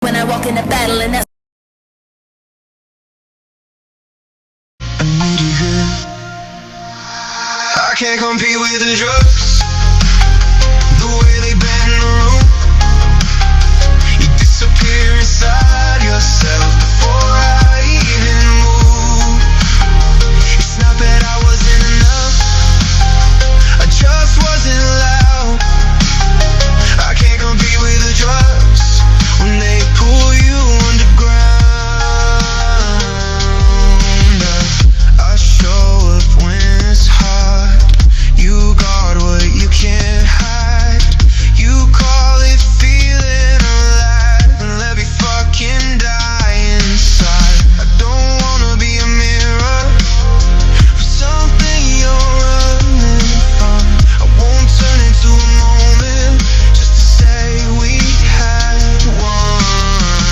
When I walk in a battle and that's I need you here. I can't compete with the drugs. The way they bend the room. You disappear inside yourself before I even move. It's not that I wasn't enough, I just wasn't loud. I can't compete with the drugs when they pull you underground. I show up when it's hard. You got what you can't hide. You call it feeling alive, and let me fucking die inside. I don't wanna be a mirror for something you're running from. I won't turn into a moment just to say we had one.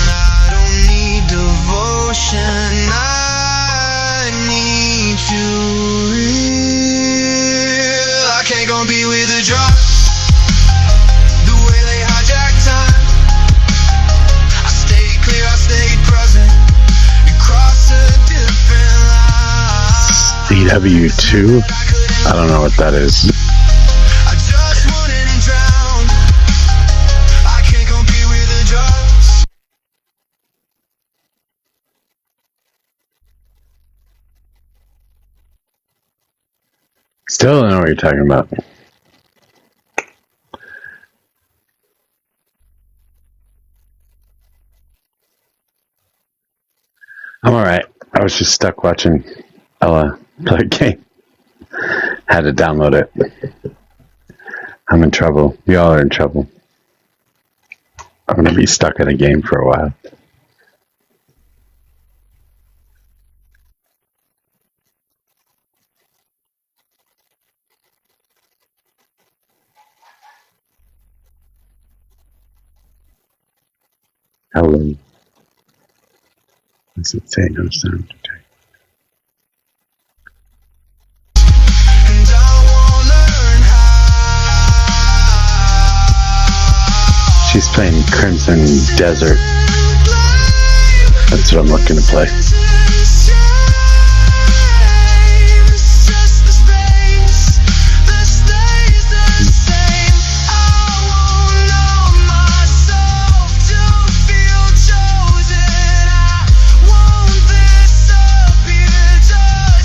I don't need devotion, I need you real. I can't compete with the drugs, the way they hijack time. I stayed clear, I stayed present. You cross a different line. CW2? I don't know what that is. I just wouldn't drown. I can't compete with the drugs. Still don't know what you're talking about. I'm alright. I was just stuck watching Ella play a game. Had to download it. I'm in trouble. We all are in trouble. I'm gonna be stuck in a game for a while. Hello. What's it say? No sound detect. And I won't learn how. She's playing Crimson Desert. That's what I'm looking to play.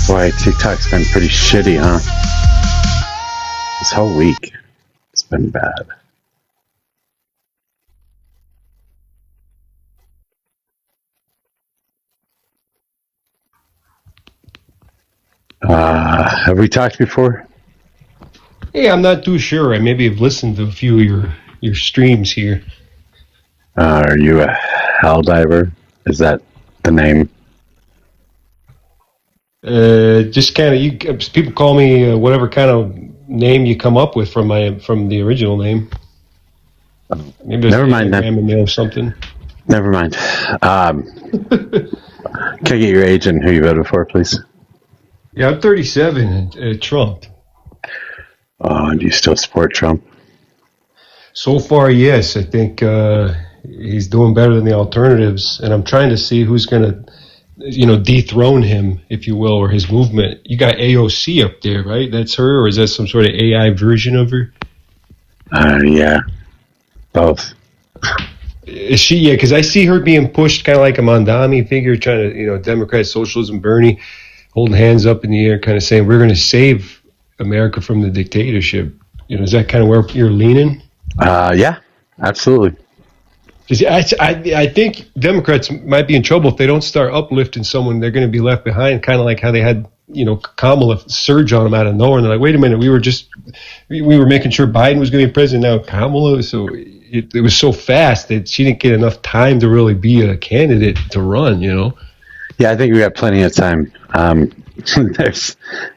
Boy, TikTok's been pretty shitty, huh? This whole week, it's been bad. Have we talked before? Hey, I'm not too sure. I maybe have listened to a few of your streams here. Are you a hell diver? Is that the name? Just kind of people call me whatever kind of name you come up with from the original name. Maybe Never mind then. Or something. Never mind. Can I get your age and who you voted for, please? Yeah, I'm 37. Trump. Oh, do you still support Trump? So far, yes. I think he's doing better than the alternatives, and I'm trying to see who's going to, dethrone him, if you will, or his movement. You got AOC up there, right? That's her, or is that some sort of AI version of her? Yeah, both. Is she? Yeah, because I see her being pushed kind of like a Mondani figure, trying to, Democrat socialism, Bernie, holding hands up in the air, kind of saying, we're going to save America from the dictatorship. Is that kind of where you're leaning? Yeah, absolutely. I think Democrats might be in trouble if they don't start uplifting someone. They're going to be left behind, kind of like how they had, Kamala surge on them out of nowhere. And they're like, wait a minute, we were making sure Biden was going to be president, now Kamala. So it was so fast that she didn't get enough time to really be a candidate to run, Yeah, I think we got plenty of time.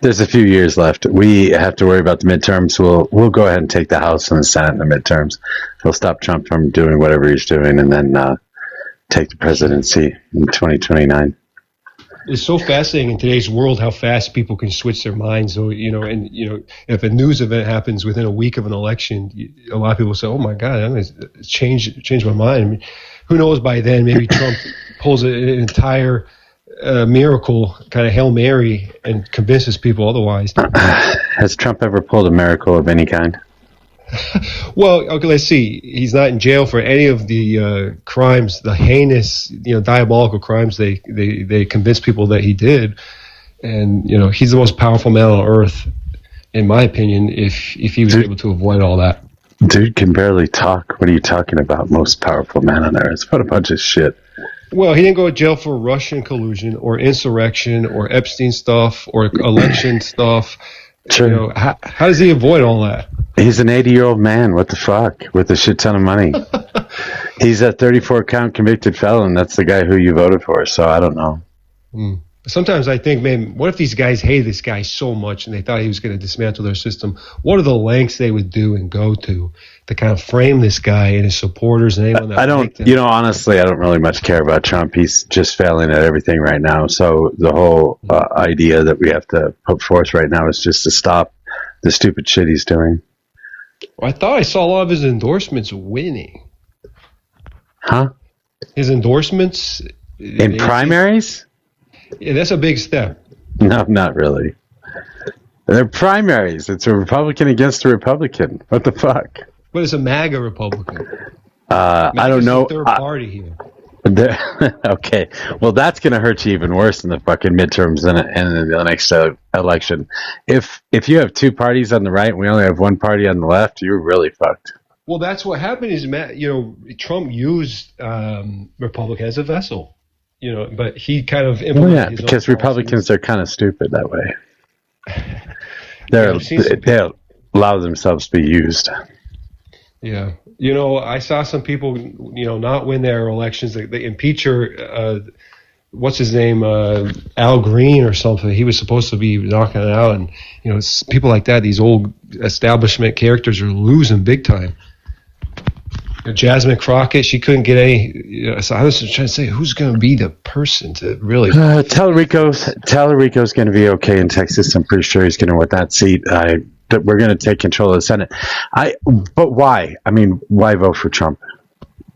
There's a few years left. We have to worry about the midterms. We'll go ahead and take the House and the Senate in the midterms. We'll stop Trump from doing whatever he's doing, and then take the presidency in 2029. It's so fascinating in today's world how fast people can switch their minds. So, if a news event happens within a week of an election, a lot of people say, "Oh my God, I'm going to change my mind." I mean, who knows by then, maybe Trump pulls an entire miracle, kind of Hail Mary, and convinces people otherwise. Has Trump ever pulled a miracle of any kind? Well, okay, let's see. He's not in jail for any of the crimes, the heinous, diabolical crimes they convinced people that he did. And, he's the most powerful man on earth, in my opinion, if he was able to avoid all that. Dude can barely talk. What are you talking about? Most powerful man on earth. What a bunch of shit. Well, he didn't go to jail for Russian collusion or insurrection or Epstein stuff or election stuff. True. How does he avoid all that? He's an 80-year-old man. What the fuck? With a shit ton of money. He's a 34-count convicted felon. That's the guy who you voted for. So I don't know. Sometimes I think, man, what if these guys hated this guy so much and they thought he was going to dismantle their system? What are the lengths they would do and go to kind of frame this guy and his supporters and anyone that I don't, honestly, I don't really much care about Trump. He's just failing at everything right now. So the whole idea that we have to put forth right now is just to stop the stupid shit he's doing. Well, I thought I saw a lot of his endorsements winning. Huh? His endorsements? In primaries? Yeah, that's a big step. No, not really. They're primaries. It's a Republican against a Republican. What the fuck? But it's a MAGA Republican. I don't know. Third party here. Okay. Well, that's going to hurt you even worse in the fucking midterms and in the next election. If you have two parties on the right and we only have one party on the left, you're really fucked. Well, that's what happened is, Trump used Republican as a vessel. But he kind of implemented his because own Republicans are kind of stupid that way. They allow themselves to be used. Yeah. I saw some people, not win their elections. They impeach her, what's his name, Al Green or something. He was supposed to be knocking it out. And, people like that, these old establishment characters are losing big time. Jasmine Crockett, she couldn't get any. So I was just trying to say, who's going to be the person to really? Tallarico's going to be okay in Texas. I'm pretty sure he's going to win that seat. We're going to take control of the Senate. But why? I mean, why vote for Trump?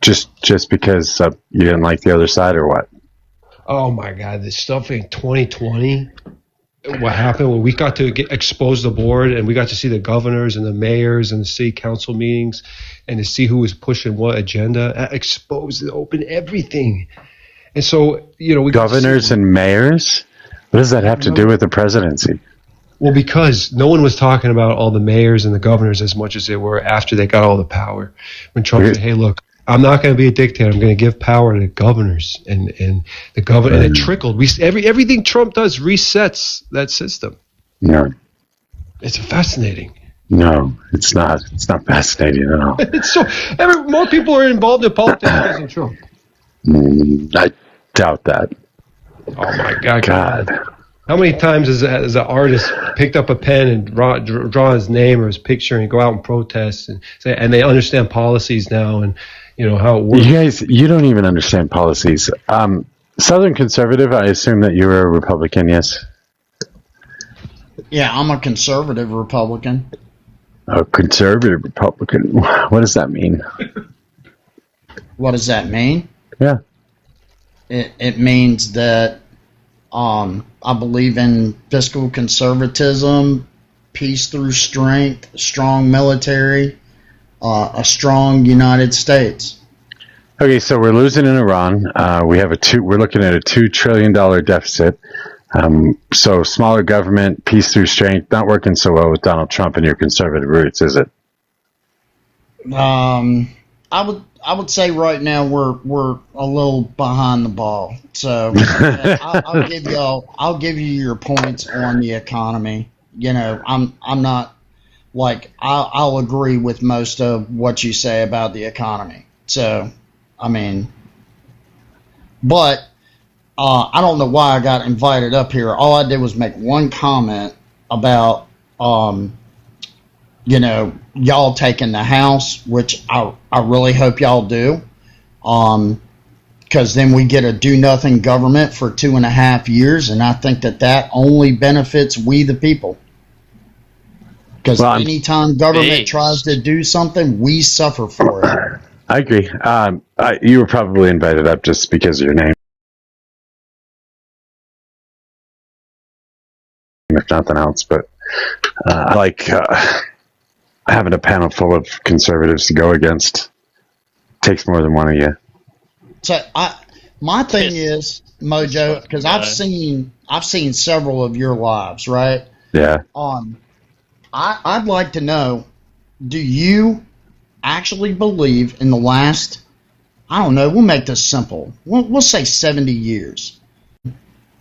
Just because you didn't like the other side, or what? Oh my God, this stuff in 2020. What happened when we got to expose the board and we got to see the governors and the mayors and the city council meetings and to see who was pushing what agenda, exposed, open everything. And so, we governors and mayors. What does that have to do with the presidency? Well, because no one was talking about all the mayors and the governors as much as they were after they got all the power. When Trump said, "Hey, look, I'm not going to be a dictator. I'm going to give power to the governors and the governor." And it trickled. Everything Trump does resets that system. No, it's fascinating. No, it's not. It's not fascinating at all. It's so more people are involved in politics than Trump. I doubt that. Oh my God! How many times has an artist picked up a pen and draw his name or his picture and go out and protest and say, and they understand policies now and how it works? You guys, you don't even understand policies. Southern conservative. I assume that you were a Republican. Yes. Yeah, I'm a conservative Republican. A conservative Republican. What does that mean? What does that mean? Yeah. It means that I believe in fiscal conservatism, peace through strength, strong military, a strong United States. Okay, so we're losing in Iran. We're looking at a $2 trillion deficit. So smaller government, peace through strength, not working so well with Donald Trump and your conservative roots, is it? I would say right now we're a little behind the ball. So I'll give you your points on the economy. I'm not like I'll agree with most of what you say about the economy. So but I don't know why I got invited up here. All I did was make one comment about y'all taking the House, which I really hope y'all do, because then we get a do-nothing government for 2.5 years, and I think that only benefits we the people. Because anytime government tries to do something, we suffer for it. I agree. You were probably invited up just because of your name, if nothing else. But I like having a panel full of conservatives to go against. Takes more than one of you. So my thing is, Mojo, because I've seen several of your lives, right? Yeah. I'd like to know, do you actually believe in the last, I don't know, we'll make this simple. We'll say 70 years,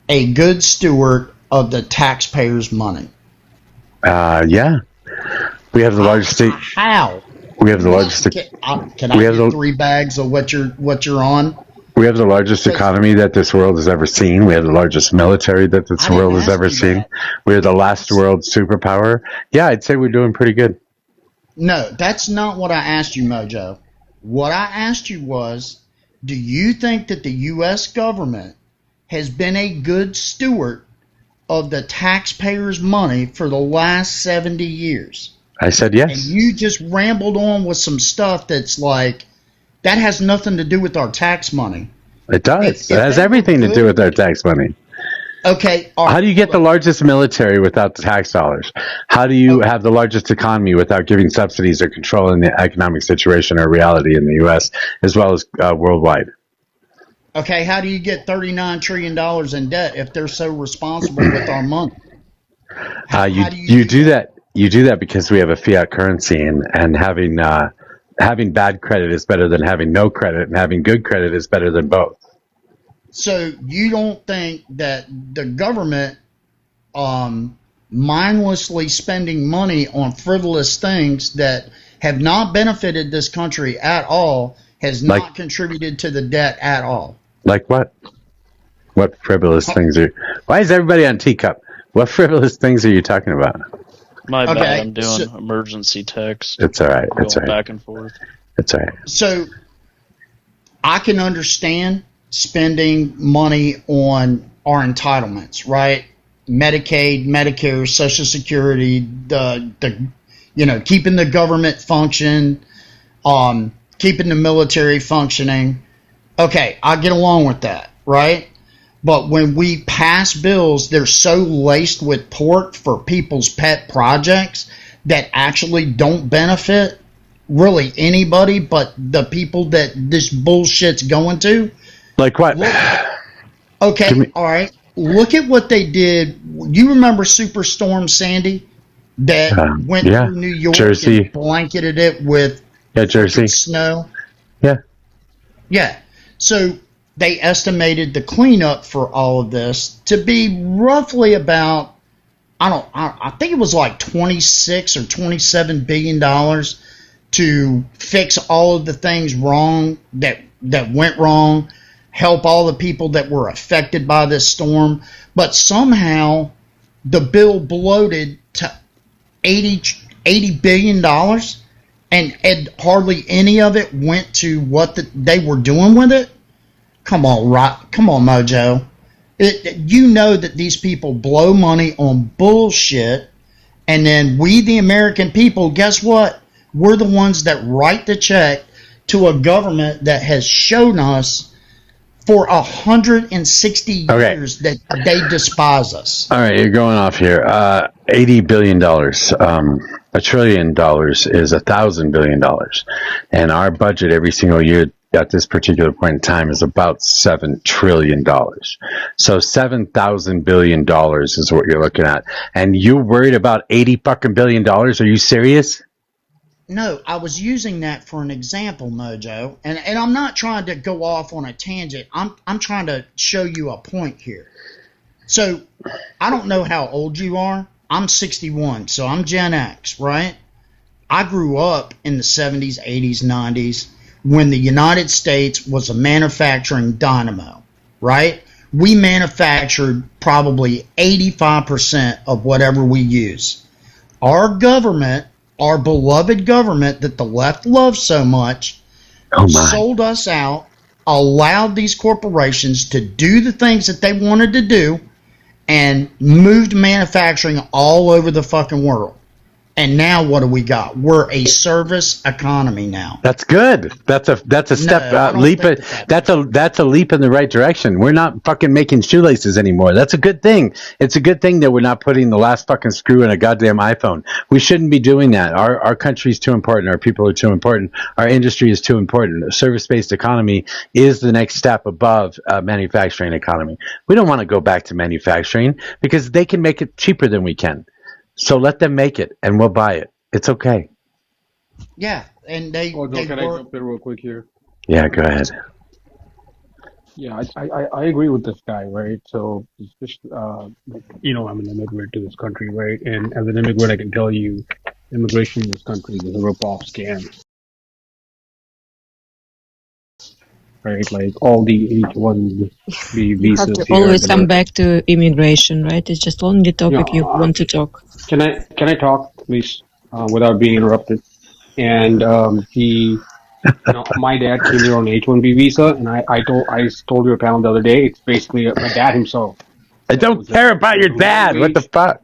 a good steward of the taxpayers' money? Yeah. We have the largest state. How? We have the largest. Can I get 3 bags of what you're on? We have the largest economy that this world has ever seen. We have the largest military that this world has ever seen. We are the last world superpower. Yeah, I'd say we're doing pretty good. No, that's not what I asked you, Mojo. What I asked you was, do you think that the U.S. government has been a good steward of the taxpayers' money for the last 70 years? I said yes. And you just rambled on with some stuff that's like, that has nothing to do with our tax money. It does. It has everything to do with our tax money. Okay. How do you get the largest military without the tax dollars? How do you have the largest economy without giving subsidies or controlling the economic situation or reality in the U.S. as well as worldwide? Okay, how do you get $39 trillion in debt if they're so responsible with our money? You do that. You do that because we have a fiat currency, and having bad credit is better than having no credit, and having good credit is better than both. So you don't think that the government mindlessly spending money on frivolous things that have not benefited this country at all has not contributed to the debt at all? Like what? What frivolous things are... Why is everybody on teacup? What frivolous things are you talking about? My bad, I'm doing emergency text. It's all right. It's all right. Back and forth. It's all right. So I can understand spending money on our entitlements, right? Medicaid, Medicare, Social Security, the keeping the government function, keeping the military functioning. Okay, I get along with that, right? But when we pass bills, they're so laced with pork for people's pet projects that actually don't benefit really anybody but the people that this bullshit's going to. Like what? Okay, all right. Look at what they did. You remember Superstorm Sandy that went through New York Jersey. And blanketed it with Jersey snow? Yeah. So they estimated the cleanup for all of this to be roughly about, I think it was like $26 or $27 billion to fix all of the things wrong that went wrong, help all the people that were affected by this storm. But somehow the bill bloated to $80 billion, and hardly any of it went to what they were doing with it. Come on, Mojo. You know that these people blow money on bullshit, and then we, the American people, guess what? We're the ones that write the check to a government that has shown us for 160 years that they despise us. All right, you're going off here. $80 billion. $1 trillion is $1,000 billion. And our budget every single year at this particular point in time is about $7 trillion. So $7,000 billion is what you're looking at. And you're worried about $80 fucking billion? Are you serious? No, I was using that for an example, Mojo. And I'm not trying to go off on a tangent. I'm trying to show you a point here. So I don't know how old you are. I'm 61, so I'm Gen X, right? I grew up in the 70s, 80s, 90s when the United States was a manufacturing dynamo, right? We manufactured probably 85% of whatever we use. Our government, our beloved government that the left loves so much, sold us out, allowed these corporations to do the things that they wanted to do, and moved manufacturing all over the fucking world. And now what do we got? We're a service economy now. That's good. That's a step leap. That's a leap in the right direction. We're not fucking making shoelaces anymore. That's a good thing. It's a good thing that we're not putting the last fucking screw in a goddamn iPhone. We shouldn't be doing that. Our country's too important. Our people are too important. Our industry is too important. A service-based economy is the next step above manufacturing economy. We don't want to go back to manufacturing because they can make it cheaper than we can. So let them make it, and we'll buy it. It's okay. Yeah, and they. Can I jump in real quick here? Yeah, go ahead. Yeah, I agree with this guy, right? So it's just I'm an immigrant to this country, right? And as an immigrant, I can tell you, immigration in this country is a rip-off scam, right? Like all the H-1B You have visas to here. always come back to immigration, right? It's just only topic Yeah, you want to talk. Can I talk, please, without being interrupted? And my dad came here on an H-1B visa, and I told your panel the other day, it's basically my dad himself. I don't care about your dad. What the fuck?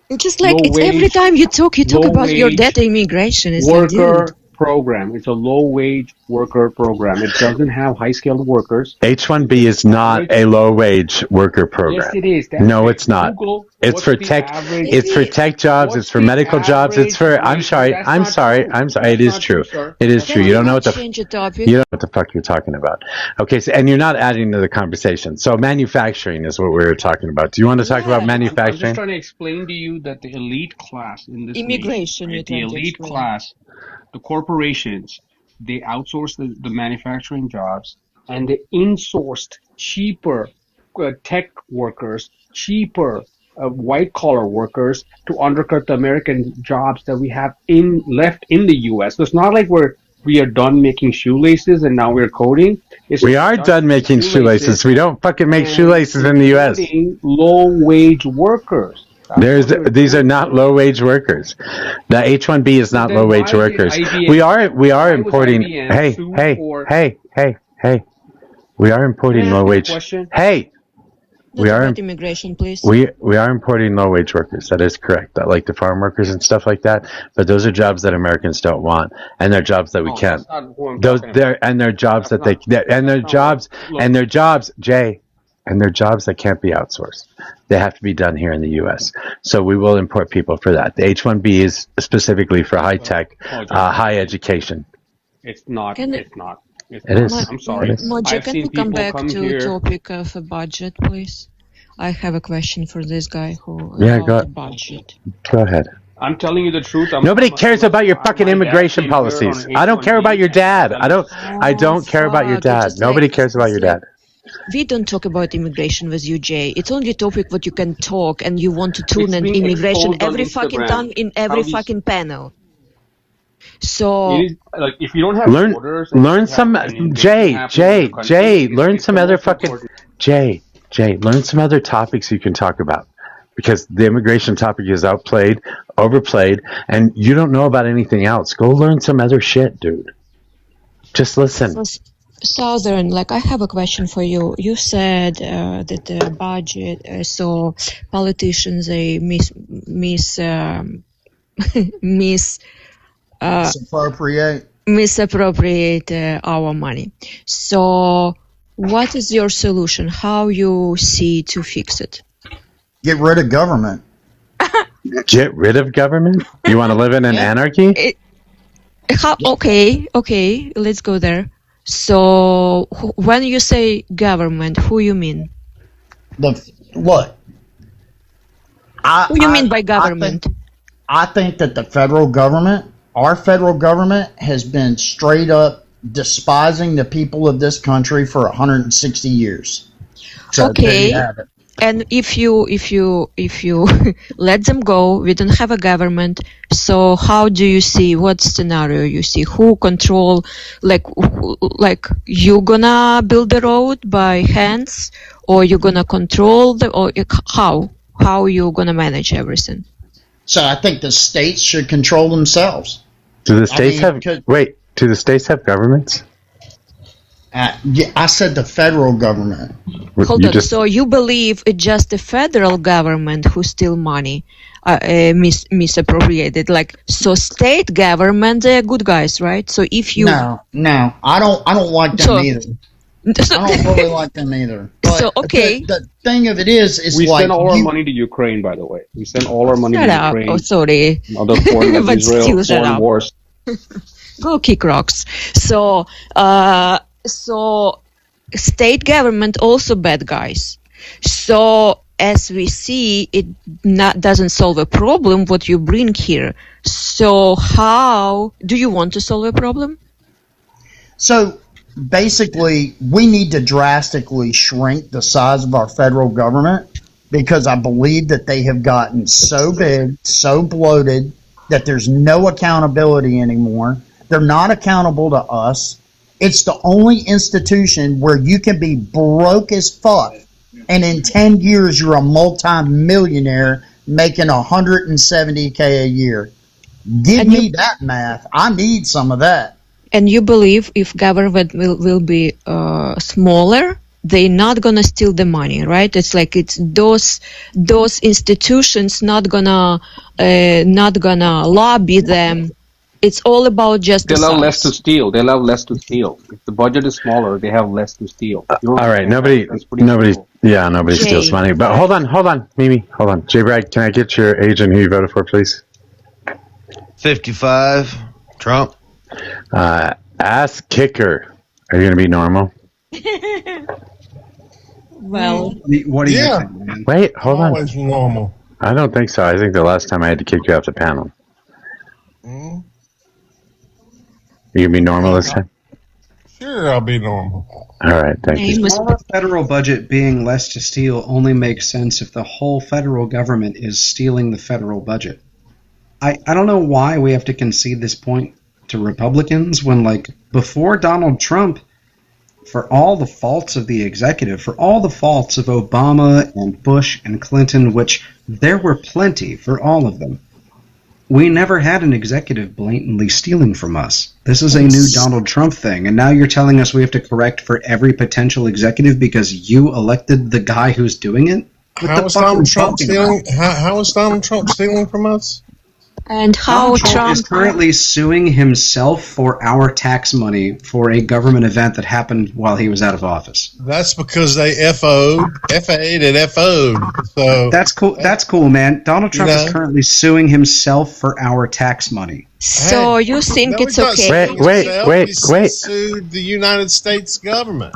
It's just like it's every time you talk about your data immigration. It's worker program. It's a low-wage worker program. It doesn't have high-skilled workers. H-1B is not a low-wage worker program. Yes, it is. No, it's not. It's for tech. It's for tech jobs. It's for medical jobs. It's for. I'm sorry. It is true. It is true. You don't know what the. You don't know what the fuck you're talking about. Okay, so, and you're not adding to the conversation. So manufacturing is what we were talking about. Do you want to talk about manufacturing? I'm just trying to explain to you that the elite class in this immigration, nation, the elite class, the corporations, they outsourced the manufacturing jobs, and they insourced cheaper tech workers, cheaper white-collar workers to undercut the American jobs that we have left in the U.S. So it's not like we are done making shoelaces and now we're coding. We are done making shoelaces. We don't fucking make shoelaces in the U.S. Low-wage workers. These are not low-wage workers. The H-1B is not low-wage workers. We are importing. Hey. We are importing low-wage. Hey. We are immigration, please. We are importing low-wage workers. That is correct. Like the farm workers and stuff like that. But those are jobs that Americans don't want, and they're jobs that we can't. They're jobs that Jay. And they're jobs that can't be outsourced. They have to be done here in the U.S. So we will import people for that. The H-1B is specifically for high tech, high education. It's not. It's not. It is. I'm sorry. Mojo, can you come back to topic of a budget, please? I have a question for this guy go the budget. Go ahead. I'm telling you the truth. Nobody cares about your fucking immigration policies. I don't care about your dad. I don't care about your dad. Nobody cares about your dad. We don't talk about immigration with you, Jay. It's only topic what you can talk, and you want to tune in immigration every fucking time in every fucking panel. So if you don't have borders, learn some Jay, learn some other fucking Jay, learn some other topics you can talk about, because the immigration topic is outplayed, overplayed, and you don't know about anything else. Go learn some other shit, dude. Just listen. Southern, I have a question for you. You said that the budget, so politicians they misappropriate our money. So, what is your solution? How you see to fix it? Get rid of government. Get rid of government? You want to live in an anarchy? Okay, let's go there. So, when you say government, who you mean? What? Who you mean by government? I think that our federal government, has been straight up despising the people of this country for 160 years. So okay. There you have it. And if you let them go, we don't have a government. So how do you see, what scenario you see? Who control, like you gonna build the road by hands, or you gonna control or how you gonna manage everything? So I think the states should control themselves. Do the states have governments? Yeah, I said the federal government. Hold You on. just So you believe it's just the federal government who steal money, misappropriated? Like, so state government, they're good guys, right? So if you No, I don't like them So- either. I don't really like them either. But So, okay. the thing of it is We like send all our money to Ukraine, by the way. We send all our money shut to up. Ukraine. Oh, sorry. And other foreign, like But Israel, still shut foreign up. wars. Go kick rocks. So state government also bad guys. So as we see, it doesn't solve a problem what you bring here. So how do you want to solve a problem? So basically, we need to drastically shrink the size of our federal government because I believe that they have gotten so big, so bloated, that there's no accountability anymore. They're not accountable to us. It's the only institution where you can be broke as fuck, and in 10 years you're a multi-millionaire making $170K a year. Give And me that math. I need some of that. And you believe if government will be smaller, they're not gonna steal the money, right? It's like it's those institutions not gonna lobby them. It's all about just the They'll have size. less to steal. They'll have less to steal. If the budget is smaller, they have less to steal. all right. Nobody Simple. nobody Jay. steals money. But hold on, Mimi, hold on. J. Bragg, can I get your age and who you voted for, please? 55. Trump. Ass kicker. Are you gonna be normal? Well, What do you Yeah. think, man? Wait, hold on. Always normal. I don't think so. I think the last time I had to kick you off the panel. Mm, You gonna be normal this time? Sure, I'll be normal. All right, thank you. Amos, Smaller federal budget being less to steal only makes sense if the whole federal government is stealing the federal budget. I don't know why we have to concede this point to Republicans when, like, before Donald Trump, for all the faults of the executive, for all the faults of Obama and Bush and Clinton, which there were plenty for all of them, we never had an executive blatantly stealing from us. This is a new Donald Trump thing, and now you're telling us we have to correct for every potential executive because you elected the guy who's doing it? What How the is fuck are Donald we Trump talking stealing? about? How is Donald Trump stealing from us? and how Donald Trump is Trump currently suing himself for our tax money for a government event that happened while he was out of office. That's because they FA'd and FO'd. So That's cool. That's cool, man. Donald Trump You know? is currently suing himself for our tax money. So Hey, you think no, it's he's not okay? suing Wait, himself. wait, He's wait. sued the United States government,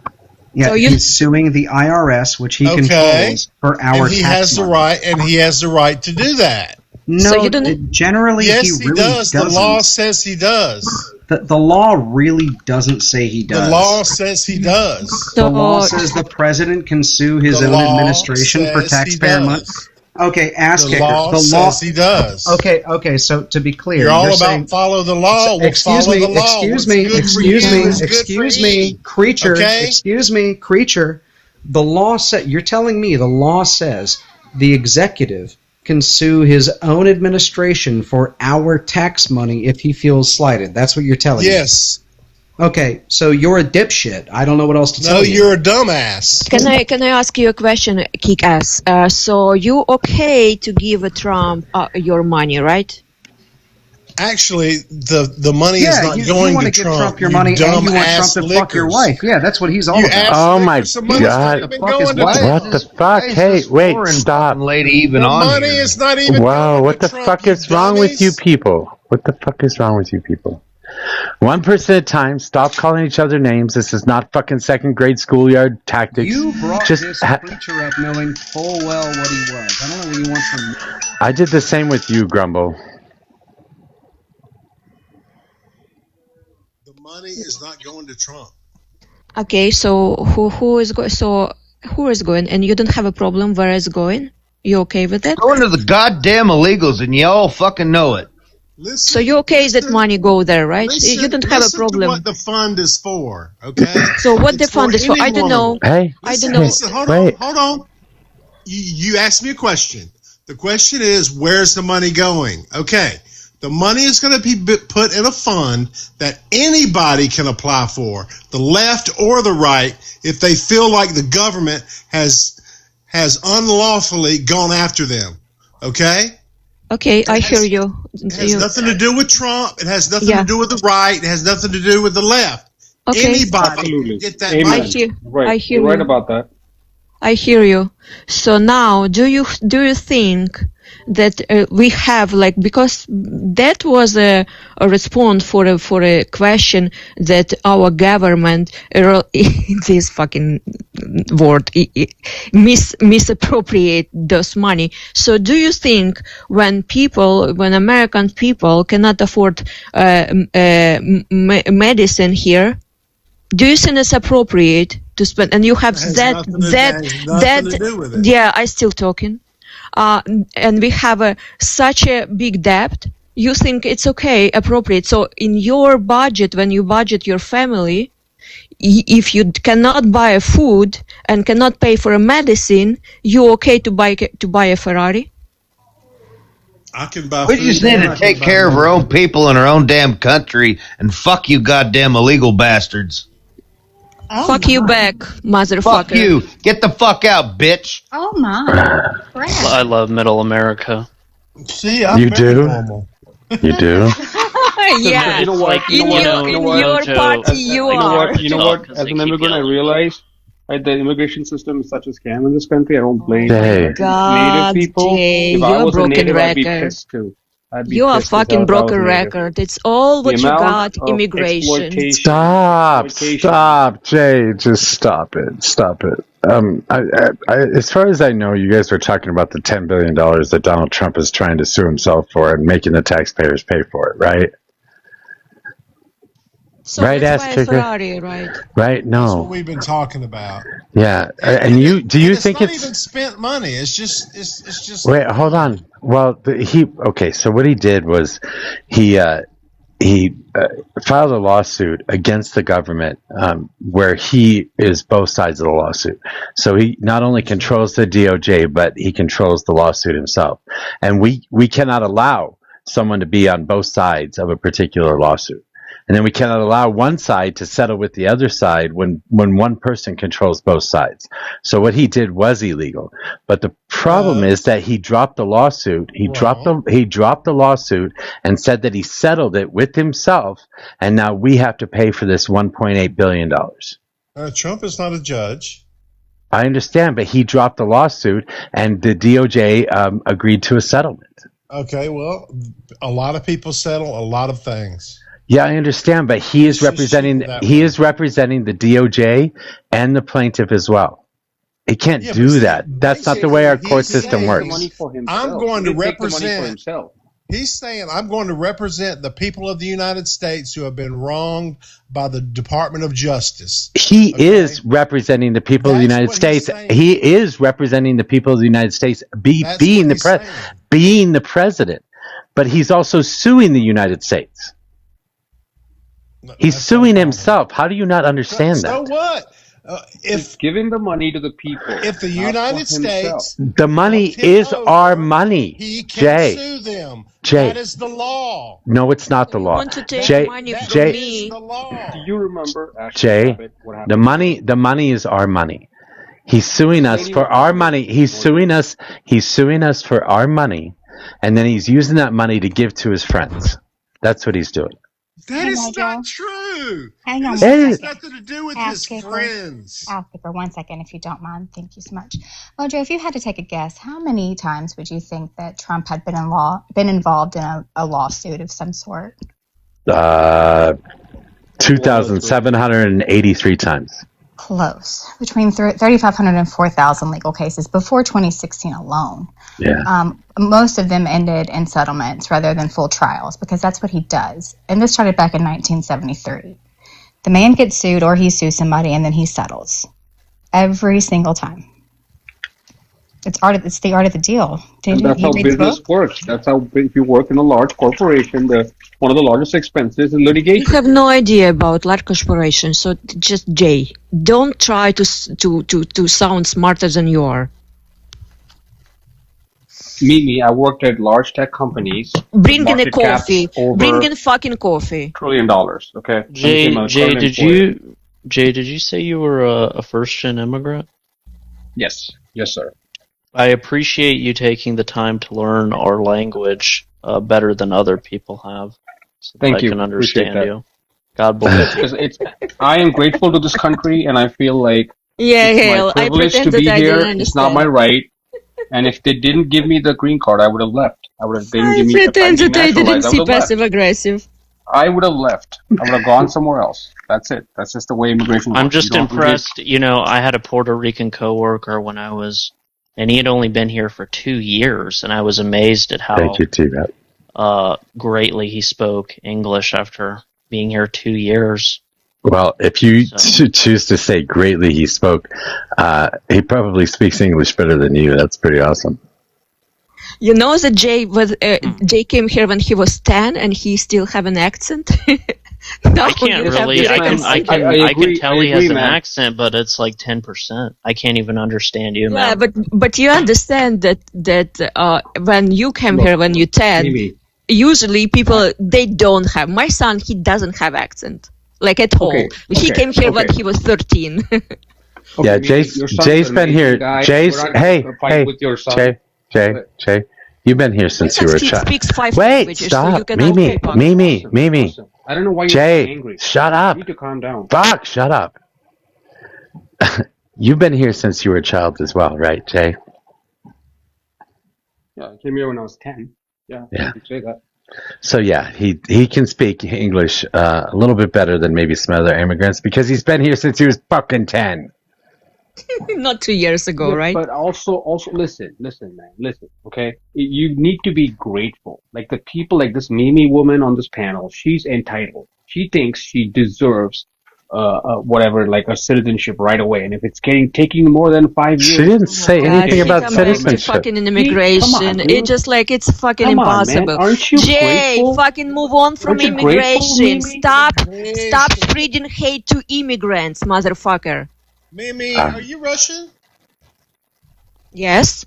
Yeah, So you- he's suing the IRS, which he Okay. controls, for our and he tax has the money. right, and he has the right to do that. No, So you don't- generally Yes, he he really does. The doesn't. law says he does. The law really doesn't say he does. The law says he does. The law So says the president can sue his The own law administration for says taxpayer he money. does. Okay, ass The kicker. law The law. says he does. Okay. So to be clear, You're all about saying, follow the law. We'll excuse follow me, the law. excuse What's me, good for excuse you me, is good for excuse me, me. creature. Okay? Excuse me, creature. The law said. You're telling me the law says the executive can sue his own administration for our tax money if he feels slighted. That's what you're telling me. Yes. Okay, so you're a dipshit. I don't know what else to tell No, you. you're a dumbass. can I ask you a question, kick ass? So you okay to give a Trump your money, right? Actually, the money is Yeah, not you going want to to give Trump. Trump your You money, and dumb you want ass Trump to fuck your lickers. wife. Yeah, that's what he's all You about. ass Oh my lickers. The money's God. not even Fuck his going to wife. Trump. What the fuck? Hey, wait, stop. Lady even The on money here. is not even Wow, going what to the Trump, fuck you is wrong with you dummies. people? What the fuck is wrong with you people? One person at a time. Stop calling each other names. This is not fucking second grade schoolyard tactics. You brought Just this ha- preacher up knowing full well what he was. I don't know what you want from me. I did the same with you, Grumble. The money is not going to Trump. Okay, so who is going? So who is going? And you don't have a problem where it's going? You okay with it? Going to the goddamn illegals, and you all fucking know it. Listen, So you okay that money go there, right? listen, You don't have a listen to problem. what the fund is for, okay? So what the It's fund is for? I don't anyone. know. Hey, I Listen, don't know. Listen, hold Wait. on, hold on. You asked me a question. The question is, where's the money going? Okay, The money is going to be put in a fund that anybody can apply for, the left or the right, if they feel like the government has unlawfully gone after them. Okay? Okay, I hear you. It has nothing to do with Trump. It has nothing to do with the right. It has nothing to do with the left. Okay. Anybody can get that money. I hear You're right you. about that. I hear you. So now, do you think that we have, like, because that was a response for a question that our government this fucking word misappropriate those money. So do you think when American people cannot afford medicine here, do you think it's appropriate to spend? And you have that to do with it. yeah, I still talking. And we have such a big debt. You think it's okay, appropriate? So in your budget, when you budget your family, if you cannot buy a food and cannot pay for a medicine, you okay to buy a Ferrari? I can buy. We just need to take care of our own people in our own damn country, and fuck you, goddamn illegal bastards. Oh fuck you back, motherfucker. Fuck you. Get the fuck out, bitch. Oh my. I love Middle America. See, I'm You very do? normal. You do? Yeah. You know what? In your party, you are. You know what? As an immigrant, I realize the immigration system is such a scam in this country. I don't blame Jay. God, native people. Jay, If I you're was a broken native, I'd be record. pissed too. You are fucking broken record. It's all what you got, of immigration. exploitation, Stop, Jay, just stop it. As far as I know, you guys were talking about the $10 billion that Donald Trump is trying to sue himself for and making the taxpayers pay for it, right? So right, let's ass buy a kicker? Ferrari, right? Right? That's what No. we've been talking about. Yeah. And you think not it's even spent money? It's just. Wait, hold on. Well, so what he did was he filed a lawsuit against the government where he is both sides of the lawsuit. So he not only controls the DOJ, but he controls the lawsuit himself. And we cannot allow someone to be on both sides of a particular lawsuit. And then we cannot allow one side to settle with the other side when one person controls both sides. So what he did was illegal. But the problem is that he dropped the lawsuit. He dropped the lawsuit and said that he settled it with himself. And now we have to pay for this $1.8 billion. Trump is not a judge. I understand, but he dropped the lawsuit and the DOJ agreed to a settlement. Okay, well, a lot of people settle a lot of things. Yeah, I understand, but he is representing the DOJ and the plaintiff as well. He can't do that. That's not the way our court system works. I'm going to represent. He's saying I'm going to represent the people of the United States who have been wronged by the Department of Justice. He is representing the people of the United States. He is representing the people of the United States, being the president. But he's also suing the United States. He's suing himself. How do you not understand that? So what? If giving the money to the people, if the United States, the money is our money. He can Jay, sue them. Jay, that is the law. No, it's not the law. You want to take Jay, money from Jay, me? do you remember? Jay, the money is our money. He's suing us for our money. He's suing us for our money, and then he's using that money to give to his friends. That's what he's doing. That is not true. Hang on. This has nothing to do with his friends. Ask for 1 second, if you don't mind. Thank you so much. Mojo, if you had to take a guess, how many times would you think that Trump had been involved in a lawsuit of some sort? 2,783 times. Close. Between 3,500 and 4,000 legal cases before 2016 alone. Yeah. Most of them ended in settlements rather than full trials because that's what he does. And this started back in 1973. The man gets sued or he sues somebody and then he settles. Every single time. It's the art of the deal. That's how business works. That's how, if you work in a large corporation, one of the largest expenses is litigation. You have no idea about large corporations, so just Jay, don't try to sound smarter than you are. me. I worked at large tech companies. Bring in a market caps coffee. over Bring in fucking coffee. $1 trillion. Okay. Jay, I'm a Jay, current did employer. did you say you were a first-gen immigrant? Yes, sir. I appreciate you taking the time to learn our language better than other people have, so that Thank I you. can Appreciate understand that. you. God bless you. Because I am grateful to this country, and I feel like Yeah, it's my hell, I privilege to pretended be I here. didn't It's not my understand. right. And if they didn't give me the green card, I would have left. They didn't I give me. If I pretended I didn't denaturalized, I see would have left. passive aggressive. I would have left. I would have gone somewhere else. That's it. That's just the way immigration works. I'm You just don't really- impressed. You know, I had a Puerto Rican coworker when I was, and he had only been here for 2 years, and I was amazed at how Thank you, T-Rat. greatly he spoke English after being here 2 years. Well, if you So- choose to say greatly he spoke, he probably speaks English better than you. That's pretty awesome. You know that Jay came here when he was 10 and he still have an accent? No, I can't you have really. to I can agree- tell I he has agree, an man. accent, but it's like 10%. I can't even understand you, Yeah, man. but you understand that when you came here when you're 10, Maybe. usually people they don't have. My son, he doesn't have accent like at all. Okay, He okay, came here when okay. he was 13. Okay, Yeah, maybe Jay's your son's Jay's an been amazing here. guy. Jay's We're not hey gonna fight hey with your son. Jay, you've been here My since son you were a child. speaks 5 Wait, languages, so you stop, can also Mimi, talk. Mimi. Awesome. I don't know why you're Jay, so angry. shut You up. need to calm down. Fuck, shut up. You've been here since you were a child as well, right, Jay? Yeah, I came here when I was 10. Yeah, Yeah. you could say that. So yeah, he can speak English a little bit better than maybe some other immigrants because he's been here since he was fucking 10. Not 2 years ago, Yeah, right? But also listen, man, okay? You need to be grateful. Like the people, like this Mimi woman on this panel, she's entitled. She thinks she deserves, whatever, like a citizenship right away. And if it's taking more than 5 years, She didn't say God, anything she about come back to citizenship. fucking Come immigration. on, dude. It's just like it's fucking Come on, man. impossible. Aren't you Jay, grateful? fucking move on from Aren't you grateful, immigration. Mimi? Stop spreading hate to immigrants, motherfucker. Mimi, are you Russian? Yes,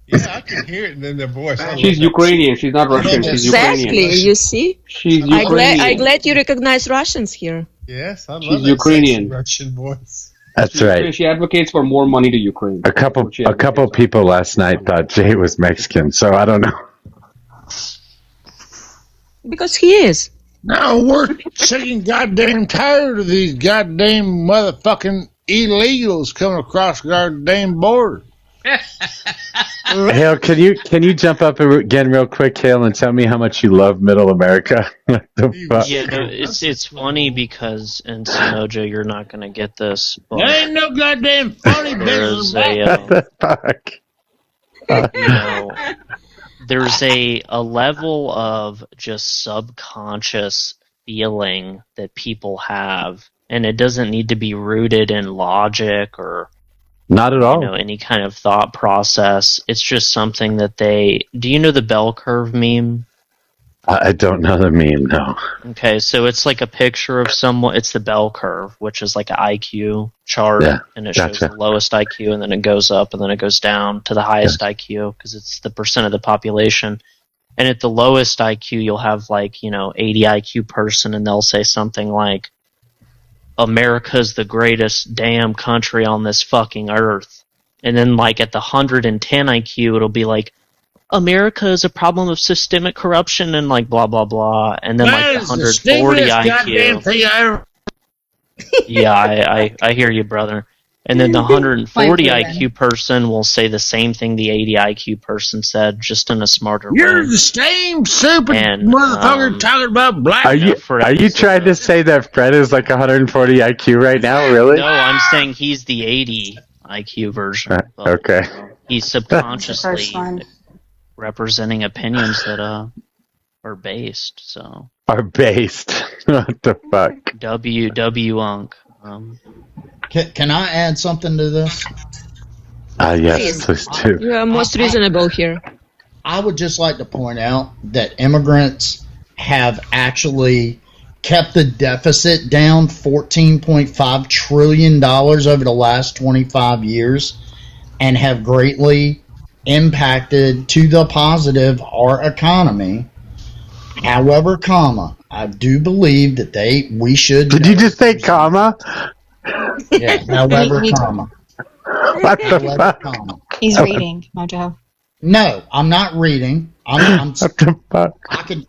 Yeah, I can hear it in their voice. I She's love Ukrainian. She's not Russian. She's exactly. Ukrainian. You see, She's I Ukrainian. glad you recognize Russians here. that. Yes, I love She's that Ukrainian. sexy Russian voice. That's right. She advocates for more money to Ukraine. A couple That's what she advocates for. people last night thought Jay was Mexican, so I don't know. Because he is. No, we're sick and goddamn tired of these goddamn motherfucking illegals coming across the goddamn border. Hale, can you jump up again real quick, Hale, and tell me how much you love Middle America? What the fuck? Yeah, no, it's funny because, and so Mojo, you're not gonna get this, but There ain't no goddamn funny there's business about a it. What the fuck? you know, there's a level of just subconscious feeling that people have, and it doesn't need to be rooted in logic or Not at all. any kind of thought process. It's just something that they. Do you know the bell curve meme? I don't know the meme, no. Okay, so it's like a picture of someone. It's the bell curve, which is like an IQ chart, Yeah, and it shows gotcha. the lowest IQ, and then it goes up, and then it goes down to the highest IQ because it's the percent of the population. And at the lowest IQ, you'll have 80 IQ person, and they'll say something like, "America's the greatest damn country on this fucking earth." And then at the 110 IQ, it'll be like, America is a problem of systemic corruption and blah blah blah, and then That the is the 140 stupidest goddamn IQ. thing I ever. Yeah, I hear you, brother. And then the 140 Fine, IQ person will say the same thing the 80 IQ person said, just in a smarter You're way. the same stupid And, motherfucker talking about black. Are you for trying to say that Fred is like 140 IQ right now, really? No, I'm saying he's the 80 IQ version. But Okay. He's First subconsciously one. representing opinions that are based. So Are based. What the fuck? W Unk. Can I add something to this? Yes, please do. You are most reasonable here. I would just like to point out that immigrants have actually kept the deficit down $14.5 trillion over the last 25 years and have greatly impacted to the positive our economy. However, comma, I do believe that we should. Did you just say comma? Yeah. However, He- comma. What the However, fuck? comma. He's reading, Mojo. No, I'm not reading. I'm What the fuck?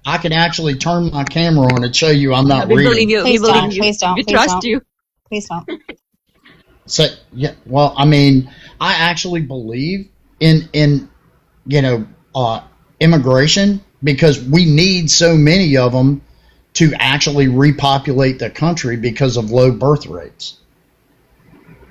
I can actually turn my camera on and show you I'm not We reading. believe you. Please we believe don't, you. please don't, We please trust don't. you. Please don't. So yeah, well, I mean, I actually believe in immigration because we need so many of them to actually repopulate the country because of low birth rates.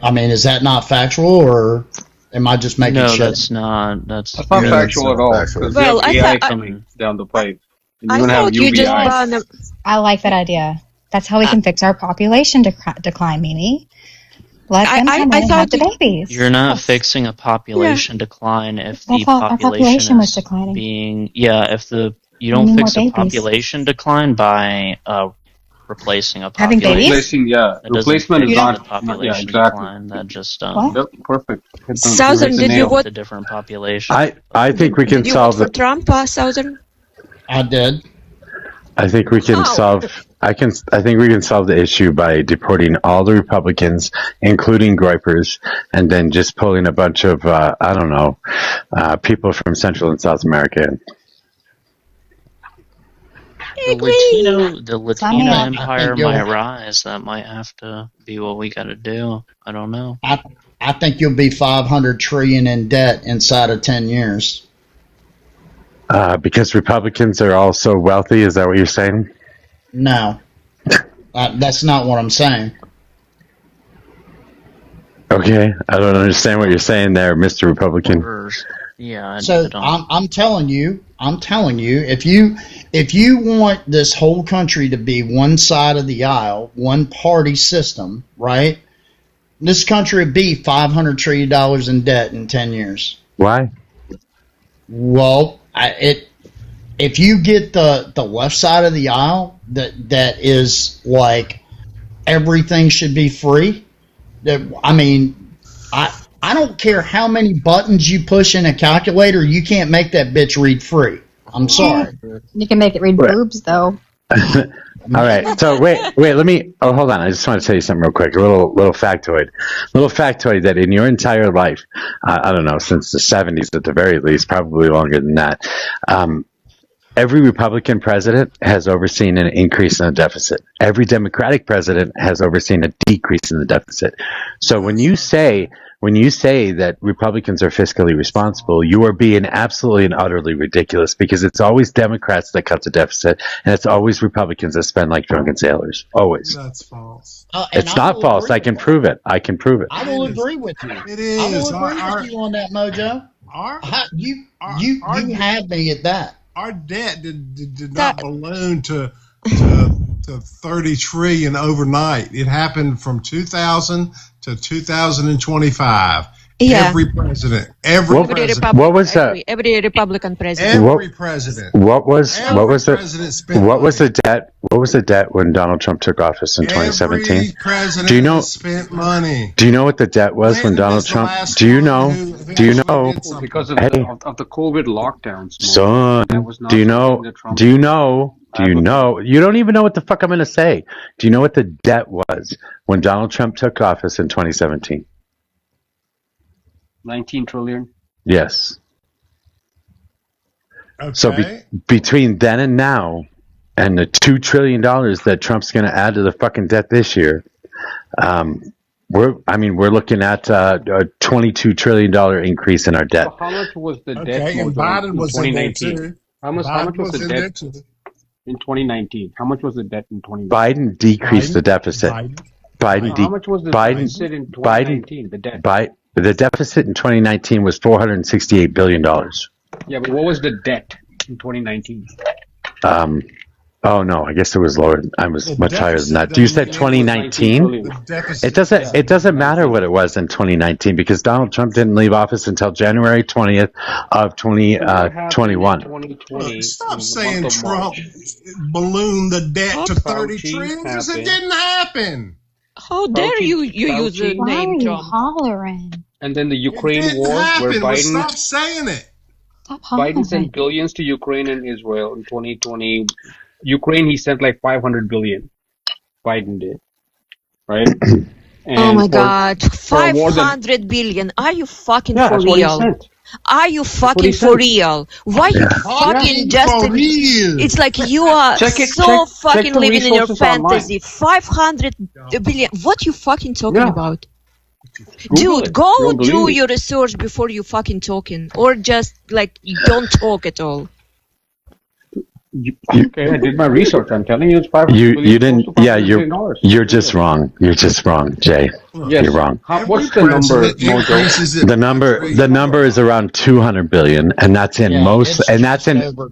I mean, is that not factual, or am I just making No, shit? that's not. That's That's not really- factual at all. Because Well, you have I AI thought- coming down the pipe. And I you're gonna have thought you just UBI. ban them. I like that idea. That's how we can fix our population decline, Mimi. Let them I come in and thought have the babies. You're not Yes. fixing a population decline if I the thought our population population was is declining. being if the you We don't need fix more a babies. population decline by replacing a Having population. babies? Replacing, yeah. That doesn't Replacement fix is the not. Yeah, population exactly. decline. That just What? Yep, perfect. Hit the- Southern, hit the did you nail. vote? the different population. I think we can Did you solve vote for it. Trump, Southern? I did. I think we can How? solve. I think we can solve the issue by deporting all the Republicans, including Groypers, and then just pulling a bunch of people from Central and South America in. The Latino Sign me up. empire I think might you'll- rise. That might have to be what we got to do. I don't know. I think you'll be 500 trillion in debt inside of 10 years. Because Republicans are all so wealthy. Is that what you're saying? No, that's not what I'm saying. Okay, I don't understand what you're saying there, Mr. Republican. Yeah. So I'm telling you, if you want this whole country to be one side of the aisle, one party system, right? This country would be $500 trillion in debt in 10 years. Why? Well, if you get the left side of the aisle that is like everything should be free. I mean, I don't care how many buttons you push in a calculator, you can't make that bitch read free. I'm sorry. You can make it read boobs, though. All right. So wait. Let me. Oh, hold on. I just want to tell you something real quick. A little factoid. That in your entire life, I don't know, since the 70s at the very least, probably longer than that. Every Republican president has overseen an increase in the deficit. Every Democratic president has overseen a decrease in the deficit. So when you say that Republicans are fiscally responsible, you are being absolutely and utterly ridiculous, because it's always Democrats that cut the deficit, and it's always Republicans that spend like drunken sailors. Always. That's false. It's not false. I can prove it. I will agree with you. It is. I will agree with you on that, Mojo. You had me at that. Our debt did not balloon to 30 trillion overnight. It happened from 2000 to 2025. Yeah. Every president. What was that? Every Republican president. Every president. What was the president spent what was the debt? What was the debt when Donald Trump took office in 2017? Every president Do you know? spent money. Do you know what the debt was when Donald Trump? Do you know? Because of, Hey. of the COVID lockdowns. Son, That was not do you know? something that Trump- Do you know? Do you know? You don't even know what the fuck I'm going to say. Do you know what the debt was when Donald Trump took office in 2017? 19 trillion. Yes. Okay. So between then and now, and the $2 trillion that Trump's going to add to the fucking debt this year, we're looking at a $22 trillion increase in our debt. So how much was the debt Okay, and in Biden was in there 2019? too. How much was the in there debt too. in 2019? How much was the debt in 2019? Biden decreased the deficit. How much was the deficit in 2019? The debt. The deficit in 2019 was $468 billion. Yeah, but what was the debt in 2019? Oh no, I guess it was lower. I was much higher than that. You said 2019? It doesn't matter what it was in 2019, because Donald Trump didn't leave office until January 20th of 2021. Stop saying Trump ballooned the debt to 30 trillion. It didn't happen. How dare you use the Why are name you Trump? hollering? And then the Ukraine It didn't war, where happen. Well, Biden stop saying it. Stop Biden sent hollering. billions to Ukraine and Israel in 2020. Ukraine, he sent like 500 billion. Biden did, right? And Oh my God, for a war that 500 billion. Are you fucking yeah, for that's what he real? sent. Are you That's what fucking he for sent. real? Why you fucking Fucking just? for real. It's like you are Check it. so Check fucking the living in your resources online. fantasy. 500 billion. What you fucking talking Yeah. about? Google Dude, it. go You don't believe do me. your research before you fucking talking, or just like don't talk at all. Okay, I did my research. I'm telling you, it's 500 You billion. didn't. Close to Yeah, $500 billion. you're just wrong. You're just wrong, Jay. Yes. You're wrong. What's the number, Mojo? increases it The number is around 200 billion, and that's in it's and that's just in over.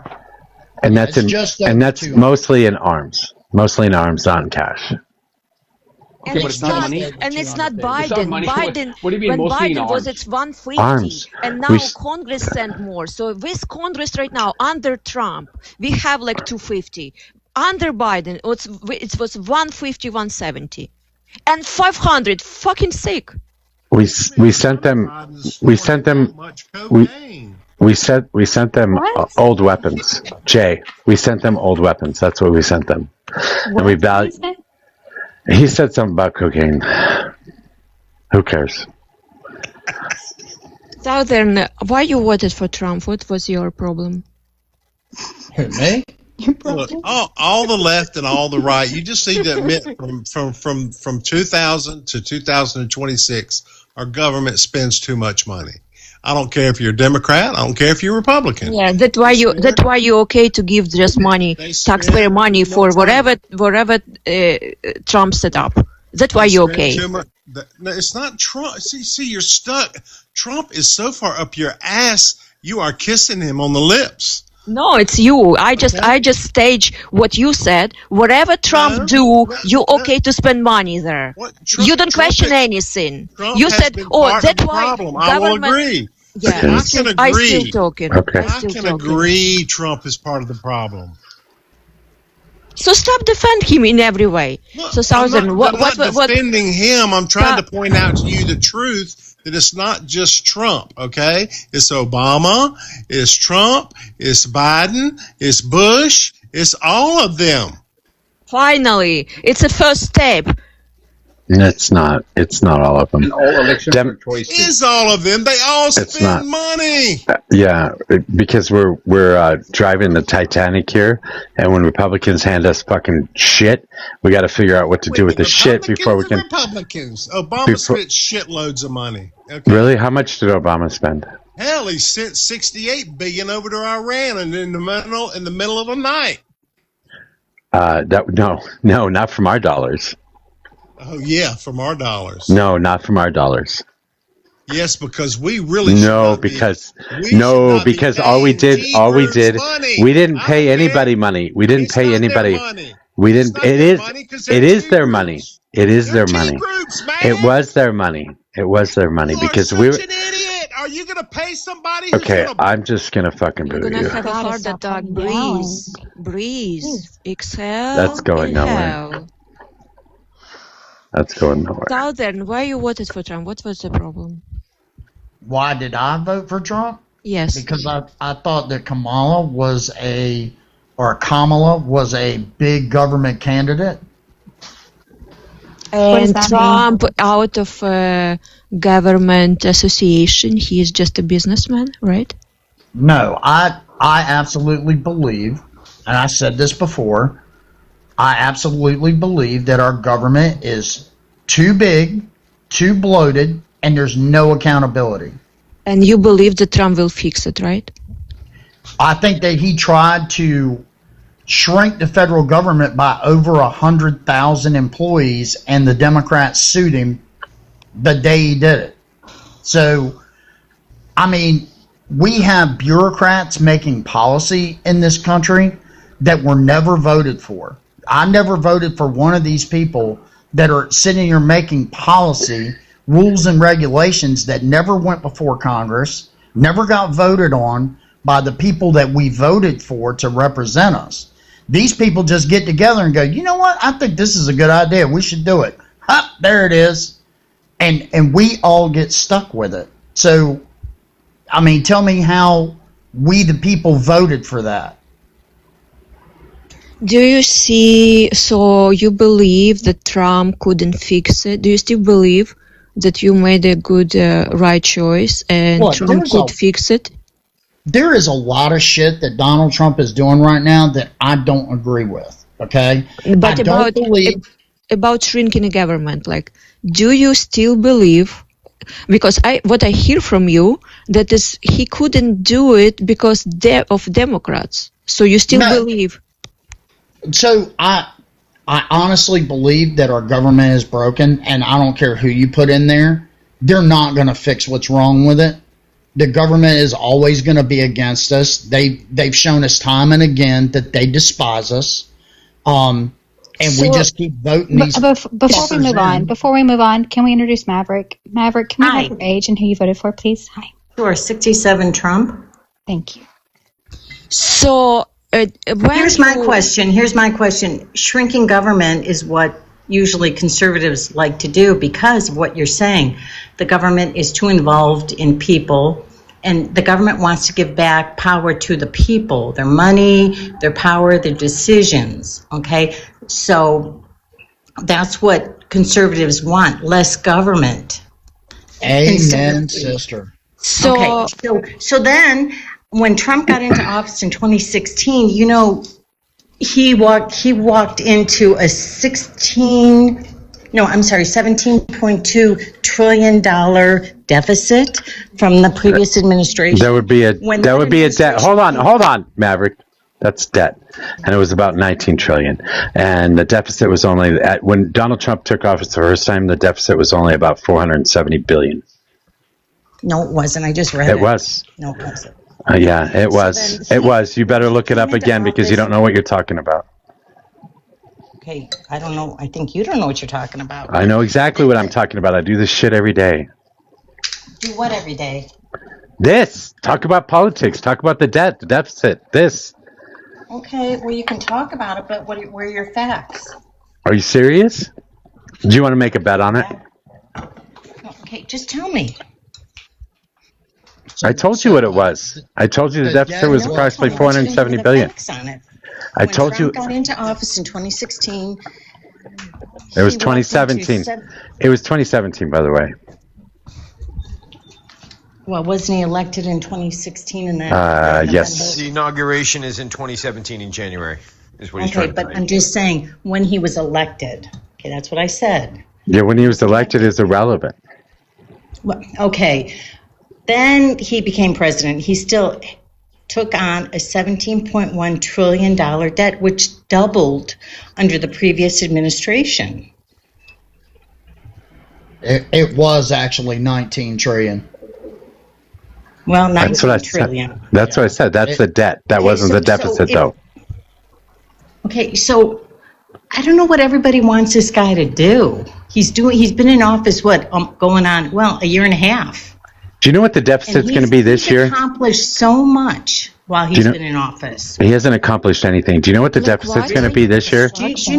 and that's It's in just and over that's 200. mostly in arms, not in cash. And Okay, but it's not money. And it's not It's not Biden. money. Biden. What do you mean When mostly in Biden was, arms? it's 150, Arms. and now We s- Congress sent more. So with Congress right now under Trump, we have like 250. Under Biden, it was 150, 170, and 500. Fucking sick. We sent them we sent them we sent them What? old weapons. Jay, we sent them old weapons. That's what we sent them. And we value. He said something about cocaine. Who cares? Southern, why you voted for Trump? What was your problem? Who, me? Look, all the left and all the right. You just need to admit from 2000 to 2026, our government spends too much money. I don't care if you're a Democrat. I don't care if you're Republican. Yeah, that's why you okay to give just money, taxpayer money for whatever Trump set up. That's why you okay. No, it's not Trump. See, you're stuck. Trump is so far up your ass. You are kissing him on the lips. No, it's you. I just stage what you said. Whatever Trump do, you okay to spend money there. You don't question anything. You said, that's why I will agree. Yeah, I still talking. Okay. I can agree Trump is part of the problem. So stop defend him in every way. Look, So Southern, I'm what defending him. I'm trying to point out to you the truth. That it's not just Trump, okay? It's Obama, it's Trump, it's Biden, it's Bush, it's all of them. Finally, it's a first step. It's not all of them. And all elections are choices. It's all of them. They all It's spend not. money. Yeah, because we're driving the Titanic here, and when Republicans hand us fucking shit, we got to figure out what to do with the shit before we can. Republicans. Obama spent shitloads of money. Okay? Really? How much did Obama spend? Hell, he sent $68 billion over to Iran, and in the middle of the night. No, not from our dollars. Oh yeah, from our dollars. No, not from our dollars. Yes, because we really because all we did, we didn't pay anybody money. We didn't pay anybody. We didn't. It is their money. It is their money. It was their money. It was their money because we were. Such an idiot. Are you gonna pay somebody? Okay, I'm just gonna fucking You're boo gonna you. have a heart attack. Breathe. Exhale. That's going inhale. nowhere. That's going nowhere. Southern, why you voted for Trump? What was the problem? Why did I vote for Trump? Yes. Because I thought that Kamala was a big government candidate. And Trump out of government association, he is just a businessman, right? No, I absolutely believe, and I said this before, I absolutely believe that our government is too big, too bloated, and there's no accountability. And you believe that Trump will fix it, right? I think that he tried to shrink the federal government by over 100,000 employees, and the Democrats sued him the day he did it. So, I mean, we have bureaucrats making policy in this country that were never voted for. I never voted for one of these people that are sitting here making policy, rules and regulations that never went before Congress, never got voted on by the people that we voted for to represent us. These people just get together and go, you know what, I think this is a good idea. We should do it. There it is. and we all get stuck with it. So, I mean, tell me how we the people voted for that. Do you see? So you believe that Trump couldn't fix it? Do you still believe that you made a good, right choice and Look, Trump could fix it? There is a lot of shit that Donald Trump is doing right now that I don't agree with. Okay, But I don't believe. about shrinking the government, like, do you still believe? Because what I hear from you that is he couldn't do it because of Democrats. So you still No. believe? So I honestly believe that our government is broken, and I don't care who you put in there. They're not going to fix what's wrong with it. The government is always going to be against us. They've shown us time and again that they despise us. And we just keep voting these. Before we move on, can we introduce Maverick? Maverick, can we Hi. have your age and who you voted for, please? Hi. Sure, 67 Trump. Thank you. So Here's my question. Shrinking government is what usually conservatives like to do because of what you're saying. The government is too involved in people, and the government wants to give back power to the people, their money, their power, their decisions, okay? So that's what conservatives want, less government. Amen, sister. So then when Trump got into office in 2016, you know, he walked into a $17.2 trillion deficit from the previous administration. That would be a debt. Hold on, Maverick. That's debt, and it was about 19 trillion. And the deficit was only when Donald Trump took office the first time. The deficit was only about 470 billion. No, it wasn't. I just read it. It was. No, it wasn't. Yeah, it was. It was. You better look it up again because you don't know what you're talking about. Okay, I don't know. I think you don't know what you're talking about. I know exactly what I'm talking about. I do this shit every day. Do what every day? This. Talk about politics. Talk about the debt, the deficit. This. Okay, well, you can talk about it, but where are your facts? Are you serious? Do you want to make a bet on it? Okay, just tell me. I told you what it was. I told you the deficit was approximately 470 billion. I told you. When Trump got into office in 2016. It was 2017. It was 2017, by the way. Well, wasn't he elected in 2016 in that? Yes. The inauguration is in 2017 in January, is what he's Okay, trying to but say. I'm just saying, when he was elected. Okay, that's what I said. Yeah, when he was elected is irrelevant. Well, okay, then he became president. He still took on a $17.1 trillion debt, which doubled under the previous administration. It was actually 19 trillion. Well, 19 That's what I trillion. said. That's what I said. That's the debt. That wasn't the deficit, though. Okay, so I don't know what everybody wants this guy to do. He's been in office, going on, a year and a half. Do you know what the deficit's going to be this year? He's accomplished so much while he's been in office. He hasn't accomplished anything. Do you know what the deficit's going to be this year? Do you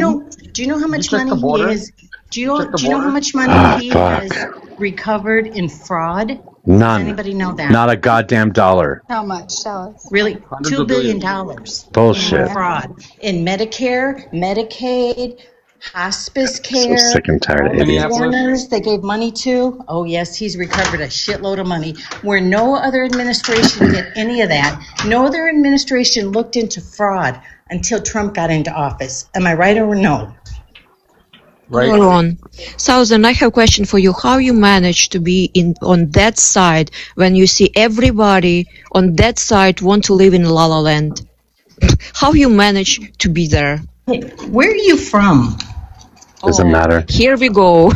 know how much money he is? Do you know how much money he fuck. has recovered in fraud? None. Does anybody know that? Not a goddamn dollar. How much? Tell us. Really? $2 billion. Bullshit. In fraud. In Medicare, Medicaid, hospice care. So sick and tired of idiots. Foreigners they gave money to. Oh, yes, he's recovered a shitload of money. Where no other administration did any of that. No other administration looked into fraud until Trump got into office. Am I right or no? Right. Hold on. Southern, I have a question for you. How you manage to be on that side when you see everybody on that side want to live in La La Land? How you manage to be there? Where are you from? Doesn't matter. Here we go.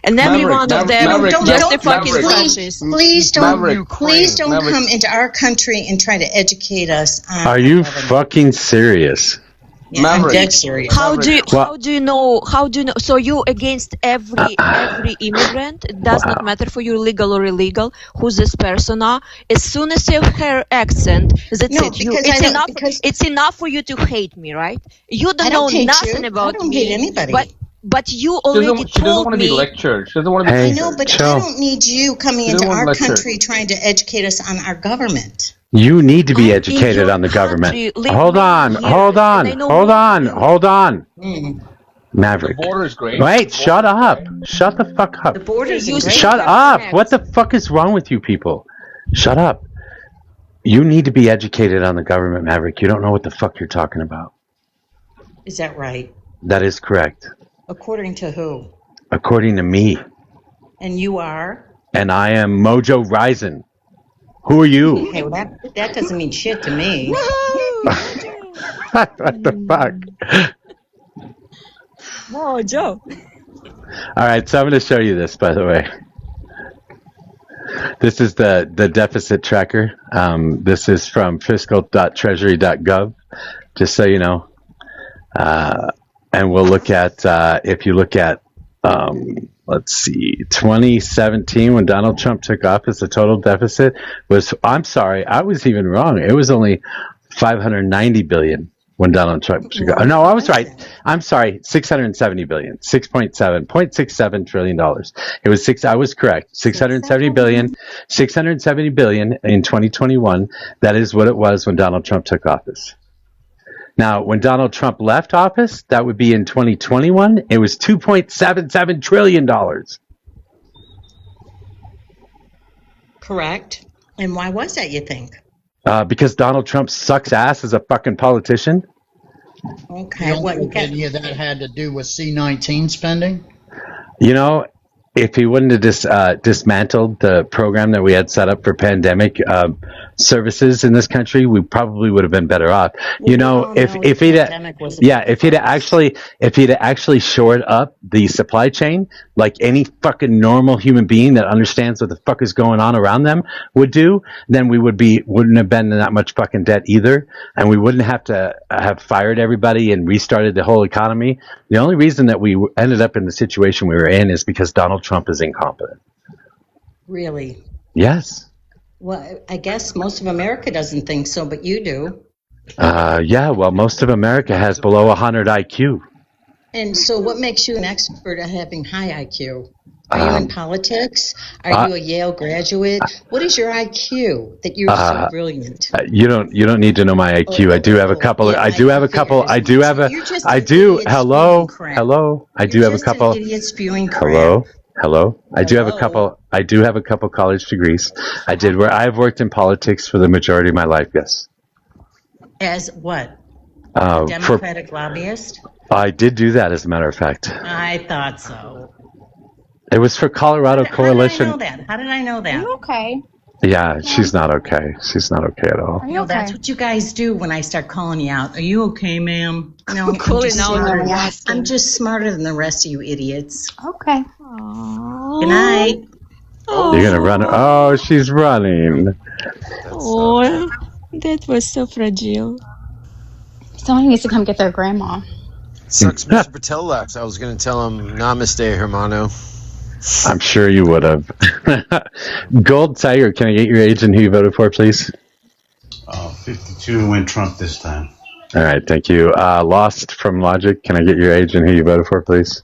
And every one of them just a fucking fascist. Please don't come into our country and try to educate us. Are you fucking serious? Yeah, I'm dead serious. How do you know? So you against every immigrant? It does not matter for you, legal or illegal. Who's this person are? As soon as you hear accent, it's enough for you to hate me, right? You don't know nothing about me. I don't hate anybody. But you She already doesn't told want to be me. lectured. She doesn't want to be Hey, I know, but chill. I don't need you coming You into don't want our lecture. country trying to educate us on our government. You need to be I'm in educated your on the government. country, live Hold many on, years, hold and on, I know hold more on, than you. hold on. Mm. The Maverick. border is great. Wait, The shut border is up. great. Shut the fuck up. The borders You are great. Shut are up. correct. What the fuck is wrong with you people? Shut up. You need to be educated on the government, Maverick. You don't know what the fuck you're talking about. Is that right? That is correct. According to who? According to me. And you are? And I am Mojo Rising. Who are you? Okay, well, that doesn't mean shit to me. No, What the fuck? Mojo. All right, so I'm going to show you this, by the way. This is the deficit tracker. This is from fiscal.treasury.gov, just so you know. And we'll look at, if you look at, let's see, 2017, when Donald Trump took office, the total deficit was, I'm sorry, I was even wrong. It was only $590 billion when Donald Trump took office. No, I was right. I'm sorry, $670 billion, $0.67 trillion. It was I was correct. $670 billion in 2021. That is what it was when Donald Trump took office. Now, when Donald Trump left office, that would be in 2021, it was $2.77 trillion. Correct. And why was that, you think? Because Donald Trump sucks ass as a fucking politician. Okay, You don't what you think got? any of that had to do with C-19 spending? You know, if he wouldn't have dismantled the program that we had set up for pandemic services in this country, we probably would have been better off. Well, You know, if he'd actually shored up the supply chain like any fucking normal human being that understands what the fuck is going on around them would do, then we wouldn't have been in that much fucking debt either, and we wouldn't have to have fired everybody and restarted the whole economy. The only reason that we ended up in the situation we were in is because Donald Trump is incompetent. Really? Yes. Well, I guess most of America doesn't think so, but you do. Yeah, well, most of America has below 100 IQ. And so what makes you an expert at having high IQ? Are you in politics? Are you a Yale graduate? What is your IQ that you're so brilliant? You don't need to know my IQ. I do have a couple. I do have a couple. I do have a. I do. Hello. I do have a couple. Idiot spewing crap. Hello. I do have a couple. I do have a couple college degrees. I've worked in politics for the majority of my life. Yes. As what? Democratic lobbyist? I did do that, as a matter of fact. I thought so. It was for Colorado Coalition. How did I know that? Are you okay? Yeah, she's not okay. She's not okay at all. Are you okay? That's what you guys do when I start calling you out. Are you okay, ma'am? No, I'm just smarter than the rest of you idiots. Okay. Good night. You're gonna run. Oh, she's running. Oh, that was so fragile. Someone needs to come get their grandma. Sucks Mr. Patel left. I was going to tell him, namaste, hermano. I'm sure you would have. Gold Tiger, can I get your age and who you voted for, please? 52 went Trump this time. All right, thank you. Lost from Logic, can I get your age and who you voted for, please?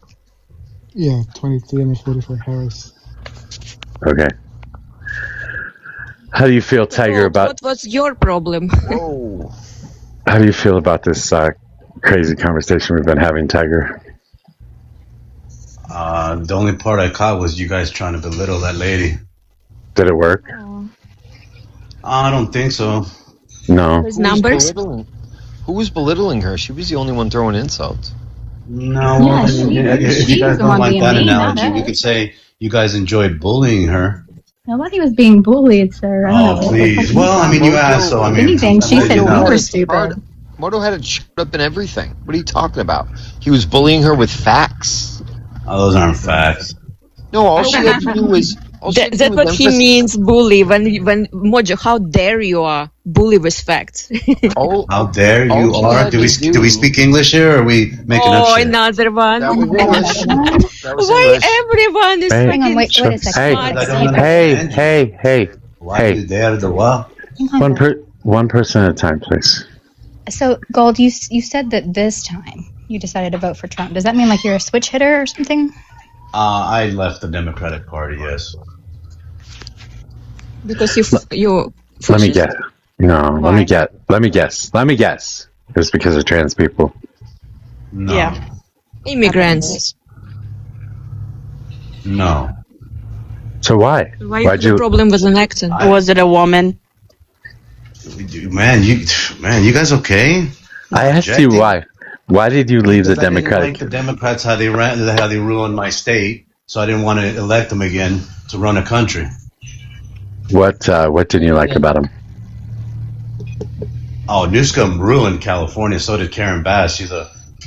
Yeah, 23 and I voted for Harris. Okay. How do you feel, Tiger, about... What was your problem? Whoa. How do you feel about this crazy conversation we've been having, Tiger? The only part I caught was you guys trying to belittle that lady. Did it work? I don't think so. No. Who was belittling her? She was the only one throwing insults. No, if you guys don't like that analogy, we could say you guys enjoyed bullying her. Nobody was being bullied, sir. Oh, please. Well, I mean, you asked, so I mean... Anything. She said we were stupid. Moto had it shut up and everything. What are you talking about? He was bullying her with facts. Oh, those aren't facts. No, all she had to do was... That's what he means, bully. When Mojo, how dare you bully with facts? How dare you are? Do we speak English here, or are we making up shit? Another one. That was English. Why everyone is fucking wait a second. Hey. Why you dare the what? One person at a time, please. So, Gold, you said that this time you decided to vote for Trump. Does that mean like you're a switch hitter or something? I left the Democratic Party. Yes. Because you. Let me guess. No, let me guess. It was because of trans people. No. Yeah. Immigrants. No. So why? Why'd the problem with an accent? Was it a woman? Man, you guys okay? I asked you why. Why did you leave the Democratic? I didn't like the Democrats how they ruined my state, so I didn't want to elect them again to run a country. What didn't you like about them? Oh, Newsom ruined California. So did Karen Bass.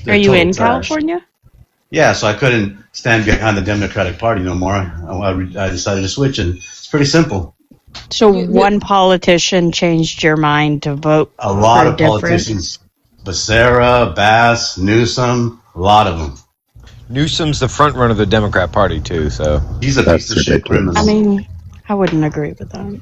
Are you in California? Yeah, so I couldn't stand behind the Democratic Party no more. I decided to switch, and it's pretty simple. So one politician changed your mind to vote. A lot for of politicians, Becerra, Bass, Newsom, a lot of them. Newsom's the front runner of the Democrat Party too, so he's a piece of shit criminal. I mean, I wouldn't agree with that.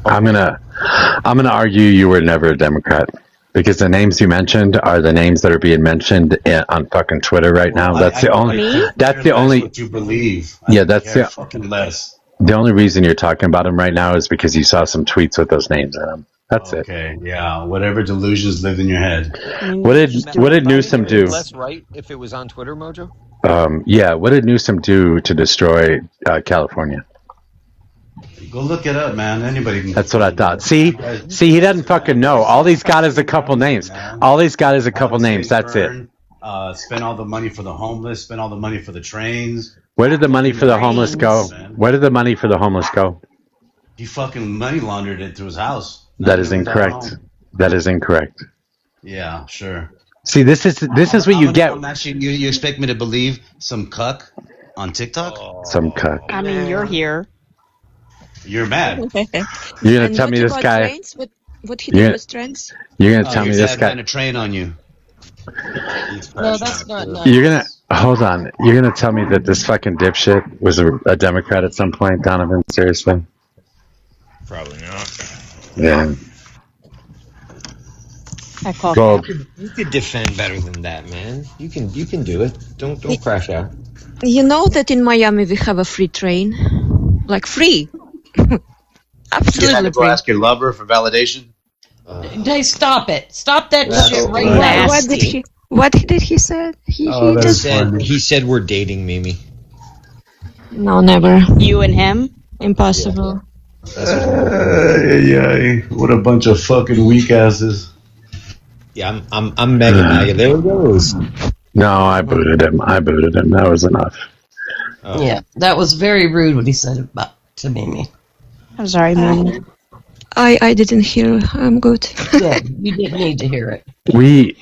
I'm gonna argue you were never a Democrat because the names you mentioned are the names that are being mentioned on fucking Twitter right now. That's the only. That's the only. What you believe? Yeah, that's the fucking less. The only reason you're talking about them right now is because you saw some tweets with those names in them. That's it. Okay, yeah. Whatever delusions live in your head. What did Newsom do? less right if it was on Twitter, Mojo? Yeah. What did Newsom do to destroy California? Go look it up, man. Anybody can. That's what I thought. See, he doesn't fucking know. All he's got is a couple names. All he's got is a couple names. That's it. Spend all the money for the homeless. Spend all the money for the trains. Where did the money for the homeless go? Where did the money for the homeless go? He fucking money laundered it through his house. That is incorrect. That is incorrect. Yeah, sure. See, this is what you get. You expect me to believe some cuck on TikTok? Some cuck. I mean, you're here. You're mad. You're gonna tell me this guy. Trains? What he did with trains? You're gonna tell me this guy. Going to train on you. No, that's not nice. You're gonna hold on. You're gonna tell me that this fucking dipshit was a Democrat at some point, Donovan? Seriously? Probably not. Yeah. I call Well, You could defend better than that, man. You can do it. Don't crash out. You know that in Miami we have a free train, like free. Absolutely You had to go free. ask your lover for validation? Hey, stop it! Stop that shit right now! What did he say? He said we're dating Mimi. No, never. You and him? Impossible. What a bunch of fucking weak asses. Yeah, I'm mega mega. There it goes. No, I booted him. That was enough. Oh. Yeah, that was very rude what he said about to Mimi. I'm sorry, man. I didn't hear. I'm good. Yeah, you didn't need to hear it. We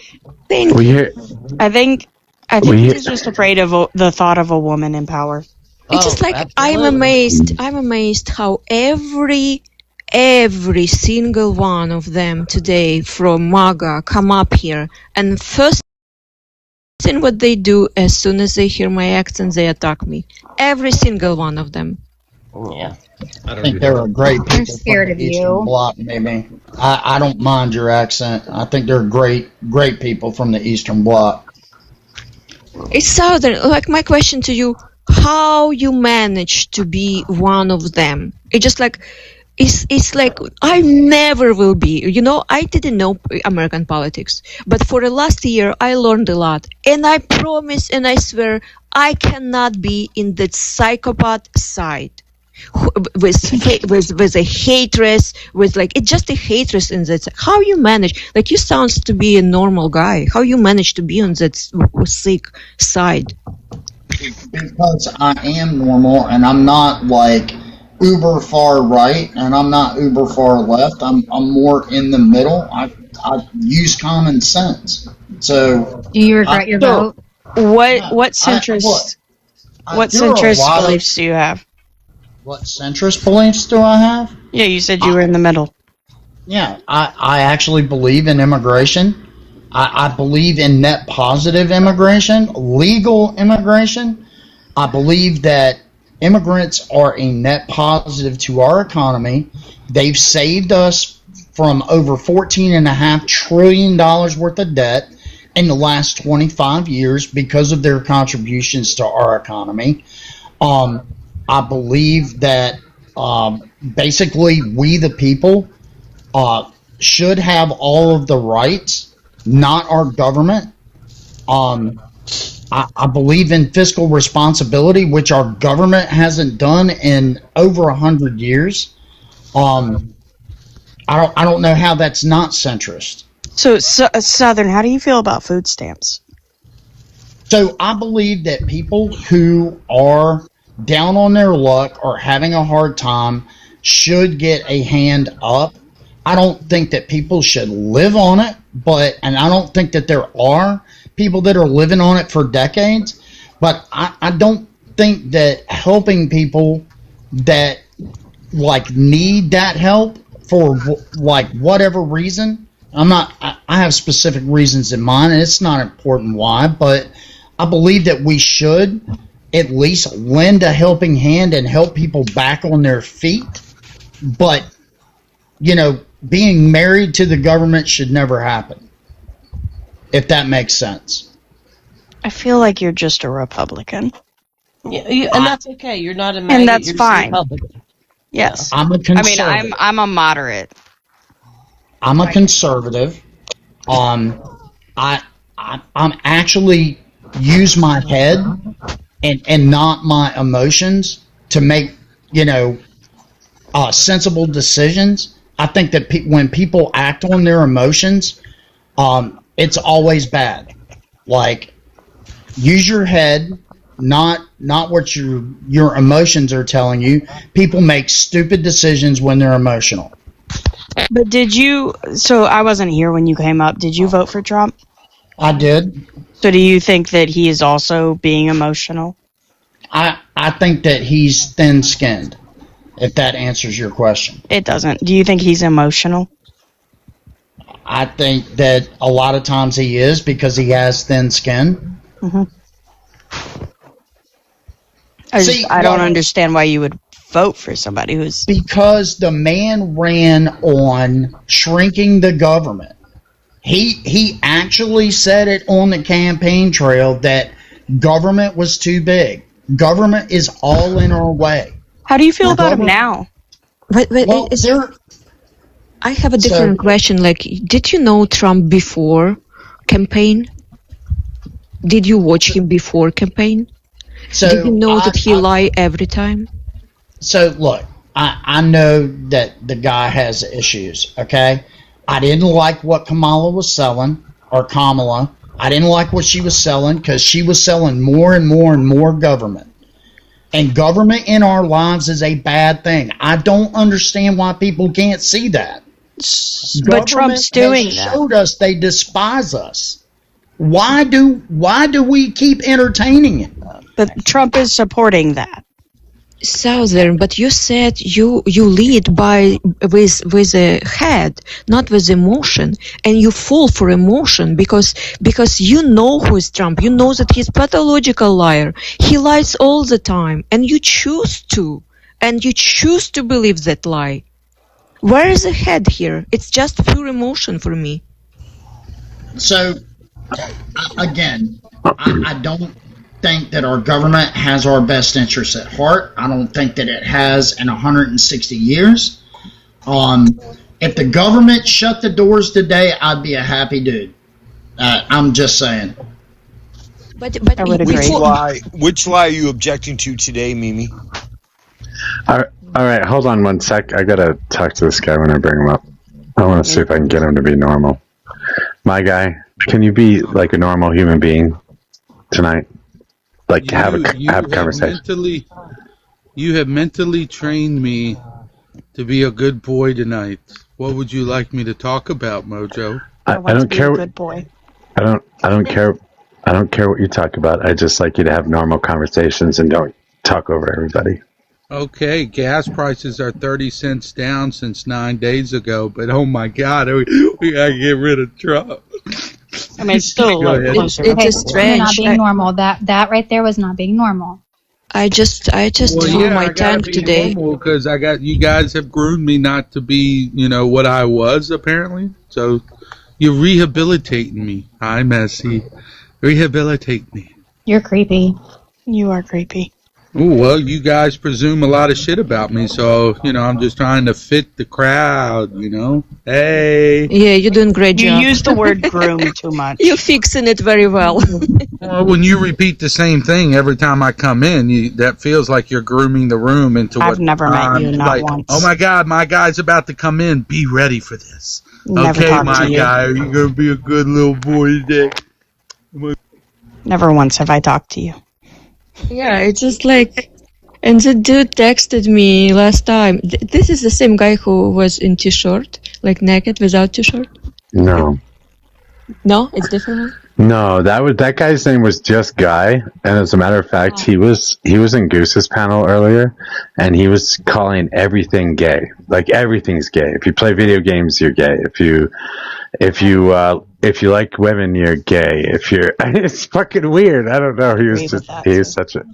hear. I think he's just afraid of the thought of a woman in power. It's just like absolutely. I'm amazed how every single one of them today from MAGA come up here, and first thing what they do as soon as they hear my accent, they attack me. Every single one of them. Yeah. I think there are great people. They're scared from the of you. Eastern Bloc, maybe. I don't mind your accent. I think they're great people from the Eastern Bloc. It's southern. Like my question to you: how you manage to be one of them? It's just like. It's like I never will be. You know, I didn't know American politics, but for the last year I learned a lot, and I promise and I swear I cannot be in that psychopath side with a hatred, with like it's just a hatred in that. How you manage? Like you sounds to be a normal guy. How you manage to be on that sick side? Because I am normal, and I'm not like uber far right, and I'm not uber far left. I'm more in the middle. I use common sense. So Do you regret your vote? What centrist beliefs do you have? What centrist beliefs do I have? Yeah, you said you were in the middle. Yeah, I actually believe in immigration. I believe in net positive immigration, legal immigration. I believe that immigrants are a net positive to our economy. They've saved us from over $14.5 trillion worth of debt, in the last 25 years because of their contributions to our economy. I believe that basically we, the people, should have all of the rights, not our government. I believe in fiscal responsibility, which our government hasn't done in over 100 years. I don't know how that's not centrist. So, Southern, how do you feel about food stamps? So I believe that people who are down on their luck or having a hard time should get a hand up. I don't think that people should live on it, and I don't think that there are people that are living on it for decades, but I don't think that helping people that like need that help for like whatever reason, I have specific reasons in mind, and it's not important why, but I believe that we should at least lend a helping hand and help people back on their feet. But, being married to the government should never happen, if that makes sense. I feel like you're just a Republican. Yeah, and that's okay. You're not a maggot. And that's you're fine. Republican. Yes. I'm a conservative. I mean, I'm a moderate. I'm a conservative. I'm actually use my head and not my emotions to make, sensible decisions. I think that when people act on their emotions, it's always bad. Like, use your head, not what your emotions are telling you. People make stupid decisions when they're emotional. But so I wasn't here when you came up. Did you vote for Trump? I did. So do you think that he is also being emotional? I think that he's thin-skinned, if that answers your question. It doesn't. Do you think he's emotional? I think that a lot of times he is because he has thin skin. Mm-hmm. I don't understand why you would vote for somebody who's... Because the man ran on shrinking the government. He actually said it on the campaign trail that government was too big. Government is all in our way. How do you feel about him now? I have a different question. Like, did you know Trump before campaign? Did you watch him before campaign? Did you know that he lie every time? So, look, I know that the guy has issues, okay? I didn't like what Kamala was selling, or Kamala. I didn't like what she was selling because she was selling more and more and more government. And government in our lives is a bad thing. I don't understand why people can't see that. But Trump's doing that. Showed us they despise us. Why do we keep entertaining it? But Trump is supporting that. Southern, but you said you lead with a head, not with emotion, and you fall for emotion because you know who is Trump. You know that he's pathological liar. He lies all the time, and you choose to believe that lie. Where is the head here? It's just pure emotion for me. So, again, I don't think that our government has our best interests at heart. I don't think that it has in 160 years. If the government shut the doors today, I'd be a happy dude. I'm just saying. But I would agree. Which lie are you objecting to today, Mimi? All right, hold on one sec. I gotta talk to this guy when I bring him up. I want to see if I can get him to be normal. My guy, can you be like a normal human being tonight? Like have a conversation. You have mentally trained me to be a good boy tonight. What would you like me to talk about, Mojo? I don't care. Good boy. I don't care. I don't care what you talk about. I just like you to have normal conversations and don't talk over everybody. Okay, gas prices are 30 cents down since 9 days ago, but oh my God, we gotta get rid of Trump. I mean, it's still it's strange. Not being normal. That right there was not being normal. I just threw my tank today. Because you guys have groomed me not to be, what I was apparently. So You're rehabilitating me. Hi, Messi. Rehabilitate me. You're creepy. You are creepy. Ooh, well, you guys presume a lot of shit about me, so, I'm just trying to fit the crowd, Hey. Yeah, you're doing a great You job. use the word groom too much. You're fixing it very well. Well, when you repeat the same thing every time I come in, that feels like you're grooming the room into what I've never met you, not once. Oh my God, my guy's about to come in. Be ready for this. Never Okay, talked my to you. guy, are you going to be a good little boy today? Never once have I talked to you. Yeah, it's just like, and the dude texted me last time. This is the same guy who was in t-shirt, like naked without t-shirt. No. No, it's different. No, that guy's name was just Guy, and as a matter of fact, he was in Goose's panel earlier, and he was calling everything gay. Like everything's gay. If you play video games, you're gay. If you like women, you're gay. It's fucking weird. I don't know. He is such a.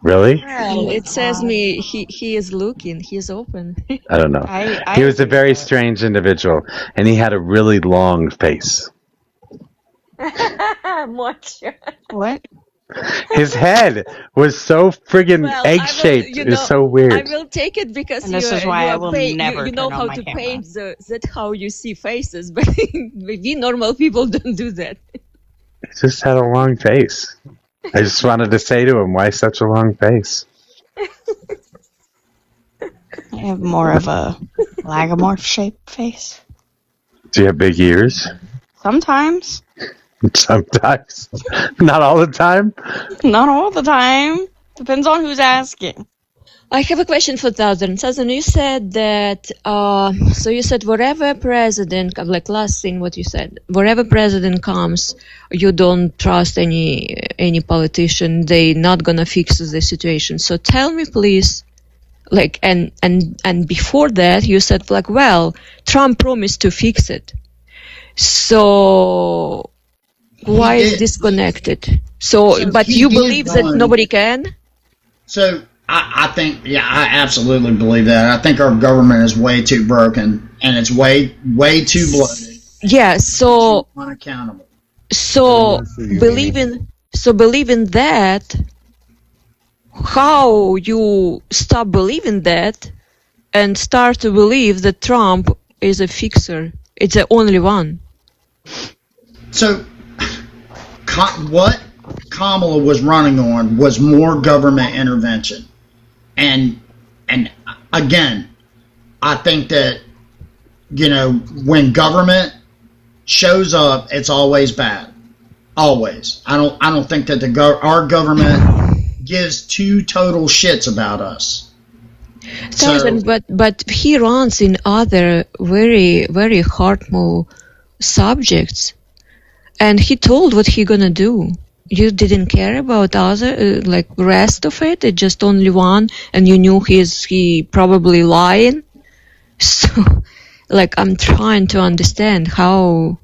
Really? Well, it says me he is looking. He is open. I don't know. He was a very strange individual, and he had a really long face. Mojo. What? His head was so friggin' Well, egg-shaped. I will, It's so weird. I will take it because And this is why I will never you know turn on how my to camera. paint that how you see faces, but we normal people don't do that. He just had a long face. I just wanted to say to him, why such a long face? I have more of a lagomorph shaped face. Do you have big ears? Sometimes. Sometimes. Not all the time? Not all the time. Depends on who's asking. I have a question for Thousand. Thousand, you said that, so you said wherever president, like last thing what you said, wherever president comes, you don't trust any politician, they not gonna fix the situation. So tell me please, like, and before that you said like, well, Trump promised to fix it. So why is disconnected? So but you believe that nobody can? So I think, yeah, I absolutely believe that. I think our government is way too broken, and it's way too bloated. Yeah, so unaccountable. So believing that, how you stop believing that and start to believe that Trump is a fixer? It's the only one. So what Kamala was running on was more government intervention. And again, I think that, when government shows up, it's always bad. Always. I don't think that our government gives two total shits about us. But he runs in other very, very harmful subjects, and he told what he gonna do. You didn't care about other rest of it. It's just only one, and you knew he probably lying. So, I'm trying to understand how.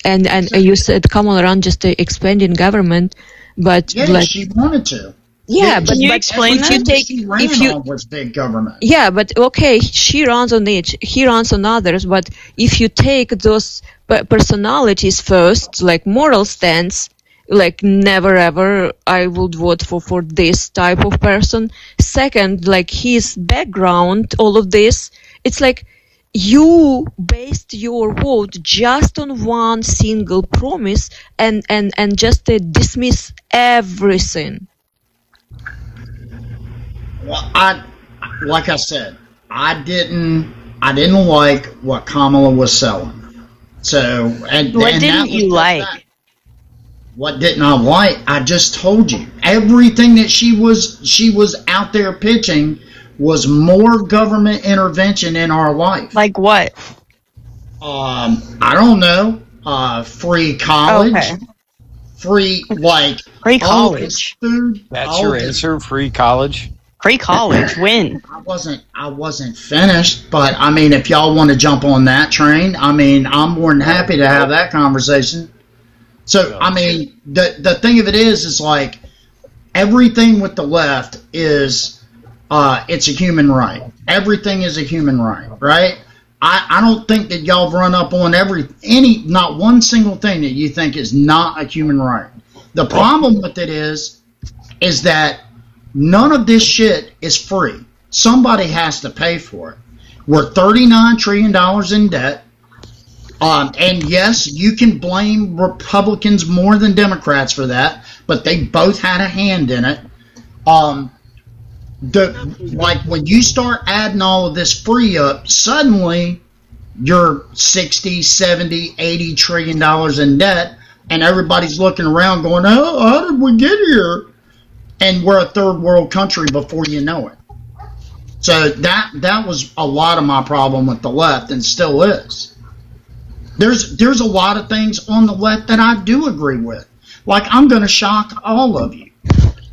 And you said Kamala Ran just expanding government, but yeah, she wanted to. Yeah, but you explain that? If you was big government. Yeah, but okay, she runs on each, he runs on others. But if you take those personalities first, like moral stance, like never ever I would vote for this type of person. Second, like his background, all of this, it's like you based your vote just on one single promise and just dismiss everything. Well, like I said, I didn't like what Kamala was selling. So what didn't you like? What didn't I like? I just told you. Everything that she was out there pitching was more government intervention in our life. Like what? I don't know. Free college. Okay. Free college. Food. That's your answer. Free college. Free college. When? I wasn't finished, but I mean, if y'all want to jump on that train, I mean, I'm more than happy to have that conversation. So, I mean, the thing of it is like everything with the left is it's a human right. Everything is a human right, right? I don't think that y'all have run up on not one single thing that you think is not a human right. The problem with it is that none of this shit is free. Somebody has to pay for it. We're $39 trillion in debt. And yes, you can blame Republicans more than Democrats for that, but they both had a hand in it. Like when you start adding all of this free up, suddenly you're 60, 70, 80 trillion dollars in debt, and everybody's looking around going, oh, how did we get here? And we're a third world country before you know it. So that was a lot of my problem with the left, and still is. There's a lot of things on the left that I do agree with. Like, I'm going to shock all of you.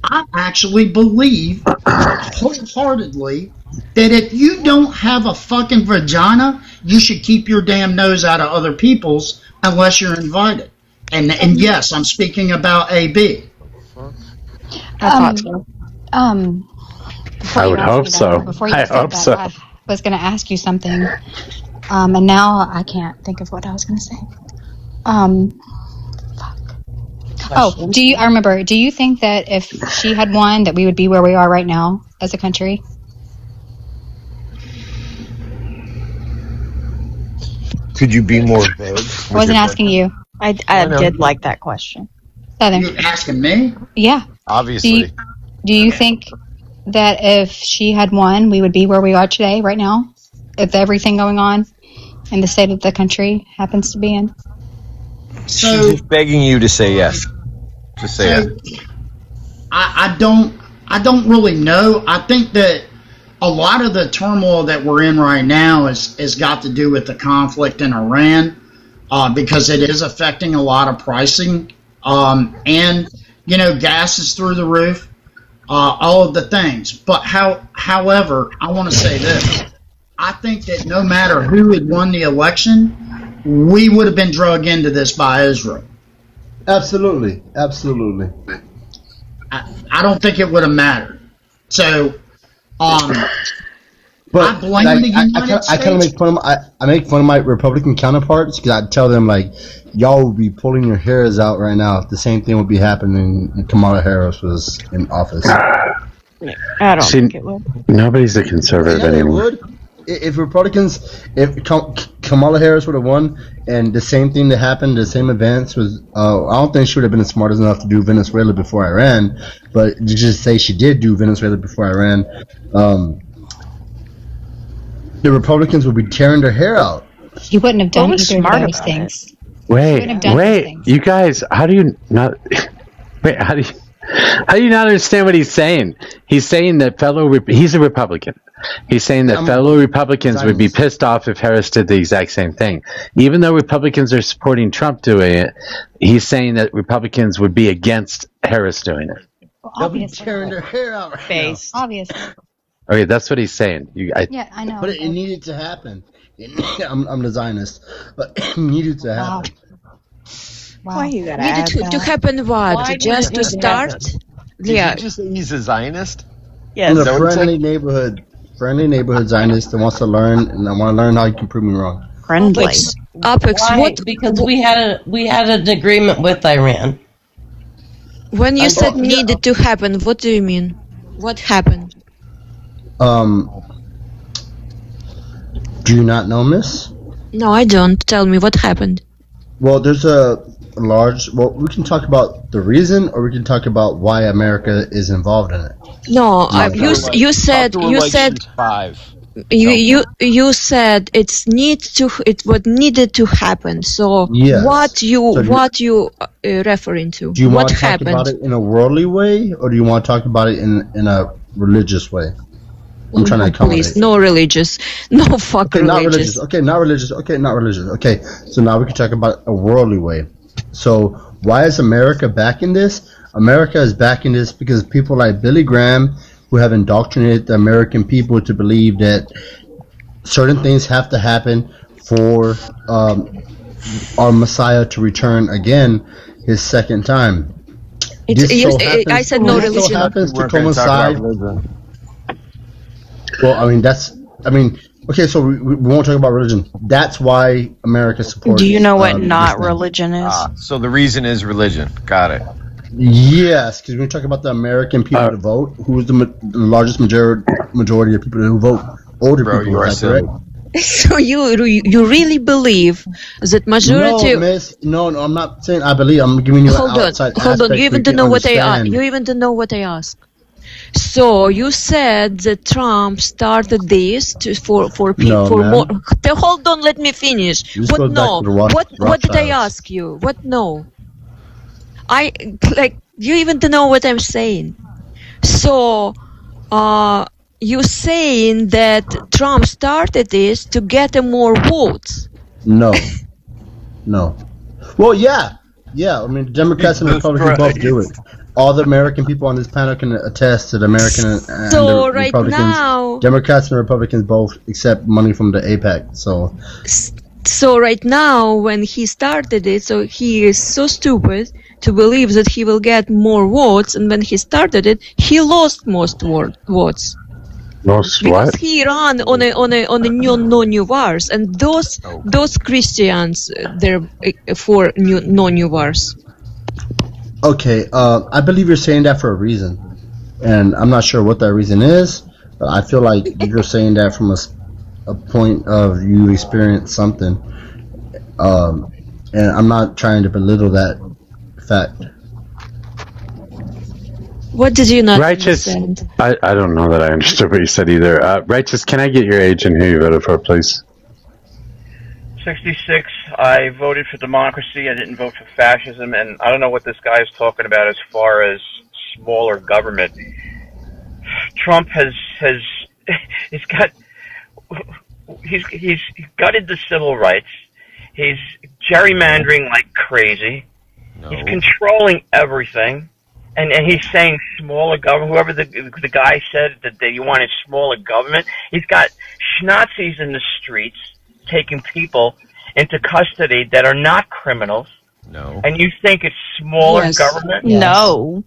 I actually believe wholeheartedly that if you don't have a fucking vagina, you should keep your damn nose out of other people's unless you're invited. And yes, I'm speaking about AB. I thought so. I would hope so. I hope so. I was going to ask you something, and now I can't think of what I was going to say. Oh, I remember. Do you think that if she had won, that we would be where we are right now as a country? Could you be more vague? I wasn't asking you. I did like that question. Southern. You're asking me? Yeah. Obviously. Do you think that if she had won, we would be where we are today, right now, with everything going on in the state that the country happens to be in? She's just begging you to say yes. Just say yes. I don't really know. I think that a lot of the turmoil that we're in right now is got to do with the conflict in Iran, because it is affecting a lot of pricing, and gas is through the roof, all of the things. But however, I want to say this: I think that no matter who had won the election, we would have been drug into this by Israel. Absolutely. I don't think it would have mattered. So, but I blame the United States. I kind of make fun of I make fun of my Republican counterparts because I tell them, like, y'all would be pulling your hairs out right now if the same thing would be happening if Kamala Harris was in office. I don't think it would. Nobody's a conservative anymore. If Kamala Harris would have won and the same thing that happened, the same events was, I don't think she would have been smart enough to do Venezuela before Iran, but to just say she did do Venezuela before Iran, the Republicans would be tearing their hair out. He wouldn't have done either of those things. Wait, you guys, how do you not understand what he's saying? He's saying that he's a Republican. He's saying that fellow Republicans would be pissed off if Harris did the exact same thing. Even though Republicans are supporting Trump doing it, he's saying that Republicans would be against Harris doing it. They'll be tearing their hair out right now. Obviously. Okay, that's what he's saying. Yeah, I know. But it needed to happen. I'm the Zionist, but it needed to happen. Wow. Why you gotta Needed to happen what? Why Just to start? Did you just say he's a Zionist? Yes. I'm a friendly neighborhood Zionist that wants to learn, and I want to learn how you can prove me wrong. Friendly. Apex, Why? Because we had an agreement with Iran. When you said needed to happen, what do you mean? What happened? Do you not know, miss? No, I don't. Tell me what happened. Well, there's we can talk about the reason, or we can talk about why America is involved in it. No, you said you said it what needed to happen. So yes. what you referring to? Do you what want to talk about it in a worldly way, or do you want to talk about it in a religious way? I'm trying to accommodate. Please, no religious. No fuck religious. Not religious. Okay, so now we can talk about a worldly way. So why is America backing this? America is backing this because people like Billy Graham, who have indoctrinated the American people to believe that certain things have to happen for our Messiah to return again his second time. I said no religion. So happens to coincide. Well, Okay, so we won't talk about religion. That's why America supports. Do you know what not religion is? So the reason is religion. Got it. Yes, because we're talking about the American people to vote. Who is the largest majority of people who vote? Older people. You are Is that correct? So you really believe that majority? No, miss. No, I'm not saying I believe. I'm giving you an outside Hold on. You even don't know what I ask. understand. You even don't know what I ask. So you said that Trump started this for people No, for ma'am. more. Hold on, let me finish. This What goes back no? to the What did I Rothschilds. ask you? What no? I like you even don't know what I'm saying. So you saying that Trump started this to get more votes? No. Well, yeah. I mean, Democrats and Republicans both do it. All the American people on this panel can attest to the American and So the right Republicans. now- Democrats and Republicans both accept money from the APEC. So right now, when he started it, so he is so stupid to believe that he will get more votes, and when he started it, he lost most votes. Most Because what? he ran on a no new wars, and those Christians they're for no new wars. Okay, I believe you're saying that for a reason, and I'm not sure what that reason is. But I feel like you're saying that from a point of you experienced something, and I'm not trying to belittle that fact. What did you not Righteous. understand? I don't know that I understood what you said either. Righteous, can I get your age and who you voted for, please? 66. I voted for democracy. I didn't vote for fascism, and I don't know what this guy is talking about as far as smaller government. Trump has he's gutted the civil rights. He's gerrymandering like crazy. No. He's controlling everything. And he's saying smaller government. Whoever the guy said that you wanted smaller government, he's got Schnazis in the streets taking people into custody that are not criminals. No. And you think it's smaller Yes. government? No.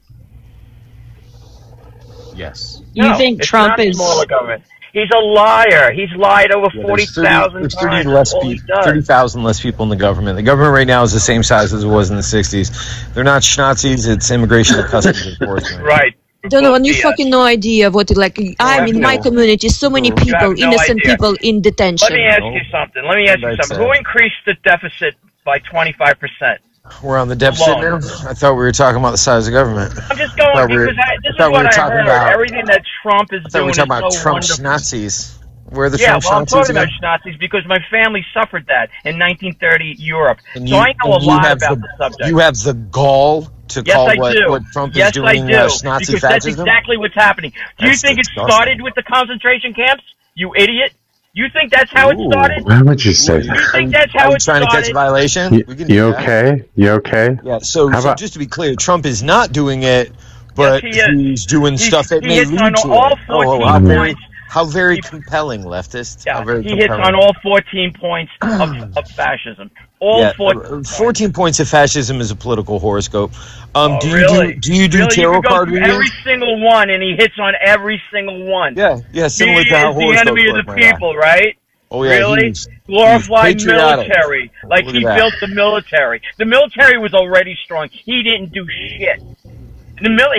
Yes. You No, think it's Trump not is- smaller government? He's a liar. He's lied over Yeah, 40,000 there's times. 30,000 less people in the government. The government right now is the same size as it was in the 60s. They're not Schnazis, it's immigration and customs enforcement. Right. Donovan, you fucking no idea what it like. I'm in my community, so many You people, have no innocent idea. people in detention. Let me ask you something. Who increased the deficit by 25%? We're on the deficit now? I thought we were talking about the size of government. I'm just going because this is what I heard. Everything that Trump is I thought we doing were is talking about so Trump wonderful. Nazis. Where are the Yeah, Trump well, I'm Nazis talking about again? Nazis because my family suffered that in 1930 Europe. And So I know a and lot have about the subject. You have the gall to Yes, call I what, do. what Trump yes, is doing I do. Nazi Because that's fascism? exactly what's happening. Do you That's think it disgusting. started with the concentration camps? You idiot. You think that's how it started? Why would you say You that? think that's how Are you it trying to catch a started? violation? You, We can do you that. okay? You okay? Yeah, so How about- just to be clear, Trump is not doing it, but Yes, he is. he's doing stuff that he may hits lead on to all it. 14 how very compelling, leftist. Yeah, How very he hits compelling. on all 14 points of fascism. All Yeah, 14. 14 points of fascism is a political horoscope. Oh, Do you really? do you do Really? tarot You could go card through readings? every single one, and he hits on every single one. Yeah, similar he to how is the horoscopes enemy of work, the my guy. people, right? Oh, yeah, really? he's Glorified patriotic. military, like Look he at that. built the military. The military was already strong. He didn't do shit.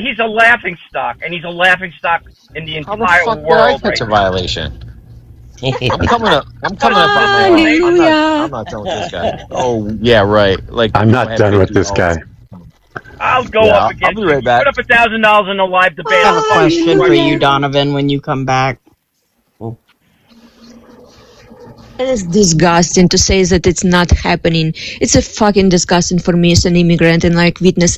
He's a laughing stock, and he's a laughing stock in the How the entire fuck did I world. catch a Right? violation? I'm coming up on I'm not done with this guy. Oh, yeah, right. Like I'm not done with this guy. I'll go Yeah, up I'll against be right you. back. Put up $1,000 in a live debate. I have a question for you, Donovan, when you come back. It is disgusting to say that it's not happening. It's a fucking disgusting for me as an immigrant and like witness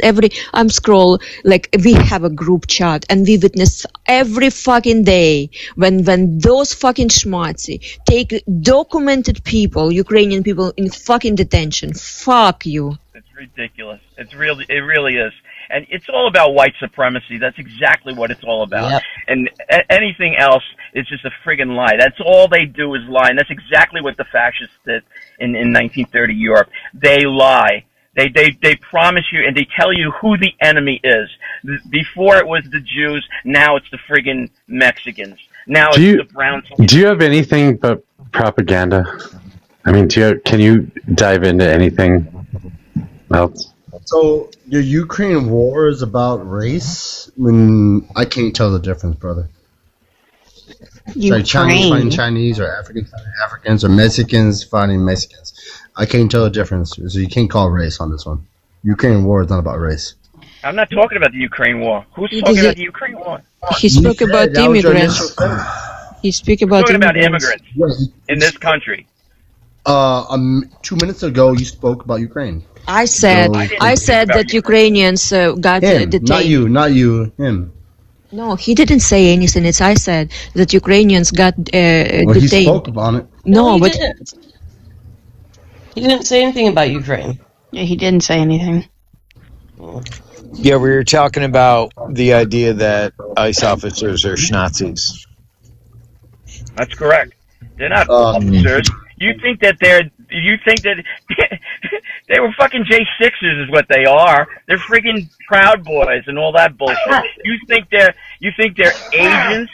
I'm scroll, like we have a group chat and we witness every fucking day when those fucking schmutzy take documented people, Ukrainian people in fucking detention. Fuck you. It's ridiculous. It really is. And it's all about white supremacy. That's exactly what it's all about. Yep. And anything else is just a friggin' lie. That's all they do is lie. And that's exactly what the fascists did in 1930 Europe. They lie. They promise you and they tell you who the enemy is. Before it was the Jews, now it's the friggin' Mexicans. Now Do it's you the Browns. do you have anything but propaganda? I mean, can you dive into anything else? So your Ukraine war is about race? I can't tell the difference, brother. It's like Chinese fighting Chinese, or Africans fighting Africans, or Mexicans fighting Mexicans. I can't tell the difference. So you can't call race on this one. Ukraine war is not about race. I'm not talking about the Ukraine war. Who's talking about the Ukraine war? He spoke about immigrants. He spoke about immigrants. In this country. 2 minutes ago, you spoke about Ukraine. I said that Ukrainians got detained. Not you, him. No, he didn't say anything. I said that Ukrainians got detained. He spoke about it. No, he but didn't. He didn't say anything about Ukraine. Yeah, he didn't say anything. Yeah, we were talking about the idea that ICE officers are schnazis. That's correct. They're not officers. You think that they were fucking J6s is what they are. They're freaking Proud Boys and all that bullshit. You think they're agents?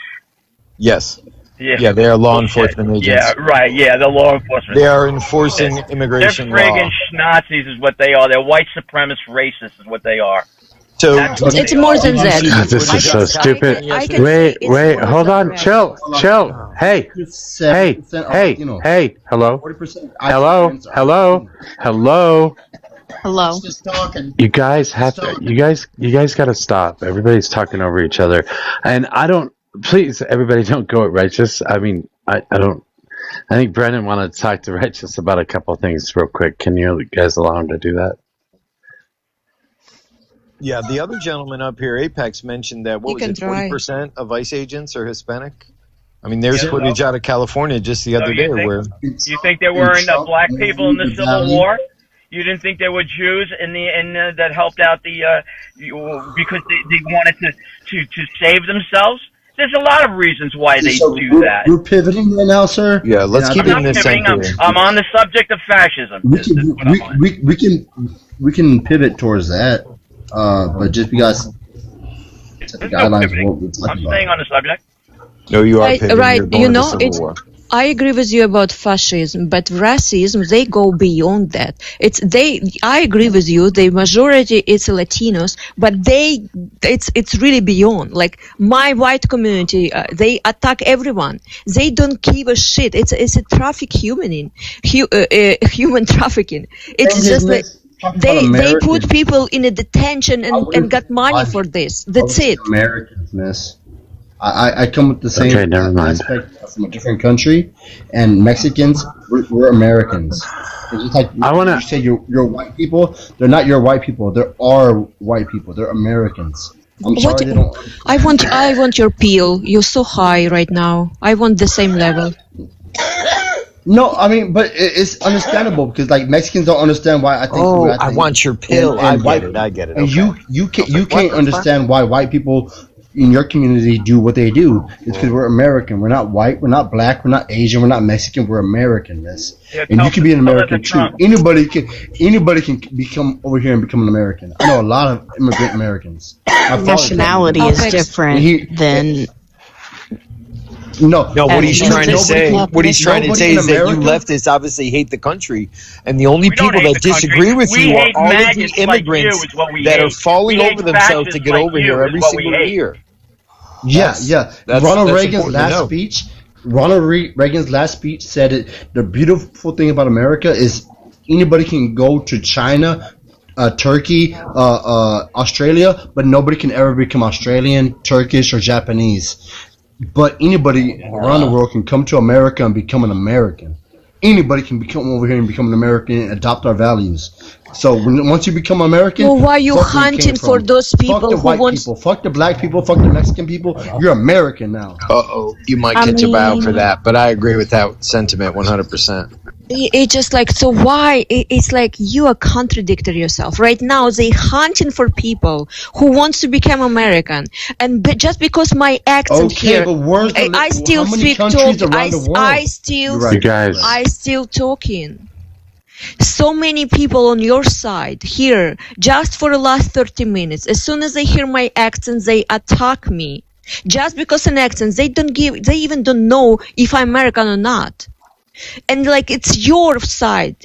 Yes. Yeah, they are law enforcement agents. Yeah, right. Yeah, they're law enforcement. They are enforcing immigration law. They're friggin' Nazis is what they are. They're white supremacist racists is what they are. So it's more than that. God, this is so stupid. Wait, hold on, chill. Hey, hello. Just talking. You guys gotta stop. Everybody's talking over each other, and please, everybody don't go at Righteous. I mean, I think Brennan wanted to talk to Righteous about a couple of things real quick. Can you guys allow him to do that? Yeah, the other gentleman up here, Apex, mentioned that 40% of ICE agents are Hispanic? I mean, there's footage out of California just the other day where... You think there weren't black people in the Civil War? You didn't think there were Jews that helped out because they wanted to save themselves? There's a lot of reasons why they do that. We're pivoting right now, sir. Yeah, let's keep it in this center. I'm on the subject of fascism. We can pivot towards that, but just because the guidelines what we're talking about. I'm staying on the subject. No, you are pivoting. Right, You're going to Civil War. I agree with you about fascism, but racism, they go beyond that. I agree with you, the majority is Latinos, but it's really beyond. Like my white community, they attack everyone. They don't give a shit. It's a human trafficking. It's just like they put people in a detention and got money for this. That's it. Americans, miss. I come with the same aspect from a different country, and Mexicans, we're Americans. It's just like you say you're white people. They're not your white people. There are white people. They're Americans. I'm sorry they don't. I want your peel. You're so high right now. I want the same level. No, I mean, but it's understandable because like Mexicans don't understand why I think. I want your pill. I get it. And okay. you can't understand why white people in your community do what they do. It's because we're American. We're not white. We're not black. We're not Asian. We're not Mexican. We're American, miss. Yeah, and you can be an American too. Anybody can become over here and become an American. I know a lot of immigrant Americans. Nationality is different than. No, what he's trying to say is that you leftists obviously hate the country, and the only people that disagree with you are all of the immigrants that are falling over themselves to get over here every single year. Yeah. Ronald Reagan's last speech said it. The beautiful thing about America is anybody can go to China, Turkey, Australia, but nobody can ever become Australian, Turkish, or Japanese. But anybody around the world can come to America and become an American. Anybody can come over here and become an American and adopt our values. So once you become American, well, why are you hunting for those people fuck the white people, fuck the black people, fuck the Mexican people? You're American now. You might catch a bow for that, but I agree with that sentiment 100%. It's just like, so why? It's like you are contradicting yourself. Right now, they hunting for people who wants to become American. And just because my accent here, I still speak talking. I still talking. So many people on your side here, just for the last 30 minutes. As soon as they hear my accent, they attack me. Just because an accent, they even don't know if I'm American or not. And like, it's your side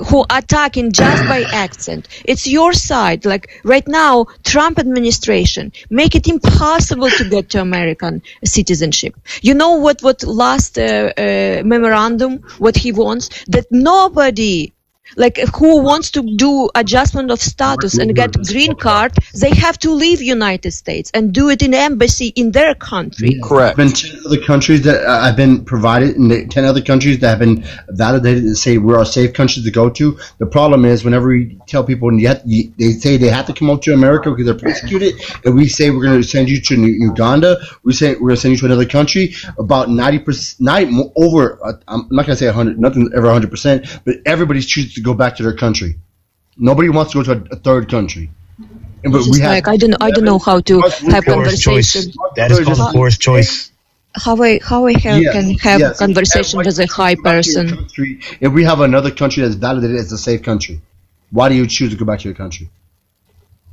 who attacking just by accent. It's your side. Like right now, Trump administration make it impossible to get to American citizenship. You know what last memorandum, what he wants? That nobody, like who wants to do adjustment of status and get green card, they have to leave United States and do it in embassy in their country. Correct. There's been 10 other countries that have been provided, and 10 other countries that have been validated and say we're a safe country to go to. The problem is whenever we tell people they say they have to come up to America because they're persecuted, and we say we're going to send you to Uganda, we say we're going to send you to another country, about 90%, over, I'm not going to say 100, nothing ever 100%, but everybody's choosing to go back to their country. Nobody wants to go to a third country. But we have, I don't know how to have conversation. That is called forced choice. How I can have conversation with a high person. If we have another country that's validated as a safe country, why do you choose to go back to your country?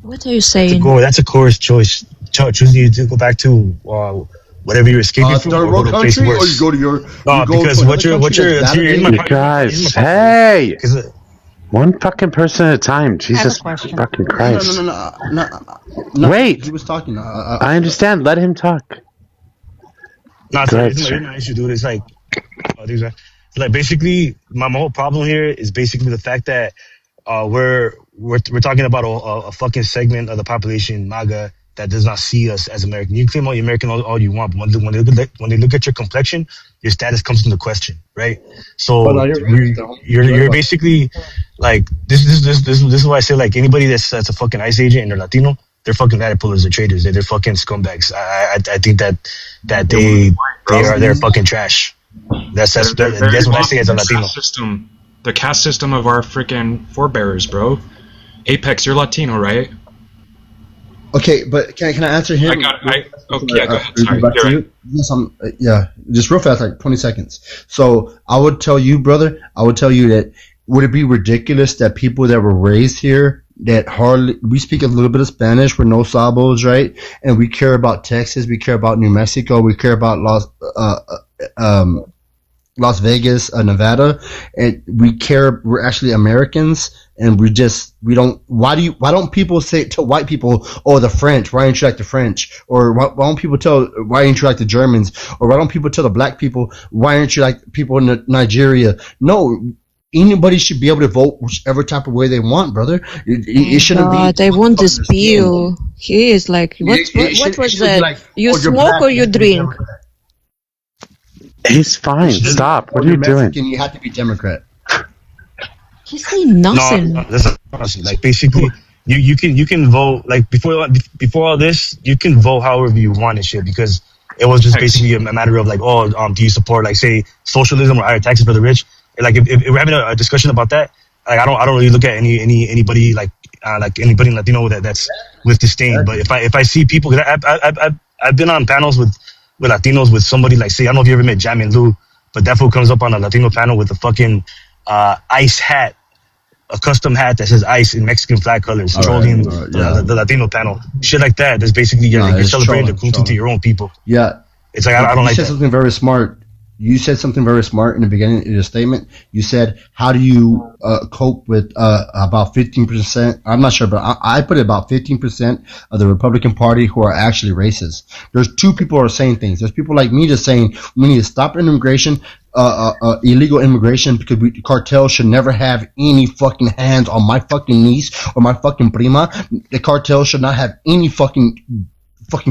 What are you saying? That's a coerced choice. Choosing to go back to whatever you're escaping from, third world country, or you go to your. Because what you're guys, hey. One fucking person at a time. Jesus fucking Christ. No. Wait. He was talking. I understand. Let him talk. No, it's my issue, dude. It's like, basically, my whole problem here is basically the fact that we're talking about a fucking segment of the population, MAGA, that does not see us as American. You can claim you're American all you want, but when they look at your complexion, your status comes into question, right? So you're basically like this is why I say, like, anybody that's a fucking ICE agent and they're Latino, they're fucking pullers, they're traitors, they're fucking scumbags. I think that they're fucking trash. That's what I say as a Latino. The caste system of our freaking forebears, bro. Apex, you're Latino, right? Okay, but can I answer him? Go ahead. Sorry. Yes, just real fast, like 20 seconds. So I would tell you, brother, that would it be ridiculous that people that were raised here, that we speak a little bit of Spanish, we're no sabos, right? And we care about Texas, we care about New Mexico, we care about Las Vegas, Nevada, and we're actually Americans, and we don't, why don't people say to white people, oh, the French, why aren't you like the French? Or why don't people why aren't you like the Germans? Or why don't people tell the black people, why aren't you like people in Nigeria? No, anybody should be able to vote whichever type of way they want, brother. It shouldn't be. They want this bill. He is like, what was that? Like, you smoke or you drink? He's fine. Stop. What are you doing? You have to be Democrat. He's saying nothing. No, honestly, like, basically, you can vote, like, before all this, you can vote however you want and shit, because it was just basically a matter of, like, do you support, like, say, socialism or higher taxes for the rich? Like, if we're having a discussion about that, like, I don't really look at anybody like anybody Latino that's with disdain. But if I see people, cause I've been on panels with Latinos, with somebody like, say, I don't know if you ever met Jam and Lou, but that fool comes up on a Latino panel with a fucking ICE hat, a custom hat that says ICE in Mexican flag colors, trolling the Latino panel. Shit like that. That's basically you're celebrating the cruelty to your own people. Yeah. It's like, I don't like that. You said something very smart. You said something very smart in the beginning of your statement. You said, how do you cope with about 15%? I'm not sure, but I put it about 15% of the Republican Party who are actually racist. There's two people who are saying things. There's people like me just saying we need to stop immigration, illegal immigration, because cartels should never have any fucking hands on my fucking niece or my fucking prima. The cartels should not have any fucking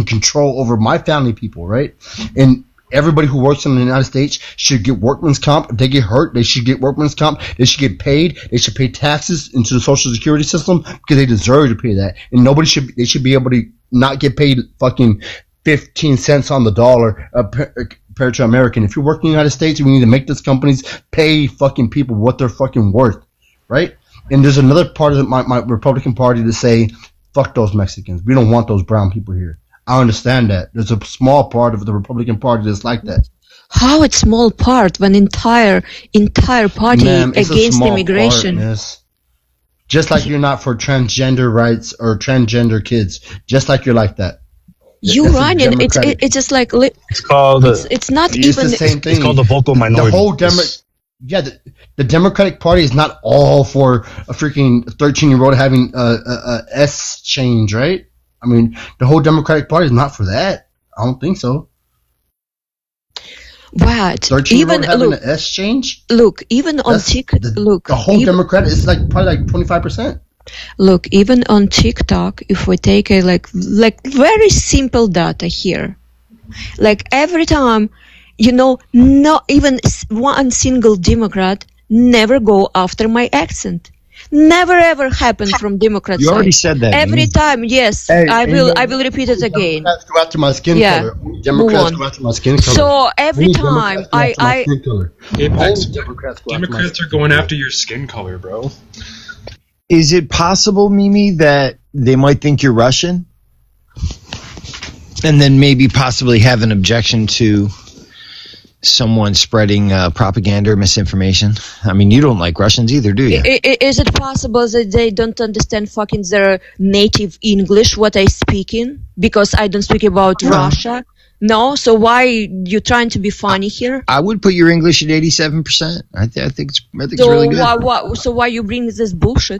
control over my family people, right? And everybody who works in the United States should get workman's comp. If they get hurt, they should get workman's comp. They should get paid. They should pay taxes into the Social Security system because they deserve to pay that. And they should be able to not get paid fucking 15 cents on the dollar compared to American. If you're working in the United States, we need to make these companies pay fucking people what they're fucking worth, right? And there's another part of my Republican Party to say, fuck those Mexicans. We don't want those brown people here. I understand that. There's a small part of the Republican Party that's like that. How it's small part when entire party against immigration? Part, yes. Just like you're not for transgender rights or transgender kids. Just like you're like that. You That's a running. Democratic. It's just like It's called. it's not It's even. the same thing. It's called the vocal minority. The whole the Democratic Party is not all for a freaking 13-year-old having a S change, right? I mean, the whole Democratic Party is not for that. I don't think so. But 13-year-old even having look, an S change? look, even on TikTok, look, The whole Democrat is like probably like 25%. look, even on TikTok, if we take a like very simple data here, like every time, not even one single Democrat never go after my accent. Never ever happened from Democrat You side. already said that. Every time, yes, Hey, I will repeat it again. Democrats go after my skin Yeah, color. move Democrats on. go after my skin color. So every Only time Democrats go after my skin color. Apex, Only Democrats go after my Democrats are going after your skin color, bro. Is it possible, Mimi, that they might think you're Russian? And then maybe possibly have an objection to someone spreading propaganda or misinformation? I mean, you don't like Russians either, do you? Is it possible that they don't understand fucking their native English, what I speak in? Because I don't speak about Russia? No? So why you trying to be funny here? I would put your English at 87%. I think it's So really good. so why you bring this bullshit?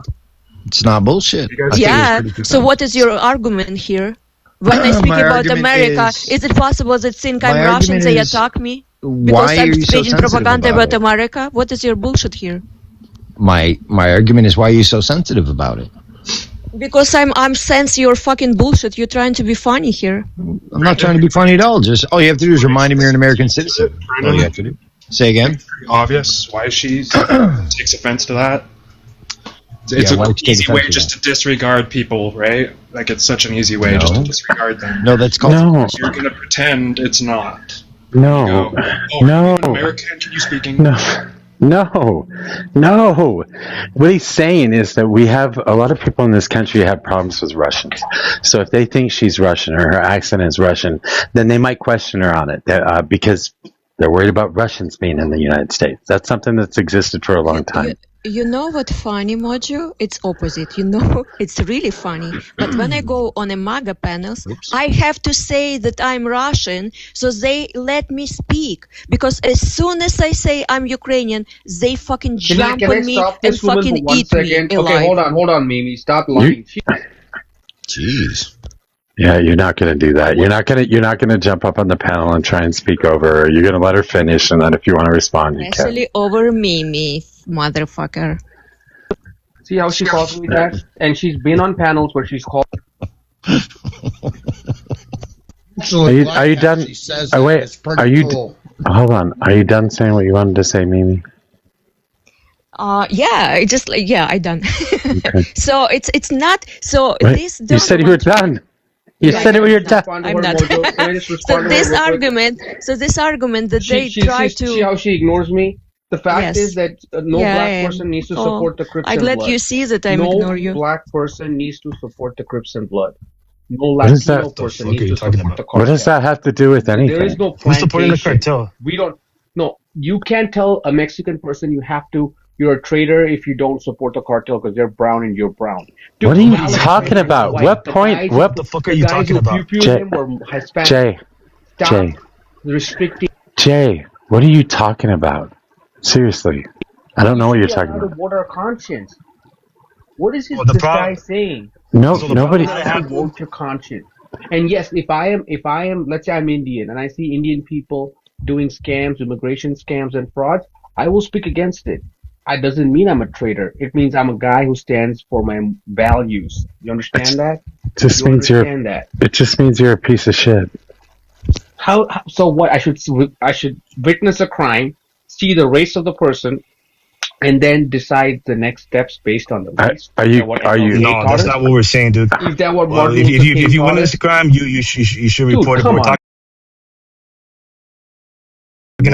It's not bullshit. I think Yeah. it's pretty So what is your argument here? When I speak My about argument America, is it possible that think I'm my Russian, argument they is, attack me? why Because are I'm you so spreading sensitive propaganda about about it? America? What is your bullshit here? My argument is, why are you so sensitive about it? Because I'm sense your fucking bullshit. You're trying to be funny here. I'm not trying to be funny at all. Just all you have to do is remind him you're an American citizen. That's all you have to do. Say again. Pretty obvious why she takes offense to that. It's Yeah, why an would you take easy offense way to just to disregard people, right? Like it's such an easy way just to disregard them. No, that's called. No. You're gonna pretend it's not. No. You go, No. You're an American? Can you speak No. English? No. What he's saying is that we have a lot of people in this country have problems with Russians. So if they think she's Russian or her accent is Russian, then they might question her on it because they're worried about Russians being in the United States. That's something that's existed for a long time. You know what funny, Mojo? It's opposite. It's really funny. But when I go on a MAGA panels, I have to say that I'm Russian, so they let me speak. Because as soon as I say I'm Ukrainian, they fucking jump on me and fucking eat me alive. Okay, hold on, Mimi. Stop lying. Jeez. Yeah, you're not going to do that. You're not going to jump up on the panel and try and speak over her. You're going to let her finish, and then if you want to respond, you can. Especially over Mimi, motherfucker. See how she calls me that? And she's been on panels where she's called. Are you done? Oh, wait. Are you? Hold on. Are you done saying what you wanted to say, Mimi? Yeah, I done. Okay. So it's not so. Wait, This you said you were done. You said it when you're done. I'm not. So this argument that they try to see how she ignores me. The fact is that no black person needs to support the Crips and Blood. I let you see that I ignore you. No black person needs to support the Crips and Blood. No Latino person needs to support the cartel. What does that have to do with anything? There is no Who's supporting the plantation. cartel? We don't. No, you can't tell a Mexican person you have to. You're a traitor if you don't support the cartel because they're brown and you're brown. Dude, what are you talking about? What point? What the fuck are you talking about? Jay, restricting. Jay, what are you talking about? Seriously, I don't know what you're talking about. What are conscience? What is this guy saying? No, nobody. Vote your conscience. And yes, if I am, let's say I'm Indian and I see Indian people doing scams, immigration scams and frauds, I will speak against it. It doesn't mean I'm a traitor. It means I'm a guy who stands for my values. You understand that? It just means you're a piece of shit. How? So what? I should witness a crime, see the race of the person, and then decide the next steps based on the race. Are you? No, that's not what we're saying, dude. Is that what? Well, if you witness a crime, you should report it. We're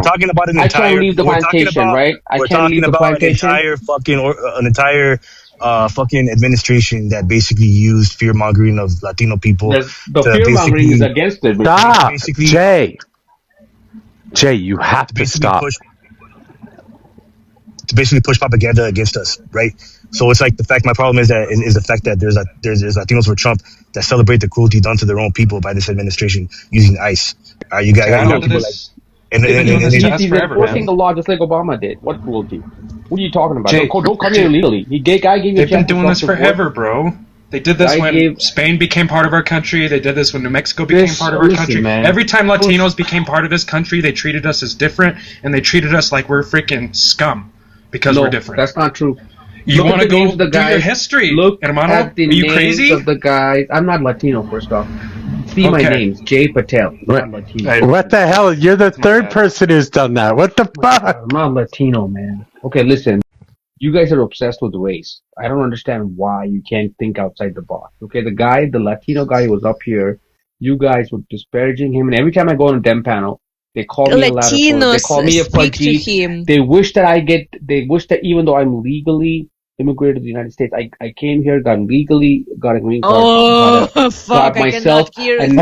talking about an entire. I can't leave the plantation, right? We're talking about an entire fucking administration that basically used fear mongering of Latino people. The fear mongering is against it. Stop, Jay. Jay, you have to stop. basically push propaganda against us, right? So it's like my problem is the fact that there's Latinos for Trump that celebrate the cruelty done to their own people by this administration using ICE. You got people like, and he's enforcing the law just like Obama did. What cruelty? What are you talking about? Jay, don't come here illegally. Guy gave you a They've been chance to doing this cross the forever, border. bro. They did this when Spain became part of our country. They did this when New Mexico became part of our country. Man. Every time Latinos became part of this country, they treated us as different, and they treated us like we're freaking scum because we're different. That's not true. You want to go do your history, Look hermano? at the Are you names crazy? of the guys. I'm not Latino, first off. See my names. Jay Patel. I'm not Latino. What the hell? You're the third person who's done that. What the fuck? I'm not Latino, man. Okay, listen. You guys are obsessed with race. I don't understand why you can't think outside the box. Okay, the Latino guy who was up here, you guys were disparaging him, and every time I go on a dem panel, they call me a Latino. They call me a Pudgy. They wish that even though I'm legally immigrated to the United States, I came here, got a green card, got myself, and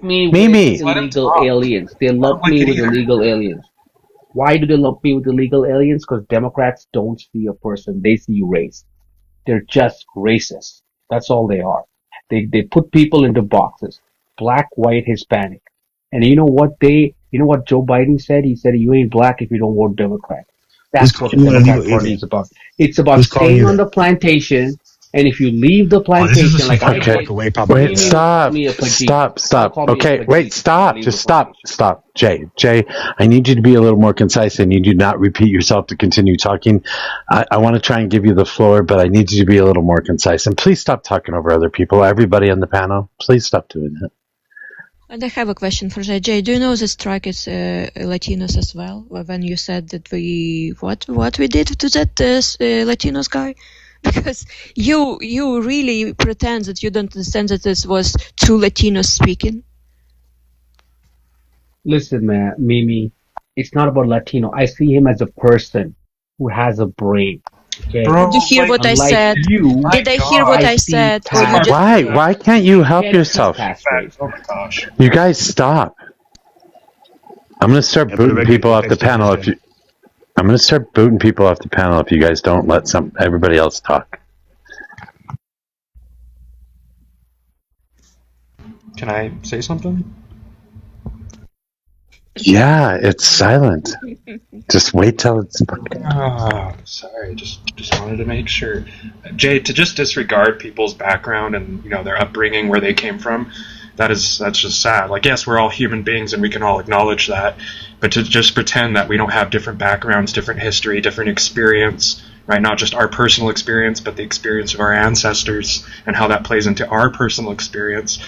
Mimi, illegal aliens. They lump me with illegal aliens. Why do they lump me with illegal aliens? Because Democrats don't see a person; they see race. They're just racist. That's all they are. They put people into boxes: black, white, Hispanic. And you know what Joe Biden said? He said, "You ain't black if you don't vote Democrat." That's what the Democrat Party is about. It's about staying on the plantation. And if you leave the plantation, like I did, wait, stop. Okay, wait, stop. Just stop. Jay, I need you to be a little more concise. I need you to not repeat yourself to continue talking. I want to try and give you the floor, but I need you to be a little more concise. And please stop talking over other people. Everybody on the panel, please stop doing that. And I have a question for Jay. Jay, do you know the strike is Latinos as well? When you said that what we did to that Latinos guy? Because you really pretend that you don't understand that this was two Latinos speaking. Listen, man, Mimi, it's not about Latino. I see him as a person who has a brain. Okay? Did you hear what I said? Did I hear what I said? Why can't you help yourself? Oh my gosh! You guys stop. I'm gonna start booting people off the panel if you. I'm going to start booting people off the panel if you guys don't let everybody else talk. Can I say something? Yeah, it's silent. Just wait till it's... Oh, sorry. Just wanted to make sure. Jay, to just disregard people's background and their upbringing, where they came from, that's just sad. Like, yes, we're all human beings and we can all acknowledge that, but to just pretend that we don't have different backgrounds, different history, different experience, right? Not just our personal experience, but the experience of our ancestors and how that plays into our personal experience.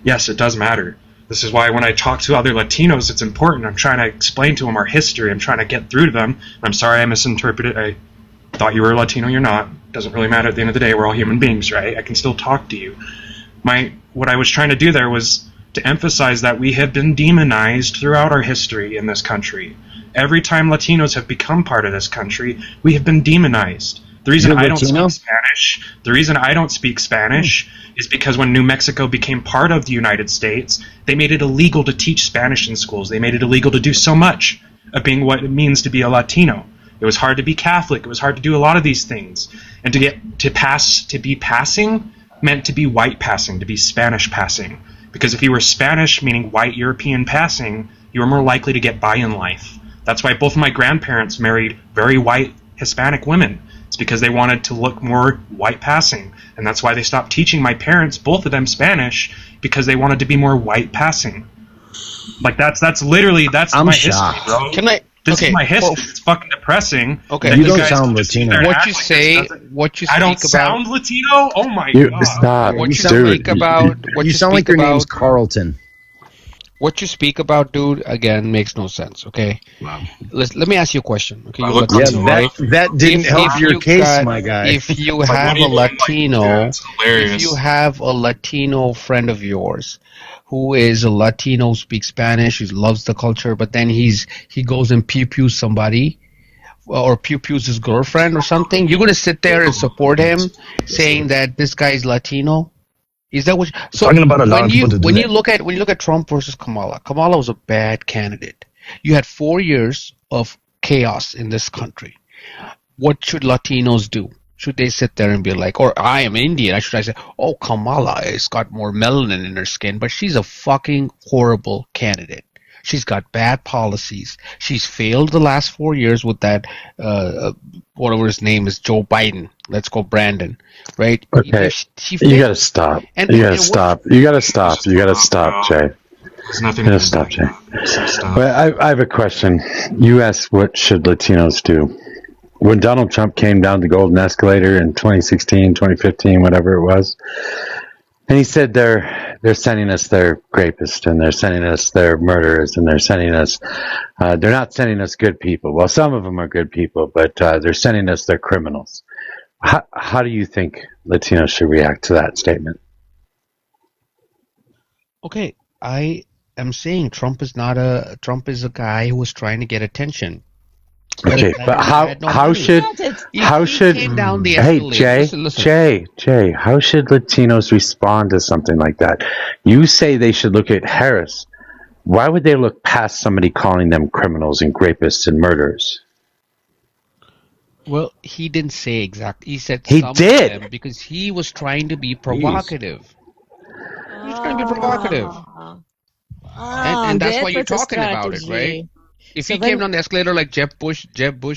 Yes, it does matter. This is why when I talk to other Latinos, it's important. I'm trying to explain to them our history. I'm trying to get through to them. I'm sorry I misinterpreted. I thought you were Latino. You're not. Doesn't really matter at the end of the day. We're all human beings, right? I can still talk to you. What I was trying to do there was to emphasize that we have been demonized throughout our history in this country. Every time Latinos have become part of this country, we have been demonized. The reason I don't speak Spanish is because when New Mexico became part of the United States, they made it illegal to teach Spanish in schools. They made it illegal to do so much of being what it means to be a Latino. It was hard to be Catholic. It was hard to do a lot of these things. And to be passing meant to be white passing, to be Spanish passing. Because if you were Spanish, meaning white European passing, you were more likely to get by in life. That's why both of my grandparents married very white Hispanic women. It's because they wanted to look more white passing. And that's why they stopped teaching my parents, both of them, Spanish, because they wanted to be more white passing. Like, that's literally my shocked. History, bro. This is my history. It's fucking depressing. Okay, you don't sound Latino. What you say? What you speak about? I don't sound Latino. Oh my god! Stop. What you speak about? What you sound like your name's Carlton. What you speak about, dude, again, makes no sense, okay? Wow. Let me ask you a question, okay? That didn't help your case, my guy. If you have a Latino, if you have a Latino friend of yours who is a Latino, speaks Spanish, he loves the culture, but then he goes and pew-pews somebody, or pew-pews his girlfriend or something, you're going to sit there and support him saying that this guy is Latino? Is that what? So talking about when you look at Trump versus Kamala was a bad candidate. You had 4 years of chaos in this country. What should Latinos do? Should they sit there and be like, or I am Indian, should I say, oh, Kamala has got more melanin in her skin, but she's a fucking horrible candidate. She's got bad policies. She's failed the last 4 years with that, whatever his name is, Joe Biden. Let's go, Brandon. Right? Okay. You gotta stop. You gotta stop. You gotta stop. You gotta stop, Jay. There's nothing You gotta stop, Jay. But I have a question. You asked what should Latinos do? When Donald Trump came down the golden escalator in 2016, 2015, whatever it was, and he said they're sending us their rapists and they're sending us their murderers and they're sending us, they're not sending us good people. Well, some of them are good people, but they're sending us their criminals. How do you think Latinos should react to that statement? Okay, I am saying Trump is a guy who was trying to get attention. Okay, but how should hey Jay, how should Latinos respond to something like that? You say they should look at Harris. Why would they look past somebody calling them criminals and rapists and murderers? Well, he didn't say exactly. He said he some did of them because he was trying to be provocative. He was trying to be provocative, and that's why you're talking about it, right? If he came down the escalator like Jeb Bush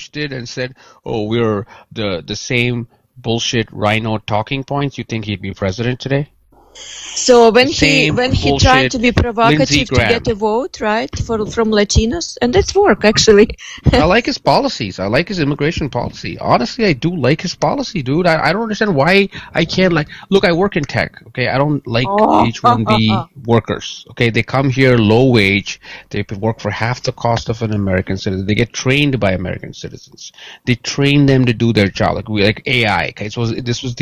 did and said, "Oh, we're the same bullshit rhino talking points," you think he'd be president today? So when he tried to be provocative to get a vote, right, from Latinos, and that's work actually. I like his policies. I like his immigration policy. Honestly, I do like his policy, dude. I don't understand why I can't look, I work in tech, okay? I don't like H-1B workers, okay? They come here low wage. They work for half the cost of an American citizen. They get trained by American citizens. They train them to do their job, like AI, okay? So this was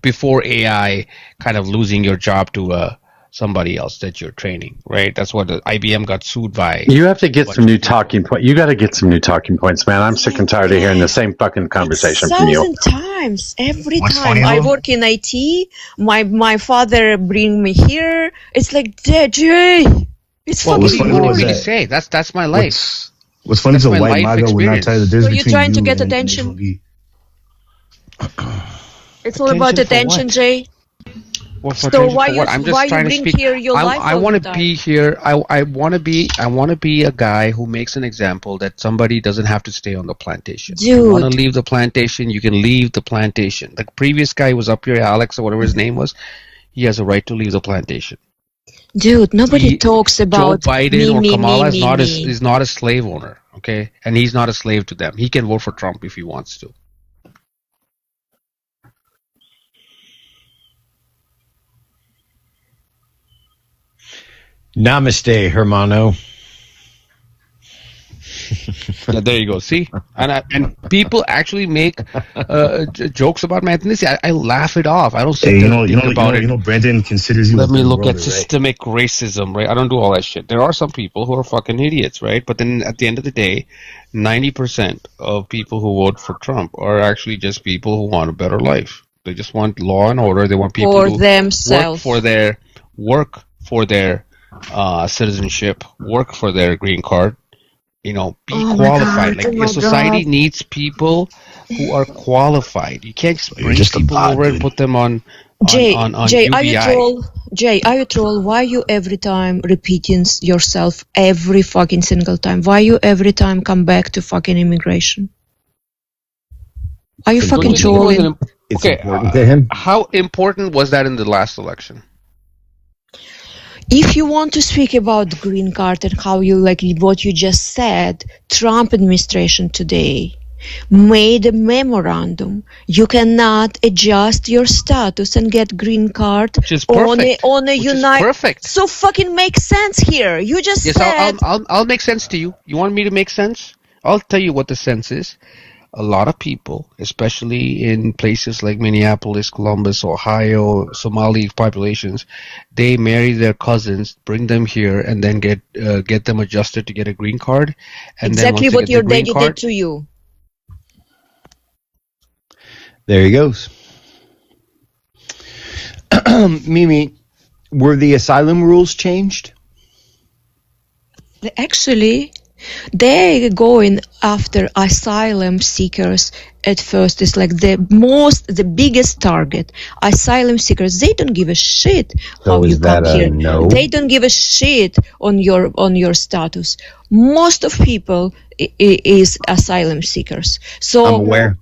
before AI kind of losing your job to somebody else that you're training, right? That's what IBM got sued by. You have to get some new talking points. You got to get some new talking points, man. I'm sick and tired of hearing the same fucking conversation from you. 1,000 times every time I work in IT. My father bring me here. It's like Jay. It's fucking. What do you say? That's my life. What's funny is a white MAGA would not tell you the difference between you trying to get and attention? It's all about attention, Jay. So why you bring here your life? I want to be here. I want to be a guy who makes an example that somebody doesn't have to stay on the plantation. Dude. You want to leave the plantation, you can leave the plantation. The previous guy who was up here, Alex or whatever his name was, he has a right to leave the plantation. Dude, nobody talks about Joe Biden or Kamala is not a slave owner, okay? And he's not a slave to them. He can vote for Trump if he wants to. Namaste, hermano. Yeah, there you go. See, and people actually make jokes about my ethnicity. I laugh it off. I don't sit there and think about it. You know, Brandon considers you. Let me look at systemic racism, right? I don't do all that shit. There are some people who are fucking idiots, right? But then at the end of the day, 90% of people who vote for Trump are actually just people who want a better life. They just want law and order. They want people for themselves, work for their citizenship, work for their green card. You know, be qualified. Your society needs people who are qualified. You can't just bring people over and put them on Jay, UBI. Are you troll? Jay, are you troll? Why you every time repeating yourself every fucking single time? Why you every time come back to fucking immigration? Are you fucking trolling? Okay, how important was that in the last election? If you want to speak about green card and how you like what you just said, Trump administration today made a memorandum. You cannot adjust your status and get green card on a United. Perfect. So fucking makes sense here. You just said. I'll make sense to you. You want me to make sense? I'll tell you what the sense is. A lot of people, especially in places like Minneapolis, Columbus, Ohio, Somali populations, they marry their cousins, bring them here, and then get them adjusted to get a green card. And exactly what your daddy did to you. There he goes. Mimi, were the asylum rules changed? Actually, They're going after asylum seekers at first. It's like the biggest target. Asylum seekers. They don't give a shit how you come here. No? They don't give a shit on your status. Most of people is asylum seekers. So I'm aware.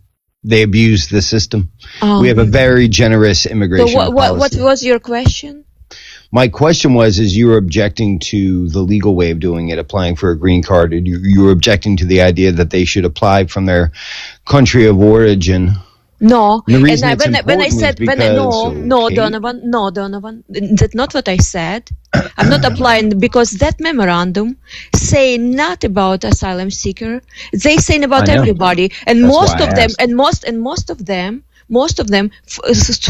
They abuse the system. We have a very generous immigration So what policy. was your question? My question was, is you were objecting to the legal way of doing it, applying for a green card. You were objecting to the idea that they should apply from their country of origin. No, And the reason and it's when I important said is because, no, Donovan, that's not what I said. I'm not applying because that memorandum say not about asylum seeker. They saying about I know. everybody, and That's most why of I them, asked. and most of them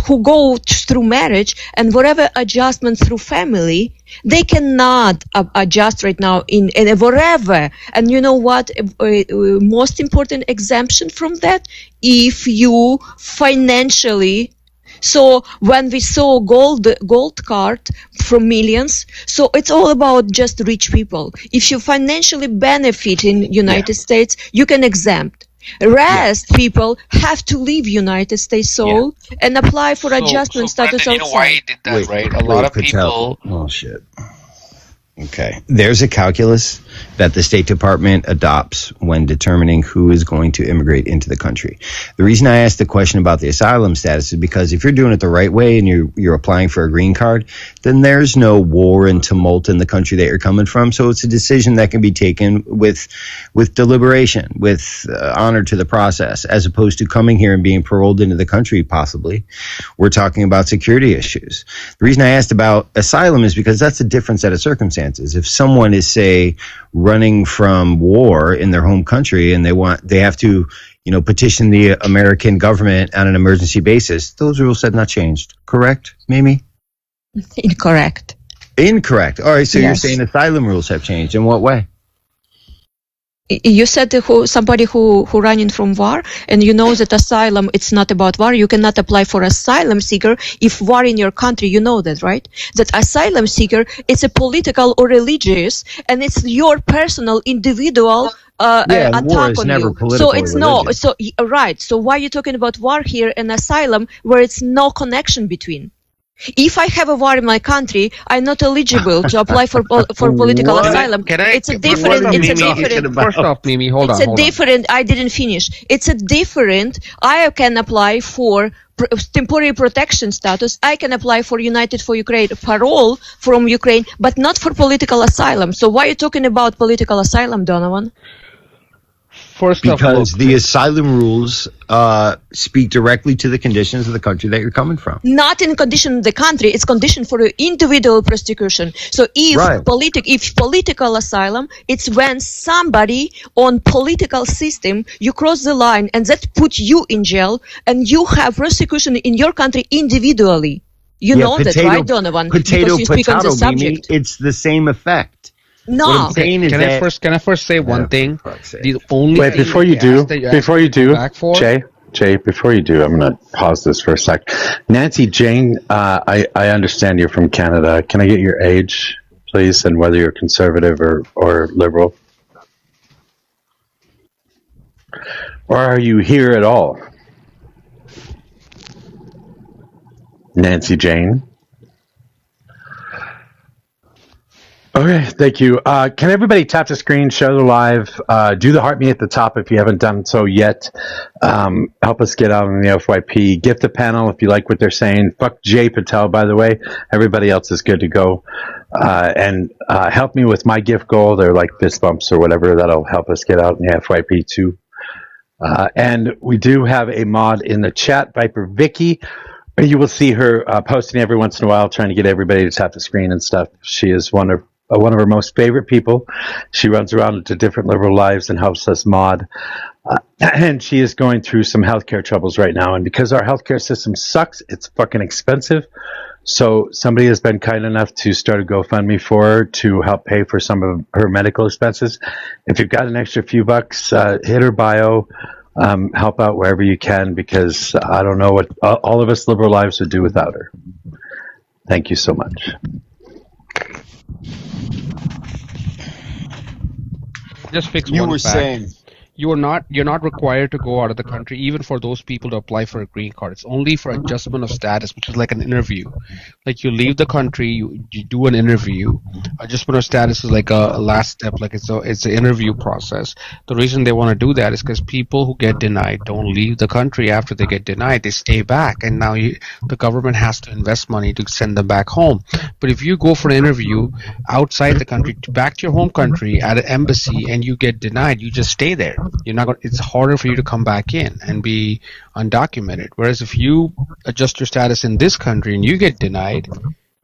who go through marriage and whatever adjustment through family, they cannot adjust right now in whatever. And you know what? Most important exemption from that, if you financially. So when we saw gold card from millions, so it's all about just rich people. If you financially benefit in United States, you can exempt. Rest people have to leave United States and apply for adjustment status Brendan, you know why he did that, right? A lot of people. Oh shit. Okay. There's a calculus that the State Department adopts when determining who is going to immigrate into the country. The reason I asked the question about the asylum status is because if you're doing it the right way and you're applying for a green card, then there's no war and tumult in the country that you're coming from. So it's a decision that can be taken with deliberation, with honor to the process, as opposed to coming here and being paroled into the country, possibly. We're talking about security issues. The reason I asked about asylum is because that's a different set of circumstances. If someone is, say, running from war in their home country and they have to, petition the American government on an emergency basis, those rules have not changed. Correct, Mimi? Incorrect. Incorrect. All right, so Yes. you're saying asylum rules have changed. In what way? You said somebody who running from war, and you know that asylum, it's not about war. You cannot apply for asylum seeker if war in your country. You know that, right? That asylum seeker, it's a political or religious, and it's your personal, individual and war attack is on never you. political So it's or no. religious. So right. So why are you talking about war here and asylum where it's no connection between? If I have a war in my country, I'm not eligible to apply for political What? asylum. It's a different. First off, Mimi, hold on. It's a different. I didn't finish. It's a different. I can apply for temporary protection status. I can apply for United for Ukraine parole from Ukraine, but not for political asylum. So why are you talking about political asylum, Donovan? Because the asylum rules speak directly to the conditions of the country that you're coming from. Not in condition of the country, it's condition for individual prosecution. So if political asylum, it's when somebody on political system, you cross the line and that put you in jail and you have prosecution in your country individually. You know that, right, Donovan? Because you speak on the subject. Mimi, it's the same effect. No. What I'm saying is Can I first say one thing? The only Wait, thing before you do, Jay, before you do, I'm going to pause this for a sec. Nancy Jane, I understand you're from Canada. Can I get your age, please, and whether you're conservative or liberal? Or are you here at all? Nancy Jane? Okay, thank you. Can everybody tap the screen, share the live, do the heart me at the top if you haven't done so yet. Help us get out on the FYP. Gift the panel if you like what they're saying. Fuck Jay Patel, by the way. Everybody else is good to go. And help me with my gift goal. They're like fist bumps or whatever. That'll help us get out in the FYP too. And we do have a mod in the chat, Viper Vicky. You will see her posting every once in a while, trying to get everybody to tap the screen and stuff. She is one of her most favorite people. She runs around into different liberal lives and helps us mod. And she is going through some healthcare troubles right now. And because our healthcare system sucks, it's fucking expensive. So somebody has been kind enough to start a GoFundMe for her to help pay for some of her medical expenses. If you've got an extra few bucks, hit her bio. Help out wherever you can, because I don't know what all of us liberal lives would do without her. Thank you so much. just fix you one were fact. saying. You're not required to go out of the country, even for those people to apply for a green card. It's only for adjustment of status, which is like an interview. Like you leave the country, you do an interview. Adjustment of status is like a last step, like it's an interview process. The reason they want to do that is because people who get denied don't leave the country after they get denied. They stay back, and now the government has to invest money to send them back home. But if you go for an interview outside the country, back to your home country at an embassy, and you get denied, you just stay there. You're not going. It's harder for you to come back in and be undocumented. Whereas if you adjust your status in this country and you get denied,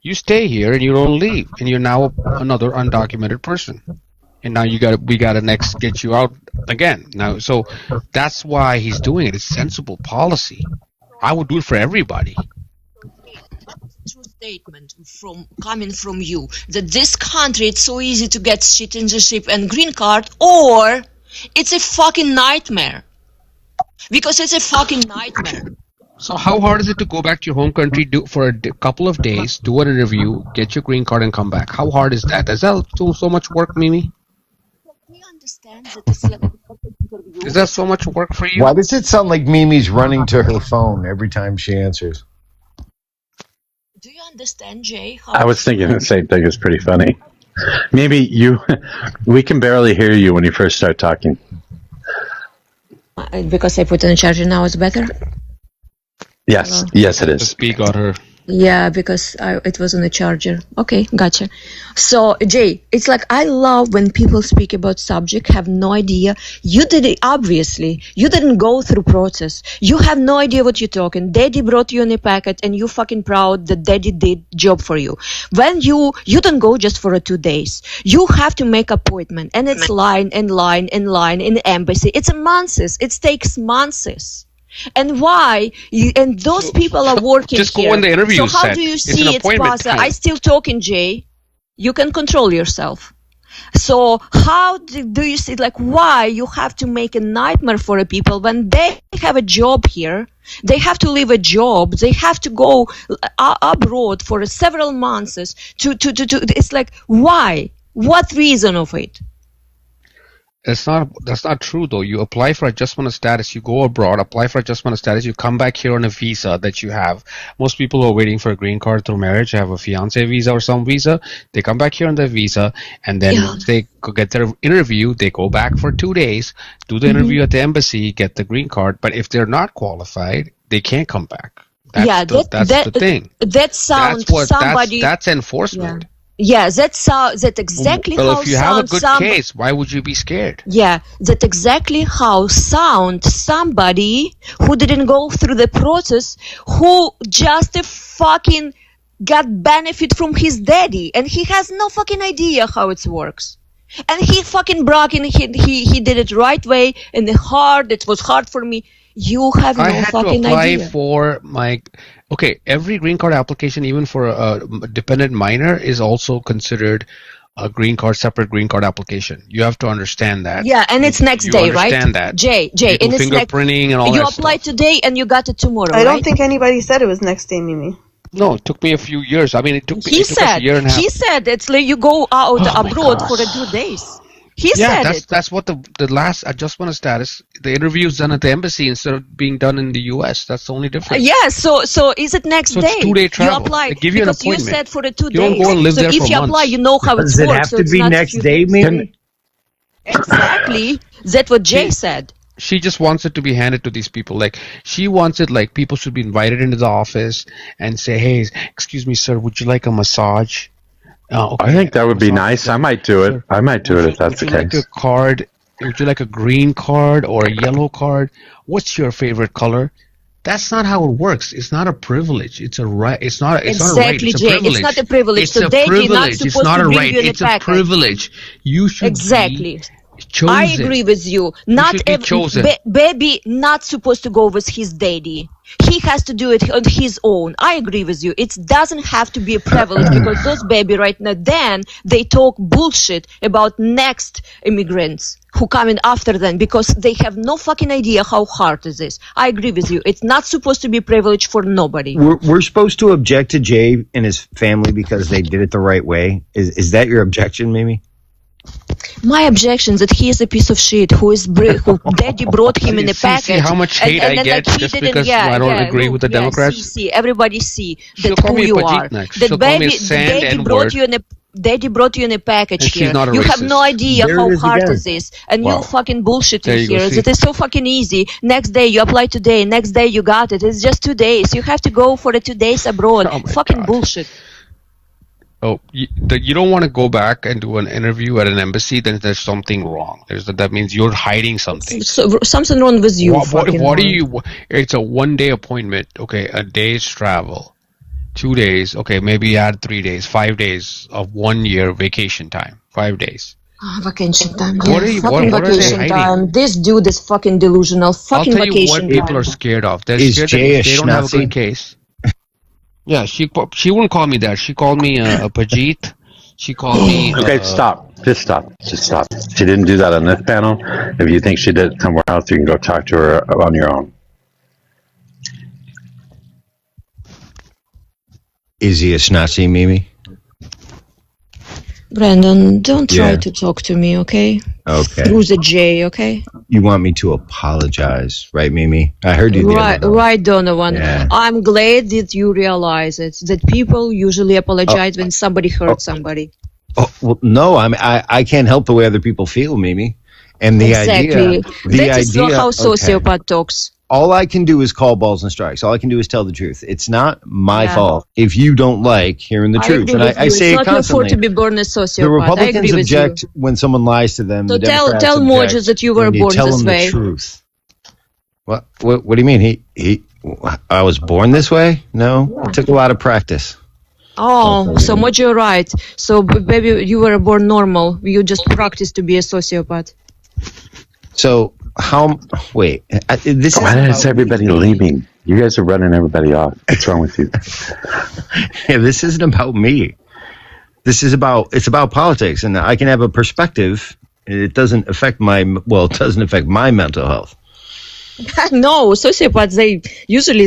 you stay here and you don't leave, and you're now another undocumented person. And now we got to next get you out again. Now, so that's why he's doing it. It's sensible policy. I would do it for everybody. True statement coming from you that this country it's so easy to get citizenship and green card, or it's a fucking nightmare. Because it's a fucking nightmare. So how hard is it to go back to your home country, do for a couple of days, do an interview, get your green card, and come back? How hard is that? Is that so much work, Mimi? Is that so much work for you? Why does it sound like Mimi's running to her phone every time she answers? Do you understand, Jay? I was thinking the same thing. It's pretty funny. Maybe we can barely hear you when you first start talking. Because I put in a charger now, it's better? Yes, yes, it is. Speak on her. Yeah, because it was on a charger. Okay, gotcha. So, Jay, it's like I love when people speak about subject, have no idea. You did it, obviously. You didn't go through process. You have no idea what you're talking. Daddy brought you in a packet and you fucking proud that daddy did job for you. When you don't go just for 2 days. You have to make appointment and it's line in the embassy. It's months. It takes months. And why? And those people are working just go here. when the interview So how set. do you It's see an it's appointment possible? time. I still talking, Jay. You can control yourself. So how do you see, like, why you have to make a nightmare for the people when they have a job here? They have to leave a job. They have to go abroad for several months to it's like, why? What reason of it? That's not true though. You apply for adjustment of status, you go abroad, apply for adjustment of status, you come back here on a visa that you have. Most people who are waiting for a green card through marriage have a fiance visa or some visa. They come back here on their visa, and then once they get their interview, they go back for 2 days, do the interview at the embassy, get the green card. But if they're not qualified, they can't come back. That's the thing. That sounds that's enforcement. Yeah, that's exactly how. Well, if you have a good case, why would you be scared? Yeah, that's exactly how sound somebody who didn't go through the process, who just fucking got benefit from his daddy, and he has no fucking idea how it works. And he fucking broke in. He did it right way, and it was hard for me. You have no fucking idea. I had to apply for my. Okay, every green card application, even for a dependent minor, is also considered a green card, separate green card application. You have to understand that. Yeah, and it's next day, right? Understand that. Jay, and it's fingerprinting and all that You applied today and you got it tomorrow. I don't think anybody said it was next day, Mimi. No, it took me a few years. I mean, it took us a year and a half. He said it's like you go out abroad for 2 days. He said it. That's what the last adjustment of status, the interview is done at the embassy instead of being done in the U.S. That's the only difference. Yeah, so is it next day? It's 2-day travel. You applied they give you because an appointment. You said for 2 days. You don't go and live there for months. So if you apply, you know how it works. Does it have to be next day, maybe? Exactly. That's what Jay said. She just wants it to be handed to these people. Like, she wants it like people should be invited into the office and say, hey, excuse me, sir, would you like a massage? Okay. I think that would be nice. I might do it. I might do it if that's the case. Would you like a card? Would you like a green card or a yellow card? What's your favorite color? That's not how it works. It's not a privilege. It's a right. It's not. It's not a right. It's a privilege. It's not a privilege. It's a privilege. It's not a right. It's a privilege. You should be chosen. I agree with you. Not chosen. Baby not supposed to go with his daddy. He has to do it on his own. I agree with you. It doesn't have to be a privilege because those baby right now, then they talk bullshit about next immigrants who come in after them because they have no fucking idea how hard it is. I agree with you. It's not supposed to be a privilege for nobody. We're supposed to object to Jay and his family because they did it the right way. Is that your objection, Mimi? My objection is that he is a piece of shit who daddy brought him in a package. See how much hate I get just because I don't agree with the Democrats? See, everybody see She'll that call who me you Pajit are. next. That She'll call me baby, sand daddy and brought word. you in a Daddy brought you in a package And she's here. not a You have racist. no idea There how it is hard again. it is, and Wow. you fucking bullshitting There you go, here. see? It is so fucking easy. Next day you apply today. Next day you got it. It's just 2 days. You have to go for the 2 days abroad. Oh my Fucking God. bullshit. Oh, you don't want to go back and do an interview at an embassy, then there's something wrong. That means you're hiding something. So, something wrong with you. What do fucking you? It's a 1-day appointment. Okay, a day's travel, 2 days. Okay, maybe add 3 days, 5 days of 1 year vacation time. 5 days. Vacation time. What are you? Fucking What are they vacation hiding? time. This dude is fucking delusional. Fucking I'll tell you vacation what people time. are scared of. They're Is scared Jay that a if they don't have a schnauzer? good case. Yeah, she wouldn't call me that. She called me a Pajit. She called me. Okay, stop. Just stop. Just stop. She didn't do that on this panel. If you think she did it somewhere else, you can go talk to her on your own. Is he a schnauzy, Mimi? Brandon, don't try Yeah. to talk to me, okay? Okay. Through the J, okay? You want me to apologize, right, Mimi? I heard you the Right, other day. right, Donovan. Yeah. I'm glad that you realize it. That people usually apologize when somebody hurts somebody. Oh, well, no, I can't help the way other people feel, Mimi. And the Exactly. idea, That is how okay. sociopath talks. All I can do is call balls and strikes. All I can do is tell the truth. It's not my Yeah. fault if you don't like hearing the I truth. agree And with I you. say it's it not your fault constantly. to be born a sociopath. The I Republicans agree with object you. when someone lies to them. So The tell Democrats Mojo object that you were when born tell this them way. the truth. What do you mean? I was born this way? No, it took a lot of practice. Oh, so Mojo, you're right. So, baby, you were born normal. You just practiced to be a sociopath. So wait, this Why is everybody leaving? You guys are running everybody off. What's wrong with you? Yeah, this isn't about me. It's about politics, and I can have a perspective. It doesn't affect my mental health. No, sociopaths,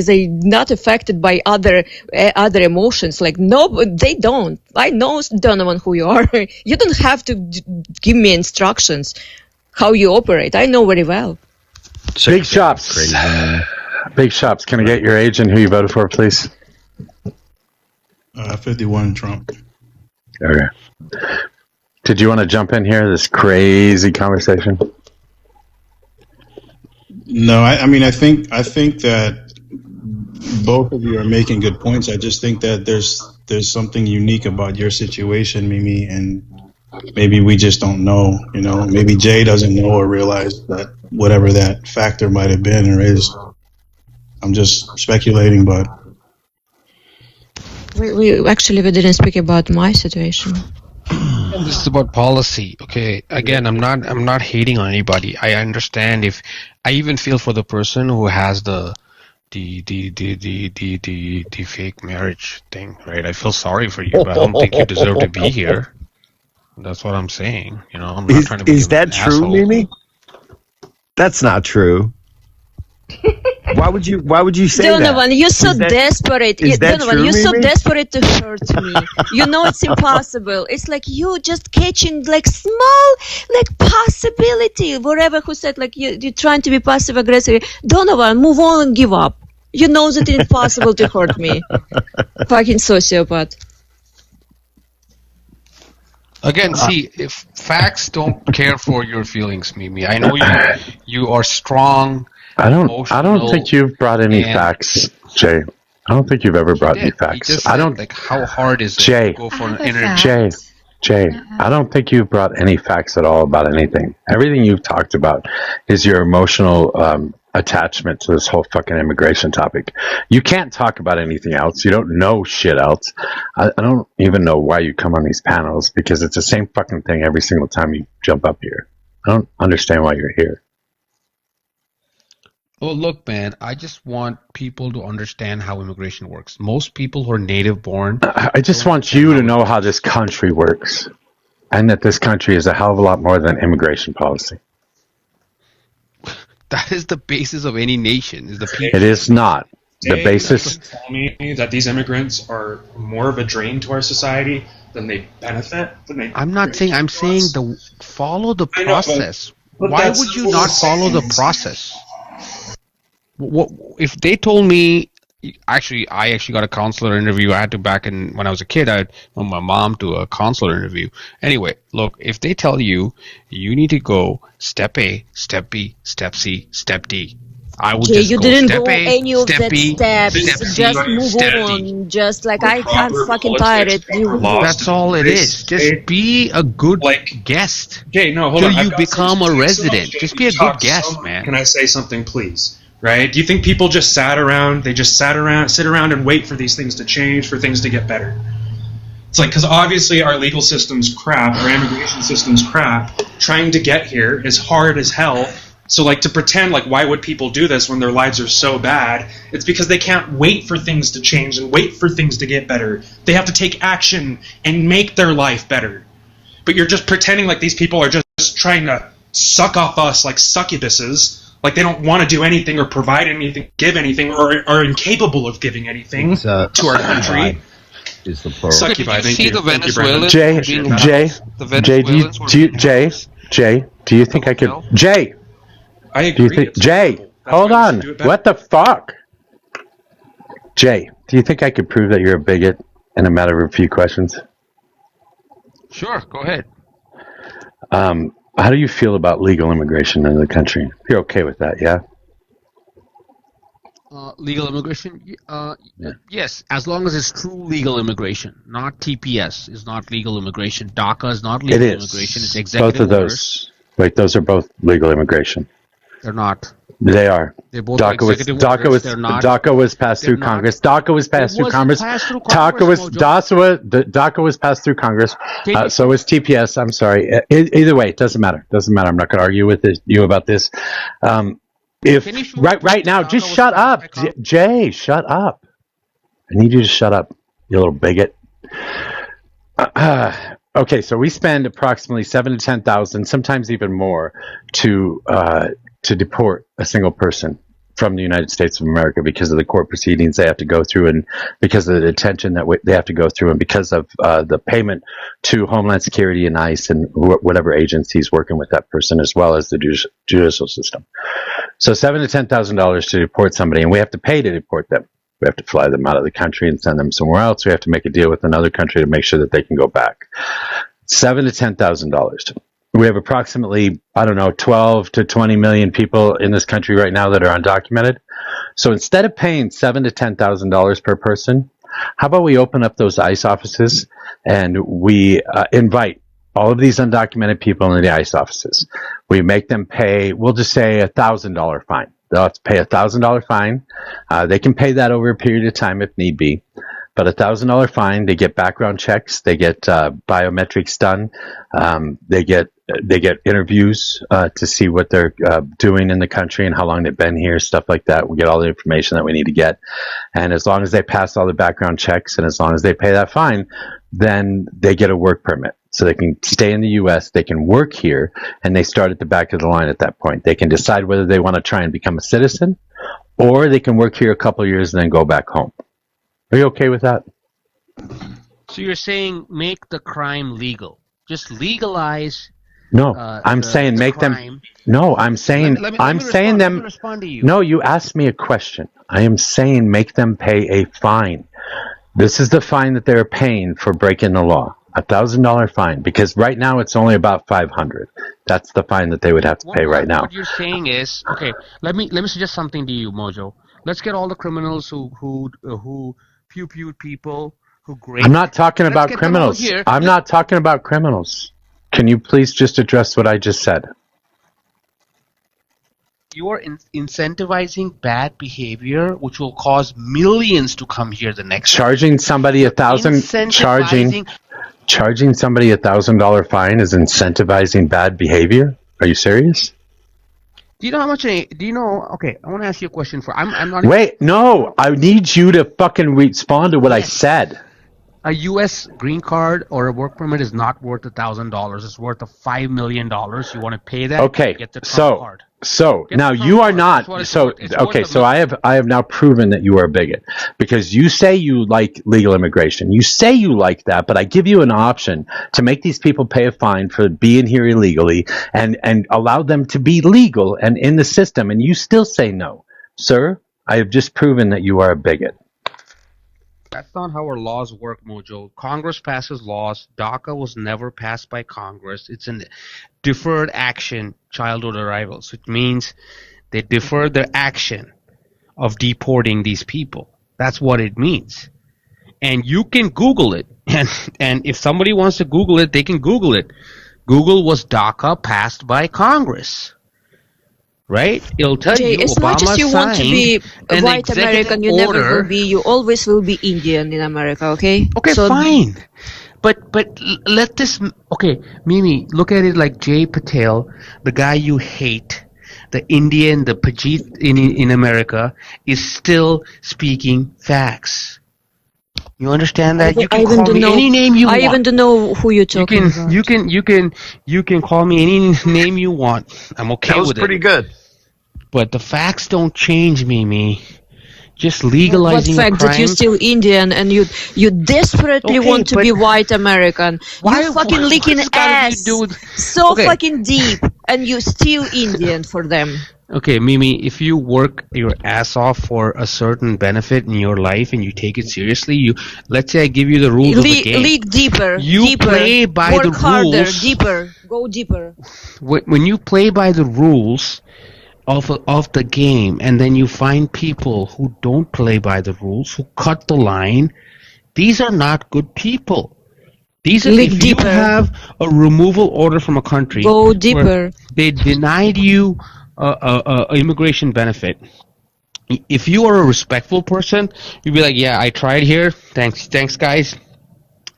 they not affected by other emotions. Like, no, they don't. I know, Donovan, who you are. You don't have to give me instructions how you operate. I know very well. Big shops. Big shops. Can I get your age and who you voted for, please? 51 Trump. Okay. Did you want to jump in here? This crazy conversation. No, I think that both of you are making good points. I just think that there's something unique about your situation, Mimi, and maybe we just don't know. You know, maybe Jay doesn't know or realize that whatever that factor might have been or is. I'm just speculating, but We didn't speak about my situation. And this is about policy. Okay. Again, I'm not hating on anybody. I understand if I even feel for the person who has the fake marriage thing, right? I feel sorry for you, but I don't think you deserve to be here. That's what I'm saying. You know, I'm not trying to be Is that an true, asshole. Mimi? That's not true. Why would you say Donovan, that? you're so Is that- desperate. is that Donovan, true, you're so Mimi? desperate to hurt me. You know it's impossible. It's like you just catching like small like possibility. Whatever who said like you're trying to be passive aggressive. Donovan, move on and give up. You know that it's impossible to hurt me. Fucking sociopath. Again, see, if facts don't care for your feelings, Mimi. I know you are strong. I don't think you've brought any and- facts, Jay. I don't think you've ever brought any He facts. just I said, don't. like, how hard is it Jay. to go for an Jay. interview? Jay. I don't think you've brought any facts at all about anything. Everything you've talked about is your emotional attachment to this whole fucking immigration topic. You can't talk about anything else. You don't know shit else. I don't even know why you come on these panels because it's the same fucking thing every single time you jump up here. I don't understand why you're here. Well, look, man, I just want people to understand how immigration works. Most people who are native born. I just want you to know how this country works and that this country is a hell of a lot more than immigration policy. That is the basis of any nation. Is the people. It is not. The Jay, basis. tell me that these immigrants are more of a drain to our society then they benefit. I'm not saying. I'm saying follow the I know, process. but Why that's would you what not we're follow the saying. process? What if they told me? Actually, I actually got a consular interview. I had to back in when I was a kid. I had my mom to a consular interview. Anyway, look, if they tell you you need to go step A, step B, step C, step D, I would Jay, just you go didn't step go A, any of step that B, steps. step C, Just move step D. on. Just like For I can't proper fucking tire politics, it. You. proper laws That's to all be it is. placed, Just okay? be a good Like, guest Jay, no, hold till on. I've you got become a so much, resident. Jay. Just be a You've good talked guest, so much. man. Can I say something, please? Right? Do you think people just sit around and wait for these things to change, for things to get better? It's like, because obviously our legal system's crap, our immigration system's crap. Trying to get here is hard as hell. So, like, to pretend, like, why would people do this when their lives are so bad? It's because they can't wait for things to change and wait for things to get better. They have to take action and make their life better. But you're just pretending like these people are just trying to suck off us like succubuses. Like they don't want to do anything or provide anything, give anything, or are incapable of giving anything to our country. Is the plural. Succubi, thank you. Thank you, Brandon. Jay, do you think I could? Jay, I do you agree. think? Jay, hold on. What the fuck? Jay, do you think I could prove that you're a bigot in a matter of a few questions? Sure, go ahead. How do you feel about legal immigration in the country? You're okay with that, yeah? Legal immigration? Yes, as long as it's true legal immigration. Not TPS is not legal immigration. DACA is not legal immigration. It's executive both of orders. those. Wait, those are both legal immigration. They're not. They are. They're both executive orders. They're not. DACA was passed through Congress. DACA was passed through Congress. DACA was passed through Congress. So was TPS. I'm sorry. Either way, it doesn't matter. Doesn't matter. I'm not going to argue with you about this. If right now, just shut up, Jay. Shut up. I need you to shut up, you little bigot. Okay, so we spend approximately 7,000 to 10,000, sometimes even more, to deport a single person from the United States of America because of the court proceedings they have to go through, and because of the detention that they have to go through, and because of the payment to Homeland Security and ICE and whatever agencies working with that person, as well as the judicial system. So $7,000 to $10,000 to deport somebody, and we have to pay to deport them. We have to fly them out of the country and send them somewhere else. We have to make a deal with another country to make sure that they can go back. $7,000 to $10,000. We have approximately, 12 to 20 million people in this country right now that are undocumented. So instead of paying $7,000 to $10,000 per person, how about we open up those ICE offices and we invite all of these undocumented people into the ICE offices. We make them pay, we'll just say $1,000 fine. They'll have to pay $1,000 fine. They can pay that over a period of time if need be. But $1,000 fine, they get background checks, they get biometrics done, they get interviews to see what they're doing in the country and how long they've been here, stuff like that. We get all the information that we need to get, and as long as they pass all the background checks and as long as they pay that fine, then they get a work permit. So they can stay in the U.S., they can work here, and they start at the back of the line at that point. They can decide whether they want to try and become a citizen, or they can work here a couple of years and then go back home. Are you okay with that? So you're saying make the crime legal. Just legalize. No, I'm saying make crime. them. No, I'm saying I'm saying them. Respond to you. No, you asked me a question. I am saying make them pay a fine. This is the fine that they're paying for breaking the law. $1,000 fine, because right now it's only about $500. That's the fine that they would have to pay right now. What you're saying is, okay, let me suggest something to you, Mojo. Let's get all the criminals who pew-pewed people, who raped. I'm not talking about criminals. I'm not talking about criminals. Can you please just address what I just said? You are incentivizing bad behavior, which will cause millions to come here the next Charging somebody Charging somebody $1,000 fine is incentivizing bad behavior? Are you serious? Do you know how much? Okay, I want to ask you a question. I'm not. Wait, no, I need you to fucking respond to what I said. A U.S. green card or a work permit is not worth $1,000. It's worth $5 million. You want to pay that? Okay, Get the Trump card. so Get now the Trump you are card. not That's what it's so worth. It's okay. worth So I have now proven that you are a bigot because you say you like legal immigration. You say you like that, but I give you an option to make these people pay a fine for being here illegally and allow them to be legal and in the system, and you still say no, sir. I have just proven that you are a bigot. That's not how our laws work, Mojo. Congress passes laws. DACA was never passed by Congress. It's a deferred action childhood arrivals, which means they defer the action of deporting these people. That's what it means. And you can Google it. And if somebody wants to Google it, they can Google it. Google was DACA passed by Congress. Right? It'll tell Jay, you as Obama much as you want to be a an white executive American, you order. never will be. You always will be Indian in America. Okay? Okay, So fine. But let this. Okay, Mimi, look at it like Jay Patel, the guy you hate, the Indian, the Pajit in America, is still speaking facts. You understand that? You I can even call don't me know. any name you I want. even don't know who you're talking about. You can call me any name you want. I'm okay That was with pretty it. good. But the facts don't change, Mimi. Just What legalizing a fact that you're crime. still Indian and you desperately Okay, want to but be white American? You fucking licking what's got to ass do with? so Okay. fucking deep, and you still Indian for them. Okay, Mimi, if you work your ass off for a certain benefit in your life and you take it seriously, let's say I give you the rules of the game. Leak deeper, You deeper. play by Work the harder, rules. deeper. Go deeper. When you play by the rules of the game, and then you find people who don't play by the rules, who cut the line, these are not good people. These are Leak if deeper. you have a removal order from a country. Go where deeper. They denied you a immigration benefit. If you are a respectful person, you'd be like, yeah, I tried here. Thanks guys.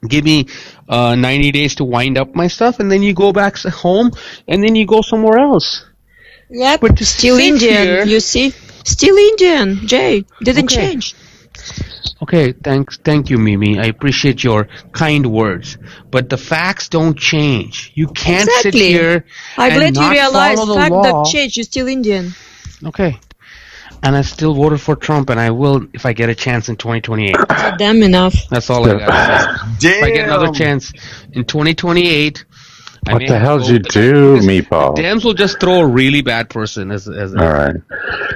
Give me 90 days to wind up my stuff, and then you go back home, and then you go somewhere else. Yep. But to Still sit Indian. here- You see, still Indian. Jay didn't Okay. change. Okay, thank you, Mimi. I appreciate your kind words, but the facts don't change. You can't sit Exactly. here I'm and glad you not realize follow the fact law. that change. You're still Indian. Okay, and I still voted for Trump, and I will if I get a chance in 2028. Damn enough. That's all I gotta say. If I get another chance in 2028, I What may the have hell to did you vote do, because Meatball? The Dems will just throw a really bad person as All right.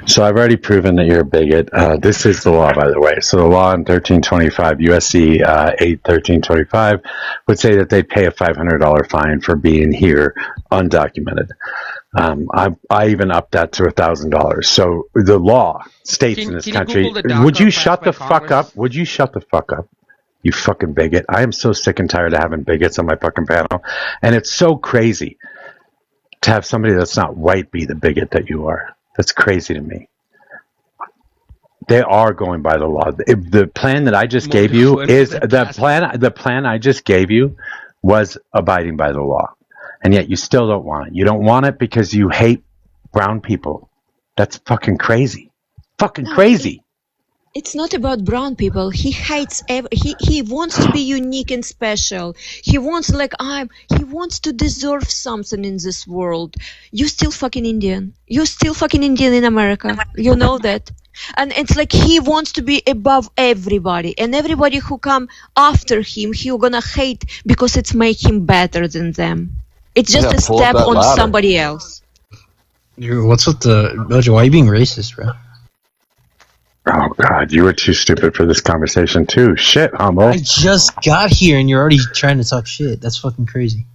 So I've already proven that you're a bigot. This is the law, by the way. So the law in 1325, USC 81325, would say that they pay a $500 fine for being here undocumented. I even upped that to $1,000. So the law states in this can you country. Google the DACA Would you passed shut by the fuck Congress? up? Would you shut the fuck up? You fucking bigot. I am so sick and tired of having bigots on my fucking panel. And it's so crazy to have somebody that's not white be the bigot that you are. That's crazy to me. They are going by the law. The plan that I just gave you is the plan I just gave you was abiding by the law. And yet you still don't want it. You don't want it because you hate brown people. That's fucking crazy. Fucking crazy. It's not about brown people. He hates he wants to be unique and special. He wants he wants to deserve something in this world. You're still fucking Indian. You're still fucking Indian in America. You know that. And it's like he wants to be above everybody. And everybody who come after him, he's gonna hate because it's make him better than them. It's just a pull up step that on ladder. somebody else. Dude, what's with the Mojo? Why are you being racist, bro? Oh God, you were too stupid for this conversation too. Shit, humble. I just got here and you're already trying to talk shit. That's fucking crazy.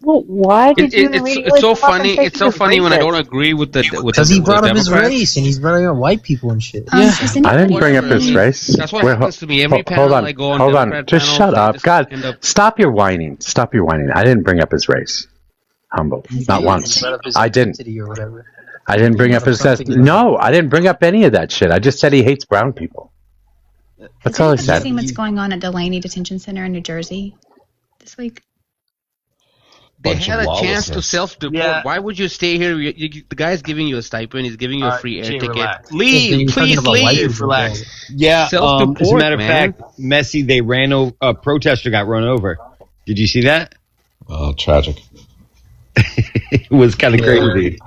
Well, why did you immediately It's so come up and funny. say It's he so was funny when I racist? don't agree with the Because he brought up his Democrats. race and he's brought up white people and shit. I didn't bring up his race. That's what happens to me. Every hold panel on, I go on hold on. Democrat Just panels, shut they up. just God, end up- stop your whining. Stop your whining. I didn't bring up his race. Humble. Not once. I didn't. Or whatever. I didn't bring up his test. No, I didn't bring up any of that shit. I just said he hates brown people. That's all I Have you said. seen what's going on at Delaney Detention Center in New Jersey this week? They bunch had of a chance to lawlessness. self-deport. Yeah. Why would you stay here? The guy's giving you a stipend. He's giving you a free air Jay, ticket. relax. Leave, You're talking please about leave. livelihood, Relax. Yeah, as a Self-deport, matter of man. fact, Messi, they ran over, a protester got run over. Did you see that? Oh, tragic. It was kind of crazy.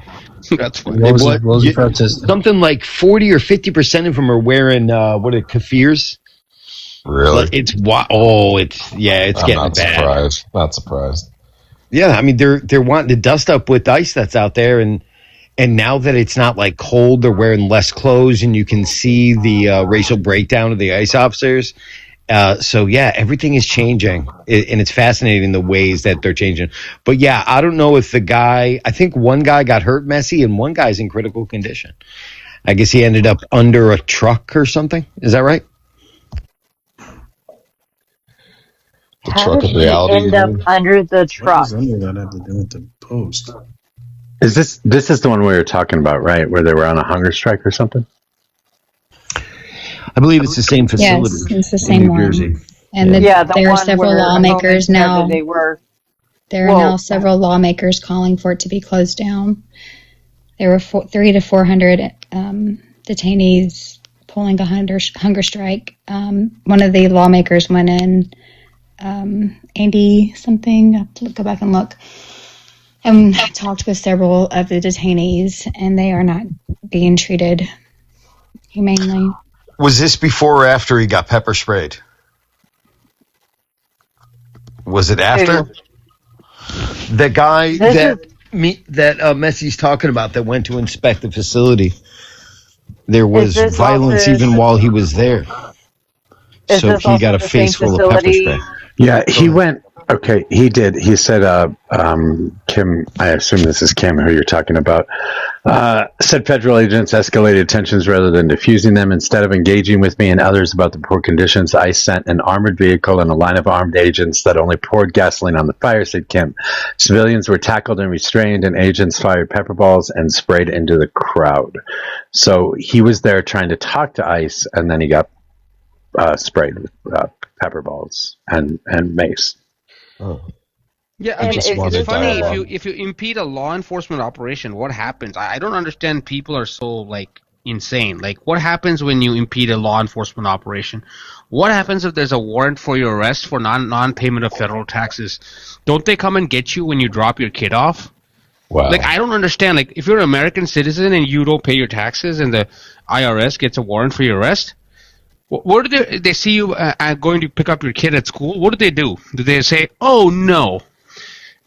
That's funny. What was the protest? Something like 40 or 50% of them are wearing, kafirs. Really? It's getting not bad. surprised. Not surprised. Yeah, I mean, they're wanting to dust up with ice that's out there, and now that it's not like cold, they're wearing less clothes, and you can see the racial breakdown of the ice officers. So yeah, everything is changing, and it's fascinating the ways that they're changing. But yeah, I don't know if I think one guy got hurt, Messi, and one guy's in critical condition. I guess he ended up under a truck or something. Is that right? The How truck did of he reality. end up under the What truck? does any of that have to do with the post? Is this is the one we were talking about, right? Where they were on a hunger strike or something? I believe it's the same facility. Yes, it's the same in New one. Jersey. And Yeah, there are one several where lawmakers Homan said now. that they were. There are now several lawmakers calling for it to be closed down. There were 300 to 400 detainees pulling a hunger strike. One of the lawmakers went in, Andy something. I have to go back and look. And talked with several of the detainees, and they are not being treated humanely. Was this before or after he got pepper sprayed? Was it after? The guy that Messi's talking about that went to inspect the facility, there was violence even while he was there. So he got a face full of pepper spray. Yeah, he went. Okay, he did. He said, Kim, I assume this is Kim who you're talking about, said federal agents escalated tensions rather than diffusing them. Instead of engaging with me and others about the poor conditions, I sent an armored vehicle and a line of armed agents that only poured gasoline on the fire, said Kim. Civilians were tackled and restrained, and agents fired pepper balls and sprayed into the crowd. So he was there trying to talk to ICE, and then he got sprayed with pepper balls and mace. Oh. Yeah, I mean, it's funny if you impede a law enforcement operation, what happens? I don't understand. People are so like insane. Like, what happens when you impede a law enforcement operation? What happens if there's a warrant for your arrest for non-payment of federal taxes? Don't they come and get you when you drop your kid off? Wow. Like, I don't understand. Like, if you're an American citizen and you don't pay your taxes and the IRS gets a warrant for your arrest, what do they see you going to pick up your kid at school? What do they do? Do they say, "Oh no,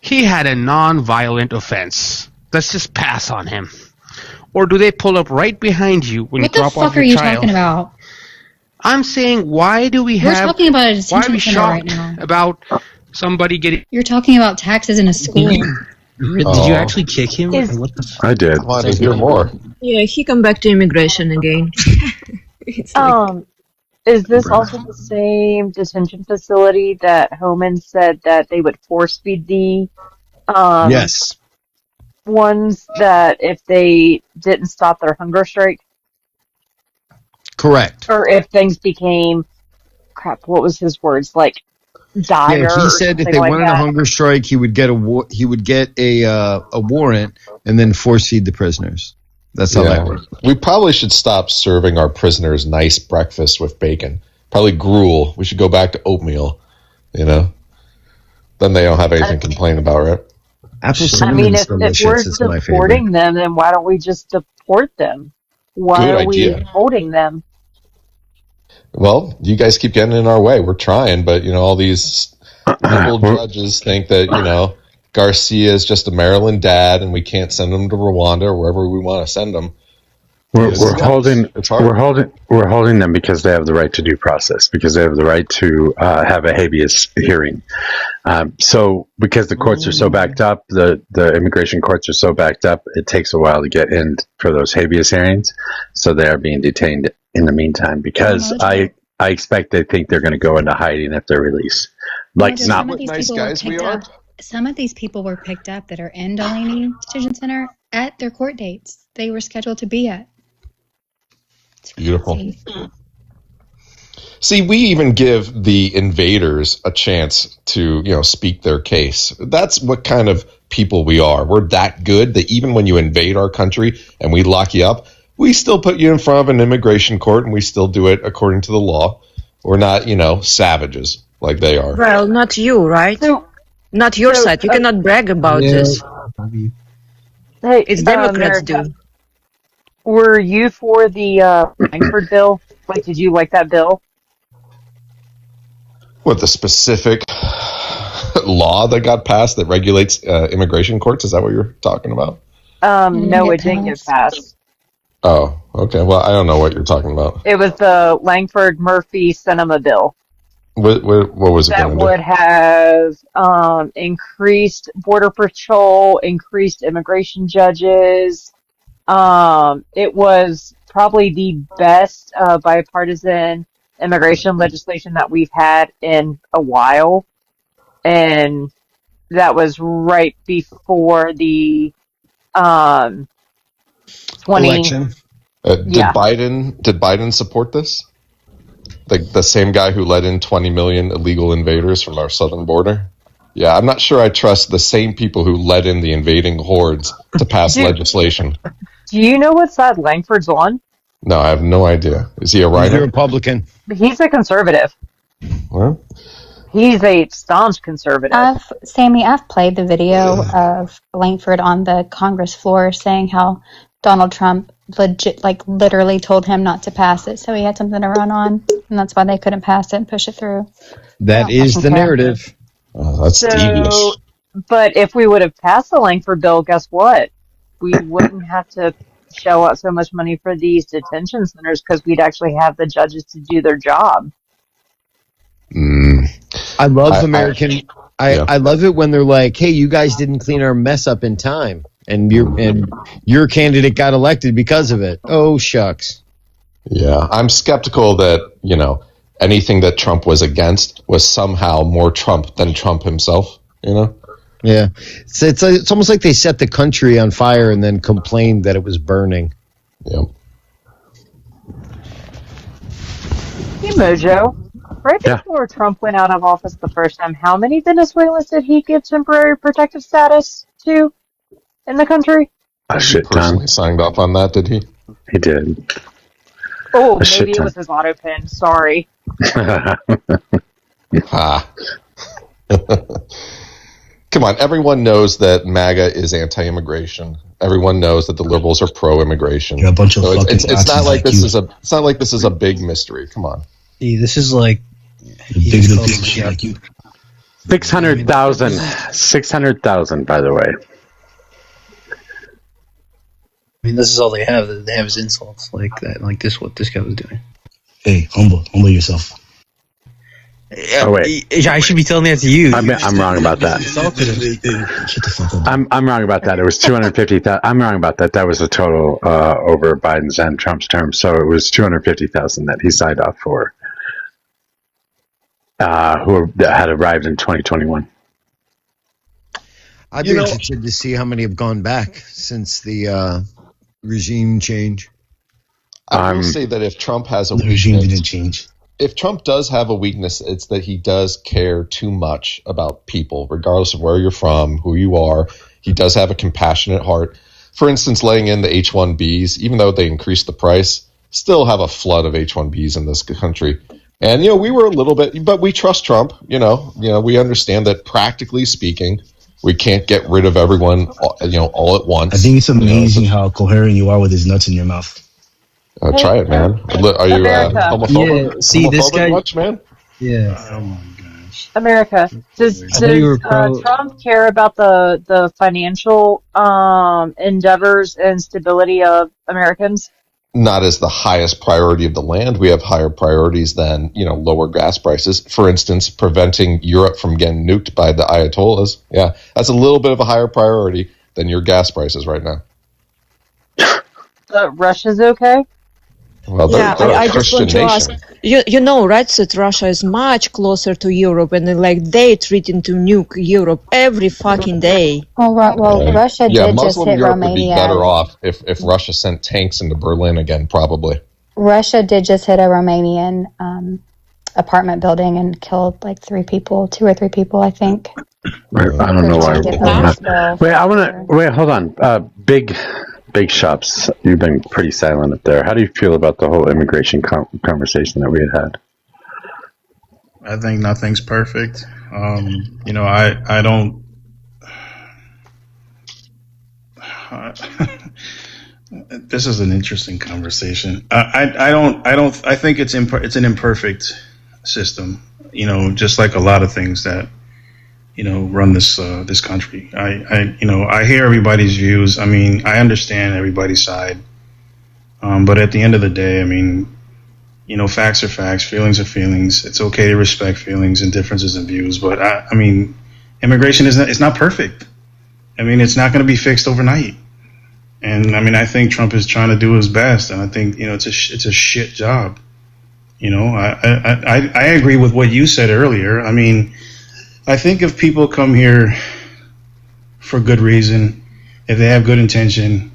he had a non-violent offense. Let's just pass on him"? Or do they pull up right behind you when you drop off your child? What the fuck are you talking about? I'm saying, why do we We're talking about a why are we detention center right shocked now. about somebody getting? You're talking about taxes in a school. Did you actually kick him? What the fuck? I did. I want to hear more. Yeah, he come back to immigration again. It's like, Is this also the same detention facility that Homan said that they would force feed the Yes. ones that if they didn't stop their hunger strike? Correct. Or if things became, crap, what was his words? Like, dire Yeah, he or said if something they like went on a that? hunger strike, he would get a warrant and then force feed the prisoners. That's how that works. We probably should stop serving our prisoners nice breakfast with bacon. Probably gruel. We should go back to oatmeal. Then they don't have anything to complain about, right? I mean, if we're deporting them, then why don't we just deport them? Why Good are we idea. holding them? Well, you guys keep getting in our way. We're trying, but all these liberal judges think that Garcia is just a Maryland dad, and we can't send him to Rwanda or wherever we want to send him. We're holding them because they have the right to due process, because they have the right to have a habeas hearing. So because the courts are so backed up, the immigration courts are so backed up, it takes a while to get in for those habeas hearings. So they are being detained in the meantime because I expect they think they're going to go into hiding at their release. Like, Mojo, not some of these people were picked up. Some of these people were picked up that are in Delaney Detention Center at their court dates they were scheduled to be at. Beautiful. See, we even give the invaders a chance to, speak their case. That's what kind of people we are. We're that good that even when you invade our country and we lock you up, we still put you in front of an immigration court and we still do it according to the law. We're not, savages like they are. Well, not you, right? Not your side. You cannot brag about this. Hey, It's Democrats America, do. were you for the Langford bill? Like, did you like that bill? What, the specific law that got passed that regulates immigration courts? Is that what you're talking about? No, it didn't get passed. Oh, okay. Well, I don't know what you're talking about. It was the Langford-Murphy Cinema bill. What was it That going to would have increased Border Patrol, increased immigration judges. It was probably the best bipartisan immigration legislation that we've had in a while. And that was right before the 20 election. Did Biden support this? The same guy who let in 20 million illegal invaders from our southern border? Yeah, I'm not sure I trust the same people who let in the invading hordes to pass legislation. Do you know what side Langford's on? No, I have no idea. Is he a He's a writer? Republican. He's a conservative. Well, He's a staunch conservative. I've played the video of Langford on the Congress floor saying how Donald Trump literally told him not to pass it, so he had something to run on, and that's why they couldn't pass it and push it through. That is the narrative. Oh, that's devious. But if we would have passed the Langford bill, guess what? We wouldn't have to shell out so much money for these detention centers because we'd actually have the judges to do their job. I love I love it when they're like, "Hey, you guys didn't clean our mess up in time, and your candidate got elected because of it." Oh shucks. Yeah, I'm skeptical that anything that Trump was against was somehow more Trump than Trump himself. Yeah, it's almost like they set the country on fire and then complained that it was burning. Yeah. Hey, Mojo. Right before Trump went out of office the first time, how many Venezuelans did he give temporary protective status to in the country? He personally signed off on that, did he? He did. Oh, maybe it was his auto pen. Sorry. Come on, everyone knows that MAGA is anti-immigration. Everyone knows that the liberals are pro-immigration. You're a bunch of fucking it's not like Nazis it's not like this is a big mystery. Come on. See, this is like bigoted piece of shit like you. 600,000. 600,000, by the way. I mean, this is all they have. They have is insults like that, like this. What this guy was doing. Hey, humble yourself. Oh wait, I should be telling that to you. I'm wrong about that. Shut the fuck up. I'm wrong about that. It was 250,000. I'm wrong about that. That was the total over Biden's and Trump's term. So it was 250,000 that he signed off for. Who had arrived in 2021. I'd be interested to see how many have gone back since the regime change. I will say that if Trump has a regime didn't change. If Trump does have a weakness, it's that he does care too much about people, regardless of where you're from, who you are. He does have a compassionate heart. For instance, letting in the H-1Bs, even though they increased the price, still have a flood of H-1Bs in this country. And, we were a little bit, but we trust Trump. We understand that practically speaking, we can't get rid of everyone, all at once. I think it's amazing how coherent you are with his nuts in your mouth. Try it, man. Are you homophobic? Yeah, see, this guy, much, man? Yeah. Oh my gosh. America, does Trump care about the financial endeavors and stability of Americans? Not as the highest priority of the land. We have higher priorities than, lower gas prices. For instance, preventing Europe from getting nuked by the Ayatollahs. Yeah, that's a little bit of a higher priority than your gas prices right now. Russia's okay? Well, Yeah, I just want to ask, you know, right, that Russia is much closer to Europe, and they threaten to nuke Europe every fucking day. Well, Russia did Muslim just hit Europe Romania. would be better off if Russia sent tanks into Berlin again, probably. Russia did just hit a Romanian apartment building and killed like 2 or 3 people, I think. I don't know why. Wait, hold on. Big shops. You've been pretty silent up there. How do you feel about the whole immigration conversation that we had? I think nothing's perfect. I don't. This is an interesting conversation. I think it's an imperfect system. Just like a lot of things that run this country. I hear everybody's views. I mean, I understand everybody's side. But at the end of the day, I mean, facts are facts, feelings are feelings. It's okay to respect feelings and differences in views. But I mean, immigration it's not perfect. I mean, it's not going to be fixed overnight. And I mean, I think Trump is trying to do his best, and I think it's a shit job. I agree with what you said earlier. I mean, I think if people come here for good reason, if they have good intention,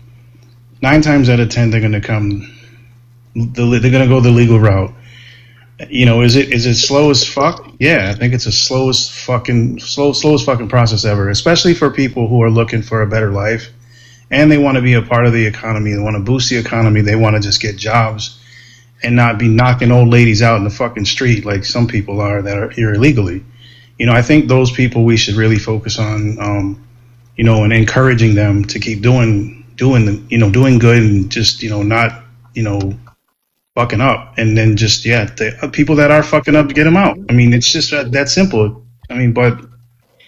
9 times out of 10 they're going to come. They're going to go the legal route. Is it slow as fuck? Yeah, I think it's the slowest fucking process ever, especially for people who are looking for a better life. And they want to be a part of the economy. They want to boost the economy. They want to just get jobs and not be knocking old ladies out in the fucking street like some people are that are here illegally. I think those people we should really focus on, and encouraging them to keep doing good and just, not, fucking up. And then just, the people that are fucking up, get them out. I mean, it's just that simple. I mean, but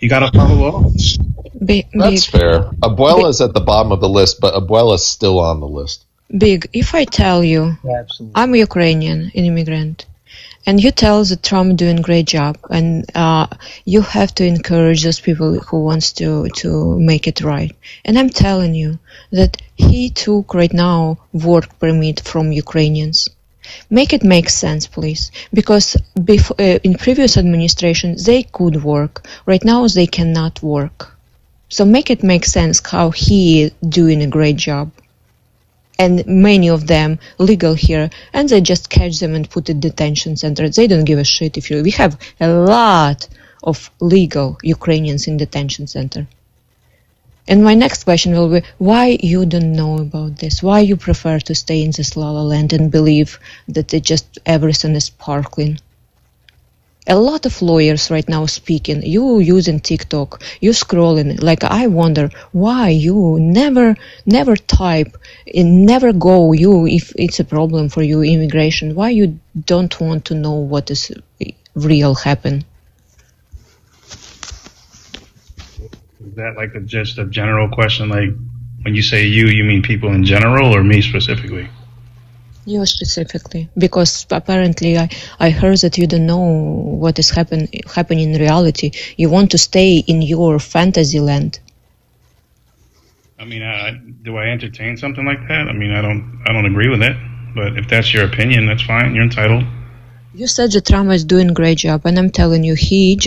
you got to follow laws. That's fair. Abuela's at the bottom of the list, but Abuela's still on the list. Big, if I tell you I'm Ukrainian, an immigrant, and you tell that Trump doing a great job, and you have to encourage those people who wants to make it right. And I'm telling you that he took right now work permit from Ukrainians. Make it make sense, please, because in previous administration they could work. Right now they cannot work. So make it make sense how he is doing a great job. And many of them legal here, and they just catch them and put in detention center. They don't give a shit if we have a lot of legal Ukrainians in detention center. And my next question will be, why you don't know about this? Why you prefer to stay in this la la land and believe that everything is sparkling? A lot of lawyers right now speaking, you using TikTok, you scrolling, like I wonder why you never type and never go, if it's a problem for you, immigration, why you don't want to know what is real happen? Is that like just a general question? Like when you say you mean people in general or me specifically? You specifically, because apparently I heard that you don't know what is happening in reality. You want to stay in your fantasy land. I mean, do I entertain something like that? I mean, I don't agree with it. But if that's your opinion, that's fine. You're entitled. You said that Trump is doing a great job, and I'm telling you, he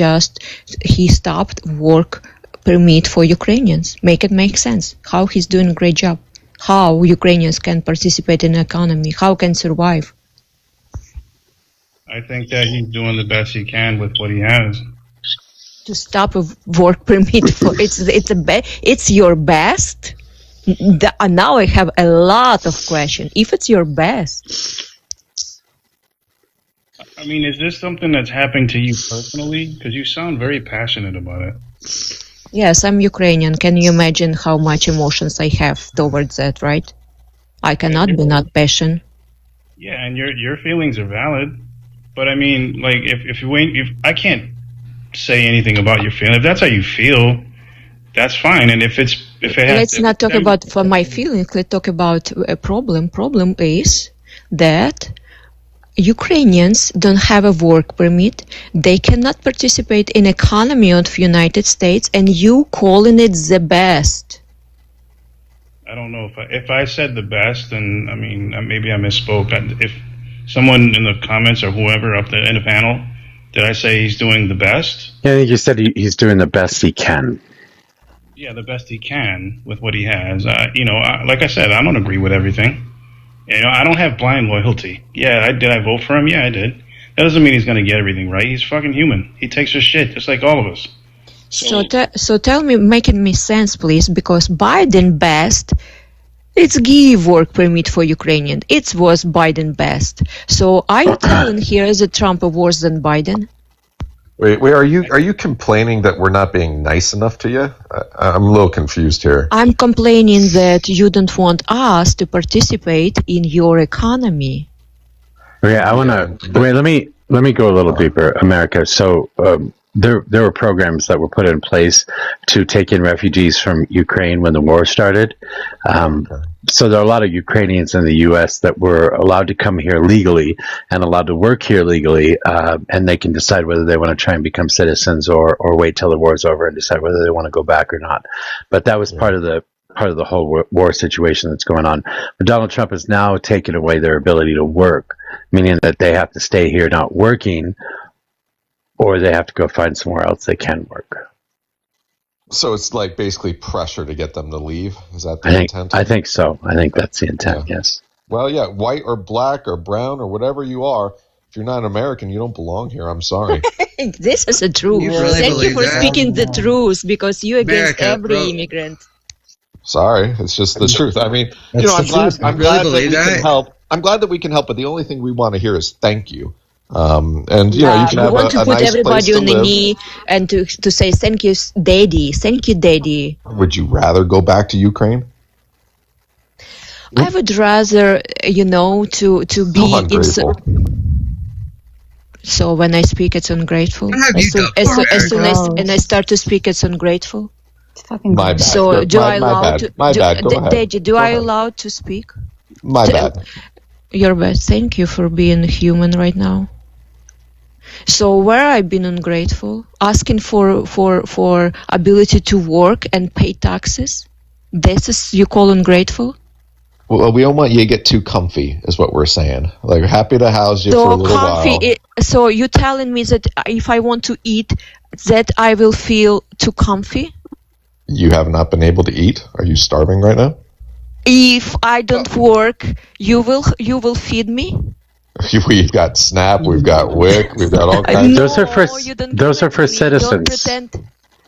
stopped work permit for Ukrainians. Make it make sense. How he's doing a great job. How Ukrainians can participate in the economy, how can survive. I think that he's doing the best he can with what he has. To stop a work permit for it's your best. Now I have a lot of questions. If it's your best. I mean, is this something that's happening to you personally? Because you sound very passionate about it. Yes, I'm Ukrainian. Can you imagine how much emotions I have towards that, right? I cannot be not passionate. Yeah, and your feelings are valid. But I mean, like, if I can't say anything about your feelings. If that's how you feel, that's fine. And if it has, let's not talk about for my feelings. Let's talk about a problem. Problem is that Ukrainians don't have a work permit. They cannot participate in economy of the United States, and you calling it the best. I don't know if I said the best, then I mean maybe I misspoke. If someone in the comments or whoever up there in the panel, did I say he's doing the best? Yeah, I think you said he's doing the best he can. Yeah, the best he can with what he has. Like I said, I don't agree with everything. I don't have blind loyalty. Yeah, did I vote for him? Yeah, I did. That doesn't mean he's going to get everything right. He's fucking human. He takes his shit just like all of us. So tell me, making me sense, please, because Biden best. It's give work permit for Ukrainian. It was Biden best. So are you telling here that Trump is worse than Biden? Wait, are you complaining that we're not being nice enough to you? I'm a little confused here. I'm complaining that you don't want us to participate in your economy. Okay, I want to wait. Let me go a little deeper, America. So there were programs that were put in place to take in refugees from Ukraine when the war started. So there are a lot of Ukrainians in the U.S. that were allowed to come here legally and allowed to work here legally, and they can decide whether they want to try and become citizens or wait till the war is over and decide whether they want to go back or not. But that was part of the whole war situation that's going on. But Donald Trump has now taken away their ability to work, meaning that they have to stay here not working, or they have to go find somewhere else they can work. So it's like basically pressure to get them to leave? Is that the intent? I think so. I think that's the intent, yes. Well, yeah, white or black or brown or whatever you are, if you're not an American, you don't belong here. I'm sorry. This is the truth. Thank you for speaking the truth, because you're against every immigrant. Sorry, it's just the truth. I mean, I'm glad that we can help. I'm glad that we can help, but the only thing we want to hear is thank you. You can have want to a put nice everybody place on to the live. knee and to say thank you, daddy. Would you rather go back to Ukraine? I would rather, to be ungrateful. So when I speak, it's ungrateful. As soon as I start to speak, it's ungrateful. My bad. So do I allow to? My bad. Go ahead. Daddy, do I allow to speak? My bad. Your bad. Thank you for being human right now. So where I've been ungrateful, asking for ability to work and pay taxes, this is you call ungrateful? Well, we don't want you to get too comfy, is what we're saying. Like, we're happy to house you for a little while. So you're telling me that if I want to eat, that I will feel too comfy? You have not been able to eat? Are you starving right now? If I don't work, you will feed me? We've got SNAP, we've got WIC, we've got all kinds. Those are for citizens.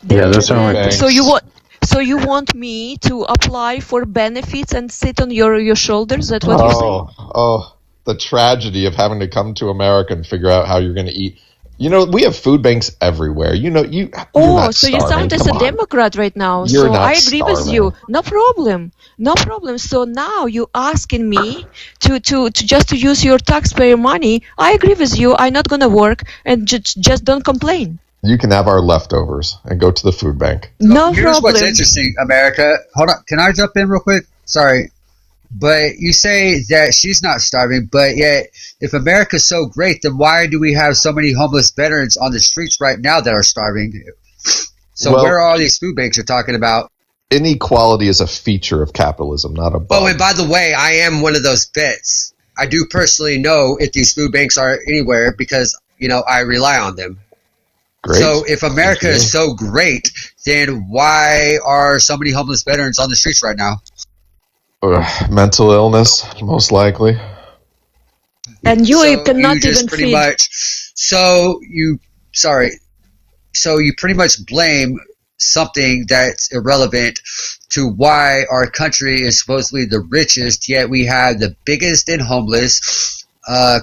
Yeah, those are only. So you want me to apply for benefits and sit on your shoulders? That's what you're saying? Oh, the tragedy of having to come to America and figure out how you're going to eat. We have food banks everywhere. You're not so you sound as a Democrat right now. You're not I agree with starving. you. No problem. So now you asking me to just to use your taxpayer money. I agree with you. I'm not gonna work and just don't complain. You can have our leftovers and go to the food bank. No Here's problem. what's interesting, America. Hold on. Can I jump in real quick? Sorry. But you say that she's not starving, but yet if America's so great, then why do we have so many homeless veterans on the streets right now that are starving? So where are all these food banks you're talking about? Inequality is a feature of capitalism, not a bug. Oh, and by the way, I am one of those vets. I do personally know if these food banks are anywhere because, I rely on them. Great. So if America is so great, then why are so many homeless veterans on the streets right now? Mental illness, most likely. And you cannot even pretty feed. much. So you pretty much blame something that's irrelevant to why our country is supposedly the richest, yet we have the biggest in homeless,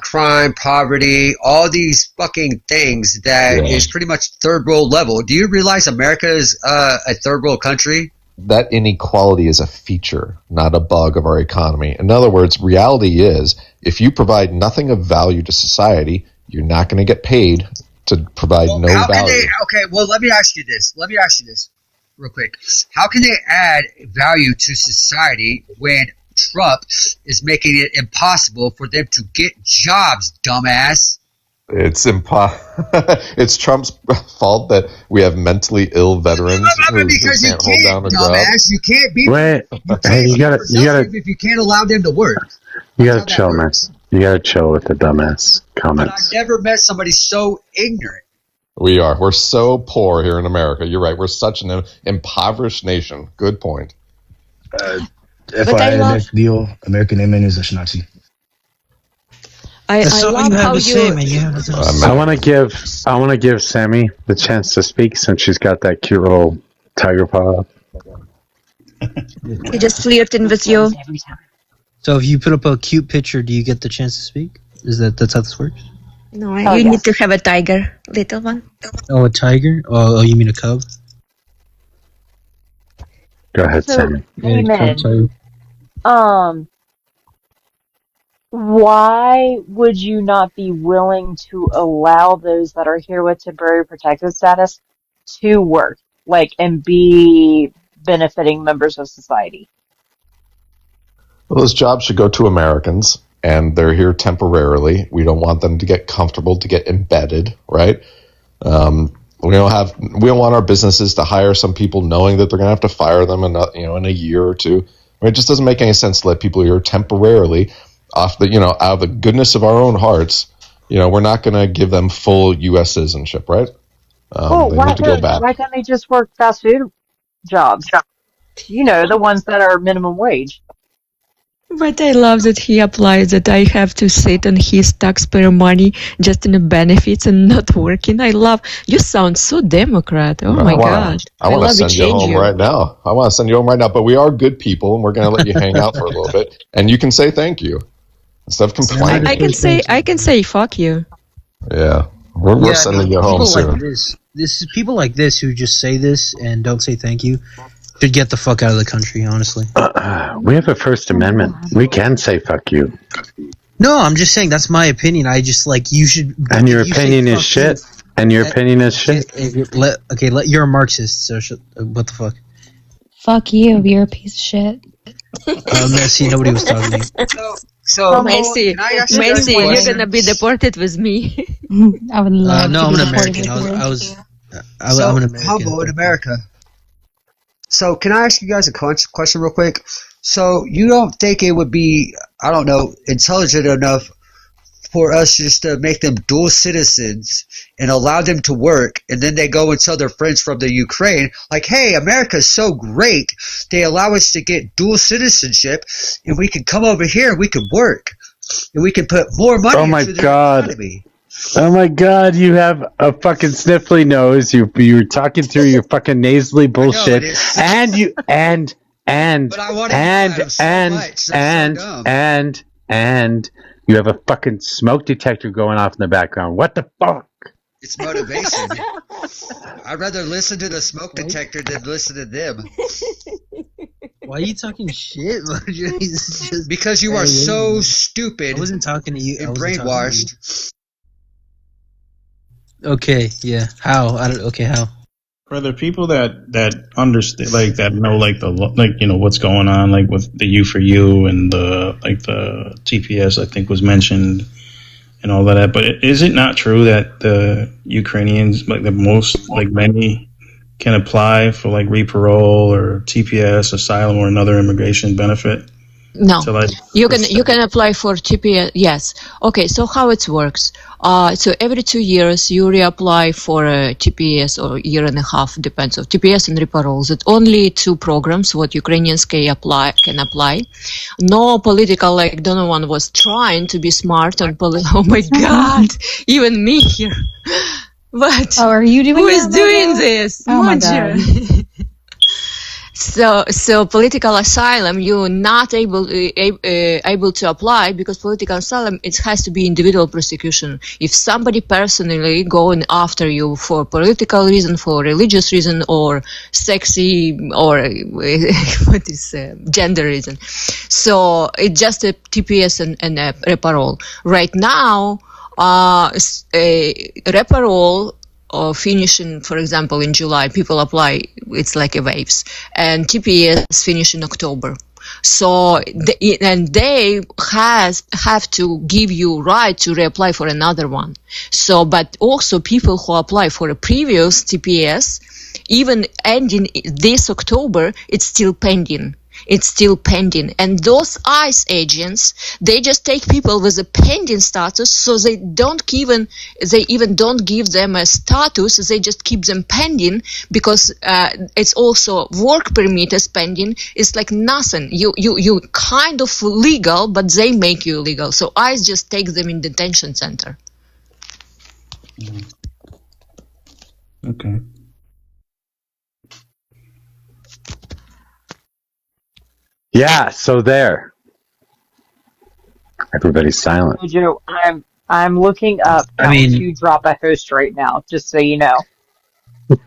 crime, poverty, all these fucking things that is pretty much third world level. Do you realize America is a third world country? That inequality is a feature, not a bug of our economy. In other words, reality is if you provide nothing of value to society, you're not going to get paid to provide value. Okay, well, let me ask you this real quick. How can they add value to society when Trump is making it impossible for them to get jobs, dumbass? It's Trump's fault that we have mentally ill veterans who can't hold down a job. You can't be. Wait, you gotta. If you can't allow them to work. You gotta chill, man. You gotta chill with the dumbass But comments. I've never met somebody so ignorant. We are. We're so poor here in America. You're right. We're such an impoverished nation. Good point. FINF deal, American Indian is a Schnazi. I love how you. I want to give Sammy the chance to speak since she's got that cute little tiger paw up. He just flirting with you. So if you put up a cute picture, do you get the chance to speak? That's how this works? No, you need to have a tiger, little one. Oh, a tiger? Oh, you mean a cub? Go ahead, So, Sammy. Amen. Why would you not be willing to allow those that are here with temporary protected status to work, and be benefiting members of society? Well, those jobs should go to Americans, and they're here temporarily. We don't want them to get comfortable, to get embedded, right? We don't want our businesses to hire some people knowing that they're going to have to fire them in a year or two. It just doesn't make any sense to let people here temporarily out of the goodness of our own hearts. We're not going to give them full U.S. citizenship, right? They need to go back. Why can't they just work fast food jobs? The ones that are minimum wage. But I love that he applies that I have to sit on his taxpayer money just in the benefits and not working. I love, you sound so Democrat. Oh my God. I want to send you home right now. I want to send you home right now, but we are good people and we're going to let you hang out for a little bit. And you can say thank you instead of complaining. I can say fuck you. Yeah. We're sending you home soon. People like this who just say this and don't say thank you should get the fuck out of the country, honestly. We have a First Amendment. We can say fuck you. No, I'm just saying that's my opinion. I just you should. And your opinion is shit. And your opinion is shit. You're a Marxist, so what the fuck? Fuck you, you're a piece of shit. Messi, nobody was talking to you. So, Messi, you're gonna be deported with me. I would love no, to I'm be an deported American. with you. I'm an American. Humble in America. So, can I ask you guys a question real quick? So, you don't think it would be, I don't know, intelligent enough for us just to make them dual citizens and allow them to work, and then they go and tell their friends from the Ukraine, like, hey, America's so great, they allow us to get dual citizenship, and we can come over here and we can work, and we can put more money into their economy. Oh my God, you have a fucking sniffly nose. You're talking through your fucking nasally bullshit. And you have a fucking smoke detector going off in the background. What the fuck? It's motivation. I'd rather listen to the smoke detector than listen to them. Why are you talking shit? Because you are so stupid. I wasn't talking to you. And brainwashed. Okay, yeah. How? How? For the people that understand, that know, what's going on, with the U4U and the TPS, I think was mentioned, and all that. But is it not true that the Ukrainians, many, can apply for re-parole or TPS, asylum, or another immigration benefit? No, you can apply for TPS. Yes. Okay. So how it works? So every 2 years you reapply for a TPS, or year and a half, depends on TPS and reparole. That only 2 programs what Ukrainians can apply. No political, Donovan was trying to be smart on oh my God, even me here. But are you doing? Who is doing this? Oh my God. So political asylum, you're not able to apply, because political asylum, it has to be individual prosecution. If somebody personally going after you for political reason, for religious reason, or sexy, or gender reason, so it's just a TPS and a reparole. Right now, reparole, or finishing, for example, in July, people apply, it's like a waves, and TPS finish in October. So, they have to give you right to reapply for another one. So, but also people who apply for a previous TPS, even ending this October, it's still pending. it's still pending. And those ICE agents, they just take people with a pending status, so they even don't give them a status, they just keep them pending, because it's also work permit is pending. It's like nothing. You kind of legal, but they make you illegal. So ICE just takes them in detention center. Okay. Yeah, so there. Everybody's silent. Mojo, I'm looking up how to drop a host right now, just so you know.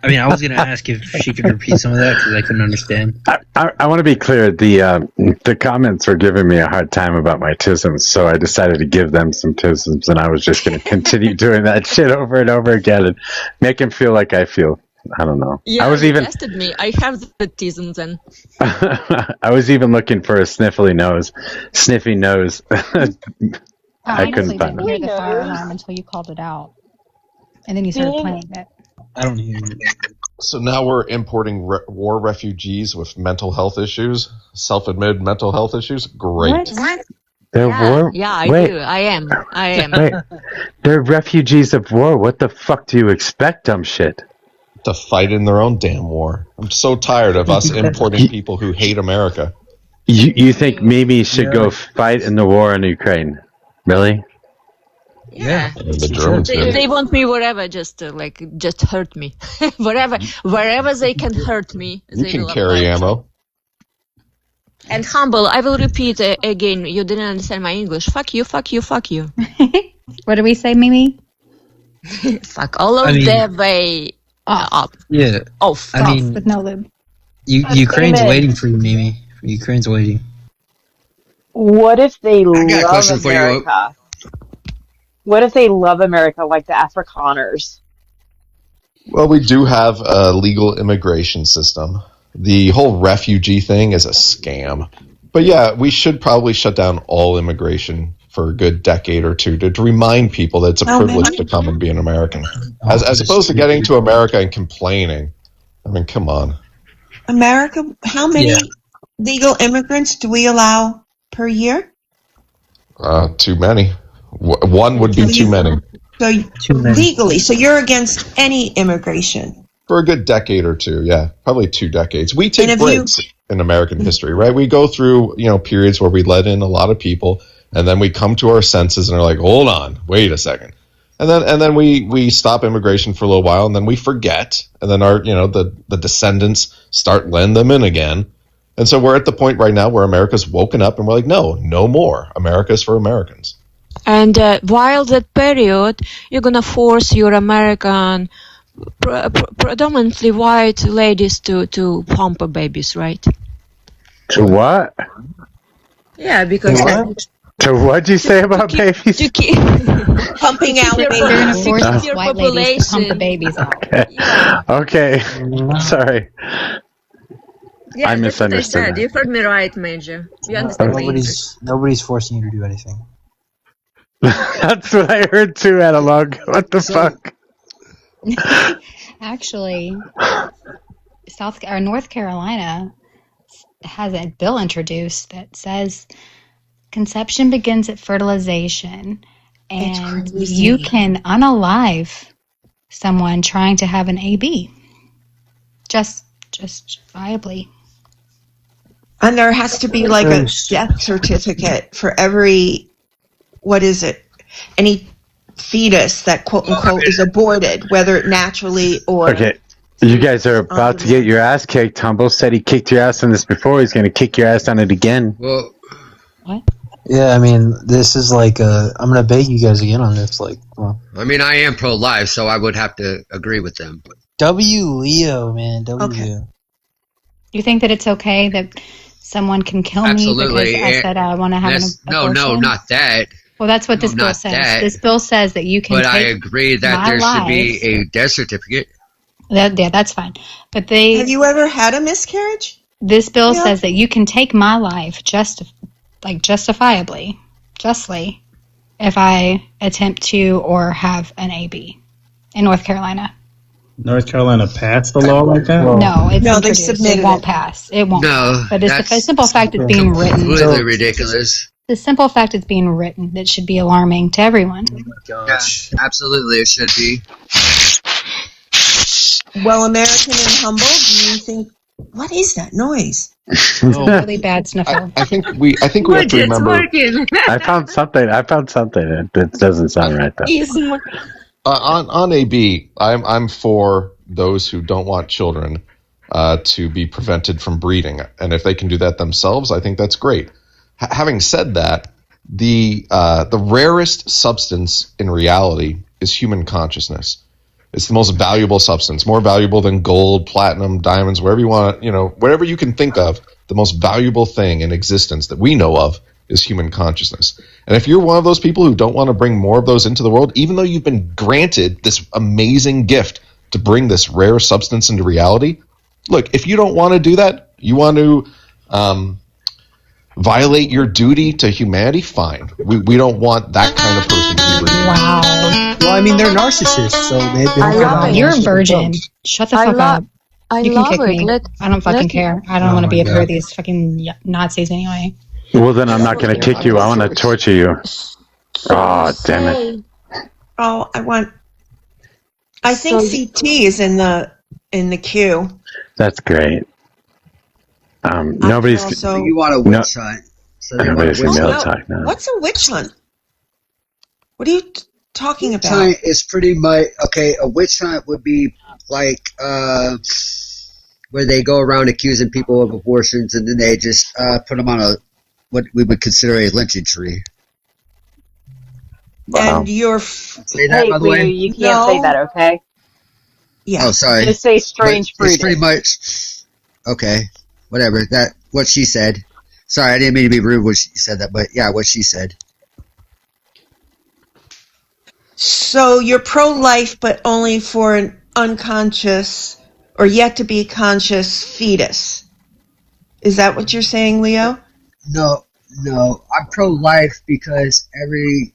I mean, I was going to ask if she could repeat some of that because I couldn't understand. I want to be clear. The comments were giving me a hard time about my tisms, so I decided to give them some tisms, and I was just going to continue doing that shit over and over again and make them feel like I feel. I don't know. Yeah, I was you even tested me. I have the tisms then. I was even looking for a sniffy nose. I couldn't find didn't it. hear the fire alarm until you called it out, and then you started playing it. I don't hear you. So now we're importing war refugees with mental health issues, self-admitted mental health issues. Great. What? They're war. Yeah, I Wait. do. I am. Wait, they're refugees of war. What the fuck do you expect, dumb shit? To fight in their own damn war. I'm so tired of us importing people who hate America. You think Mimi should go fight in the war in Ukraine? Really? Yeah. The Germans did. They want me wherever, just hurt me. Wherever they can hurt me. You they can will carry apply. ammo. And Humble, I will repeat again. You didn't understand my English. Fuck you, fuck you, fuck you. What do we say, Mimi? Fuck all of the way up. Yeah. Oh, I mean, with no lube. Ukraine's waiting for you, Mimi. Ukraine's waiting. What if they got a love question for you. America? What if they love America like the Afrikaners? Well, we do have a legal immigration system. The whole refugee thing is a scam. But yeah, we should probably shut down all immigration for a good decade or two to remind people that it's a privilege to come and be an American. As opposed to getting to America and complaining. I mean, come on. America, how many legal immigrants do we allow per year? Too many. One would be too many. So legally, so you're against any immigration? For a good decade or two, yeah. Probably 2 decades. We take breaks in American history, right? We go through, periods where we let in a lot of people, and then we come to our senses and are like, hold on, wait a second. And then we stop immigration for a little while, and then we forget, and then our the descendants start letting them in again. And so we're at the point right now where America's woken up and we're like, no more. America's for Americans. And while that period, you're gonna force your American, predominantly white ladies to pump babies, right? To what? Yeah, because to what'd you say about babies? Pumping out They're going to force your white ladies to pump the population. babies out. Okay. Sorry. Yeah, I that's what I misunderstood. said. You heard me right, Major. You understand me. Nobody's forcing you to do anything. That's what I heard too, Analog. What the fuck? Actually, North Carolina has a bill introduced that says conception begins at fertilization, and you can unalive someone trying to have an AB. Just viably. And there has to be like a death certificate for every, what is it? Any fetus that quote unquote is aborted, whether naturally or. Okay. You guys are about to get your ass kicked. Humble said he kicked your ass on this before. He's going to kick your ass on it again. Well, what? Yeah, I mean, this is like, I'm going to beg you guys again on this. Like, well. I mean, I am pro-life, so I would have to agree with them. W. Leo, man. Leo. You think that it's okay that someone can kill me because I said I want to have an abortion? No, not that. Well, that's what this bill says. That. This bill says that you can But take I agree that there should be a death certificate. Yeah, that's fine. But have you ever had a miscarriage? This bill says that you can take my life justifiably, justly, if I attempt to or have an AB in North Carolina. North Carolina passed the law like that? No, it's No, they introduced. submitted It won't it. pass. It won't. No, But it's the that's simple fact it's being written. completely ridiculous. The simple fact it's being written that should be alarming to everyone. Yeah, absolutely, it should be. Well, American and humble, do you think... What is that noise? Really bad sniffle. I think we have to remember. I found something. That doesn't sound right though. On AB, I'm for those who don't want children to be prevented from breeding, and if they can do that themselves, I think that's great. Having said that, the rarest substance in reality is human consciousness. It's the most valuable substance, more valuable than gold, platinum, diamonds, wherever you want, whatever you can think of. The most valuable thing in existence that we know of is human consciousness. And if you're one of those people who don't want to bring more of those into the world, even though you've been granted this amazing gift to bring this rare substance into reality, look, if you don't want to do that, you want to violate your duty to humanity, fine. We don't want that kind of person to be breeding. Wow. Well, I mean, they're narcissists, so they don't have You're a virgin. Shut the fuck up. I You can love kick it. me. I don't fucking care. I don't want to be a part of these fucking Nazis anyway. Well, then I'm not going to kick you. I want to torture you. Oh, damn it! Oh, I think CT is in the queue. That's great. Nobody's. Also, You want a witch hunt. So they want a Nobody's witch going to hunt. attack now. what's a witch hunt? What are you talking Witch about? hunt is pretty much okay. A witch hunt would be like where they go around accusing people of abortions, and then they just put them on what we would consider a lynching tree. And you're... Say that, Hey, by the way? you can't say that, okay? Yeah. Oh, sorry. Just say strange But it's breeding. pretty much okay. Whatever. That what she said. Sorry, I didn't mean to be rude when she said that, but yeah, what she said. So you're pro-life, but only for an unconscious or yet to be conscious fetus. Is that what you're saying, Leo? No. I'm pro-life because every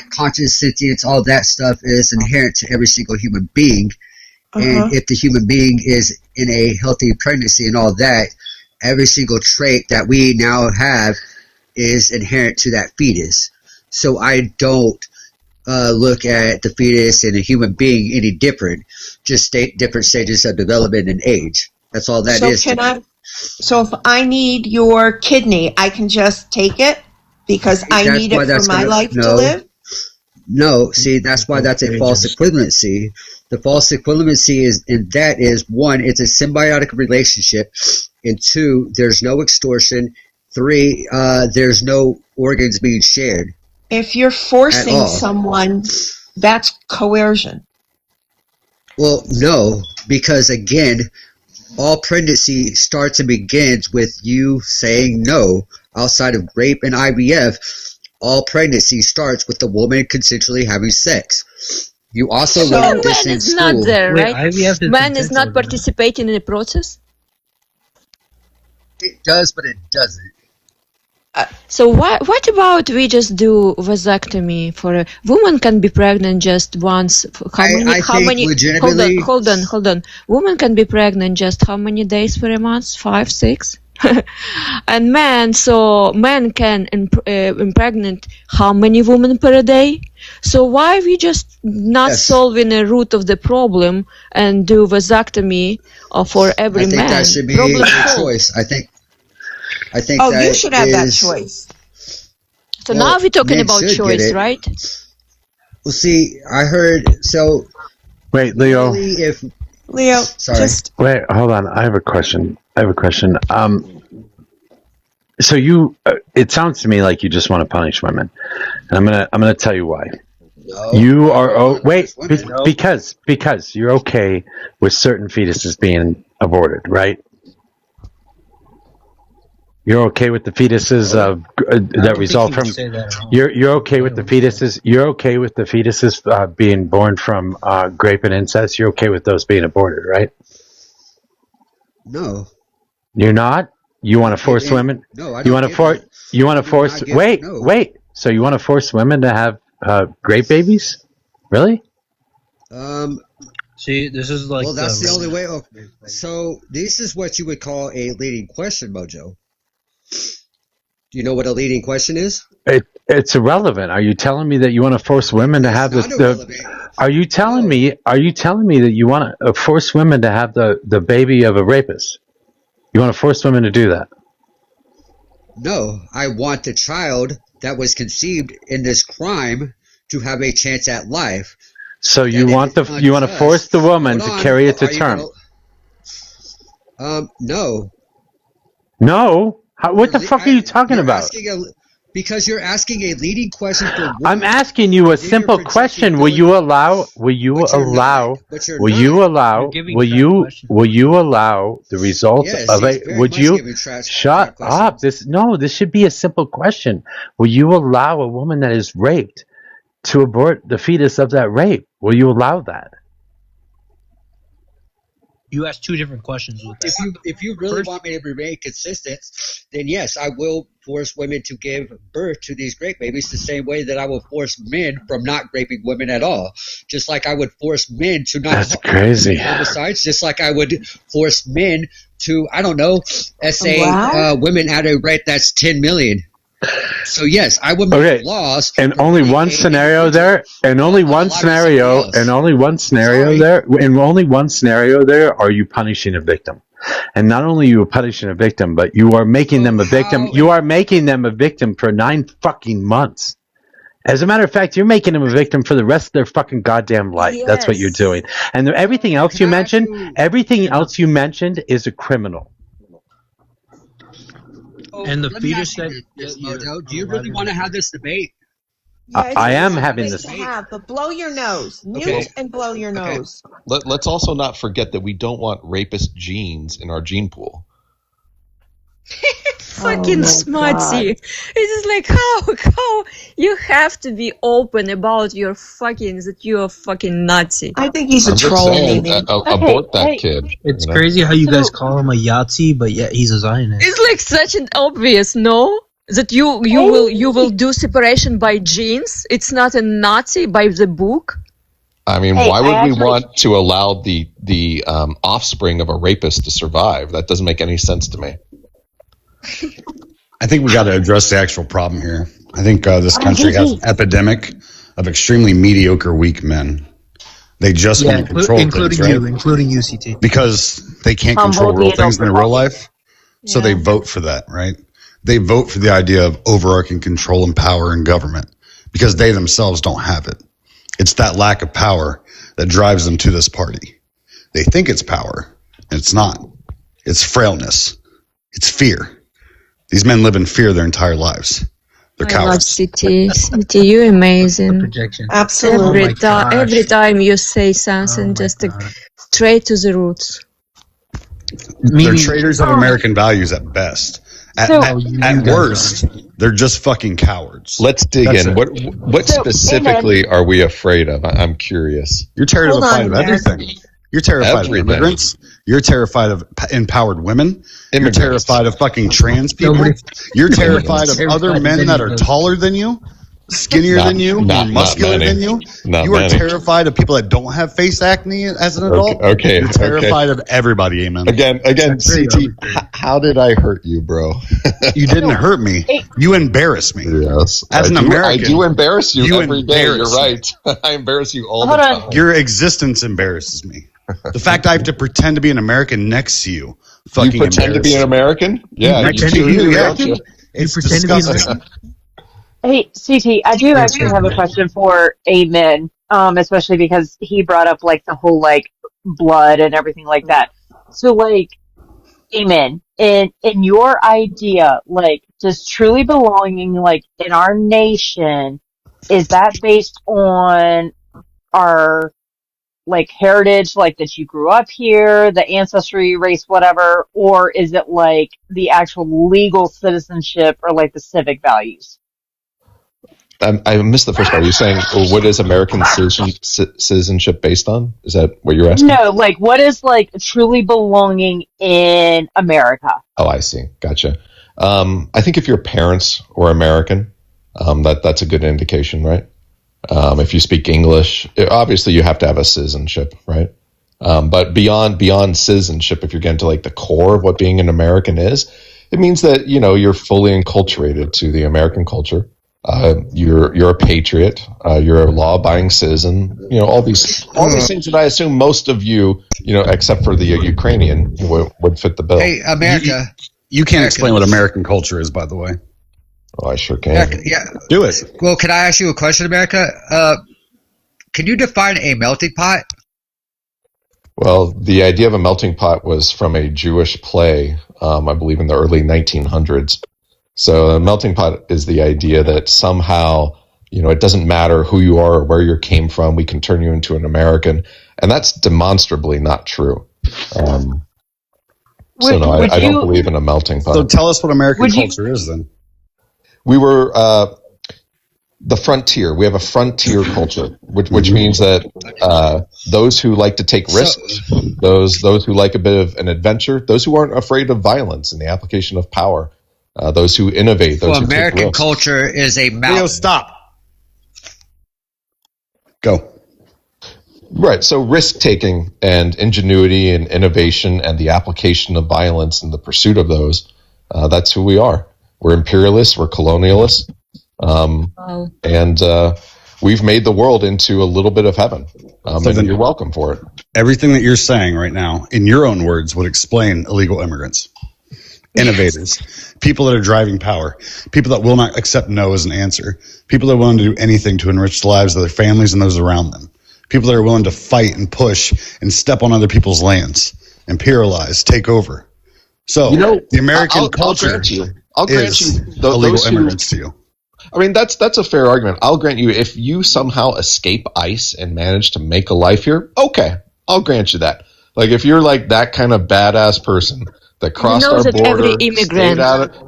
conscious sentience, all that stuff is inherent to every single human being. And if the human being is in a healthy pregnancy and all that, every single trait that we now have is inherent to that fetus. So I don't look at the fetus and a human being any different, just different stages of development and age. That's all that is. So if I need your kidney, I can just take it because I need it for my life to live? No, see, that's why that's a false equivalency. The false equivalency is one, it's a symbiotic relationship, and two, there's no extortion. Three, there's no organs being shared. If you're forcing someone, that's coercion. Well, no, because again, all pregnancy starts and begins with you saying no. Outside of rape and IVF, all pregnancy starts with the woman consensually having sex. You also learn this in school. Not there, right? Man is not participating in the process. It does, but it doesn't. So what about we just do vasectomy for a woman can be pregnant just once? How many? Hold on. Woman can be pregnant just how many days per month? 5, 6. And man can impregnate how many women per day? So why we just not solving the root of the problem and do vasectomy for every man? I think that should be a choice. I think that you should have that choice. So now we're talking about choice, right? Well, see, I heard so. Wait, Leo. Leo, sorry. Wait, hold on. I have a question. So you, it sounds to me like you just want to punish women, and I'm gonna tell you why. No, you are because you're okay with certain fetuses being aborted, right? You're okay with the fetuses that result from. You're okay with the fetuses. You're okay with the fetuses being born from rape and incest. You're okay with those being aborted, right? No. You're not. You want to force women? No, I you want to force. You want to force. Wait. So you want to force women to have rape babies? Really? See, this is like. Well, that's the only way. Oh, so this is what you would call a leading question, Mojo. Do you know what a leading question is? It's irrelevant. Are you telling me that you want to force women to have Are you telling me that you want to force women to have the baby of a rapist? You want to force women to do that? No, I want the child that was conceived in this crime to have a chance at life. So you want to force the woman to carry it to term? No. No? What the fuck are you talking about? Because you're asking a leading question for women. I'm asking you a simple question. Will you allow the results of shut up. This should be a simple question. Will you allow a woman that is raped to abort the fetus of that rape? Will you allow that? You asked two different questions with that. If you really want me to remain consistent, then yes, I will force women to give birth to these rape babies the same way that I will force men from not raping women at all. Just like I would force men to not homicides, just like I would force men to, I don't know, let's say women at a rate that's 10 million. So yes, I would make laws. And only one scenario there, are you punishing a victim. And not only are you punishing a victim, but you are making them a victim. You are making them a victim for 9 fucking months. As a matter of fact, you're making them a victim for the rest of their fucking goddamn life. Yes. That's what you're doing. And everything else you mentioned is a criminal. And the fetus that Mojo, do you really want to have this debate? Yeah, I am having this. But blow your nose. Mute and blow your nose. Let's also not forget that we don't want rapist genes in our gene pool. Fucking smutty. It's just like how you have to be open about your that you're fucking Nazi. I think he's a troll. Abort that kid. It's crazy how you guys call him a Yahtzee, but yet he's a Zionist. It's like such an obvious, no? That you will do separation by genes. It's not a Nazi by the book. I mean, why would we want to allow the offspring of a rapist to survive? That doesn't make any sense to me. I think we got to address the actual problem here. I think this country has an epidemic of extremely mediocre, weak men. They just want to control things, right? Including you, CT. Because they can't control real things in their real life, so they vote for that, right? They vote for the idea of overarching control and power in government because they themselves don't have it. It's that lack of power that drives them to this party. They think it's power, and it's not. It's frailness. It's fear. These men live in fear their entire lives. They're cowards. I love CT, you're amazing. Absolutely. Every time you say something, just straight to the roots. They're traitors of American values at best. At worst, they're just fucking cowards. Let's dig in. What specifically are we afraid of? I'm curious. You're terrified of everything. You're terrified of immigrants. You're terrified of empowered women. You're terrified of fucking trans people. You're terrified of other men that are taller than you, skinnier than you, more muscular than you. You are terrified of people that don't have face acne as an adult. Okay. You're terrified of everybody, amen. Again, CT, how did I hurt you, bro? You didn't hurt me. You embarrass me. Yes. As an American. I do embarrass you every day. You're right. I embarrass you all the time. Your existence embarrasses me. The fact I have to pretend to be an American next to you. Fucking you pretend to be an American? Yeah. You pretend to be an American? It's disgusting. Hey, CT, I do actually have a question for Amen, especially because he brought up, like, the whole, like, blood and everything like that. So, like, Amen, in your idea, like, does truly belonging, like, in our nation, is that based on our, like, heritage, like, that you grew up here, the ancestry, race, whatever, or is it, like, the actual legal citizenship or, like, the civic values? I missed the first part. Are you saying, what is American citizenship based on? Is that what you're asking? No, like, what is, like, truly belonging in America? Oh, I see. Gotcha. I think if your parents were American, that's a good indication, right? If you speak English, obviously you have to have a citizenship, right? But beyond citizenship, if you're getting to like the core of what being an American is, it means that, you know, you're fully enculturated to the American culture. You're a patriot. You're a law-abiding citizen. You know, all these things that I assume most of you, you know, except for the Ukrainian, would fit the bill. Hey, America. You can't explain what American culture is, by the way. Oh, I sure can. America, yeah. Do it. Well, can I ask you a question, America? Can you define a melting pot? Well, the idea of a melting pot was from a Jewish play, I believe in the early 1900s. So a melting pot is the idea that somehow, you know, it doesn't matter who you are or where you came from, we can turn you into an American. And that's demonstrably not true. So no, I don't believe in a melting pot. So tell us what American culture is then. We were the frontier. We have a frontier culture, which means that those who like to take risks, those who like a bit of an adventure, those who aren't afraid of violence and the application of power, those who innovate, those who American take risks. culture is a mountain. Leo, stop. Go. Right. So risk taking and ingenuity and innovation and the application of violence and the pursuit of those, that's who we are. We're imperialists. We're colonialists. And we've made the world into a little bit of heaven. So and you're welcome for it. Everything that you're saying right now, in your own words, would explain illegal immigrants, innovators, people that are driving power, people that will not accept no as an answer, people that are willing to do anything to enrich the lives of their families and those around them, people that are willing to fight and push and step on other people's lands, imperialize, take over. So, you know, the American culture I'll grant you illegal immigrants to you. I mean, that's a fair argument. I'll grant you, if you somehow escape ICE and manage to make a life here, okay, I'll grant you that. Like, if you're like that kind of badass person that crossed our border,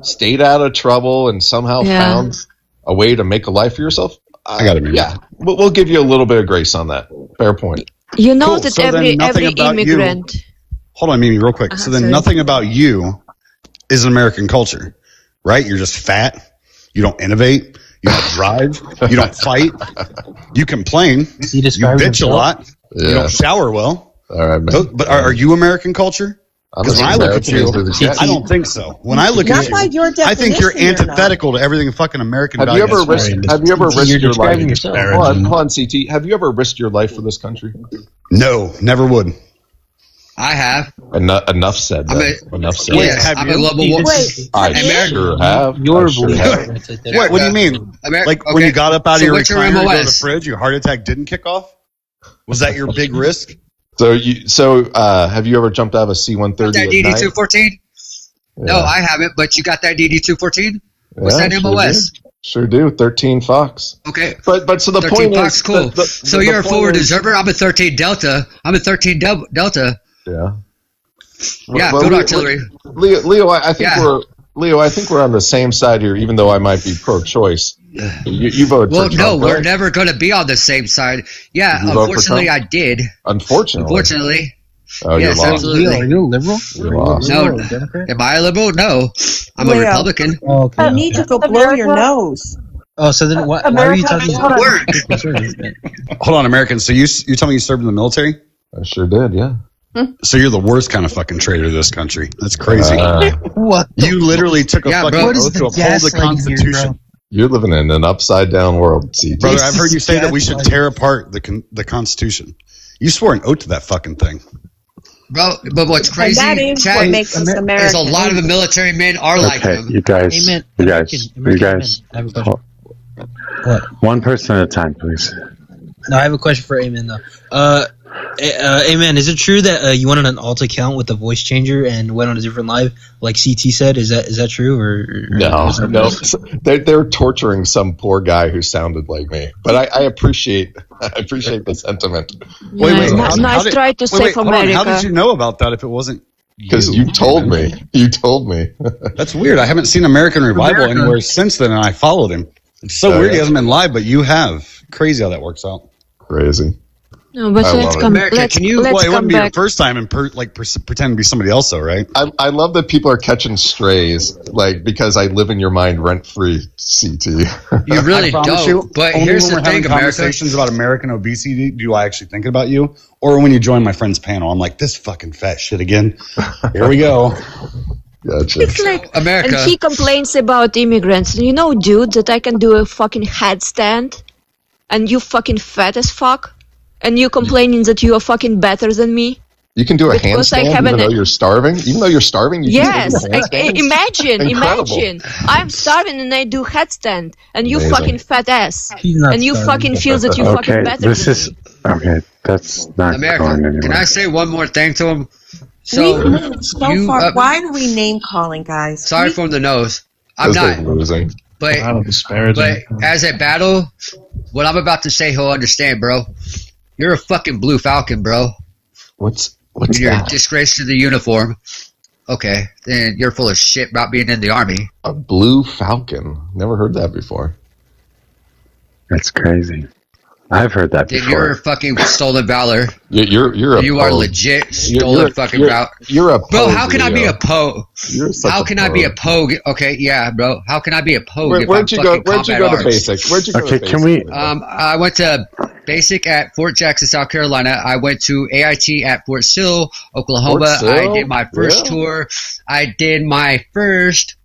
stayed out of trouble, and somehow found a way to make a life for yourself, I got it. Yeah, we'll give you a little bit of grace on that. Fair point. You know that every immigrant. Hold on, Mimi, real quick. So then, nothing about you is an American culture, right? You're just fat. You don't innovate. You don't drive. You don't fight. You complain. You bitch a lot. Yeah. You don't shower well. All right, man. But are you American culture? Because when I look at you, I don't think so. When I look at you, I think you're antithetical to everything fucking American. Have you ever risked your life? Hold on, CT. Have you ever risked your life for this country? No, never would. I have. Enough said. Enough said. I'm a global warming. I sure have. What do you mean? Like when you got up out of your recliner to go to the fridge, your heart attack didn't kick off? Was that your big risk? So have you ever jumped out of a C-130 that DD-214? No, I haven't. But you got that DD-214? What's that MOS? Sure do. 13 Fox. Okay. But so the 13 point Fox, is, cool. So you're a forward observer. I'm a 13 Delta. Delta. Yeah. Yeah. Field artillery. Leo, I think we're on the same side here, even though I might be pro-choice. You voted for Trump, no, we're right? never going to be on the same side. Yeah, unfortunately, I did. Unfortunately. Oh, yes, you're absolutely. Are you a liberal? You're lost. No, am I a liberal? No, I'm a Republican. Oh, okay. You need to go blow your nose. Oh, so then why are you talking about Hold on, American. So you tell me you served in the military? I sure did, yeah. So you're the worst kind of fucking traitor to this country. That's crazy. What? You literally took a fucking oath to uphold the Constitution. You're living in an upside down world, CT. Brother, I've heard you say that we should tear apart the Constitution. You swore an oath to that fucking thing. Bro, but what's crazy, that is what makes us American. is a lot of the military men are like him. You guys. Amen. You guys. I have a question. What? One person at a time, please. No, I have a question for Amen though. Amen. Is it true that you went on an alt account with a voice changer and went on a different live, like CT said? Is that true or no? They're torturing some poor guy who sounded like me. But I appreciate the sentiment. Wait, nice try to save America. How did you know about that if it wasn't? Because you told me. You told me. That's weird. I haven't seen American Revival anywhere since then, and I followed him. It's so weird he hasn't been live, but you have. Crazy how that works out. Crazy. No, but let's come. America, Let's can you? let's Well, it come wouldn't be your back. first time and pretend to be somebody else, though, right? I love that people are catching strays, like because I live in your mind rent free, CT. You really I promise don't. you, But only here's when the we're having thing, America. conversations about American obesity do I actually think about you, or when you join my friend's panel, I'm like, this fucking fat shit again. Here we go. Gotcha. It's like, America. and he complains about immigrants. You know, dude, that I can do a fucking headstand, and you fucking fat as fuck, and you complaining that you are fucking better than me. You can do a Because I handstand have even an- though you're starving. Even though you're starving, you Yes, can still do a handstand? Incredible. imagine. I'm starving and I do headstand, and you Amazing. fucking fat ass, He's not and you starving. fucking feel that you fucking Okay, better this than is me. okay. That's not America, going anywhere. can I say one more thing to him? So We've moved so you, far. Why are we name calling, guys? sorry from the nose. I'm Because not. they're losing. But as a battle, what I'm about to say, he'll understand, bro. You're a fucking blue falcon, bro. What's You're a that? disgrace to the uniform. Okay, then you're full of shit about being in the army. A blue falcon. Never heard that before. That's crazy. I've heard that Then before. you're fucking stolen valor. You're a You are poe. legit stolen fucking valor. You're a Bro, poe, how can I be Leo. a poe? You're such How a can I be a poe. poe? Okay, yeah, bro. How can I be a poe? Where'd you go? Where'd you go to basic? Where'd you go Okay, to can basic? we? I went to basic at Fort Jackson, South Carolina. I went to AIT at Fort Sill, Oklahoma. Fort Sill? I did my first Yeah. tour. I did my first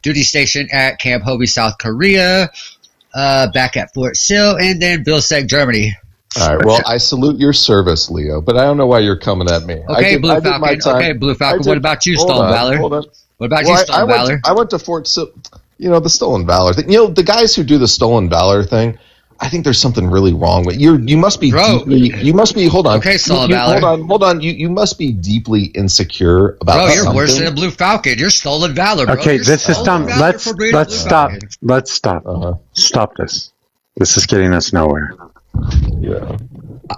duty station at Camp Hobie, South Korea. Back at Fort Sill, and then Vilseck, Germany. All right. Well, I salute your service, Leo, but I don't know why you're coming at me. Okay, Blue Falcon. Okay, Blue Falcon. What about you, Stolen Valor? Hold on. What about Well, you, Stolen Valor? I went to Fort Sill. You know, the Stolen Valor thing. You know, the guys who do the Stolen Valor thing, I think there's something really wrong with you. You must be deeply. You must be. Hold on. Okay, Stolen Valor. Hold on. You must be deeply insecure about. Bro, you're something. worse than a Blue Falcon. You're Stolen Valor, bro. Okay, You're this is Stolen dumb. Valor Let's for being a Blue stop. Falcon. Let's stop. Stop this. This is getting us nowhere. Yeah.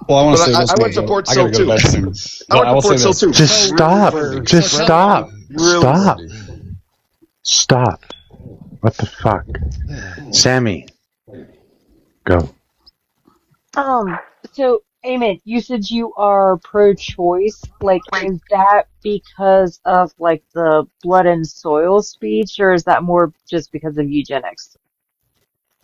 Well, I want to But say this. I went to Mojo. Fort I gotta Sill go to too. bed soon. I But went I to will Fort say Sill this. too. Just stop. Just stop. Really Stop. wordy. Stop. What the fuck? Sammy. Go. So, Eamon, you said you are pro-choice. Like, is that because of, like, the blood and soil speech, or is that more just because of eugenics?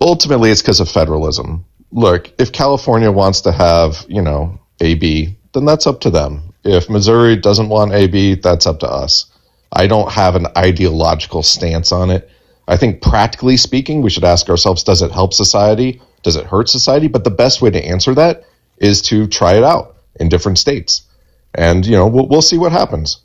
Ultimately, it's because of federalism. Look, if California wants to have, you know, AB, then that's up to them. If Missouri doesn't want AB, that's up to us. I don't have an ideological stance on it. I think practically speaking, we should ask ourselves, does it help society? Does it hurt society? But the best way to answer that is to try it out in different states. And, you know, we'll see what happens.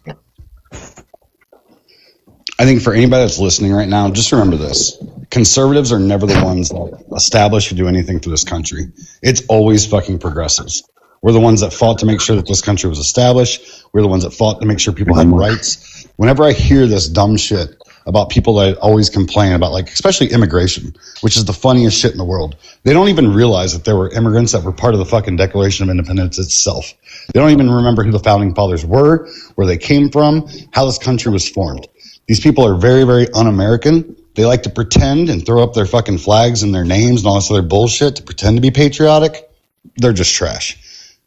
I think for anybody that's listening right now, just remember this. Conservatives are never the ones that establish or do anything for this country. It's always fucking progressives. We're the ones that fought to make sure that this country was established. We're the ones that fought to make sure people had rights. Whenever I hear this dumb shit about people that always complain about, like, especially immigration, which is the funniest shit in the world, they don't even realize that there were immigrants that were part of the fucking Declaration of Independence itself. They don't even remember who the founding fathers were, where they came from, how this country was formed. These people are very, very un-American. They like to pretend and throw up their fucking flags and their names and all this other bullshit to pretend to be patriotic. They're just trash.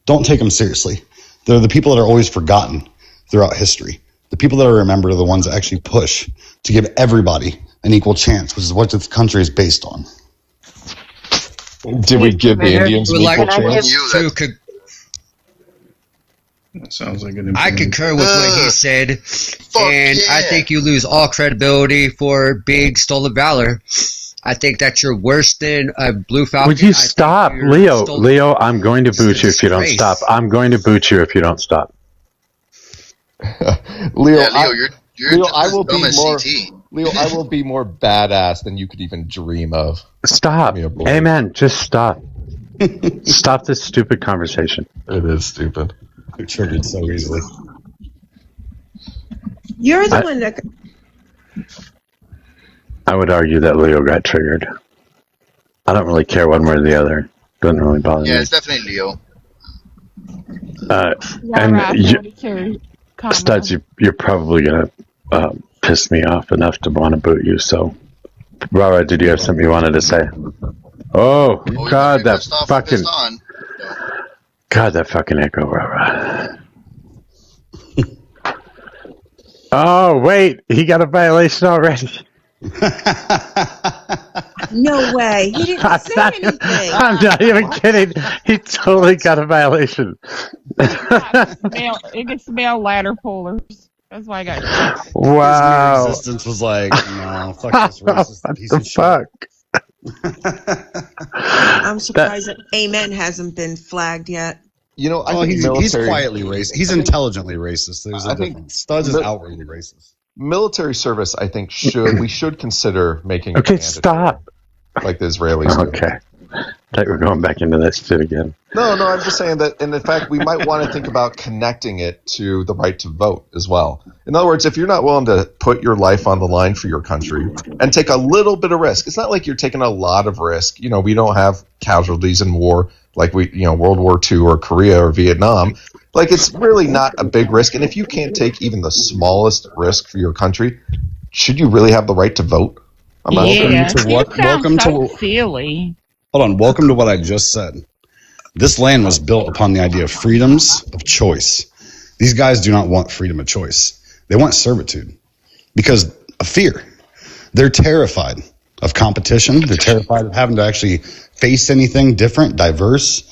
Don't take them seriously. They're the people that are always forgotten throughout history. The people that are remembered are the ones that actually push to give everybody an equal chance, which is what this country is based on. Did we give the Indians an equal chance? That sounds like an I concur with what he said, and I think you lose all credibility for being Stolen Valor. I think that you're worse than a Blue Falcon. Would you stop, Leo? Leo, I'm going to boot you if you don't stop. I'm going to boot you if you don't stop. Leo, you're Leo, I will dumb be as more. CT. Leo, I will be more badass than you could even dream of. Stop. Amen. Just stop. Stop this stupid conversation. It is stupid. You're triggered so easily. You're the one that. I would argue that Leo got triggered. I don't really care one way or the other. Doesn't really bother Yeah, me. it's definitely Leo. Studs, you're probably gonna piss me off enough to want to boot you. So, Rara, did you have something you wanted to say? Oh God, that fucking God, that fucking echo, rah. Oh, wait. He got a violation already. No way. He didn't say anything. I'm not even kidding. He totally got a violation. It can smell ladder pullers. That's why I got. Wow. His mere existence was like, no, fuck this racist piece of shit. I'm surprised that Amen hasn't been flagged yet. You know, he's quietly racist. He's intelligently racist. There's a difference. Studs is outwardly racist. Military service, I think, we should consider making. Okay, stop. Like the Israelis do. Okay. I thought we were going back into that shit again. No, I'm just saying that, and in fact, we might want to think about connecting it to the right to vote as well. In other words, if you're not willing to put your life on the line for your country and take a little bit of risk, it's not like you're taking a lot of risk. You know, we don't have casualties in war like World War II or Korea or Vietnam. Like, it's really not a big risk. And if you can't take even the smallest risk for your country, should you really have the right to vote? I'm not silly. Hold on. Welcome to what I just said. This land was built upon the idea of freedoms of choice. These guys do not want freedom of choice. They want servitude because of fear. They're terrified of competition. They're terrified of having to actually face anything different, diverse,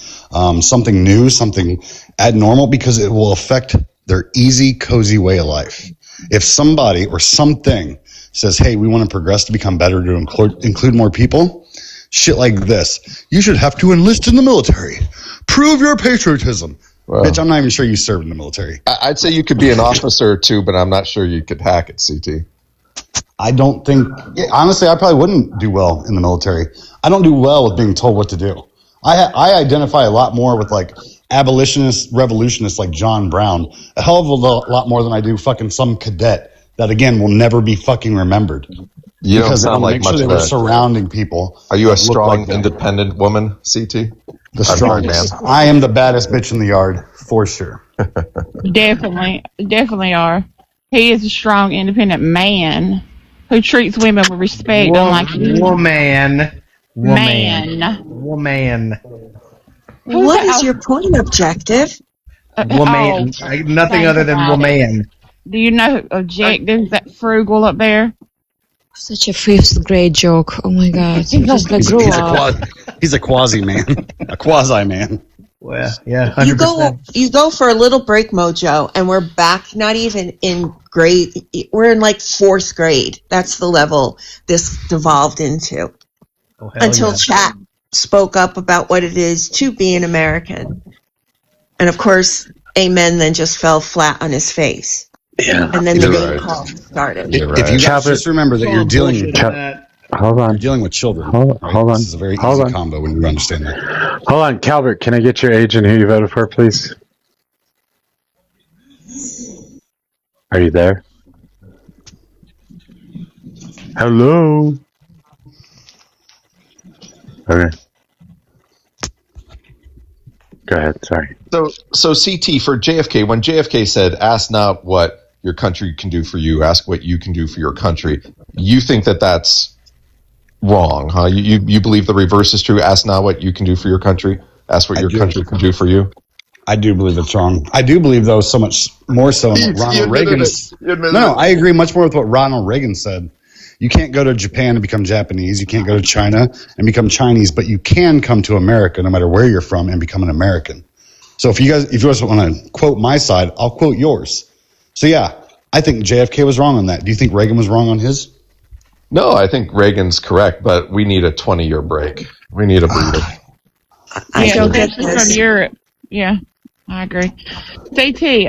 something new, something abnormal, because it will affect their easy, cozy way of life. If somebody or something says, hey, we want to progress to become better, to include more people, shit like this, you should have to enlist in the military. Prove your patriotism. Well, bitch, I'm not even sure you served in the military. I'd say you could be an officer too, but I'm not sure you could hack it, CT. I don't think, honestly, I probably wouldn't do well in the military. I don't do well with being told what to do. I identify a lot more with like abolitionists, revolutionists like John Brown, a hell of a lot more than I do fucking some cadet that, again, will never be fucking remembered. You don't sound like much of that. Surrounding people. Are you a strong, independent woman, CT? The strongest. Man. I am the baddest bitch in the yard, for sure. Definitely are. He is a strong, independent man who treats women with respect, unlike you. Woman. What is your point objective? Woman. Nothing other than woman. Do you know objectives that frugal up there? Such a fifth grade joke. Oh my god. Just like grew up. He's a quasi man. A quasi man. Well, yeah, 100%. You go for a little break, Mojo, and we're back. Not even in grade. We're in like 4th grade. That's the level this devolved into. Until Chat spoke up about what it is to be an American, and of course, Amen then just fell flat on his face. Yeah, and then the name call started. If you guys just remember that you're dealing. Hold on. You're dealing with children. Hold on. This is a very easy combo when you understand that. Hold on, Calvert. Can I get your age and who you voted for, please? Are you there? Hello. Okay. Go ahead. Sorry. So CT for JFK, when JFK said, "Ask not what your country can do for you, ask what you can do for your country," you think that that's wrong, huh? You believe the reverse is true? Ask not what you can do for your country, ask what your country can do for you? I do believe it's wrong. I do believe, though, so much more so than what Ronald Reagan. No, I agree much more with what Ronald Reagan said. You can't go to Japan and become Japanese. You can't go to China and become Chinese, but you can come to America, no matter where you're from, and become an American. So if you guys want to quote my side, I'll quote yours. So yeah, I think JFK was wrong on that. Do you think Reagan was wrong on his? No, I think Reagan's correct, but we need a 20-year break. We need a breather. I don't get this. From Europe. Yeah, I agree. CT,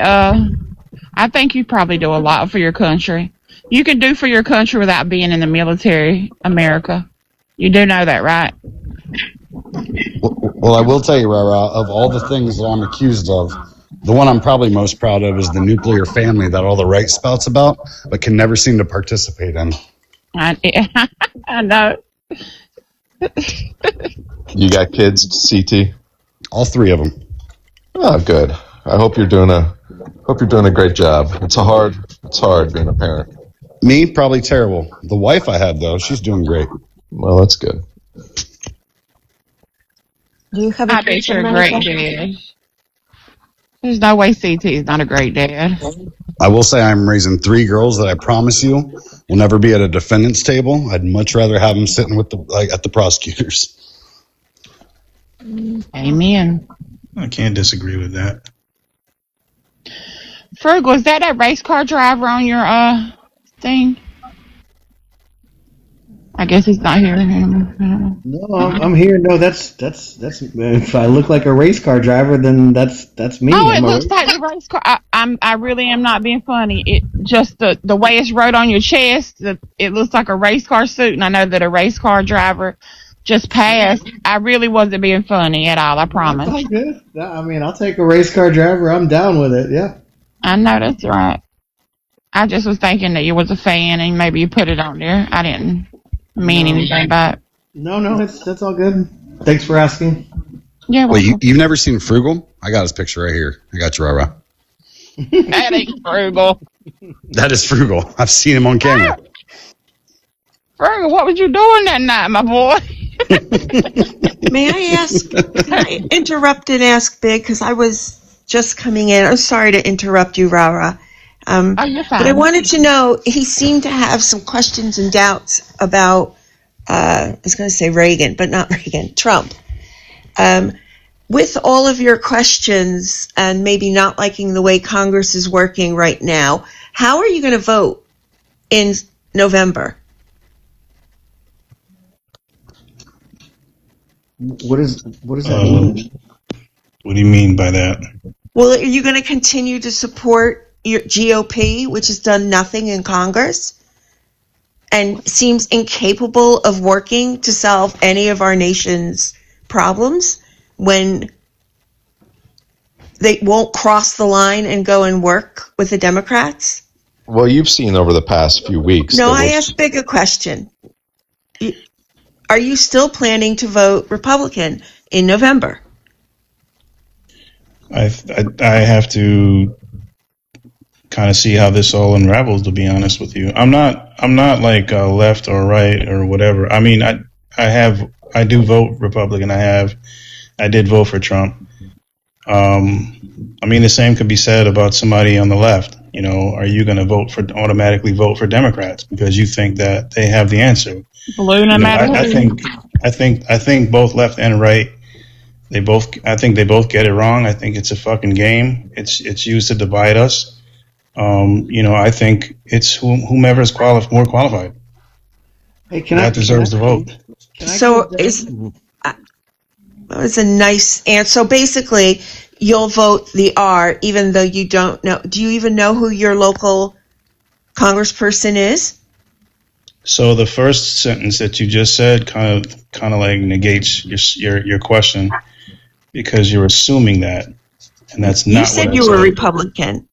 I think you probably do a lot for your country. You can do for your country without being in the military, America. You do know that, right? Well, I will tell you, Rara, of all the things that I'm accused of, the one I'm probably most proud of is the nuclear family that all the right spouts about, but can never seem to participate in. I know. You got kids, CT? All 3 of them. Oh, good. I hope you're doing a great job. It's hard being a parent. Me, probably terrible. The wife I have, though, she's doing great. Well, that's good. Do you have I bet you're a great dad. There's no way CT is not a great dad. I will say I'm raising 3 girls that I promise you will never be at a defendant's table. I'd much rather have them sitting with at the prosecutors. Amen. I can't disagree with that. Ferg, was that race car driver on your thing? I guess he's not here. No, I'm here. No, that's. If I look like a race car driver, then that's me. Oh, it looks like the race car. I really am not being funny. It just the way it's wrote on your chest. It looks like a race car suit, and I know that a race car driver just passed. I really wasn't being funny at all. I promise. That's all good. I mean, I'll take a race car driver. I'm down with it. Yeah. I know that's right. I just was thinking that you was a fan, and maybe you put it on there. I didn't mean anything by it. No, that's all good. Thanks for asking. Yeah. Well, you've never seen Frugal? I got his picture right here. I got you, Rara. That ain't Frugal. That is Frugal. I've seen him on camera. Frugal, what was you doing that night, my boy? May I ask, can I interrupt and ask Big, because I was just coming in. I'm sorry to interrupt you, Rara. Oh, you're fine. But I wanted to know, he seemed to have some questions and doubts about, I was going to say Reagan, but not Reagan, Trump. With all of your questions and maybe not liking the way Congress is working right now, how are you going to vote in November? What does that mean? What do you mean by that? Well, are you going to continue to support your GOP, which has done nothing in Congress and seems incapable of working to solve any of our nation's problems, when they won't cross the line and go and work with the Democrats? Well, you've seen over the past few weeks. No, I asked Big a question. Are you still planning to vote Republican in November? I have to kind of see how this all unravels, to be honest with you. I'm not like left or right or whatever. I mean, I do vote Republican. I did vote for Trump. I mean, the same could be said about somebody on the left. You know, are you going to automatically vote for Democrats because you think that they have the answer? Blue, no matter I think both left and right, I think they both get it wrong. I think it's a fucking game. It's used to divide us. I think it's whomever is more qualified. Hey, that deserves the vote. So that was a nice answer. So basically, you'll vote the R, even though you don't know. Do you even know who your local congressperson is? So the first sentence that you just said kind of like negates your question, because you're assuming that, and that's not. You said you were Republican,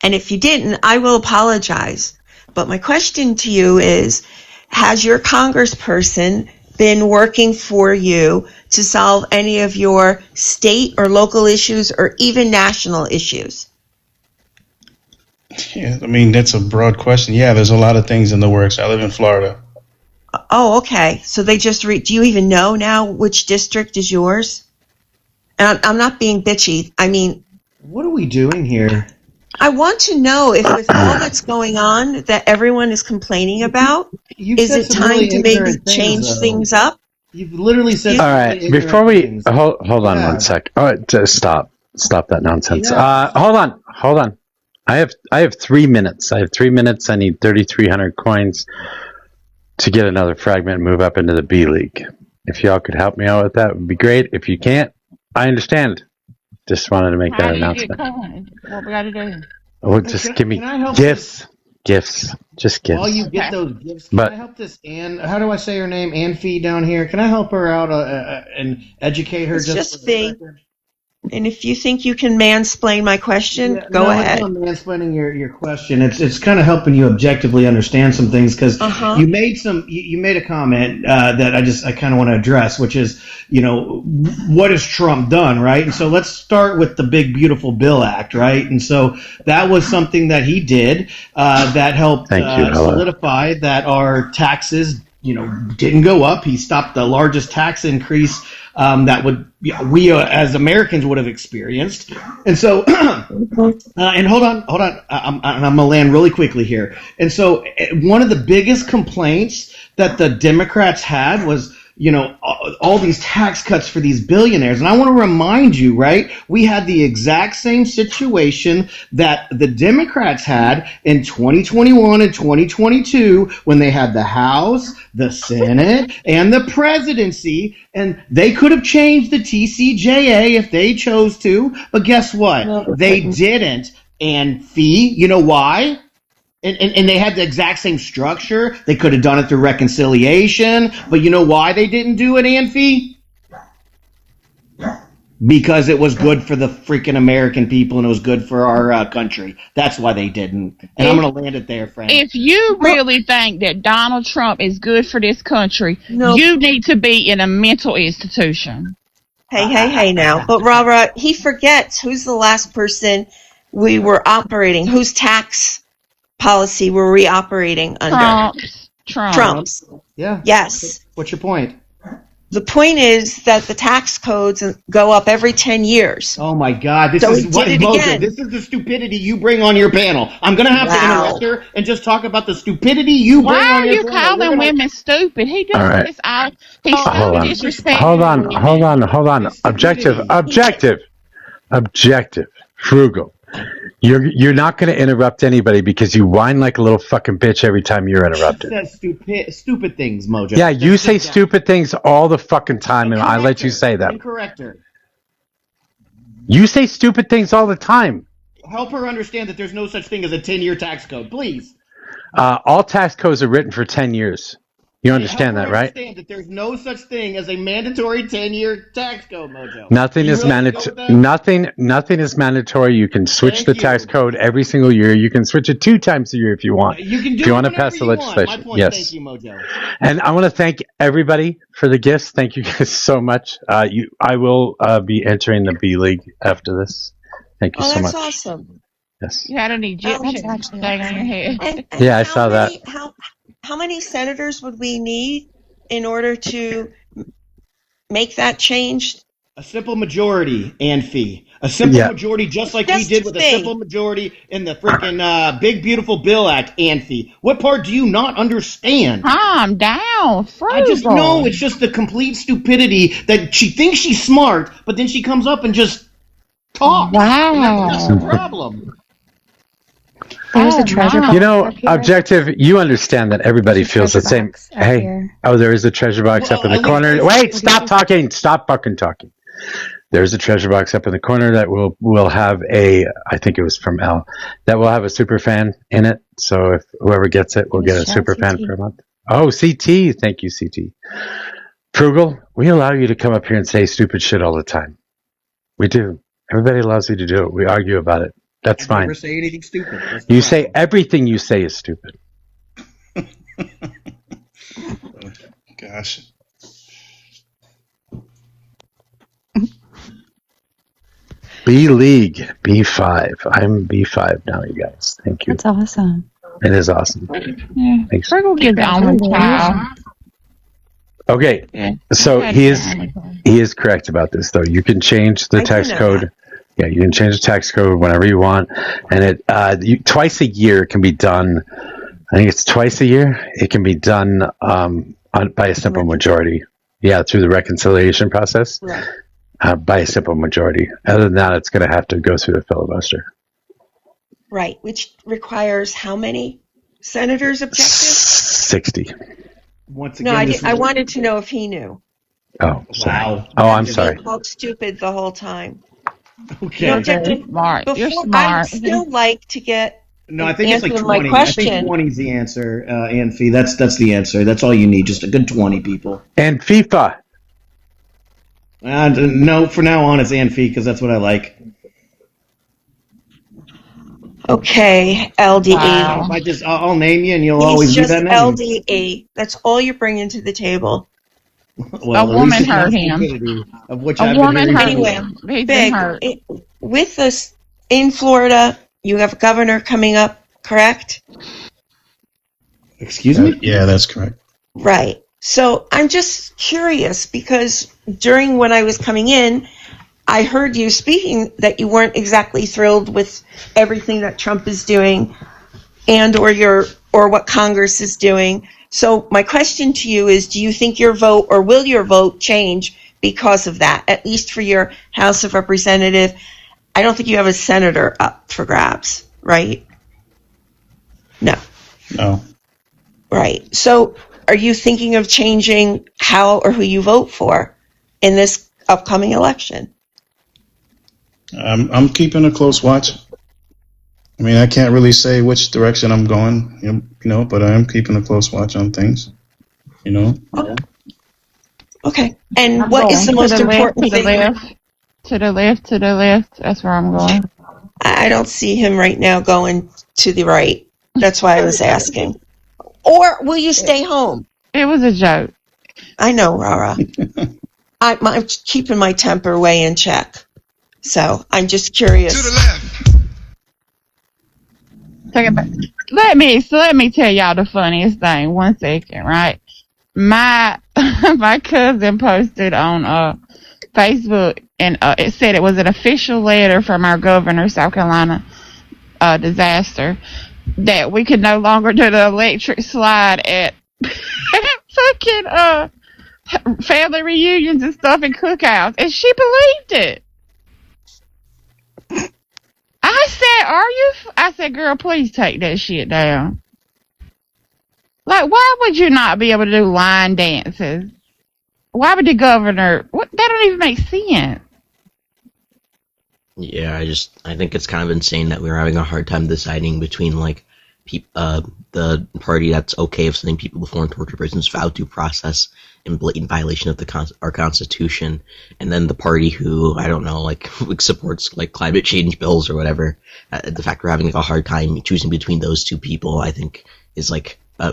and if you didn't, I will apologize. But my question to you is: has your congressperson been working for you to solve any of your state or local issues, or even national issues? Yeah, I mean, that's a broad question. Yeah, there's a lot of things in the works. I live in Florida. Oh, okay. So they just do you even know now which district is yours? And I'm not being bitchy. I mean, what are we doing here? I want to know if with all that's going on that everyone is complaining about, is it time to maybe change things up? You've literally said. All right, before we hold on one sec. All right, just stop that nonsense. Yeah. Hold on. I have 3 minutes. I have 3 minutes. I need 3,300 coins to get another fragment and move up into the B League. If y'all could help me out with that, would be great. If you can't, I understand. Just wanted to make that announcement. What we got to do? Well, just give me gifts. Gifts. Just gifts. While you get those gifts, can I help this Ann? How do I say her name? Ann Fee down here. Can I help her out and educate her? It's just Fee. And if you think you can mansplain my question, go ahead. I'm not mansplaining your question. It's kind of helping you objectively understand some things, because you made a comment that I kind of want to address, which is, what has Trump done, right? And so let's start with the big beautiful bill act, right? And so that was something that he did that helped solidify that our taxes didn't go up. He stopped the largest tax increase that we as Americans would have experienced. And so, and hold on, I'm gonna land really quickly here. And so, one of the biggest complaints that the Democrats had was, all these tax cuts for these billionaires. And I want to remind you, right? We had the exact same situation that the Democrats had in 2021 and 2022 when they had the House, the Senate, and the presidency. And they could have changed the TCJA if they chose to. But guess what? They didn't. And Fee, you know why? And they had the exact same structure. They could have done it through reconciliation. But you know why they didn't do it, Anfee? Because it was good for the freaking American people and it was good for our country. That's why they didn't. And I'm going to land it there, friend. If you really think that Donald Trump is good for this country, you need to be in a mental institution. Hey now. But Robert, he forgets who's the last person we were operating, whose tax policy were we operating under? Trump's. Yeah. Yes. What's your point? The point is that the tax codes go up every 10 years. Oh my God! This So is he did it Mojo, again. this is the stupidity you bring on your panel. I'm gonna have to interrupt her and just talk about the stupidity you bring Why on are your you panel. calling women stupid? He does All right. this all. He's so disrespectful. Hold on. Objective. Frugal. You're not going to interrupt anybody because you whine like a little fucking bitch every time you're interrupted. Says stupid things, Mojo. Yeah, you say stupid things all the fucking time, and I let you say them. Correct her. You say stupid things all the time. Help her understand that there's no such thing as a 10-year tax code, please. All tax codes are written for 10 years. You understand that, right? Understand that there's no such thing as a mandatory 10-year tax code, Mojo. Nothing is mandatory. Nothing is mandatory. You can switch the tax code every single year. You can switch it 2 times a year if you want. You can do if you it want to whenever pass the you want. legislation. My point, Yes. Thank you, Mojo. And I want to thank everybody for the gifts. Thank you guys so much. I will be entering the B League after this. Thank you so much. Oh, that's awesome. Yes. You had an Egyptian thing on your head. Yeah, I saw that. How many senators would we need in order to make that change? A simple majority, Anfee. A simple majority, just like we did with a simple majority in the freaking Big Beautiful Bill Act, Anfee. What part do you not understand? Calm down, Frugal. I just know it's just the complete stupidity that she thinks she's smart, but then she comes up and just talks. Wow. And that's the problem. There's a treasure box. You know, Objective, you understand that everybody feels the same. Hey, there is a treasure box up in the corner. Wait, stop talking. Stop fucking talking. There's a treasure box up in the corner that will have I think it was from L, that will have a super fan in it. So if whoever gets it will get a super fan for a month. Oh, CT. Thank you, CT. Frugal, we allow you to come up here and say stupid shit all the time. We do. Everybody allows you to do it. We argue about it. That's fine. Never say anything stupid. You say everything you say is stupid. Gosh. B League, B5. I'm B5 now, you guys. Thank you. That's awesome. It is awesome. Yeah. Thanks. Frugal gets on with child. Okay, so he is correct about this, though. You can change the tax code. Yeah, you can change the tax code whenever you want, and it twice a year can be done. I think it's twice a year. It can be done by a simple majority. Yeah, through the reconciliation process, by a simple majority. Other than that, it's going to have to go through the filibuster. Right, which requires how many senators objective? 60. Once No, again, I wanted to know if he knew. Oh, sorry. Wow. Oh, I'm Being sorry. called stupid the whole time. Okay. No, Objective, Smart. You're before, smart. I'd still like to get No, I think it's like answer 20. my I question. think 20 is the answer, Anfee. That's the answer. That's all you need. Just a good 20 people. And FIFA. No, for now on it's Anfee because that's what I like. Okay, LDE. Wow. I'll name you and you'll He's always be just that name. LDE. That's all you're bringing to the table. Well, A at woman least it's not hurt him. stupidity, of which A I've been woman very hurt critical. him. He's been Big, hurt. with us in Florida, you have a governor coming up, correct? Excuse me? Yeah, that's correct. Right. So I'm just curious because during when I was coming in, I heard you speaking that you weren't exactly thrilled with everything that Trump is doing and or what Congress is doing. So my question to you is, do you think your vote or will your vote change because of that, at least for your House of Representative? I don't think you have a senator up for grabs, right? No. No. Right. So are you thinking of changing how or who you vote for in this upcoming election? I'm keeping a close watch. I mean, I can't really say which direction I'm going, but I am keeping a close watch on things, Okay. And I'm what is the going most to the left, important to the thing? left, to the left, to the left. That's where I'm going. I don't see him right now going to the right. That's why I was asking. Or will you stay home? It was a joke. I know, Rara. I'm keeping my temper way in check. So I'm just curious. To the left. Take it back. Let me tell y'all the funniest thing. 1 second, right? My cousin posted on Facebook, and it said it was an official letter from our governor, South Carolina disaster, that we could no longer do the electric slide at fucking family reunions and stuff and cookouts, and she believed it. I said, I said, girl, please take that shit down. Like, why would you not be able to do line dances? Why would the governor? That don't even make sense. Yeah, I think it's kind of insane that we're having a hard time deciding between the party that's okay of sending people to foreign torture prisons without due process in blatant violation of our Constitution, and then the party who I don't know, supports climate change bills or whatever. The fact we're having a hard time choosing between those two people, I think, is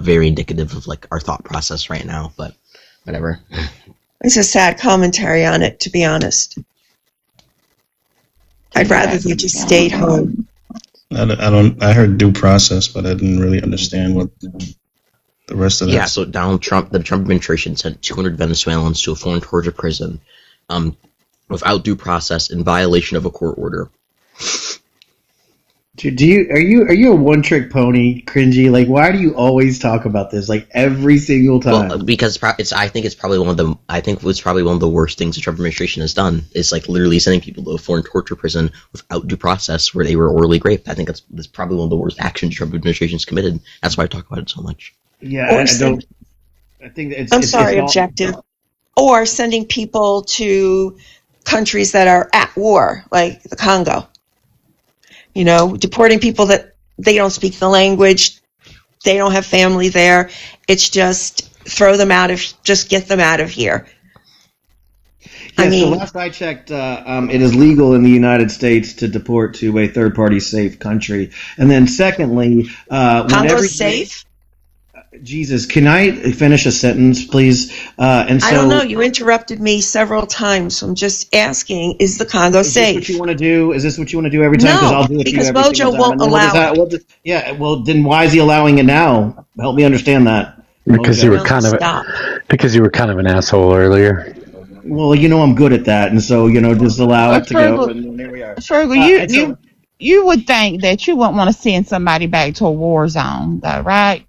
very indicative of our thought process right now. But whatever. It's a sad commentary on it, to be honest. I'd rather they just stayed home. I heard due process, but I didn't really understand what the rest of that. Yeah, so the Trump administration sent 200 Venezuelans to a foreign torture prison without due process in violation of a court order. Are you a one-trick pony, cringy? Why do you always talk about this every single time? Well, because I think it's probably one of the worst things the Trump administration has done. Is literally sending people to a foreign torture prison without due process where they were orally raped. I think that's probably one of the worst actions the Trump administration's committed. That's why I talk about it so much. Yeah, I think it's objective. Or sending people to countries that are at war, like the Congo. Deporting people that they don't speak the language, they don't have family there. It's just just get them out of here. Yeah, so last I checked, it is legal in the United States to deport to a third-party safe country. And then secondly, Congo's safe? Jesus, can I finish a sentence, please? I don't know. You interrupted me several times, so I'm just asking: is the Congo safe? Is this what you want to do? Is this what you want to do every time? No, I'll do it because every Mojo won't allow it. Well, then why is he allowing it now? Help me understand that. Because Mojo. you were kind of an asshole earlier. Well, I'm good at that, and so just allow it to go. And here we are. Fergal, you would think that you wouldn't want to send somebody back to a war zone, though, right?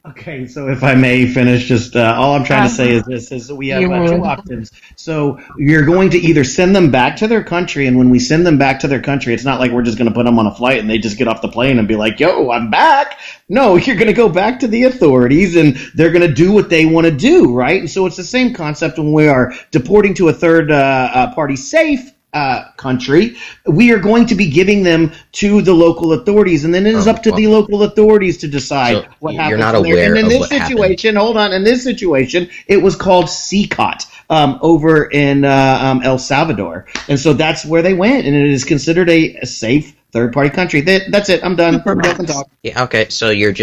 Okay, so if I may finish, just all I'm trying to say is this: is that we have two options. So you're going to either send them back to their country, and when we send them back to their country, it's not like we're just going to put them on a flight and they just get off the plane and be like, "Yo, I'm back." No, you're going to go back to the authorities, and they're going to do what they want to do, right? And so it's the same concept when we are deporting to a third party safe country. We are going to be giving them to the local authorities, and then it is up to the local authorities to decide what happens. You're not aware and in of this what situation, hold on. In this situation, it was called CCOT over in El Salvador, and so that's where they went, and it is considered a safe third-party country. That's it. I'm done. Yeah, okay, so you're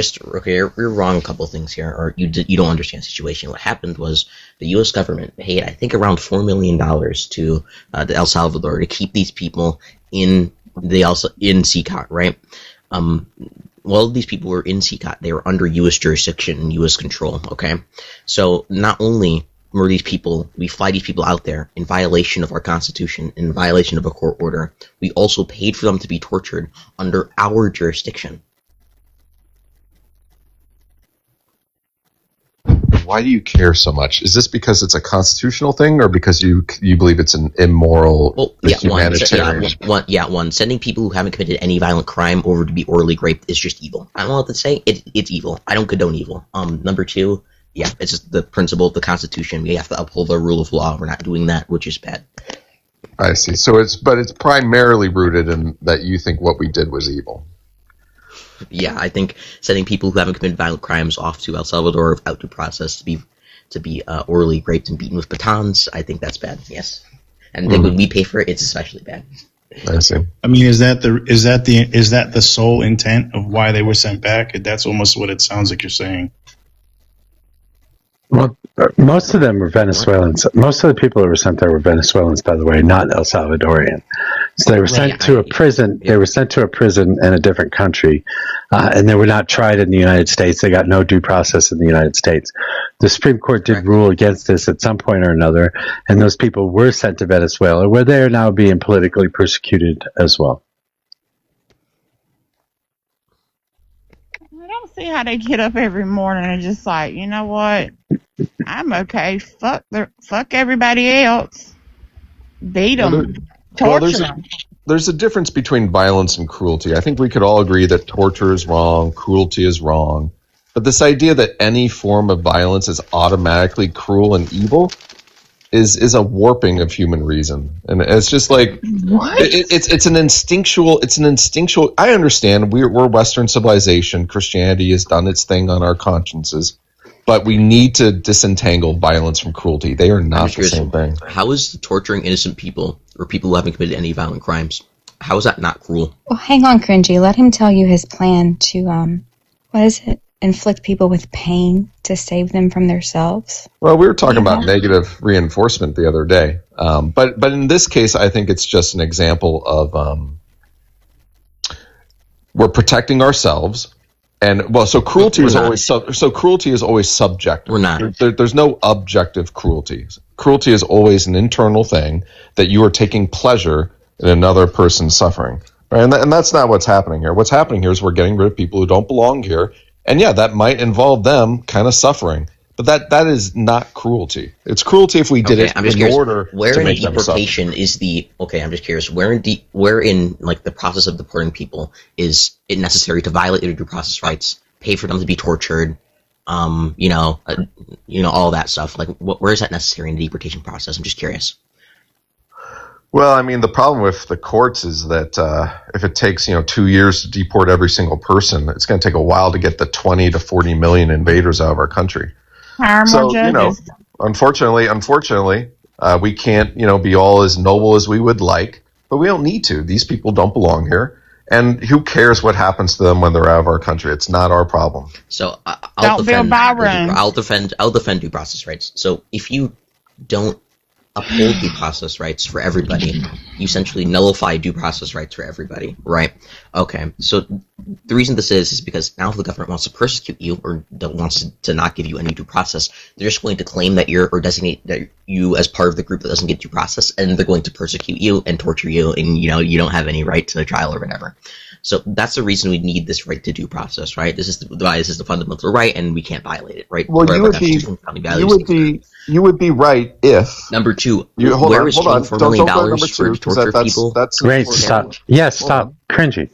wrong a couple of things here, or you don't understand the situation. What happened was the U.S. government paid, I think, around $4 million to El Salvador to keep these people in CCOT, right? Well, these people were in CCOT. They were under U.S. jurisdiction and U.S. control, okay? So not only were these people, we fly these people out there in violation of our Constitution, in violation of a court order, we also paid for them to be tortured under our jurisdiction. Why do you care so much? Is this because it's a constitutional thing, or because you believe it's an immoral, humanitarian? One. Sending people who haven't committed any violent crime over to be orally raped is just evil. I don't know what to say. It's evil. I don't condone evil. Number two, yeah, it's just the principle of the Constitution. We have to uphold the rule of law. We're not doing that, which is bad. I see. So it's primarily rooted in that you think what we did was evil. Yeah, I think sending people who haven't committed violent crimes off to El Salvador without due process to be orally raped and beaten with batons, I think that's bad. Yes, and then when we pay for it, it's especially bad. I see. I mean, is that the sole intent of why they were sent back? That's almost what it sounds like you're saying. Well, most of them were Venezuelans. Most of the people that were sent there were Venezuelans, by the way, not El Salvadorian. So they were sent to a prison. They were sent to a prison in a different country, and they were not tried in the United States. They got no due process in the United States. The Supreme Court did rule against this at some point or another, and those people were sent to Venezuela, where they are now being politically persecuted as well. I don't see how they get up every morning and just like, you know what? I'm okay. Fuck everybody else. Beat them. Torture them. There's a difference between violence and cruelty. I think we could all agree that torture is wrong, cruelty is wrong. But this idea that any form of violence is automatically cruel and evil is a warping of human reason. And it's just like it's an instinctual I understand we're Western civilization. Christianity has done its thing on our consciences. But we need to disentangle violence from cruelty. They are not the same thing. How is torturing innocent people or people who haven't committed any violent crimes, how is that not cruel? Well, hang on, Cringy. Let him tell you his plan to, inflict people with pain to save them from themselves. Well, we were talking about negative reinforcement the other day. But in this case, I think it's just an example of we're protecting ourselves. And so cruelty is always subjective. We're not. There's no objective cruelty. Cruelty is always an internal thing that you are taking pleasure in another person's suffering. Right? And that's not what's happening here. What's happening here is we're getting rid of people who don't belong here. And yeah, that might involve them kind of suffering. But that is not cruelty. It's cruelty if we did it in order to make them suffer. I'm just curious. Where in like the process of deporting people is it necessary to violate their due process rights, pay for them to be tortured, all that stuff? Like, where is that necessary in the deportation process? I'm just curious. Well, I mean, the problem with the courts is that if it takes 2 years to deport every single person, it's going to take a while to get the 20 to 40 million invaders out of our country. Unfortunately, we can't, be all as noble as we would like, but we don't need to. These people don't belong here, and who cares what happens to them when they're out of our country? It's not our problem. So I'll defend due process rights. So if you don't uphold due process rights for everybody, you essentially nullify due process rights for everybody, right? Okay, so the reason this is because now if the government wants to persecute you or wants to not give you any due process, they're just going to claim that or designate that you as part of the group that doesn't get due process, and they're going to persecute you and torture you, and you don't have any right to a trial or whatever. So that's the reason we need this right to due process, right? This is the fundamental right, and we can't violate it, right? Well, you would be right if number two. Hold on. $4 million for torture people? That's great. Stop. Yes, stop. Cringy.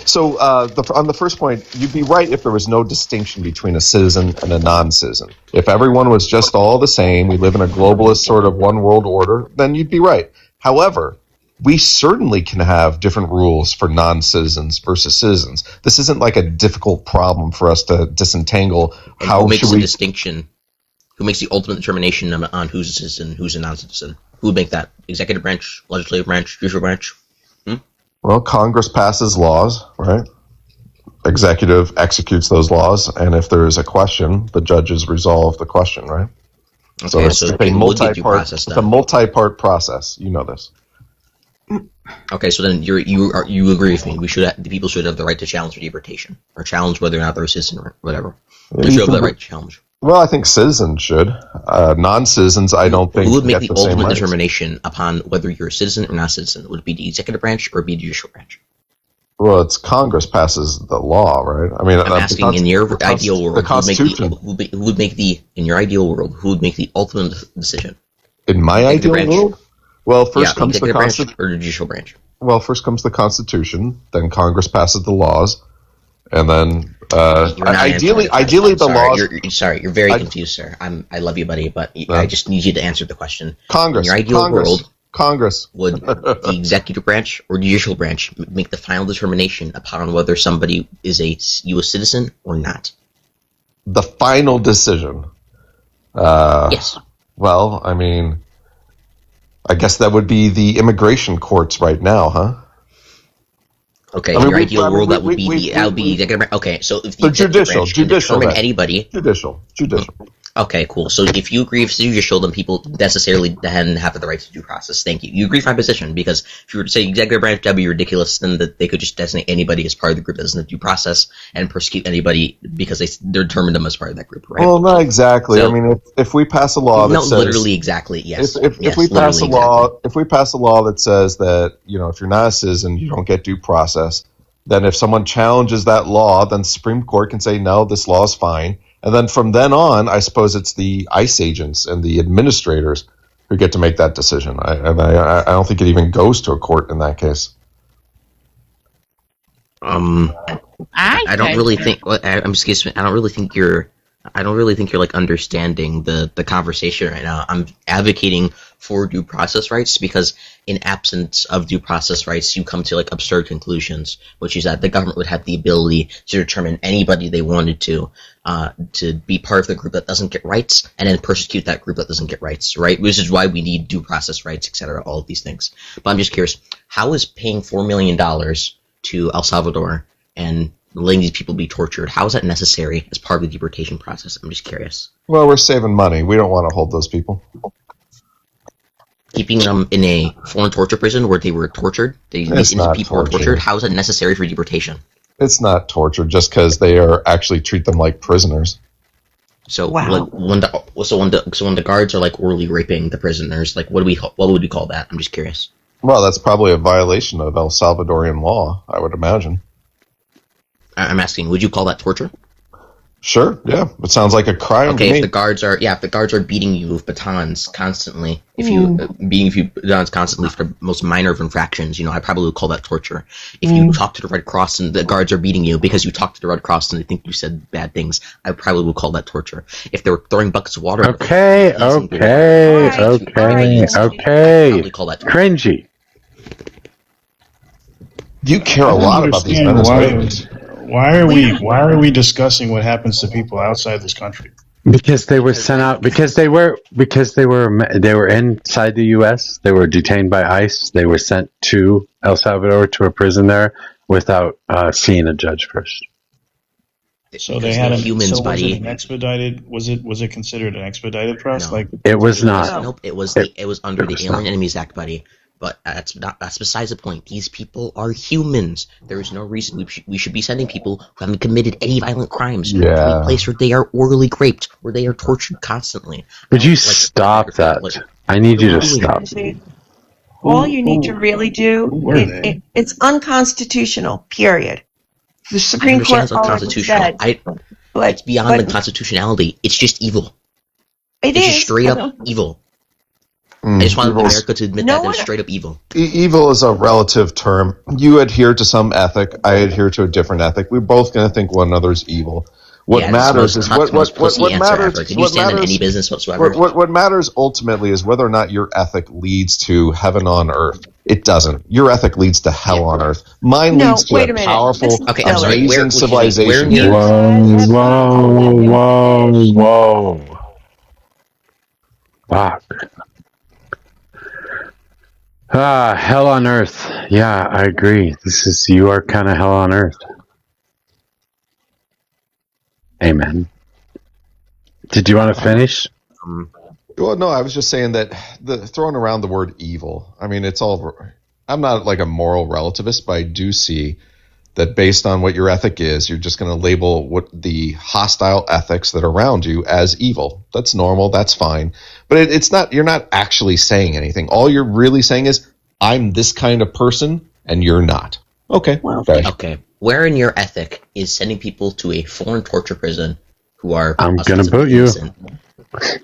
So on the first point, you'd be right if there was no distinction between a citizen and a non-citizen. If everyone was just all the same, we live in a globalist sort of one world order, then you'd be right. However, we certainly can have different rules for non-citizens versus citizens. This isn't like a difficult problem for us to disentangle. And who makes the distinction? Who makes the ultimate determination on who's a citizen, who's a non-citizen? Who would make that? Executive branch, legislative branch, judicial branch? Well, Congress passes laws, right? Executive executes those laws, and if there is a question, the judges resolve the question, right? Okay, so it's a multi-part process. It's a multi-part process. You know this. Okay, so then you agree with me? The people should have the right to challenge their deportation or challenge whether or not they're a citizen or whatever. They should have the right to challenge. Well, I think citizens should. Non-citizens, I don't think. Who would make get the same ultimate rights. determination upon whether you're a citizen or not a citizen? Would it be the executive branch or be the judicial branch? Well, it's Congress passes the law, right? I mean, I'm asking, in your ideal world, the Constitution. who would make the in your ideal world, who would make the ultimate decision? In my Executive ideal branch. world, well, first the comes the executive branch Constitution. or the judicial branch. Well, first comes the Constitution, then Congress passes the laws, and then You're not ideally answering the laws. You're very confused, sir. I love you, buddy, but I just need you to answer the question. Congress. In your ideal Congress. world, Congress. would the executive branch or judicial branch make the final determination upon whether somebody is a U.S. citizen or not? The final decision. Yes. Well, I mean, I guess that would be the immigration courts right now, huh? Okay, I mean, in your we- ideal I mean, world, we- that would be we- that would be the executive branch. Okay, so if the The executive judicial, branch can judicial, determine then. anybody, Judicial. Okay, cool. So if you agree with judicial, then people necessarily then have the right to due process. Thank you. You agree with my position, because if you were to say executive branch, that'd be ridiculous. Then that they could just designate anybody as part of the group that doesn't have due process and persecute anybody because they're determined them as part of that group, right? Well, not exactly. So- I mean, if we pass a law that no, says literally exactly. Yes. if Yes, we pass a literally law if we pass a law that says that if you're not a citizen you don't get due process, then if someone challenges that law, then the Supreme Court can say no, this law is fine, and then from then on, I suppose it's the ICE agents and the administrators who get to make that decision. I don't think it even goes to a court in that case. I don't really think. Excuse me. I don't really think you're like understanding the conversation right now. I'm advocating for due process rights because in absence of due process rights, you come to like absurd conclusions, which is that the government would have the ability to determine anybody they wanted to be part of the group that doesn't get rights, and then persecute that group that doesn't get rights, right? Which is why we need due process rights, etc. All of these things. But I'm just curious, how is paying $4 million to El Salvador and letting these people be tortured, how is that necessary as part of the deportation process? I'm just curious. Well, we're saving money. We don't want to hold those people. Keeping them in a foreign torture prison where they were tortured, these innocent people were tortured, how is that necessary for deportation? It's not torture just because they are actually treat them like prisoners. So like when the guards are like orally raping the prisoners, like what would we call that? I'm just curious. Well, that's probably a violation of El Salvadorian law, I would imagine. I'm asking, would you call that torture? Sure, yeah. It sounds like a crime to Okay, me. if the guards are beating you with batons constantly, if you batons constantly for the most minor of infractions, I probably would call that torture. If you talk to the Red Cross and the guards are beating you because you talked to the Red Cross and they think you said bad things, I probably would call that torture. If they were throwing buckets of water, Okay. I probably call that torture. Cringy. You care a lot about these Venezuelans. Why are we discussing what happens to people outside this country? Because they were sent out. Because they were inside the U.S. They were detained by ICE. They were sent to El Salvador to a prison there without seeing a judge first. So they had humans, so buddy. Was it an expedited? Was it considered an expedited process? No. Like It was not. Nope. It was under the Alien Enemies Act, buddy. But that's besides the point. These people are humans. There is no reason we should be sending people who haven't committed any violent crimes to a place where they are orally raped, where they are tortured constantly. Would you stop that? I need you to stop. All you need to really do, it's unconstitutional, period. The Supreme Court it's already unconstitutional. said. It's beyond the constitutionality. It's just evil. It's just straight up evil. I just want America to admit that they're straight up evil. Evil is a relative term. You adhere to some ethic. I adhere to a different ethic. We're both going to think one another's evil. What matters is what matters. Can you stand in any business whatsoever? What matters ultimately is whether or not your ethic leads to heaven on earth. It doesn't. Your ethic leads to hell on earth. Mine leads to a powerful, amazing civilization. Whoa. Fuck. Hell on earth. Yeah, I agree. You are kind of hell on earth. Amen. Did you want to finish? Well, no, I was just saying that throwing around the word evil. I mean, it's all. I'm not like a moral relativist, but I do see that based on what your ethic is, you're just going to label what the hostile ethics that are around you as evil. That's normal. That's fine. But it's not, you're not actually saying anything. All you're really saying is, I'm this kind of person and you're not. Okay. Well, okay. Where in your ethic is sending people to a foreign torture prison who are I'm going to boot you. innocent?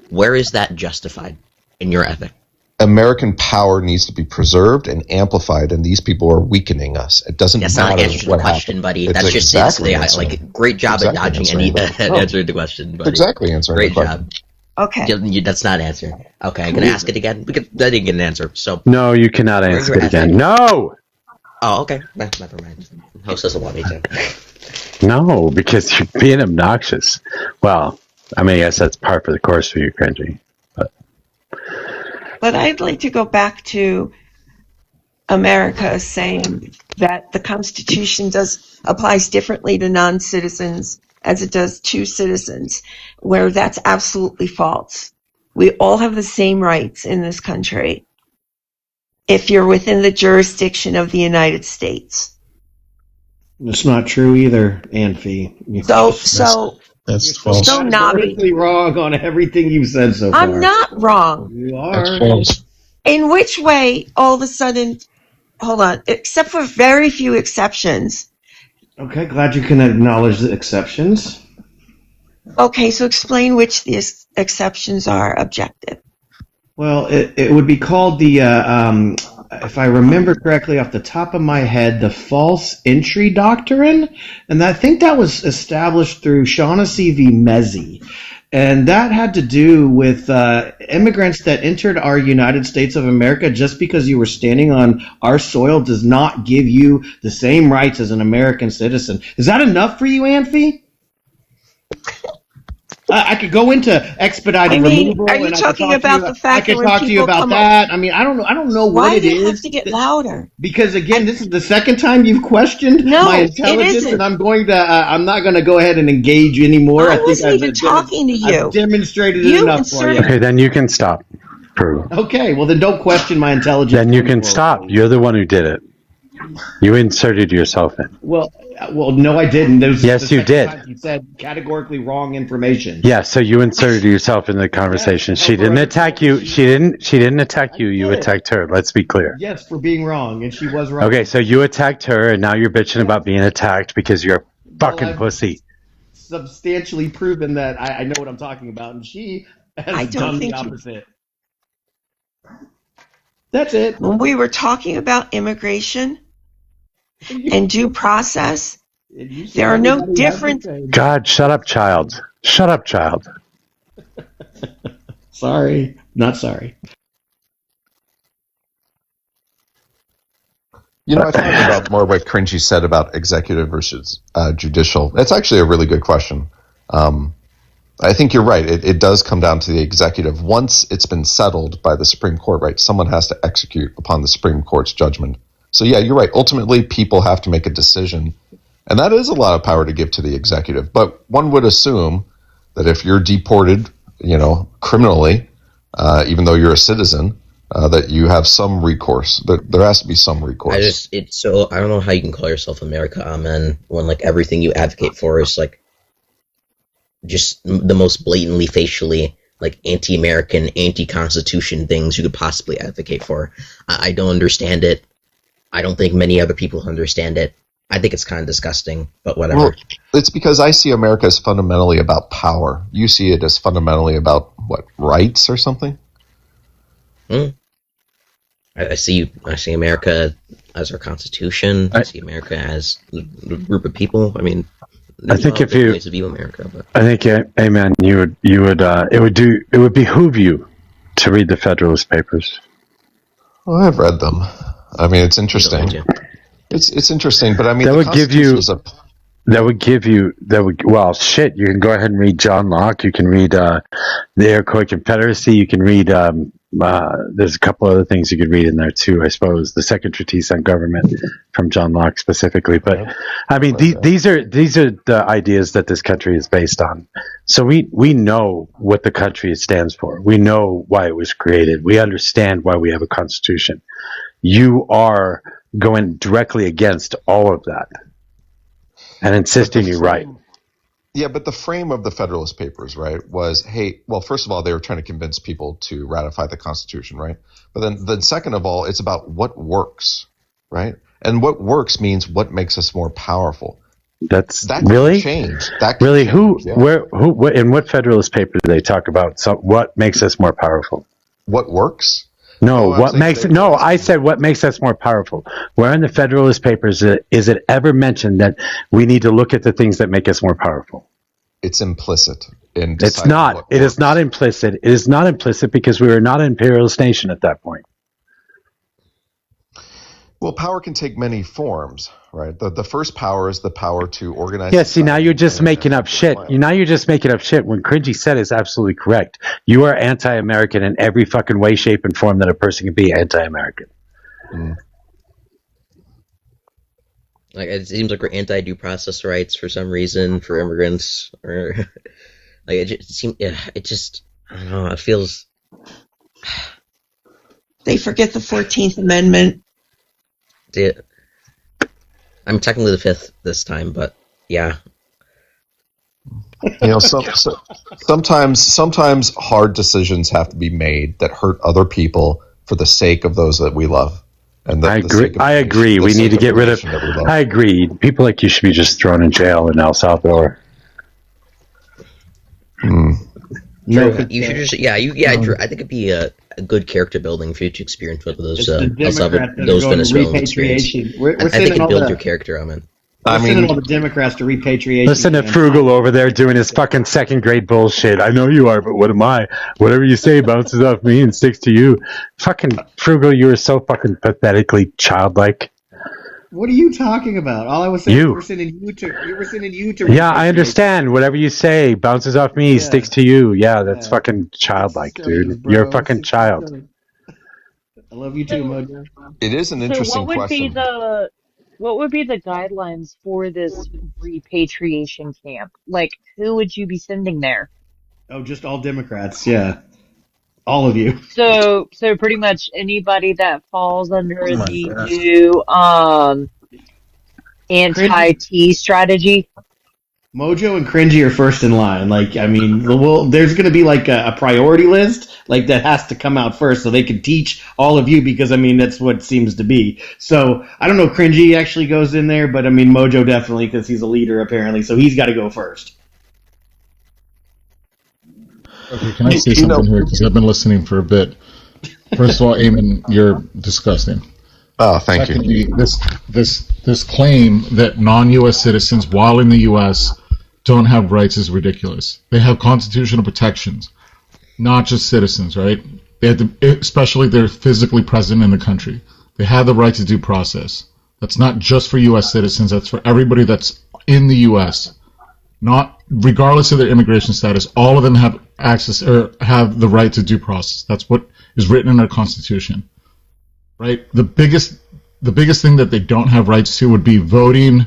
Where is that justified in your ethic? American power needs to be preserved and amplified, and these people are weakening us. It doesn't That's matter not an answer to the what question, happened. buddy. It's That's just exactly basically like great job at dodging any answering the question, buddy. Exactly answering great the question. job. Okay. That's not an answer. Okay, I'm gonna ask it again. I didn't get an answer. So No, you cannot Where's answer your it again. ethic? No! Oh, okay. Never mind. Host doesn't want me to. No, because you're being obnoxious. Well, I mean, I guess that's par for the course for you, cringy. But I'd like to go back to America saying that the Constitution applies differently to non-citizens as it does to citizens, where that's absolutely false. We all have the same rights in this country if you're within the jurisdiction of the United States. It's not true either, Anfi. That's false. So knobby. You're wrong on everything you've said so far. I'm not wrong. You are. That's false. In which way, all of a sudden, hold on, except for very few exceptions. Okay, glad you can acknowledge the exceptions. Okay, so explain which these exceptions are objective. Well, it would be called the, if I remember correctly off the top of my head, the false entry doctrine. And I think that was established through Shaughnessy v. Mezzi. And that had to do with immigrants that entered our United States of America. Just because you were standing on our soil does not give you the same rights as an American citizen. Is that enough for you, Anfi? I could go into expedited removal. Are you talking about the fact I could that talk to you when people about come that. I mean, I don't know Why what it do you is. have to get louder? Because again, this is the second time you've questioned No, my it intelligence, isn't. and I'm not going to go ahead and engage anymore. I think wasn't I've even talking to you. I've demonstrated it You enough for you. Okay, then you can stop. Prue. Okay, well then don't question my intelligence. Then you can stop. You're the one who did it. You inserted yourself in. Well, no, I didn't. Yes, you did. You said categorically wrong information. Yeah, so you inserted yourself in the conversation. She didn't attack you. She didn't attack you. You attacked her. Let's be clear. Yes, for being wrong, and she was wrong. Okay, so you attacked her, and now you're bitching about being attacked because you're a fucking pussy. Substantially proven that I know what I'm talking about, and she has done the opposite. That's it. When we were talking about immigration and due process, there are no different. God, shut up, child. Shut up, child. Sorry, not sorry. You know, I thought about more what Cringy said about executive versus judicial. It's actually a really good question. I think you're right. It does come down to the executive. Once it's been settled by the Supreme Court, right, someone has to execute upon the Supreme Court's judgment. So, yeah, you're right. Ultimately, people have to make a decision. And that is a lot of power to give to the executive. But one would assume that if you're deported, criminally, even though you're a citizen, that you have some recourse. There has to be some recourse. I don't know how you can call yourself America, amen, when like everything you advocate for is like just the most blatantly facially like anti-American, anti-Constitution things you could possibly advocate for. I don't understand it. I don't think many other people understand it. I think it's kind of disgusting, but whatever. Well, it's because I see America as fundamentally about power. You see it as fundamentally about, what, rights or something? I see America as our Constitution. I see America as a group of people. I mean, I think if you, ways to view America, but I think, amen. It would behoove you to read the Federalist Papers. Well, I've read them. I mean, it's interesting. It's interesting, but I mean, That would give you. Well, shit. You can go ahead and read John Locke. You can read the Iroquois Confederacy. You can read. There's a couple other things you could read in there too. I suppose the Second Treatise on Government from John Locke specifically. But I mean, these are the ideas that this country is based on. So we know what the country stands for. We know why it was created. We understand why we have a constitution. you are going directly against all of that and insisting you're right. Yeah, but the frame of the Federalist Papers, right, was, hey, well, first of all, they were trying to convince people to ratify the Constitution, right? But then second of all, it's about what works, right? And what works means what makes us more powerful. That really can change. That can really change, yeah. who in what Federalist paper do they talk about what makes us more powerful? What works? No, I said what makes us more powerful. Where in the Federalist Papers is it ever mentioned that we need to look at the things that make us more powerful? It's implicit in It's deciding not. what It is not implicit. It is not implicit because we were not an imperialist nation at that point. Well, power can take many forms, right? The first power is the power to organize. Yeah, see, now you're just making up shit. Now you're just making up shit. When Cringy said is absolutely correct. You are anti-American in every fucking way, shape, and form that a person can be anti-American. Like it seems like we're anti-due process rights for some reason for immigrants, or like it just seems. Yeah, it just I don't know. It feels. They forget the 14th Amendment. I'm technically the 5th this time, but yeah. You know, sometimes hard decisions have to be made that hurt other people for the sake of those that we love. And I agree. We need to get rid of. I agree. People like you should be just thrown in jail in El Salvador. Drew, you should just Drew, I think it'd be a good character building for you to experience what those Venezuelan experiences. I think it builds your character, I mean, all the Democrats to repatriation. Listen to Frugal over there doing his fucking second grade bullshit. I know you are, but what am I? Whatever you say bounces off me and sticks to you. Fucking Frugal, you are so fucking pathetically childlike. What are you talking about? All I was saying, you were sending you to. Yeah, I understand. Whatever you say bounces off me, sticks to you. Yeah, that's fucking childlike, dude. You're a fucking child. I love you too, Mojo. It is an interesting question. What would be the guidelines for this repatriation camp? Like, who would you be sending there? Oh, just all Democrats, yeah. All of you. So pretty much anybody that falls under the new anti-T strategy. Mojo and Cringy are first in line. Like, I mean, there's going to be like a priority list, like that has to come out first so they can teach all of you because, I mean, that's what it seems to be. So, I don't know, Cringy actually goes in there, but I mean, Mojo definitely because he's a leader apparently, so he's got to go first. Okay, can I say something here? Because I've been listening for a bit. First of all, Eamon, you're disgusting. Oh, thank you. This claim that non-U.S. citizens, while in the U.S., don't have rights is ridiculous. They have constitutional protections, not just citizens, right? They have to, especially they're physically present in the country. They have the right to due process. That's not just for U.S. citizens. That's for everybody that's in the U.S. Not regardless of their immigration status. All of them have access or have the right to due process. That's what is written in our Constitution, right? The biggest thing that they don't have rights to would be voting,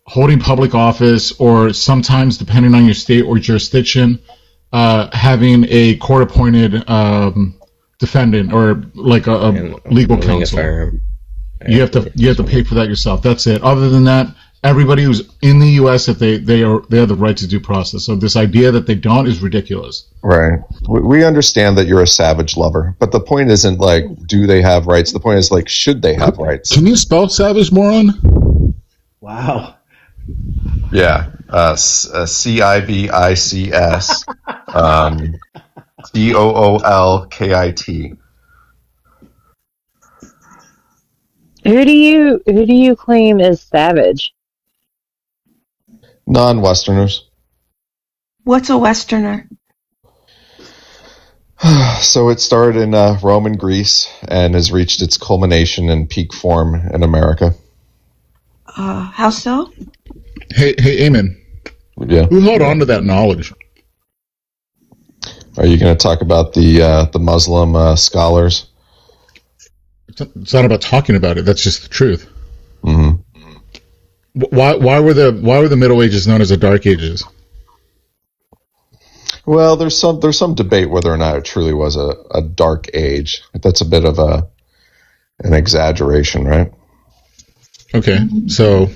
holding public office, or sometimes, depending on your state or jurisdiction, having a court-appointed defendant or like a legal counsel. You have to pay for that yourself. That's it. Other than that, everybody who's in the U.S. they have the right to due process. So this idea that they don't is ridiculous. Right. We understand that you're a savage lover, but the point isn't like, do they have rights? The point is like, should they have rights? Can you spell savage, moron? Wow. Yeah. CIVICS. COOLKIT. Who do you claim is savage? Non-Westerners. What's a Westerner? So it started in Roman Greece and has reached its culmination and peak form in America. How so? Hey, Eamon. Yeah. Who held on to that knowledge? Are you going to talk about the Muslim scholars? It's not about talking about it. That's just the truth. Mm-hmm. Why were the Middle Ages known as the Dark Ages? Well, there's some debate whether or not it truly was a dark age. That's a bit of a An exaggeration, right? Okay, so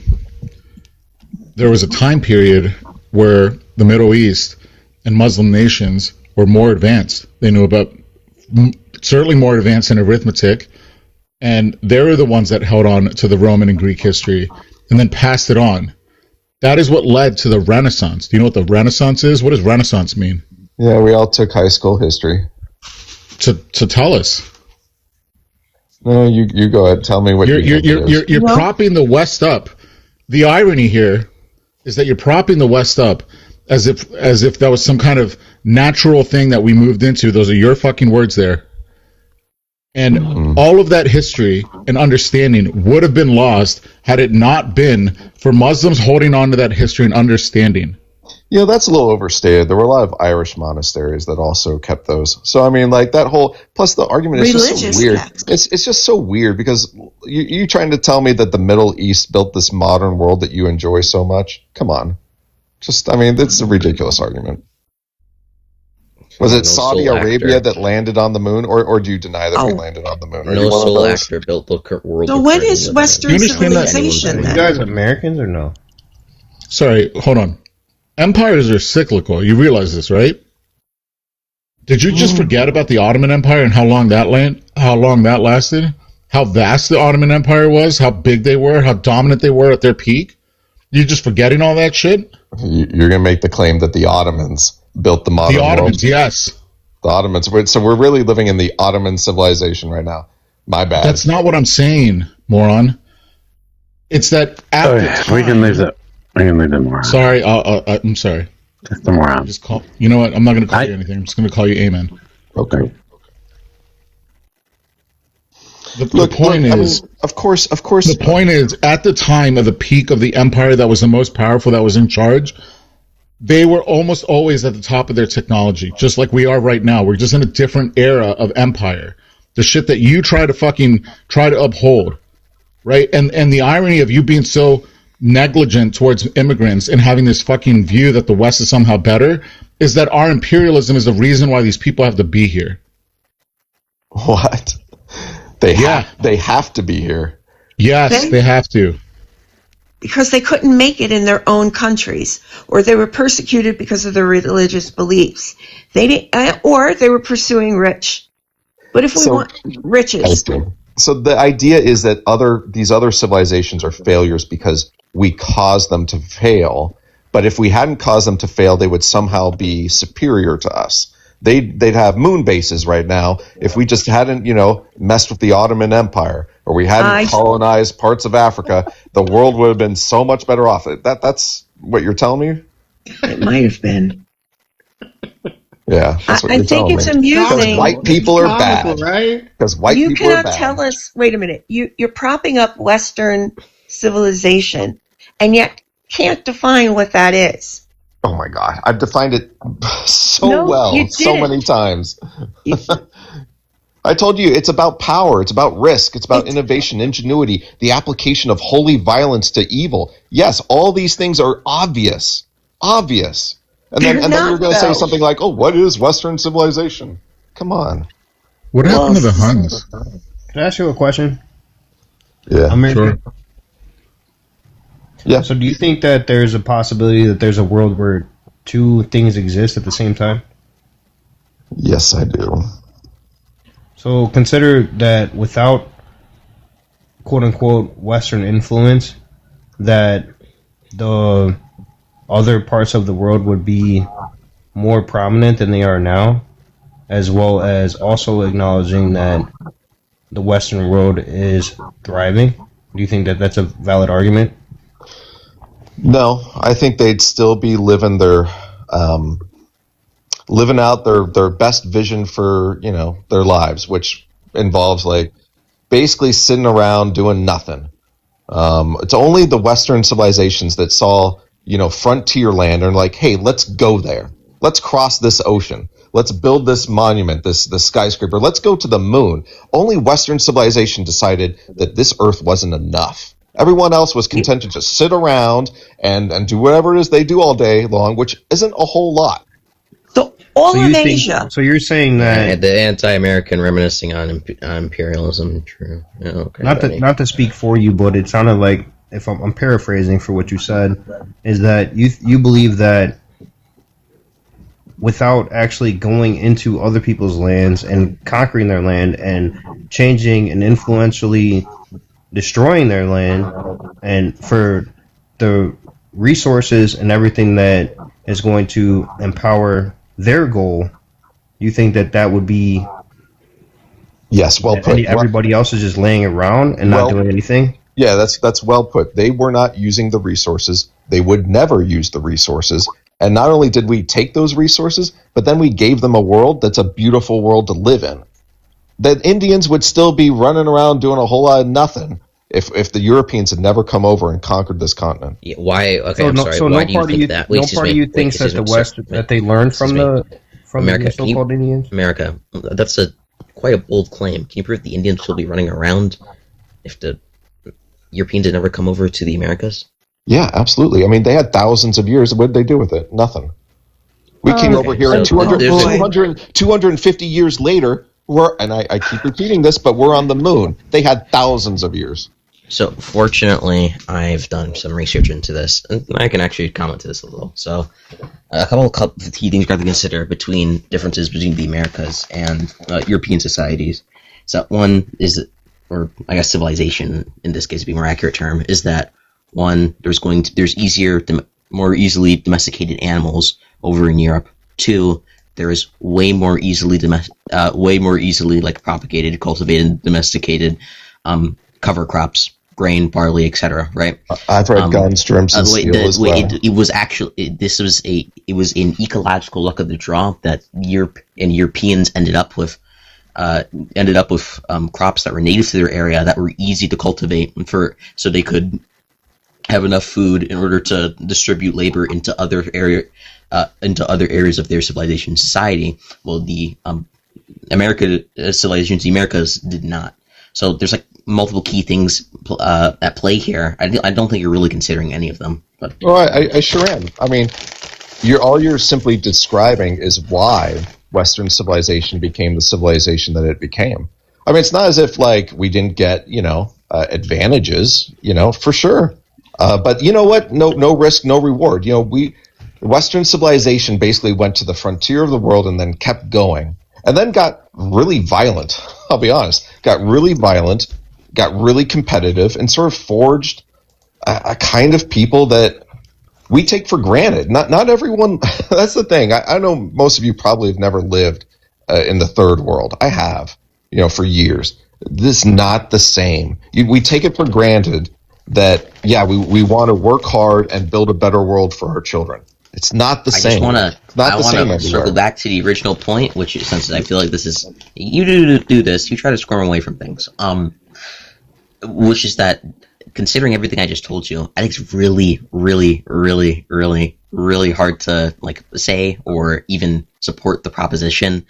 there was a time period where the Middle East and Muslim nations were more advanced. They knew about, certainly more advanced in arithmetic, and they were the ones that held on to the Roman and Greek history and then passed it on. That is what led to the Renaissance. Do you know what the Renaissance is? What does Renaissance mean? Yeah, we all took high school history. To tell us. No, you go ahead. Tell me what you're propping the West up. The irony here is that you're propping the West up as if that was some kind of natural thing that we moved into. Those are your fucking words there. And all of that history and understanding would have been lost had it not been for Muslims holding on to that history and understanding. You know, that's a little overstated. There were a lot of Irish monasteries that also kept those. So, I mean, like that whole, plus the argument is just so weird. It's just so weird because you trying to tell me that the Middle East built this modern world that you enjoy so much? Come on. I mean, it's a ridiculous argument. Was it Saudi Arabia that landed on the moon, or do you deny that we landed on the moon? No soul actor built the world. So what is Western civilization? You guys Americans or no? Sorry, hold on. Empires are cyclical. You realize this, right? Did you just forget about the Ottoman Empire and how long that lasted? How vast the Ottoman Empire was? How big they were? How dominant they were at their peak? You're just forgetting all that shit? You're going to make the claim that the Ottomans built the modern world. The Ottomans, yes. The Ottomans. So we're really living in the Ottoman civilization right now. My bad. That's not what I'm saying, moron. It's that at the time, we can leave that. I can leave the moron. Sorry, I'm sorry. Just the moron. Just call. You know what? I'm not going to call you anything. I'm just going to call you Amen. Okay. The point is, of course. The point is, at the time of the peak of the empire that was the most powerful, that was in charge, they were almost always at the top of their technology, just like we are right now. We're just in a different era of empire. The shit that you try to uphold, right? And the irony of you being so negligent towards immigrants and having this fucking view that the West is somehow better is that our imperialism is the reason why these people have to be here. What? They have to be here. Yes, they have to. Because they couldn't make it in their own countries, or they were persecuted because of their religious beliefs. Or they were pursuing rich. But if we want riches. So the idea is that these other civilizations are failures because we caused them to fail. But if we hadn't caused them to fail, they would somehow be superior to us. They'd have moon bases right now if we just hadn't, messed with the Ottoman Empire, or we hadn't colonized parts of Africa. The world would have been so much better off. That's what you're telling me? It might have been. Yeah, that's what I you're think telling it's me. amusing. Because white people are bad. Right? Because white You people are cannot bad. tell us. Wait a minute. You're propping up Western civilization, and yet can't define what that is. Oh my God, I've defined it so many times. I told you it's about power, it's about risk, it's about innovation, ingenuity, the application of holy violence to evil. Yes, all these things are obvious. And then you're going to say something like, "Oh, what is Western civilization?" Come on. What happened to the Huns? Can I ask you a question? Yeah, American? sure. Yeah. So do you think that there's a possibility that there's a world where two things exist at the same time? Yes, I do. So consider that without quote-unquote Western influence, that the other parts of the world would be more prominent than they are now, as well as also acknowledging that the Western world is thriving. Do you think that that's a valid argument? No, I think they'd still be living out their best vision for their lives, which involves like basically sitting around doing nothing. It's only the Western civilizations that saw frontier land and like, hey, let's go there. Let's cross this ocean. Let's build this monument, this skyscraper. Let's go to the moon. Only Western civilization decided that this Earth wasn't enough. Everyone else was content to just sit around and do whatever it is they do all day long, which isn't a whole lot. All So of you think? Asia. So you're saying Yeah, that the anti-American reminiscing on imperialism. True. Yeah, okay, not to speak for you, but it sounded like, if I'm paraphrasing for what you said, is that you believe that without actually going into other people's lands and conquering their land and changing and influentially destroying their land, and for the resources and everything that is going to empower their goal, you think that that would be Yes, well put. everybody else is just laying around and not doing anything? Yeah, that's well put. They were not using the resources. They would never use the resources. And not only did we take those resources, but then we gave them a world that's a beautiful world to live in. The Indians would still be running around doing a whole lot of nothing if the Europeans had never come over and conquered this continent. Yeah, why? Okay, So I'm no, sorry. so Why no do you part of think you, that? no part of you thinks that the West that they learned from the America, so-called Indians? America, that's quite a bold claim. Can you prove the Indians will be running around if the Europeans had never come over to the Americas? Yeah, absolutely. I mean, they had thousands of years. What did they do with it? Nothing. We came over here so 250 years later. I keep repeating this, but we're on the moon. They had thousands of years. So, fortunately, I've done some research into this, and I can actually comment to this a little. So, a couple of key things you have to consider between differences between the Americas and European societies. So, one is, or I guess civilization, in this case, would be a more accurate term, is that one, there's more easily domesticated animals over in Europe. Two, there is way more easily propagated, cultivated, domesticated cover crops, grain, barley, etc. Right? I've read guns, germs, and steel as well. It was actually it was an ecological luck of the draw that Europeans ended up with crops that were native to their area that were easy to cultivate so they could have enough food in order to distribute labor into other areas of their civilization society. Well, the civilizations, the Americas, did not. So there's like multiple key things at play here. I don't think you're really considering any of them. But well, I sure am. I mean, all you're simply describing is why Western civilization became the civilization that it became. I mean, it's not as if like we didn't get advantages, for sure. But you know what? No risk, no reward. Western civilization basically went to the frontier of the world and then kept going, and then got really violent. I'll be honest, got really violent, got really competitive, and sort of forged a kind of people that we take for granted. Not everyone. That's the thing. I know most of you probably have never lived in the third world. I have, for years. This is not the same. We take it for granted that we want to work hard and build a better world for our children. It's not the same. I want to circle back to the original point, which is, since I feel like this is you do this, you try to squirm away from things. Which is that, considering everything I just told you, I think it's really, really, really, really, really hard to say or even support the proposition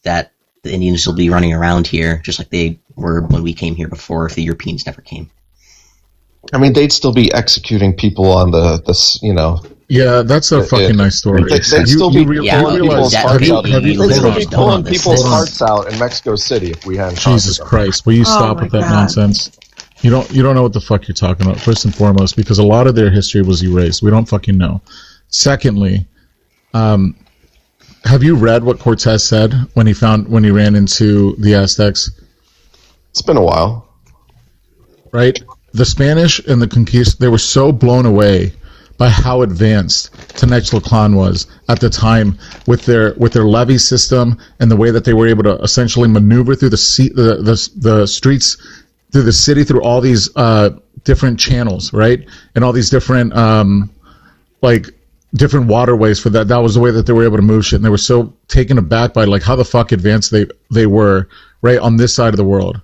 that the Indians will be running around here just like they were when we came here before, if the Europeans never came. I mean, they'd still be executing people on Yeah, that's a fucking nice story. They'd still be pulling people's hearts out in Mexico City if we hadn't. Jesus Christ! Will you stop with that nonsense? You don't know what the fuck you're talking about. First and foremost, because a lot of their history was erased. We don't fucking know. Secondly, have you read what Cortez said when he ran into the Aztecs? It's been a while, right? The Spanish and the Conquista, they were so blown away by how advanced Tenochtitlan was at the time with their levee system and the way that they were able to essentially maneuver through the streets, through the city, through all these different channels, right? And all these different different waterways for that. That was the way that they were able to move shit. And they were so taken aback by how the fuck advanced they were, right, on this side of the world.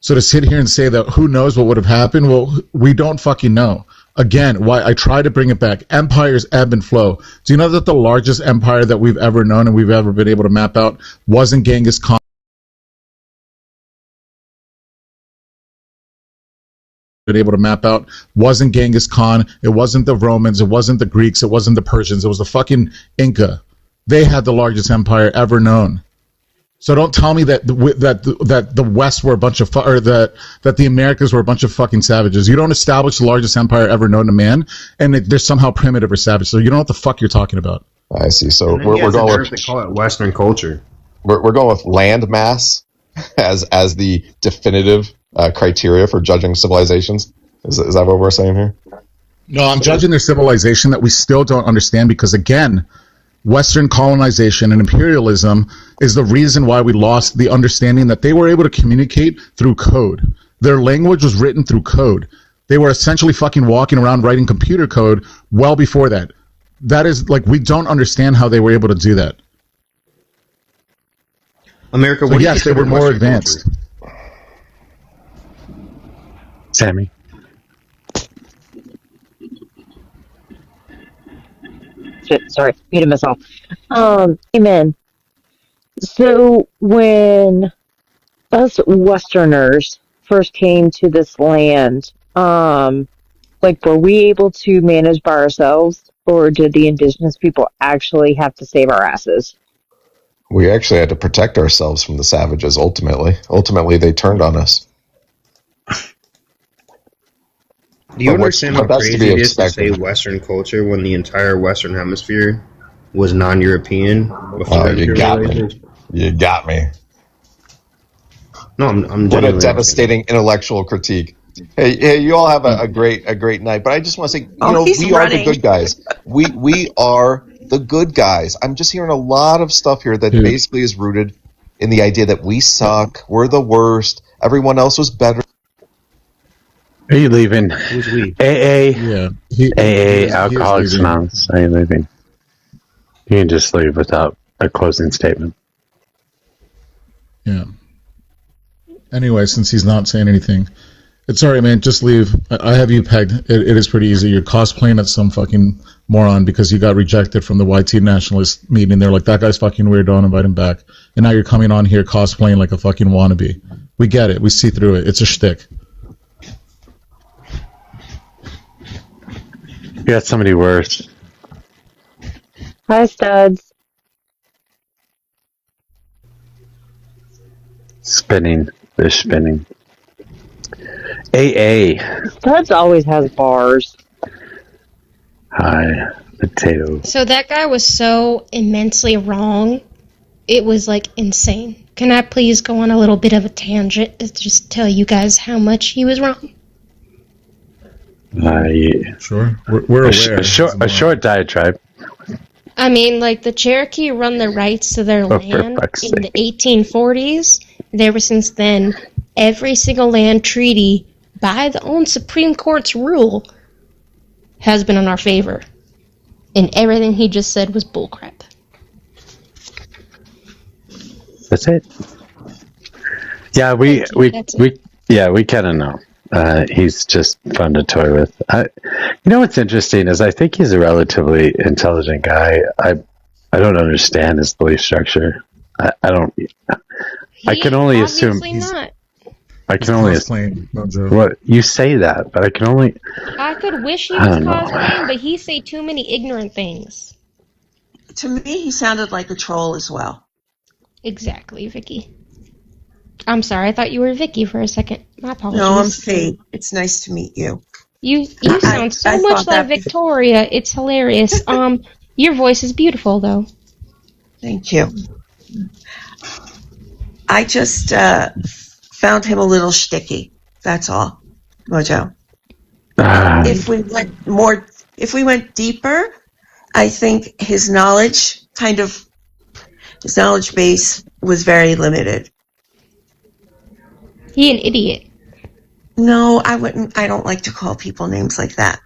So to sit here and say that who knows what would have happened, well, we don't fucking know. Again, why I try to bring it back. Empires ebb and flow. Do you know that the largest empire that we've ever known and we've ever been able to map out wasn't Genghis Khan? Wasn't Genghis Khan. It wasn't the Romans. It wasn't the Greeks. It wasn't the Persians. It was the fucking Inca. they had the largest empire ever known. So don't tell me that the West were a bunch of or that the Americas were a bunch of fucking savages. You don't establish the largest empire ever known to man, and they're somehow primitive or savage. So you don't know what the fuck you're talking about. I see. So we're going with, they call it Western culture. We're going with land mass as the definitive criteria for judging civilizations. Is that what we're saying here? No, I'm judging their civilization that we still don't understand because, again, Western colonization and imperialism is the reason why we lost the understanding that they were able to communicate through code. Their language was written through code. They were essentially fucking walking around writing computer code well before that. That is, like, we don't understand how they were able to do that. America, so yes, they were more advanced. Sammy. Sorry, muted myself. Amen. So when us Westerners first came to this land, like, were we able to manage by ourselves, or did the indigenous people actually have to save our asses? We actually had to protect ourselves from the savages. Ultimately, they turned on us. Do you understand how crazy it is to say Western culture when the entire Western Hemisphere was non-European? You got me. You got me. No, I'm what a devastating intellectual critique. Hey, you all have a great night. But I just want to say, we are the good guys. We are the good guys. I'm just hearing a lot of stuff here that basically is rooted in the idea that we suck, we're the worst, everyone else was better. Are you leaving? Who's we? AA? Yeah. AA, Alcoholics Anonymous. Are you leaving? You can just leave without a closing statement. Yeah. Anyway, since he's not saying anything, it's alright, man. Just leave. I have you pegged. It is pretty easy. You're cosplaying at some fucking moron because you got rejected from the YT nationalist meeting. They're like, that guy's fucking weird. Don't invite him back. And now you're coming on here cosplaying like a fucking wannabe. We get it. We see through it. It's a shtick. You got somebody worse. Hi, studs. Spinning. They're spinning. AA. Studs always has bars. Hi, potatoes. So that guy was so immensely wrong. It was like insane. Can I please go on a little bit of a tangent to just tell you guys how much he was wrong? Yeah. Sure. We're aware. A short diatribe. I mean, like, the Cherokee run the rights to their land in the 1840s. And ever since then, every single land treaty, by the own Supreme Court's rule, has been in our favor. And everything he just said was bullcrap. That's it. Yeah, we kind of know. He's just fun to toy with. What's interesting is I think he's a relatively intelligent guy. I don't understand his belief structure. I don't. I can only assume. Not. I can only assume. What you say that, but I can only. I could wish he was cosplaying, but he say too many ignorant things. To me, he sounded like a troll as well. Exactly, Vicky. I'm sorry, I thought you were Vicky for a second. My apologies. No, I'm Faye. It's nice to meet you. You sound so much like Victoria. It's hilarious. Your voice is beautiful, though. Thank you. I just found him a little shticky. That's all, Mojo. If we went deeper, I think his knowledge base was very limited. He an idiot. No, I wouldn't. I don't like to call people names like that.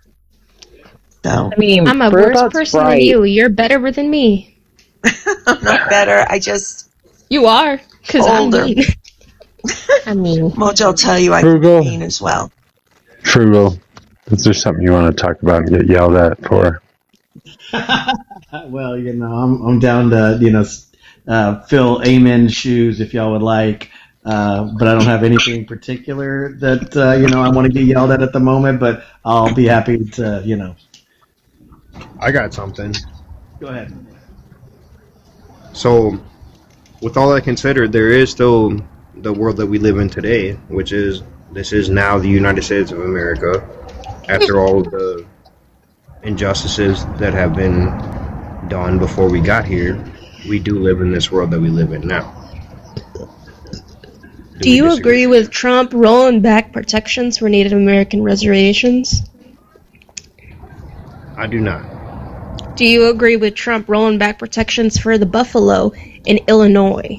So I mean, I'm a worse person than you. You're better than me. I'm not better. You are, because I'm older. mean. I mean, Mojo will tell you I can be mean as well. Frugal. Is there something you want to talk about and get yelled at for? Well, I'm down to fill Amen's shoes if y'all would like. But I don't have anything particular that I want to get yelled at the moment. But I'll be happy to I got something. Go ahead. So, with all that considered, there is still the world that we live in today, which is this is now the United States of America. After all of the injustices that have been done before we got here, we do live in this world that we live in now. Do you agree with Trump rolling back protections for Native American reservations? I do not. Do you agree with Trump rolling back protections for the buffalo in Illinois?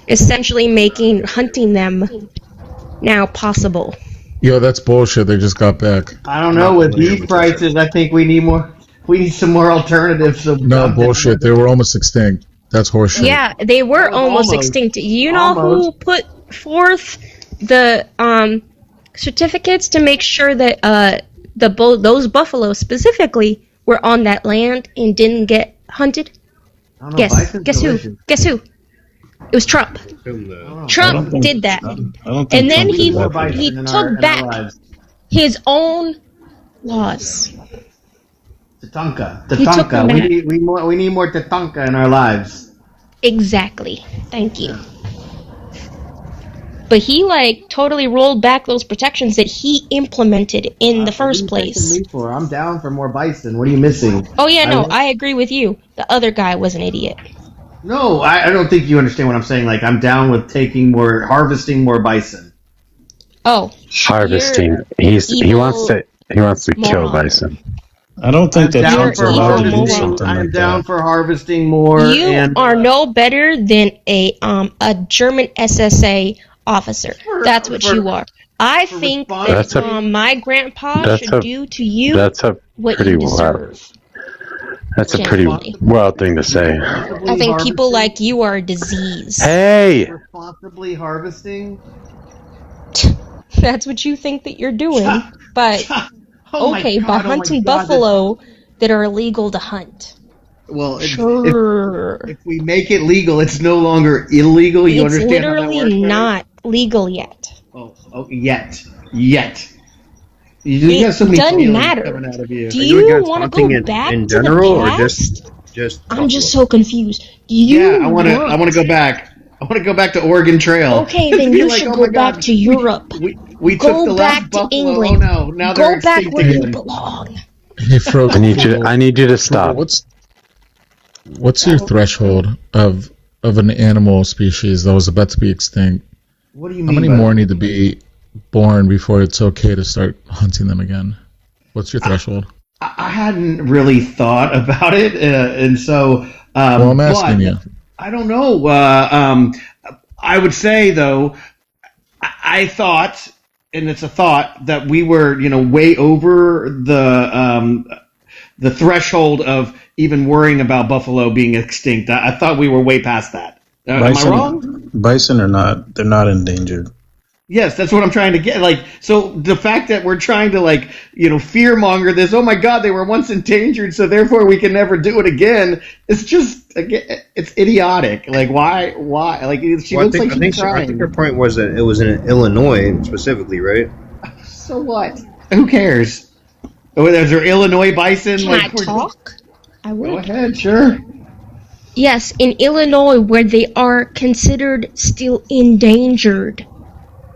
Essentially making hunting them now possible. Yo, that's bullshit. They just got back. I don't know. With beef prices, I think we need more. We need some more alternatives. No bullshit. They were almost extinct. That's horseshit. Yeah, they were almost extinct. You know who put forth the certificates to make sure that those buffaloes specifically were on that land and didn't get hunted? Guess who? Guess who? It was Trump. Trump did that. And then he took back his own laws. Tatanka. He took them back. We need more Tatanka in our lives. Exactly. Thank you. But he totally rolled back those protections that he implemented in the first place. I'm down for more bison. What are you missing? Oh yeah, no, I agree with you. The other guy was an idiot. No, I don't think you understand what I'm saying. I'm down with harvesting more bison. Oh, harvesting. He wants to kill bison. I don't think that Trump's allowed to do something like that. I'm down for harvesting more. You are no better than a German SSA officer. That's what you are. I think that my grandpa should do to you what you deserve. That's a pretty wild thing to say. I think people like you are a disease. Hey! Responsibly harvesting? That's what you think that you're doing. But, by hunting buffalo that are illegal to hunt. Well, sure. If we make it legal, it's no longer illegal. You understand how that works? It's literally not legal yet. Oh, yet. You got so many doesn't matter. Coming out of you. Do you want to go back in to general, the past? or just I'm just so confused. I want to go back. I want to go back to Oregon Trail. Okay, then you should go back to Europe. We took the last buffalo. England. Oh no! Now they're go back extinct where again. you belong. Hey, Fro, I need you to stop. What's your threshold of an animal species that was about to be extinct? What do you mean? How many more need to be born before it's okay to start hunting them again? What's your threshold? I hadn't really thought about it, and so. Well, I'm asking you. I don't know. I would say though, I thought, and it's a thought, that we were, way over the threshold of even worrying about buffalo being extinct. I thought we were way past that. Am I wrong? Bison are not. They're not endangered. Yes, that's what I'm trying to get. So the fact that we're trying to fear monger this, oh my God, they were once endangered, so therefore we can never do it again. It's just, it's idiotic. Why? She looks like she's trying. I think her point was that it was in Illinois specifically, right? So what? Who cares? Oh, is there Illinois bison? Can I talk? I would. Go ahead, sure. Yes, in Illinois, where they are considered still endangered,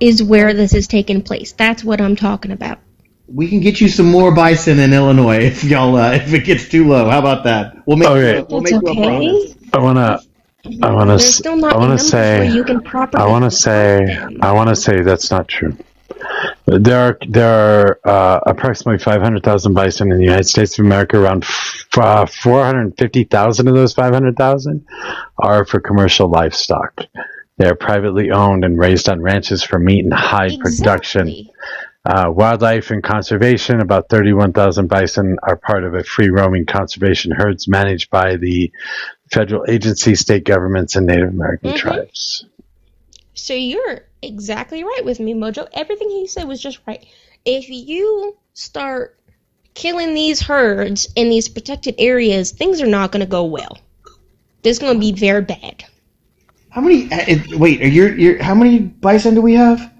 is where this is taking place. That's what I'm talking about. We can get you some more bison in Illinois if y'all if it gets too low. How about that? We'll make you a promise. I want to say that's not true. There are approximately 500,000 bison in the United States of America. Around 450,000 of those 500,000 are for commercial livestock. They're privately owned and raised on ranches for meat and hide production. Wildlife and conservation, about 31,000 bison are part of a free-roaming conservation herds managed by the federal agencies, state governments, and Native American tribes. So you're exactly right with me, Mojo. Everything he said was just right. If you start killing these herds in these protected areas, things are not going to go well. This is going to be very bad. How many? Wait, how many bison do we have?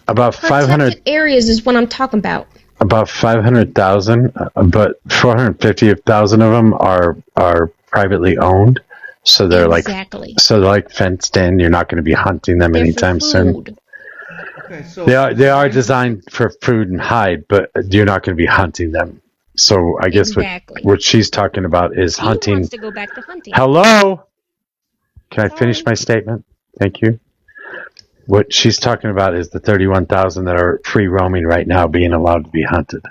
About 500 areas is what I'm talking about. About 500,000, but 450,000 of them are privately owned. So they're Exactly. like fenced in. You're not going to be hunting them They're for anytime soon. food. Okay, so They are designed for food and hide, but you're not going to be hunting them. So I guess Exactly. what she's talking about is He hunting. wants to go back to hunting. Hello? Can I finish my statement? Thank you. What she's talking about is the 31,000 that are free roaming right now being allowed to be hunted.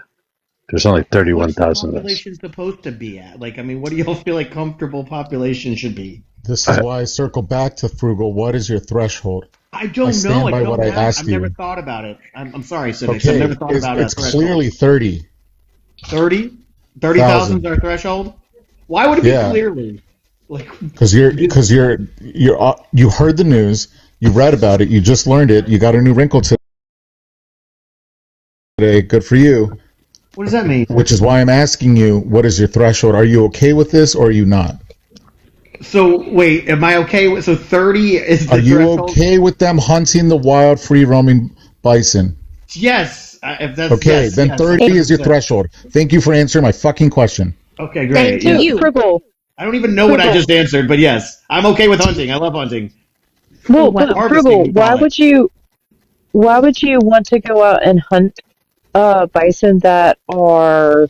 There's only 31,000 What's the of those. population supposed to be at? Like, I mean, what do y'all feel like comfortable population should be? This is why I circle back to frugal. What is your threshold? I don't know. stand by what I asked I've you. never thought about it. I'm sorry, Civics. Okay, I've never thought about it's a threshold. clearly 30. 30? 30,000 is our threshold? Why would it be clearly? Like, Because you heard the news, you read about it, you just learned it, you got a new wrinkle today. Good for you. what does that mean? Which is why I'm asking you, what is your threshold? Are you okay with this or are you not? So, wait, am I okay with... So 30 is the Are you threshold? okay with them hunting the wild, free-roaming bison? Yes. If that's, Okay, yes, then yes, 30 is your 100%. threshold. Thank you for answering my fucking question. Okay, great. Thank you. Frugal. I don't even know what I just answered, but yes. I'm okay with hunting. I love hunting. Well, Wow. but Harvesting, Frugal, we call it. why would you want to go out and hunt bison that are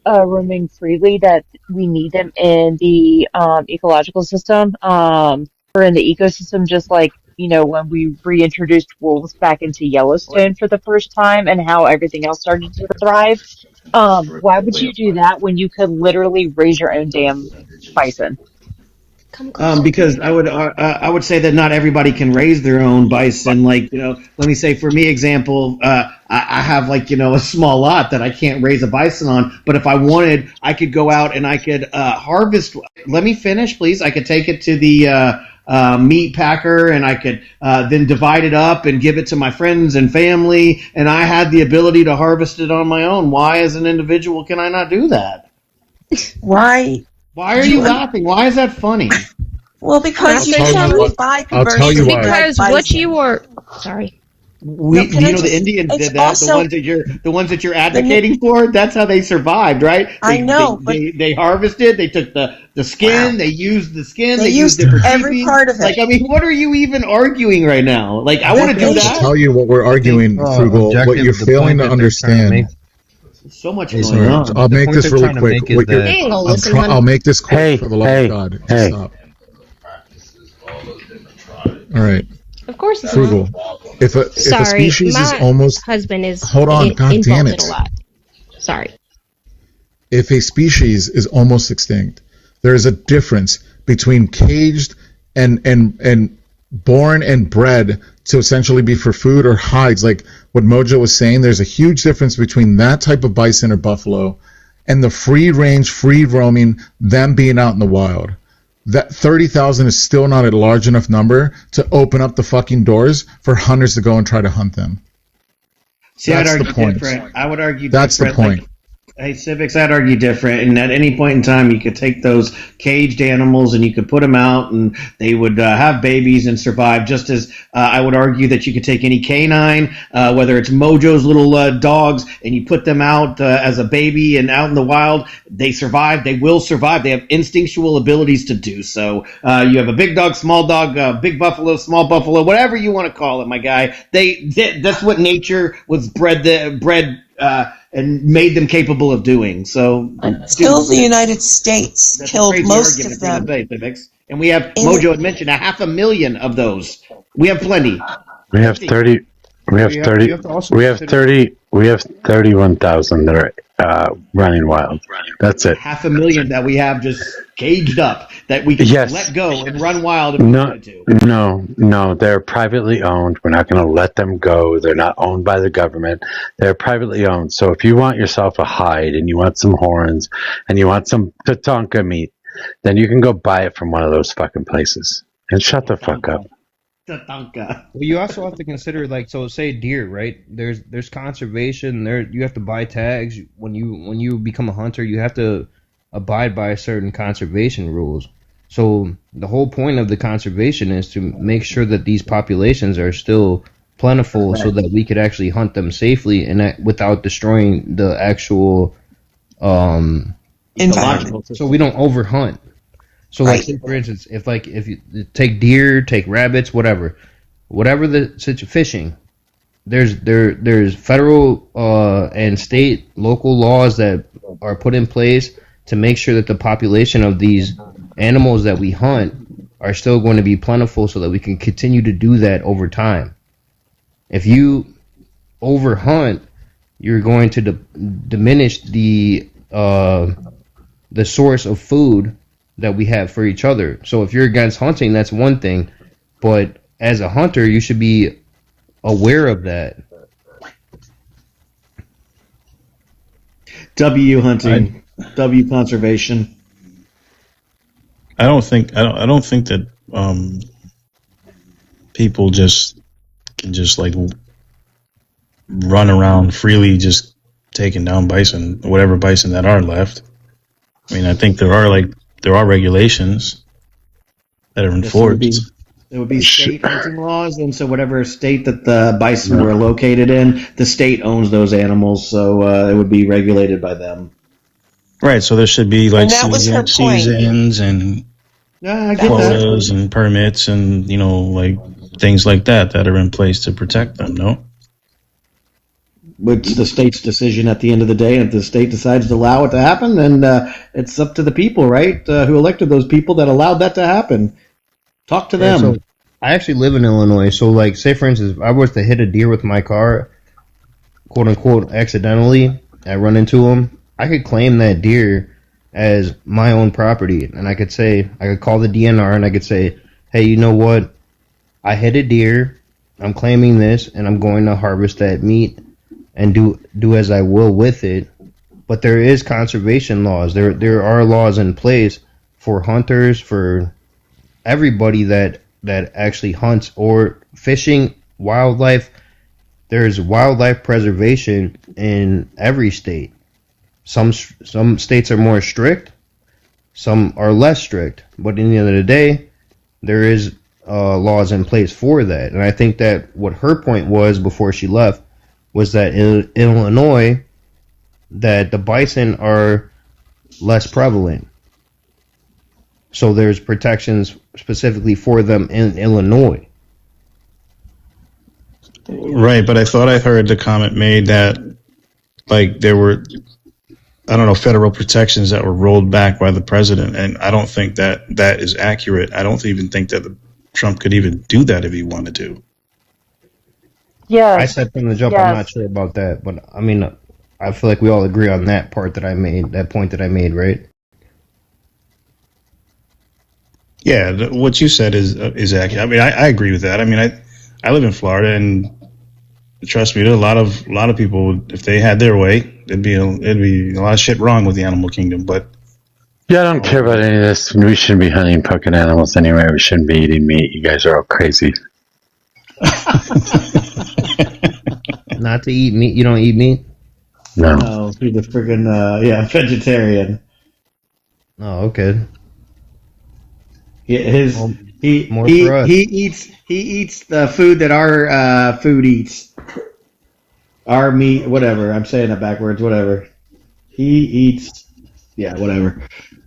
roaming freely, that we need them in the ecological system, or in the ecosystem, just like, when we reintroduced wolves back into Yellowstone for the first time and how everything else started to thrive? Why would you do that when you could literally raise your own damn bison? Come closer. Because I would say that not everybody can raise their own bison. Like, let me say for me example, I have like, a small lot that I can't raise a bison on. But if I wanted, I could go out and I could harvest. Let me finish, please. I could take it to the meat packer and I could then divide it up and give it to my friends and family. And I had the ability to harvest it on my own. Why, as an individual, can I not do that? Why? Why are you laughing? Why is that funny? Well, because you I'll tell you can't what- buy I'll tell you conversions why. Because like what bison. you are... Sorry. We, No, can I the just- Indians it's did that. also- the ones that you're advocating for. That's how they survived, right? I know, but- they harvested. They took the skin. Wow. They used the skin. They They used used different every species. part of it. Like, I mean, what are you even arguing right now? Like, I want to do I'll that. tell you what we're arguing, Frugal. What you're failing to understand. So much All going right, on. I'll make this really quick. What you're- They ain't gonna listen, honey. I'll make this quick for the love of God. Just hey. stop. All right, Of course it's Frugal. not. If a Sorry, species my is almost husband is hold on, God involved damn in it. a lot. Sorry. If a species is almost extinct, there is a difference between caged and born and bred to essentially be for food or hides. Like what Mojo was saying, there's a huge difference between that type of bison or buffalo and the free range, free roaming, them being out in the wild. That 30,000 is still not a large enough number to open up the fucking doors for hunters to go and try to hunt them. See, That's I'd the argue point. different. I would argue That's the different. point. Like, hey, Civics, I'd argue different. And at any point in time, you could take those caged animals and you could put them out and they would have babies and survive. Just as I would argue that you could take any canine, whether it's Mojo's little dogs, and you put them out as a baby and out in the wild, they survive. They will survive. They have instinctual abilities to do so. You have a big dog, big buffalo, small buffalo, whatever you want to call it, my guy. That's what nature was bred and made them capable of doing. So Still, the United States that's a killed crazy most argument of for you to them. say, Civics. And we have, In- Mojo had mentioned, 500,000 of those. We have plenty. We have 30. We have You have- 30. you have to also We have consider- 30. We have 31,000 that are running wild. That's it. 500,000 that we have just caged up that we can Yes. let go and run wild if we wanted to. No. They're privately owned. We're not going to let them go. They're not owned by the government. They're privately owned. So if you want yourself a hide and you want some horns and you want some tatanka meat, then you can go buy it from one of those fucking places. And shut the fuck up. Tatanka. Well, you also have to consider, like, so say deer, right? There's conservation. There you have to buy tags when you become a hunter. You have to abide by certain conservation rules. So the whole point of the conservation is to make sure that these populations are still plentiful, so that we could actually hunt them safely and without destroying the actual Ecological so we don't overhunt. So, like, say for instance, if you take deer, take rabbits, whatever the fishing, there's federal and state local laws that are put in place to make sure that the population of these animals that we hunt are still going to be plentiful, so that we can continue to do that over time. If you overhunt, you're going to diminish the source of food that we have for each other. So if you're against hunting, that's one thing, but as a hunter, you should be aware of that. W hunting, W conservation. I don't think that people can just like run around freely just taking down bison, whatever bison that are left. I mean, I think there are regulations that are enforced. There would be state hunting laws, and so whatever state that the bison were located in, the state owns those animals, so it would be regulated by them. Right, so there should be like seasons and quotas and permits and like things like that are in place to protect them. No. It's the state's decision at the end of the day, and if the state decides to allow it to happen, then it's up to the people, right? Who elected those people that allowed that to happen. Talk to them. So I actually live in Illinois, so like, say for instance, if I was to hit a deer with my car, quote unquote, accidentally, I run into him, I could claim that deer as my own property, and I could call the DNR and I could say, hey, you know what? I hit a deer, I'm claiming this, and I'm going to harvest that meat and do as I will with it. But there is conservation laws. There are laws in place for hunters, for everybody that actually hunts or fishing wildlife. There's wildlife preservation in every state. Some states are more strict, some are less strict, but in the end of the day, there is laws in place for that. And I think that what her point was before she left was that in Illinois, that the bison are less prevalent. So there's protections specifically for them in Illinois. Right, but I thought I heard the comment made that like there were, I don't know, federal protections that were rolled back by the president, and I don't think that is accurate. I don't even think that Trump could even do that if he wanted to. Yeah, I said from the jump, I'm not sure about that, but I mean, I feel like we all agree on that part that I made, that point that I made, right? Yeah, what you said is accurate. I mean, I agree with that. I mean, I live in Florida, and trust me, there's a lot of people. If they had their way, it'd be a lot of shit wrong with the animal kingdom. But yeah, I don't care about any of this. We shouldn't be hunting fucking animals anyway. We shouldn't be eating meat. You guys are all crazy. Not to eat meat. You don't eat meat? No, he's a friggin' vegetarian. Oh, okay. He eats the food that our food eats. Our meat, whatever. I'm saying that backwards. Whatever. He eats. Yeah, whatever.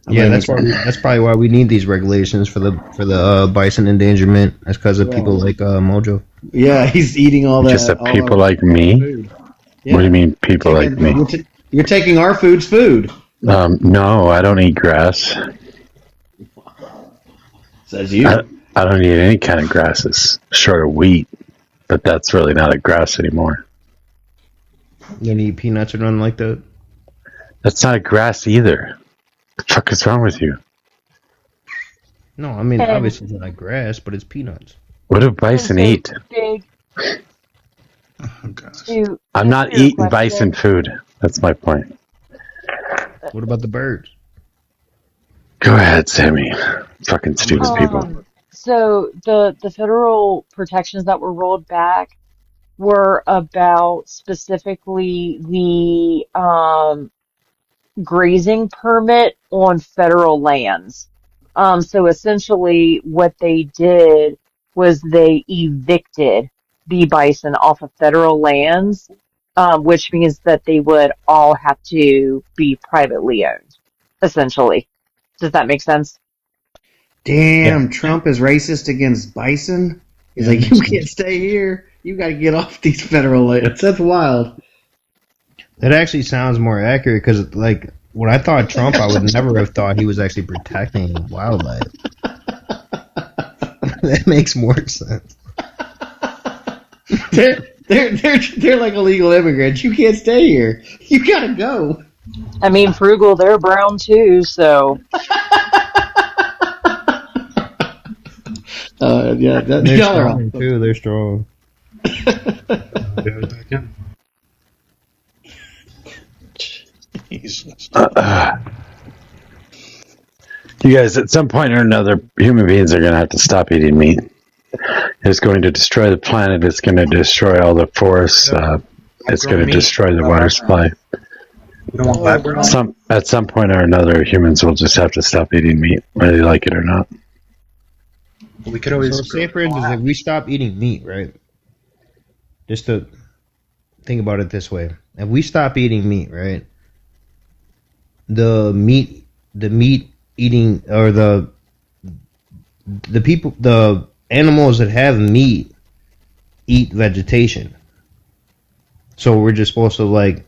That's probably why we need these regulations for the bison endangerment. That's because of people like Mojo. Yeah, he's eating all that. Just that people like me. Yeah. What do you mean, people like me? You're taking our food's food. No, I don't eat grass. Says you. I don't eat any kind of grasses, short of wheat, but that's really not a grass anymore. You don't eat peanuts or nothing like that? That's not a grass either. What the fuck is wrong with you? No, I mean, obviously it's not grass, but it's peanuts. What do bison eat? I'm not eating bison food. That's my point. What about the birds? Go ahead, Sammy. Fucking stupid people. So the federal protections that were rolled back were about specifically the grazing permit on federal lands. So essentially what they did was they evicted the bison off of federal lands, which means that they would all have to be privately owned, essentially. Does that make sense? damn, Trump is racist against bison. He's like, you can't stay here. You got to get off these federal lands. That's wild. That actually sounds more accurate because, like, when I thought Trump, I would never have thought he was actually protecting wildlife. That makes more sense. They're like illegal immigrants. You can't stay here. You gotta go. I mean, frugal, they're brown too, so. Yeah, They're strong too. They're strong. You guys, at some point or another, human beings are going to have to stop eating meat. It's going to destroy the planet. It's going to destroy all the forests. It's going to destroy the water supply. You don't want lab grown? At some point or another, humans will just have to stop eating meat, whether they like it or not. We could always. So say, for instance, if we stop eating meat, right? Just to think about it this way: if we stop eating meat, right? The meat eating, or the people, the animals that have meat eat vegetation. So we're just supposed to like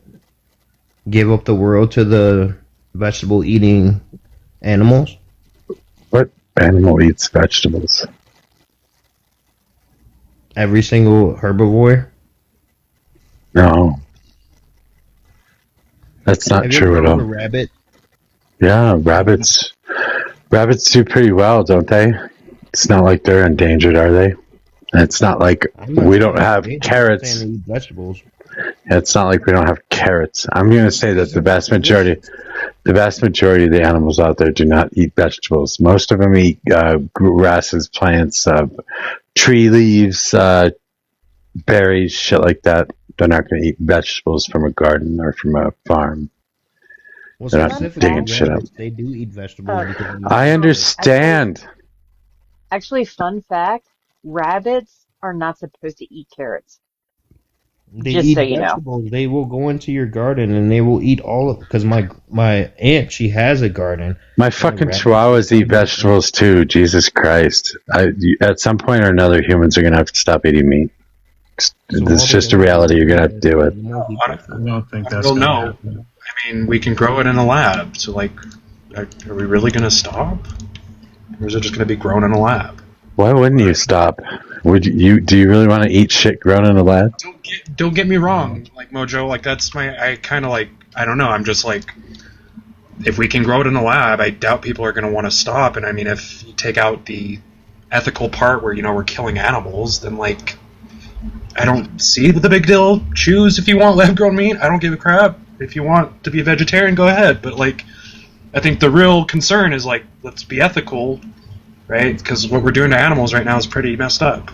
give up the world to the vegetable eating animals? What animal eats vegetables? Every single herbivore? No. That's not true at all. A rabbit? Yeah, rabbits do pretty well, don't they? It's not like they're endangered, are they? And it's not like we don't have carrots. They eat vegetables. It's not like we don't have carrots. I'm going to say that the vast majority of the animals out there do not eat vegetables. Most of them eat grasses, plants, tree leaves, berries, shit like that. They're not going to eat vegetables from a garden or from a farm. Well, they're not digging shit up. They do eat vegetables. I understand. Actually, fun fact, rabbits are not supposed to eat carrots. They Just eat so you know. vegetables. They will go into your garden and they will eat all of. Because my aunt, she has a garden. My fucking chihuahuas eat vegetables too. Jesus Christ! At some point or another, humans are gonna have to stop eating meat. It's just a reality you're gonna have to deal with. I don't think that's. Well, no. Happen. I mean, we can grow it in a lab. So, like, are we really gonna stop? Or is it just gonna be grown in a lab? Why wouldn't you stop? Do you really want to eat shit grown in a lab? Don't get me wrong, like Mojo, like that's I kind of like, I don't know, I'm just like, if we can grow it in a lab, I doubt people are going to want to stop. And I mean, if you take out the ethical part where, we're killing animals, then like, I don't see the big deal. Choose if you want lab grown meat. I don't give a crap. If you want to be a vegetarian, go ahead. But like, I think the real concern is like, let's be ethical, right? Because what we're doing to animals right now is pretty messed up.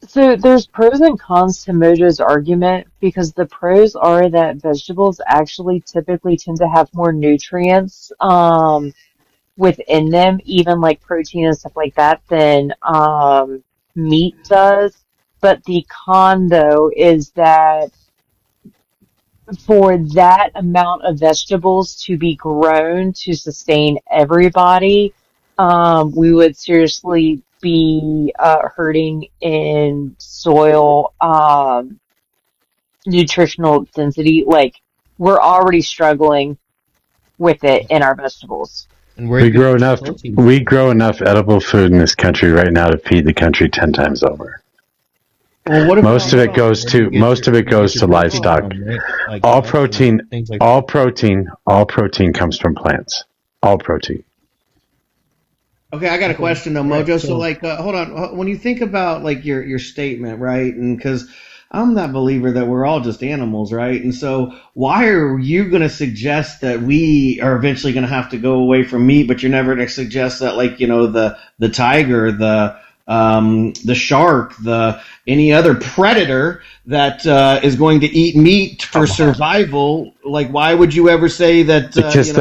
So there's pros and cons to Mojo's argument, because the pros are that vegetables actually typically tend to have more nutrients within them, even like protein and stuff like that, than meat does. But the con, though, is that for that amount of vegetables to be grown to sustain everybody, we would seriously be hurting in soil nutritional density. Like, we're already struggling with it in our vegetables. And we grow enough edible food in this country right now to feed the country 10 times over. Well, what most of it goes to livestock. Like all protein comes from plants. All protein. Okay, I got a question though, Mojo. So, like, hold on. When you think about like your statement, right? And because I'm that believer that we're all just animals, right? And so, why are you going to suggest that we are eventually going to have to go away from meat, but you're never going to suggest that, like, the tiger, the shark, any other predator that is going to eat meat for survival? Like, why would you ever say that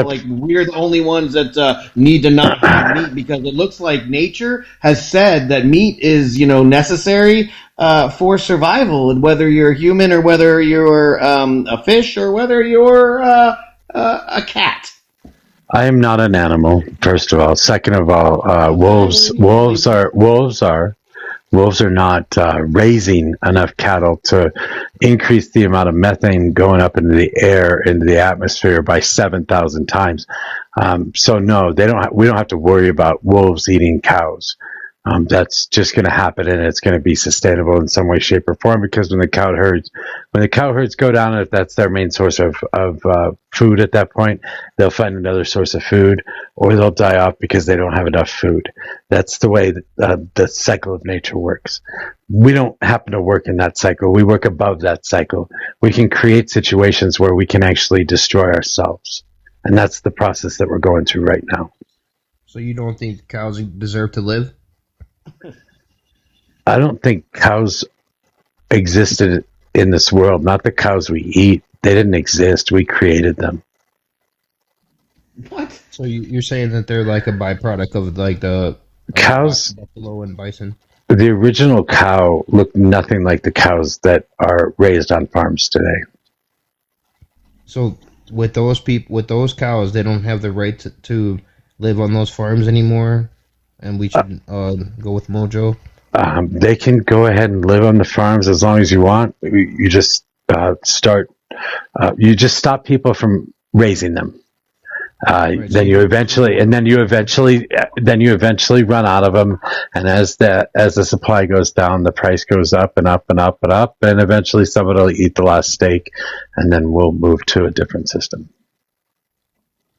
like we're the only ones that need to not have meat? Because it looks like nature has said that meat is necessary for survival, and whether you're a human or whether you're a fish or whether you're a cat. I am not an animal. First of all. Second of all, wolves are not raising enough cattle to increase the amount of methane going up into the air, into the atmosphere by 7,000 times. So no, we don't have to worry about wolves eating cows. That's just going to happen, and it's going to be sustainable in some way, shape, or form. Because when the cow herds go down, if that's their main source of food at that point, they'll find another source of food, or they'll die off because they don't have enough food. That's the way the cycle of nature works. We don't happen to work in that cycle. We work above that cycle. We can create situations where we can actually destroy ourselves, and that's the process that we're going through right now. So you don't think cows deserve to live? I don't think cows existed in this world. Not the cows we eat. They didn't exist. We created them. What? So you're saying that they're like a byproduct of like the cows, buffalo and bison? The original cow looked nothing like the cows that are raised on farms today. So with those cows, they don't have the right to live on those farms anymore, and we should go with Mojo. They can go ahead and live on the farms as long as you want. You just you just stop people from raising them. Then you eventually run out of them, and as the supply goes down, the price goes up and up and up and up, and eventually somebody will eat the last steak, and then we'll move to a different system.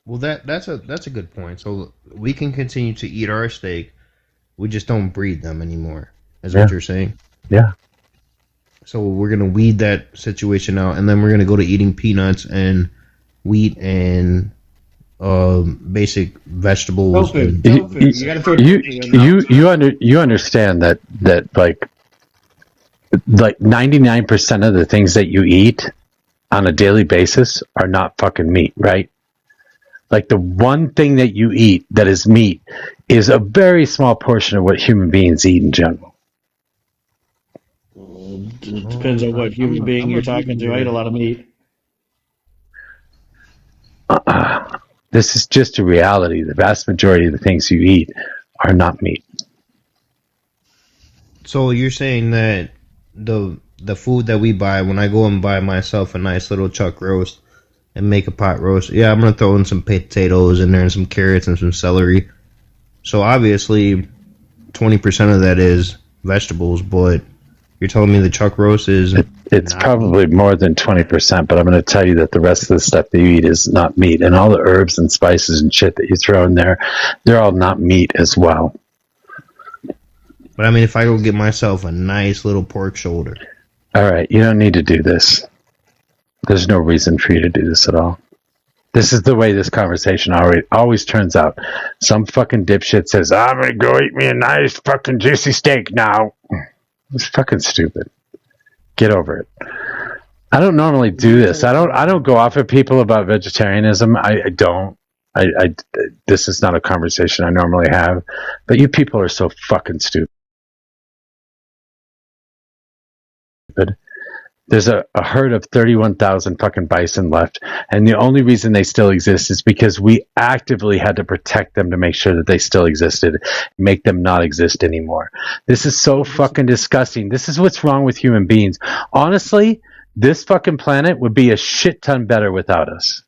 Well, that's a good point. So we can continue to eat our steak. We just don't breed them anymore, is what you're saying? Yeah. So we're going to weed that situation out, and then we're going to go to eating peanuts and wheat and basic vegetables. You understand that like 99% of the things that you eat on a daily basis are not fucking meat, right? Like the one thing that you eat that is meat is a very small portion of what human beings eat in general. It depends on what human being you're talking to. I eat a lot of meat. This is just a reality. The vast majority of the things you eat are not meat. So you're saying that the food that we buy, when I go and buy myself a nice little chuck roast and make a pot roast, yeah, I'm going to throw in some potatoes in there and some carrots and some celery. So obviously 20% of that is vegetables, but you're telling me the chuck roast is... It's probably more than 20%, but I'm going to tell you that the rest of the stuff that you eat is not meat. And all the herbs and spices and shit that you throw in there, they're all not meat as well. But I mean, if I go get myself a nice little pork shoulder... All right, you don't need to do this. There's no reason for you to do this at all. This is the way this conversation always turns out. Some fucking dipshit says, I'm going to go eat me a nice fucking juicy steak now. It's fucking stupid. Get over it. I don't normally do this. I don't go off at people about vegetarianism. I don't. This is not a conversation I normally have. But you people are so fucking stupid. There's a herd of 31,000 fucking bison left, and the only reason they still exist is because we actively had to protect them to make sure that they still existed, make them not exist anymore. This is so fucking disgusting. This is what's wrong with human beings. Honestly, this fucking planet would be a shit ton better without us.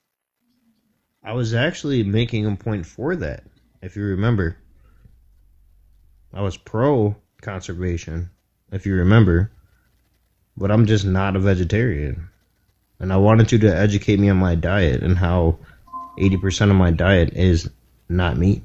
I was actually making a point for that, if you remember. I was pro-conservation, if you remember. But I'm just not a vegetarian. And I wanted you to educate me on my diet and how 80% of my diet is not meat.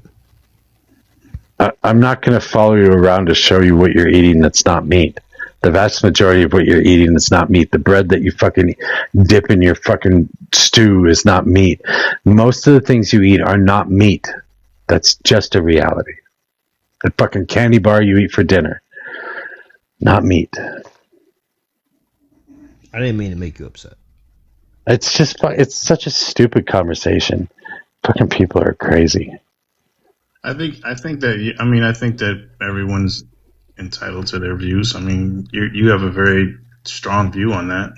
I'm not going to follow you around to show you what you're eating that's not meat. The vast majority of what you're eating that's not meat. The bread that you fucking dip in your fucking stew is not meat. Most of the things you eat are not meat. That's just a reality. The fucking candy bar you eat for dinner, not meat. I didn't mean to make you upset. It's just, it's such a stupid conversation. Fucking people are crazy. I think that everyone's entitled to their views. I mean, you have a very strong view on that,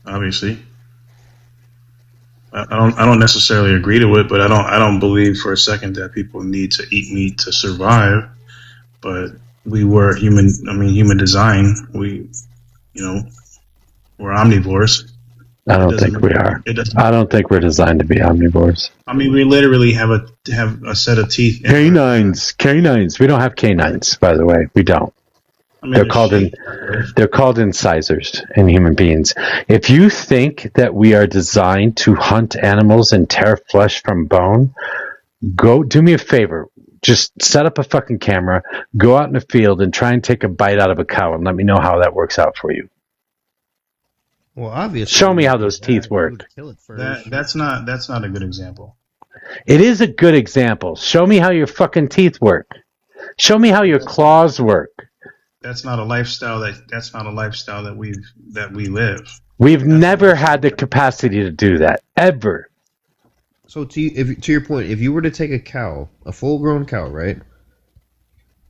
obviously. I don't necessarily agree to it, but I don't believe for a second that people need to eat meat to survive. But we were human. I mean, human design. We're omnivores. I don't think we are. I don't think we're designed to be omnivores. I mean, we literally have a set of teeth. Canines. We don't have canines, by the way. We don't. I mean, They're called incisors in human beings. If you think that we are designed to hunt animals and tear flesh from bone, go do me a favor. Just set up a fucking camera, go out in the field, and try and take a bite out of a cow, and let me know how that works out for you. Well, obviously, show me how those teeth work. That's not a good example. It is a good example. Show me how your fucking teeth work. Show me how your claws work. That's not a lifestyle that we live. We've never had the capacity to do that ever. So to your point, if you were to take a cow, a full-grown cow, right?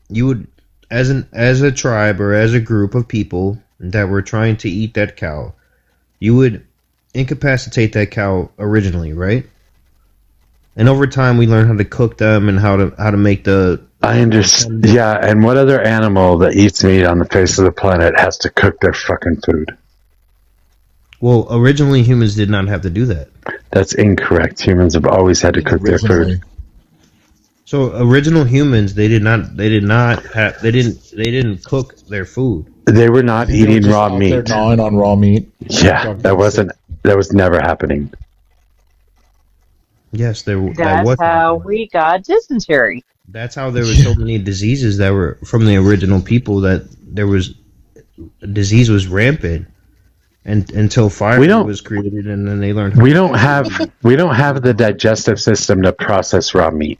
You would, as a tribe or as a group of people that were trying to eat that cow, you would incapacitate that cow originally, right? And over time, we learn how to cook them and how to make the. I understand. Yeah, and what other animal that eats meat on the face of the planet has to cook their fucking food? Well, originally humans did not have to do that. That's incorrect. Humans have always had to cook their food. So original humans, they didn't cook their food. They were not eating raw meat. They're gnawing on raw meat. Yeah, that was never happening. Yes, that That's was how we got dysentery. That's how there were so many diseases that were from the original people, that there was disease was rampant, and until fire was created, and then they learned. We don't have the digestive system to process raw meat.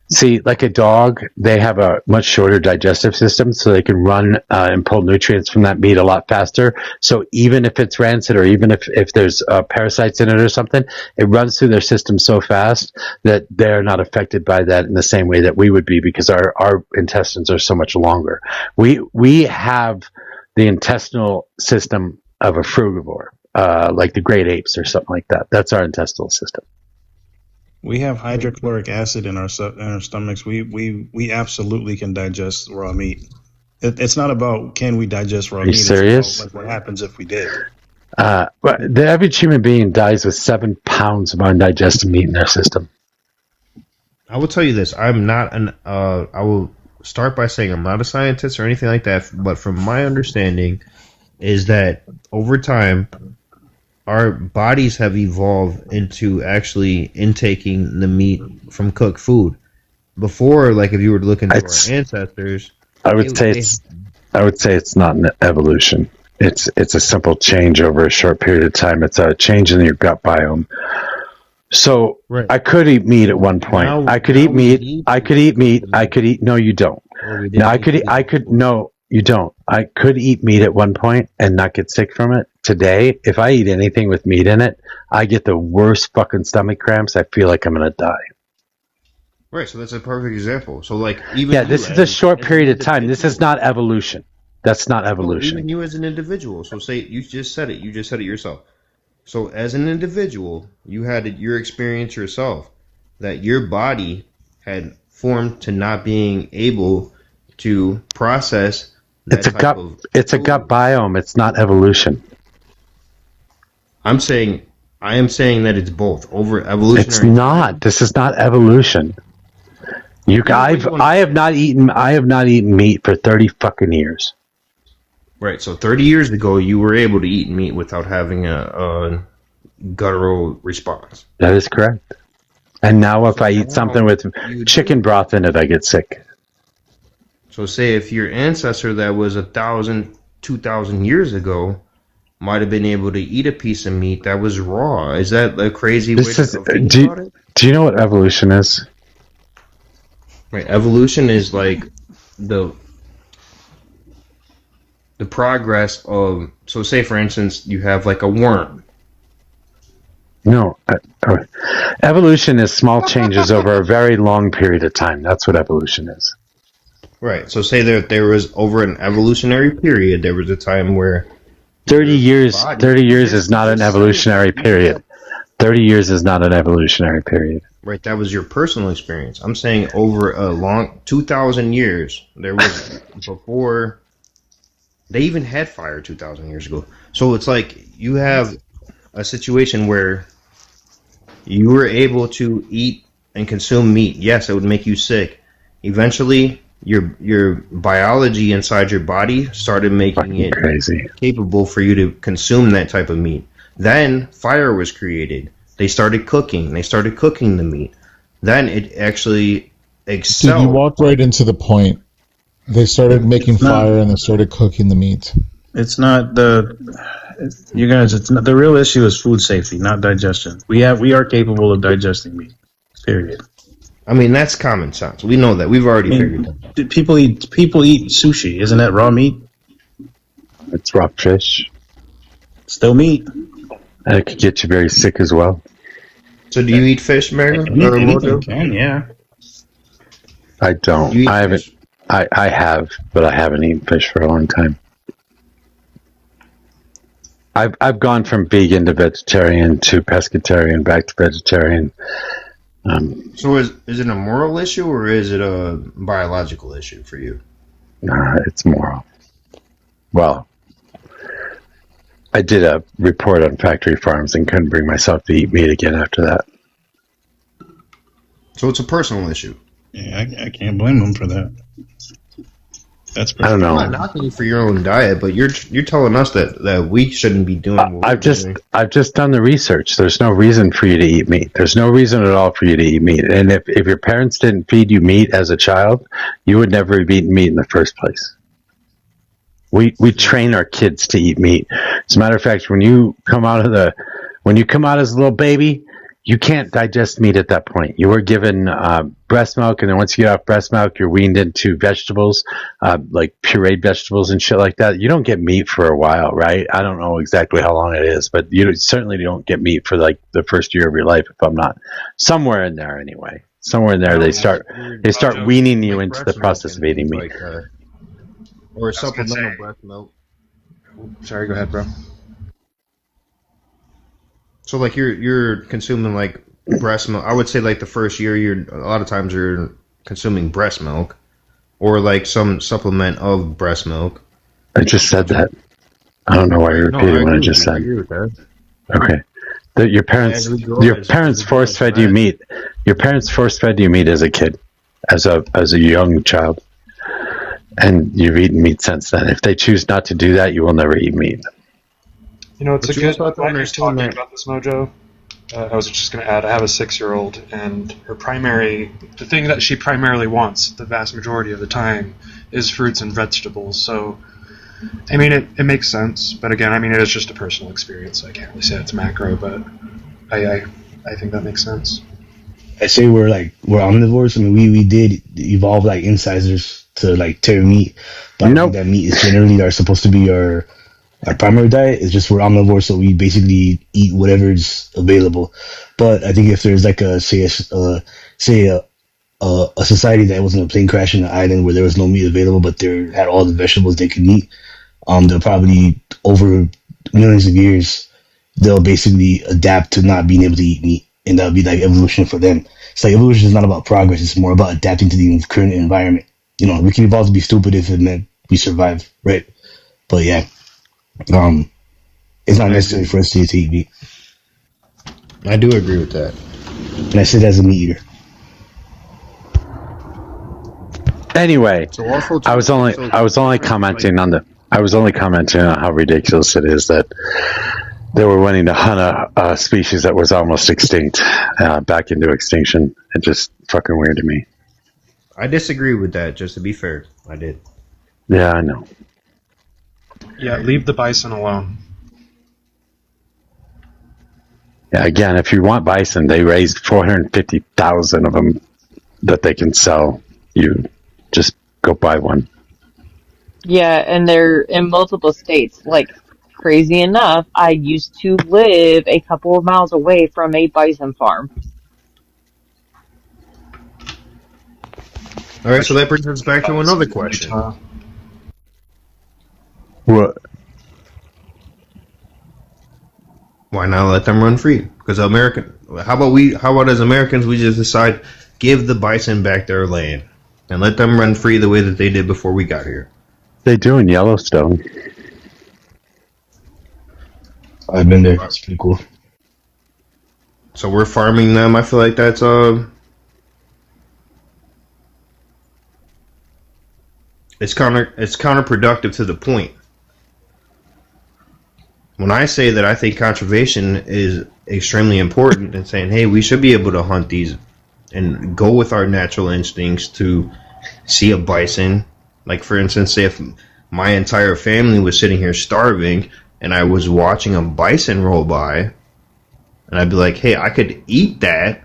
See, like a dog, they have a much shorter digestive system, so they can run and pull nutrients from that meat a lot faster. So even if it's rancid, or even if there's parasites in it or something, it runs through their system so fast that they're not affected by that in the same way that we would be, because our intestines are so much longer. We have the intestinal system of a frugivore, like the great apes or something like that. That's our intestinal system. We have hydrochloric acid in our stomachs. We absolutely can digest raw meat. It's not about can we digest raw meat. Are you serious? It's about, like, what happens if we did? The average human being dies with 7 pounds of undigested meat in their system. I will tell you this: I will start by saying I'm not a scientist or anything like that, but from my understanding, is that over time, our bodies have evolved into actually intaking the meat from cooked food. Before, like if you were to look into our ancestors, I would say it's not an evolution. It's a simple change over a short period of time. It's a change in your gut biome. So I could eat meat at one point. I could eat meat. No, you don't. No, you don't. I could eat meat at one point and not get sick from it. Today, if I eat anything with meat in it, I get the worst fucking stomach cramps. I feel like I'm going to die. Right, so that's a perfect example. So, like, even this is a short period of time. This is not evolution. That's not evolution. Even you as an individual. So, say you just said it. You just said it yourself. So, as an individual, you had your experience yourself that your body had formed to not being able to process. It's a gut biome. It's not evolution. I am saying that it's both over evolutionary. It's not. This is not evolution. I have not eaten meat for 30 fucking years. Right. So 30 years ago, you were able to eat meat without having a guttural response. That is correct. And now, if I eat something with chicken broth in it, I get sick. So, say if your ancestor that was 1,000, 2,000 years ago might have been able to eat a piece of meat that was raw. Is that a crazy way to think about it? Do you know what evolution is? Right, evolution is like the progress of. So, say for instance, you have like a worm. No, evolution is small changes over a very long period of time. That's what evolution is. Right. So, say that there was over an evolutionary period, there was a time where 30 years is not an evolutionary period. 30 years is not an evolutionary period. Right, that was your personal experience. I'm saying over a long 2,000 years, there was before they even had fire 2,000 years ago. So it's like you have a situation where you were able to eat and consume meat. Yes, it would make you sick. Eventually, your biology inside your body started making it crazy, capable for you to consume that type of meat. Then fire was created. They started cooking. They started cooking the meat. Then it actually excelled. Dude, you walked right into the point. They started making fire and they started cooking the meat. It's not you guys. It's not, the real issue is food safety, not digestion. We are capable of digesting meat. Period. I mean, that's common sense. We know that. We've already figured that. People eat sushi. Isn't that raw meat? It's raw fish. Still meat. And it could get you very sick as well. So do you eat fish, Mary? Anything can, yeah. I don't. I haven't. I have, but I haven't eaten fish for a long time. I've gone from vegan to vegetarian to pescatarian back to vegetarian. So is it a moral issue or is it a biological issue for you? It's moral. Well, I did a report on factory farms and couldn't bring myself to eat meat again after that. So it's a personal issue. Yeah, I can't blame them for that. That's I don't know. I'm not knocking you for your own diet, but you're telling us that we shouldn't be doing what I've just done the research. There's no reason for you to eat meat. There's no reason at all for you to eat meat. And if your parents didn't feed you meat as a child, you would never have eaten meat in the first place. We train our kids to eat meat. As a matter of fact, when you come out as a little baby, you can't digest meat at that point. You were given breast milk, and then once you get off breast milk, you're weaned into vegetables, like pureed vegetables and shit like that. You don't get meat for a while, right? I don't know exactly how long it is, but you certainly don't get meat for like the first year of your life, if I'm not somewhere in there anyway. Somewhere in there, they start weaning you into the process of eating meat. Or supplemental breast milk. Sorry, go ahead, bro. So like you're consuming like breast milk. I would say like the first year a lot of times you're consuming breast milk or like some supplement of breast milk. I just said that. I don't know why you're repeating what I just said. I agree with that. Okay. Your parents force fed you meat. Your parents force fed you meat as a kid, as a young child. And you've eaten meat since then. If they choose not to do that, you will never eat meat. You know, it's a good point you're talking about this, Mojo. I was just going to add, I have a 6-year-old, and the thing that she primarily wants, the vast majority of the time, is fruits and vegetables. So, I mean, it makes sense. But again, I mean, it is just a personal experience. So I can't really say it's macro, but I think that makes sense. I say we're omnivores. I mean, we did evolve like incisors to like tear meat, but that meat is generally supposed to be our primary diet. Is just we're omnivores, so we basically eat whatever's available. But I think if there's like a society that was in a plane crash in an island where there was no meat available, but they had all the vegetables they could eat, they'll probably over millions of years they'll basically adapt to not being able to eat meat, and that'll be like evolution for them. It's like evolution is not about progress; it's more about adapting to the current environment. You know, we can evolve to be stupid if it meant we survive, right? But yeah, it's not necessary for us to eat meat. I do agree with that. And I said as a meat eater. Anyway, I was only commenting on how ridiculous it is that they were wanting to hunt a species that was almost extinct back into extinction. It's just fucking weird to me. I disagree with that, just to be fair. I did. Yeah, I know. Yeah, leave the bison alone. Yeah, again, if you want bison, they raised 450,000 of them that they can sell. You just go buy one. Yeah, and they're in multiple states. Like, crazy enough, I used to live a couple of miles away from a bison farm. All right, so that brings us back to another question. What? Why not let them run free? Because how about as Americans, we just decide give the bison back their land and let them run free the way that they did before we got here. They do in Yellowstone. I've been there. It's pretty cool. So we're farming them. I feel like that's it's counterproductive to the point. When I say that I think conservation is extremely important and saying, hey, we should be able to hunt these and go with our natural instincts to see a bison. Like, for instance, say if my entire family was sitting here starving and I was watching a bison roll by, and I'd be like, hey, I could eat that.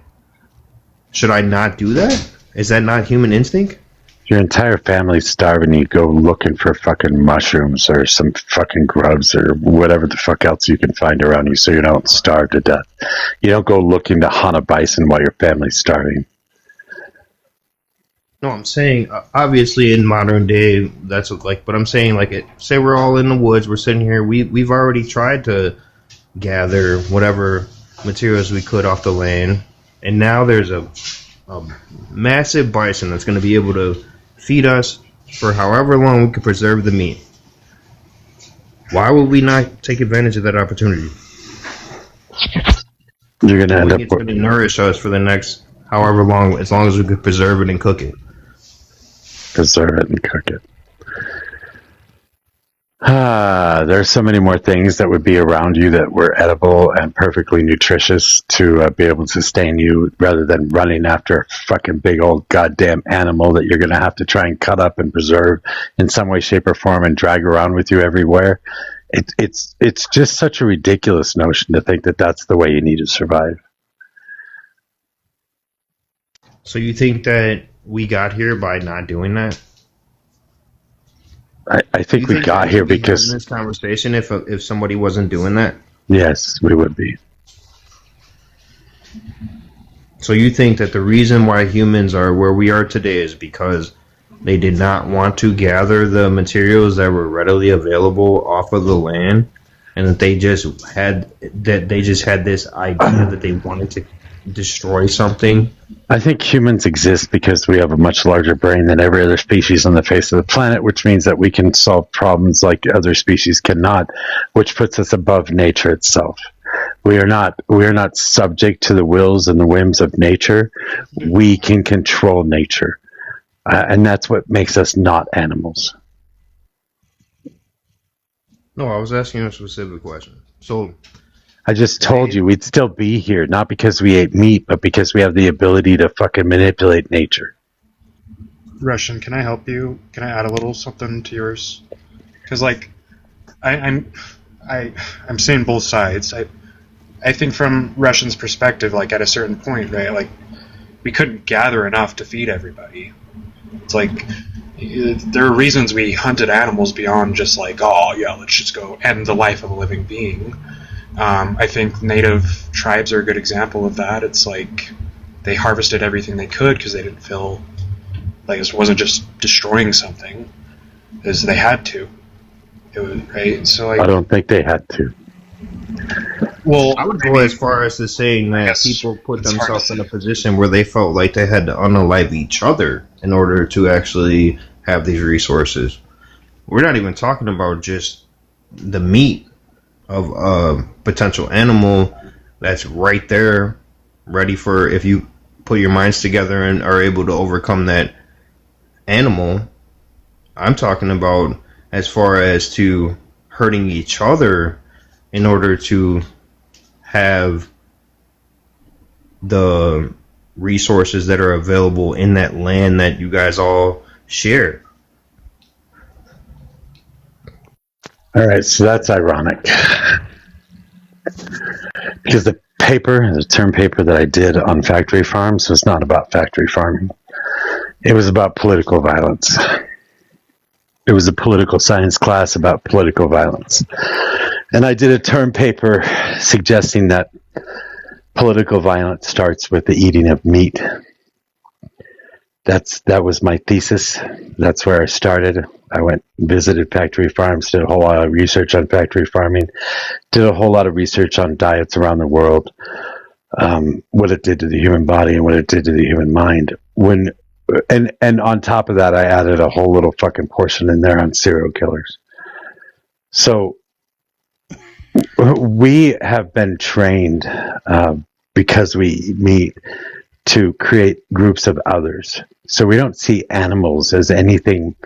Should I not do that? Is that not human instinct? Your entire family's starving, you go looking for fucking mushrooms or some fucking grubs or whatever the fuck else you can find around you so you don't starve to death. You don't go looking to hunt a bison while your family's starving. No, I'm saying, obviously in modern day, that's like, but I'm saying, like, say we're all in the woods, we're sitting here, we've already tried to gather whatever materials we could off the land, and now there's a massive bison that's going to be able to feed us for however long we can preserve the meat. Why would we not take advantage of that opportunity? You're going to end up it's going to nourish us for the next however long, as long as we could preserve it and cook it. Preserve it and cook it. There's so many more things that would be around you that were edible and perfectly nutritious to be able to sustain you, rather than running after a fucking big old goddamn animal that you're going to have to try and cut up and preserve in some way, shape, or form and drag around with you everywhere. It's just such a ridiculous notion to think that that's the way you need to survive. So you think that we got here by not doing that? I think we got here because in this conversation, if somebody wasn't doing that, yes, we would be. So you think that the reason why humans are where we are today is because they did not want to gather the materials that were readily available off of the land, and that they just had this idea that they wanted to destroy something? I think humans exist because we have a much larger brain than every other species on the face of the planet, which means that we can solve problems like other species cannot, which puts us above nature itself. We are not subject to the wills and the whims of nature. We can control nature. And that's what makes us not animals. No, I was asking a specific question. So I just told you we'd still be here, not because we ate meat, but because we have the ability to fucking manipulate nature. Russian, can I help you? Can I add a little something to yours? Because, like, I'm seeing both sides. I think from Russian's perspective, like, at a certain point, right, like, we couldn't gather enough to feed everybody. It's like, there are reasons we hunted animals beyond just like, oh, yeah, let's just go end the life of a living being. I think native tribes are a good example of that. It's like they harvested everything they could because they didn't feel like it wasn't just destroying something, as they had to. It was, right? So like, I don't think they had to. Well, I would go as far as to saying that people put themselves in a position where they felt like they had to unalive each other in order to actually have these resources. We're not even talking about just the meat of a potential animal that's right there, ready for if you put your minds together and are able to overcome that animal. I'm talking about as far as to hurting each other in order to have the resources that are available in that land that you guys all share. All right, so that's ironic. Because the term paper that I did on factory farms was not about factory farming. It was about political violence. It was a political science class about political violence. And I did a term paper suggesting that political violence starts with the eating of meat. That was my thesis. That's where I started. I went and visited factory farms, did a whole lot of research on factory farming, did a whole lot of research on diets around the world, what it did to the human body and what it did to the human mind. And on top of that, I added a whole little fucking portion in there on serial killers. So we have been trained because we meet to create groups of others. So we don't see animals as anything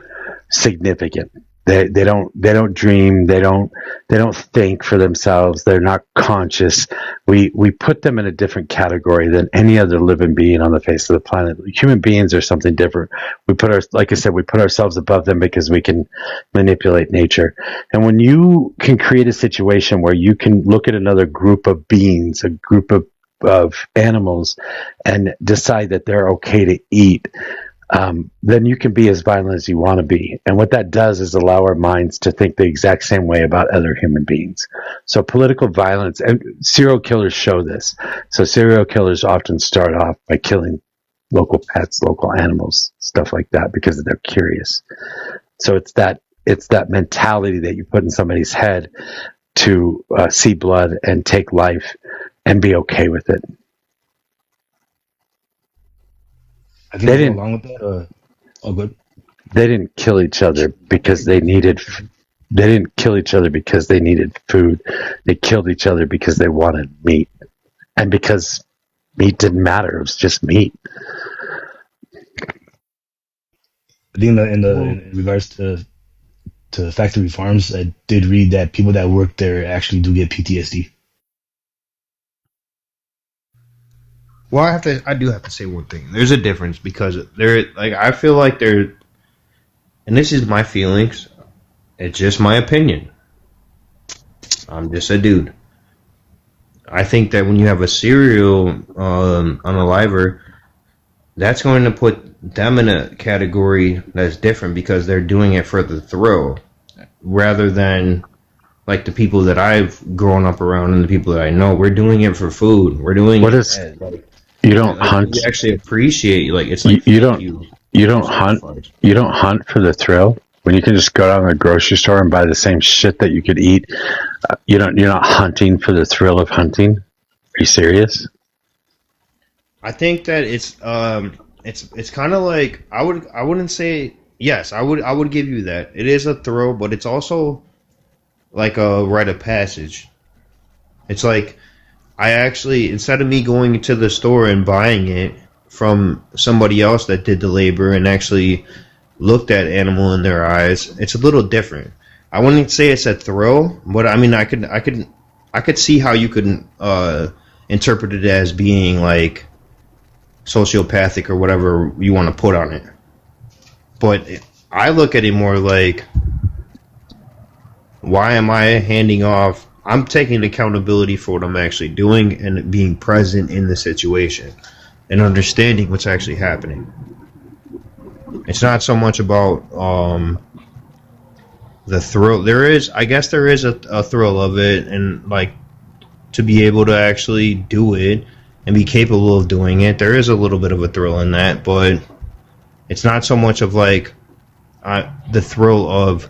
significant. They don't dream. They don't think for themselves. They're not conscious. We put them in a different category than any other living being on the face of the planet. Human beings are something different. Like I said, we put ourselves above them because we can manipulate nature. And when you can create a situation where you can look at another group of beings, a group of animals, and decide that they're okay to eat, then you can be as violent as you want to be. And what that does is allow our minds to think the exact same way about other human beings. So political violence, and serial killers show this. So serial killers often start off by killing local pets, local animals, stuff like that, because they're curious. So it's that mentality that you put in somebody's head to see blood and take life and be okay with it. I think they along with that. Good. They didn't kill each other because they needed. They didn't kill each other because they needed food. They killed each other because they wanted meat, and because meat didn't matter. It was just meat. I think in regards to factory farms, I did read that people that work there actually do get PTSD. Well, I do have to say one thing. There's a difference because I feel like and this is my feelings. It's just my opinion. I'm just a dude. I think that when you have a serial unaliver, that's going to put them in a category that's different because they're doing it for the thrill, rather than like the people that I've grown up around and the people that I know. We're doing it for food. We're doing you don't hunt. You actually appreciate it's like you don't hunt for the thrill when you can just go down to the grocery store and buy the same shit that you could eat. You're not hunting for the thrill of hunting. Are you serious? I think that it's kind of like I wouldn't say yes. I would give you that. It is a thrill, but it's also like a rite of passage. It's like I actually, instead of me going to the store and buying it from somebody else that did the labor and actually looked at animal in their eyes, it's a little different. I wouldn't say it's a thrill, but I mean I could see how you could interpret it as being like sociopathic or whatever you want to put on it. But I look at it more like, why am I handing off? I'm taking accountability for what I'm actually doing and being present in the situation and understanding what's actually happening. It's not so much about the thrill. I guess there is a thrill of it, and like to be able to actually do it and be capable of doing it. There is a little bit of a thrill in that, but it's not so much of like the thrill of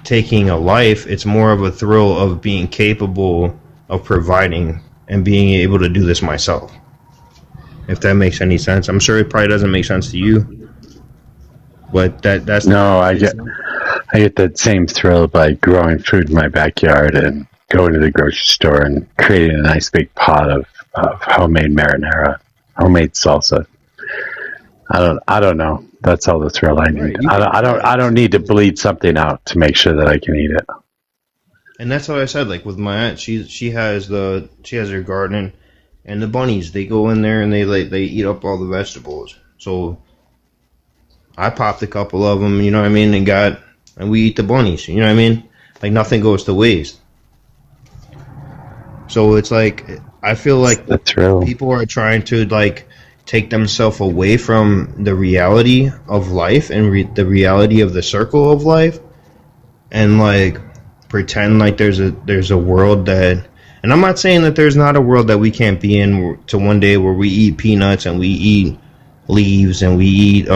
taking a life. It's more of a thrill of being capable of providing and being able to do this myself. If that makes any sense. I'm sure it probably doesn't make sense to you, but that's no. I get that same thrill by growing food in my backyard and going to the grocery store and creating a nice big pot of homemade marinara, homemade salsa. I don't know. That's all the thrill I need. Right, I don't need to bleed something out to make sure that I can eat it. And that's what I said. Like with my aunt, she has her garden, and the bunnies, they go in there and they eat up all the vegetables. So I popped a couple of them, you know what I mean, and we eat the bunnies, you know what I mean. Like nothing goes to waste. So it's like I feel like people are trying to like take themselves away from the reality of life and the reality of the circle of life, and like pretend like there's a world that, and I'm not saying that there's not a world that we can't be in to one day where we eat peanuts and we eat leaves and we eat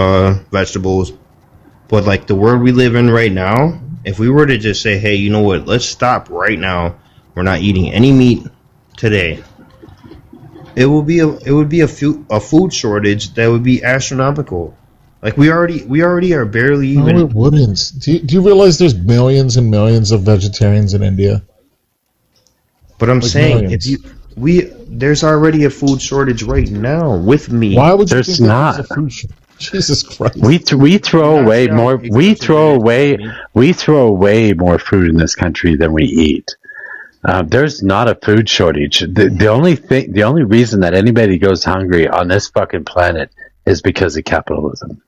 vegetables, But like the world we live in right now, if we were to just say, hey, you know what, let's stop right now. We're not eating any meat today. It would be a food shortage that would be astronomical. Like we already are barely even. No, it wouldn't. Do you realize there's millions and millions of vegetarians in India? But I'm Like saying millions. there's already a food shortage right now with meat. Why would you There's think that not. there's a food shortage? Jesus Christ. We throw away more. We throw away. meat. We throw away more food in this country than we eat. There's not a food shortage. The only reason that anybody goes hungry on this fucking planet is because of capitalism.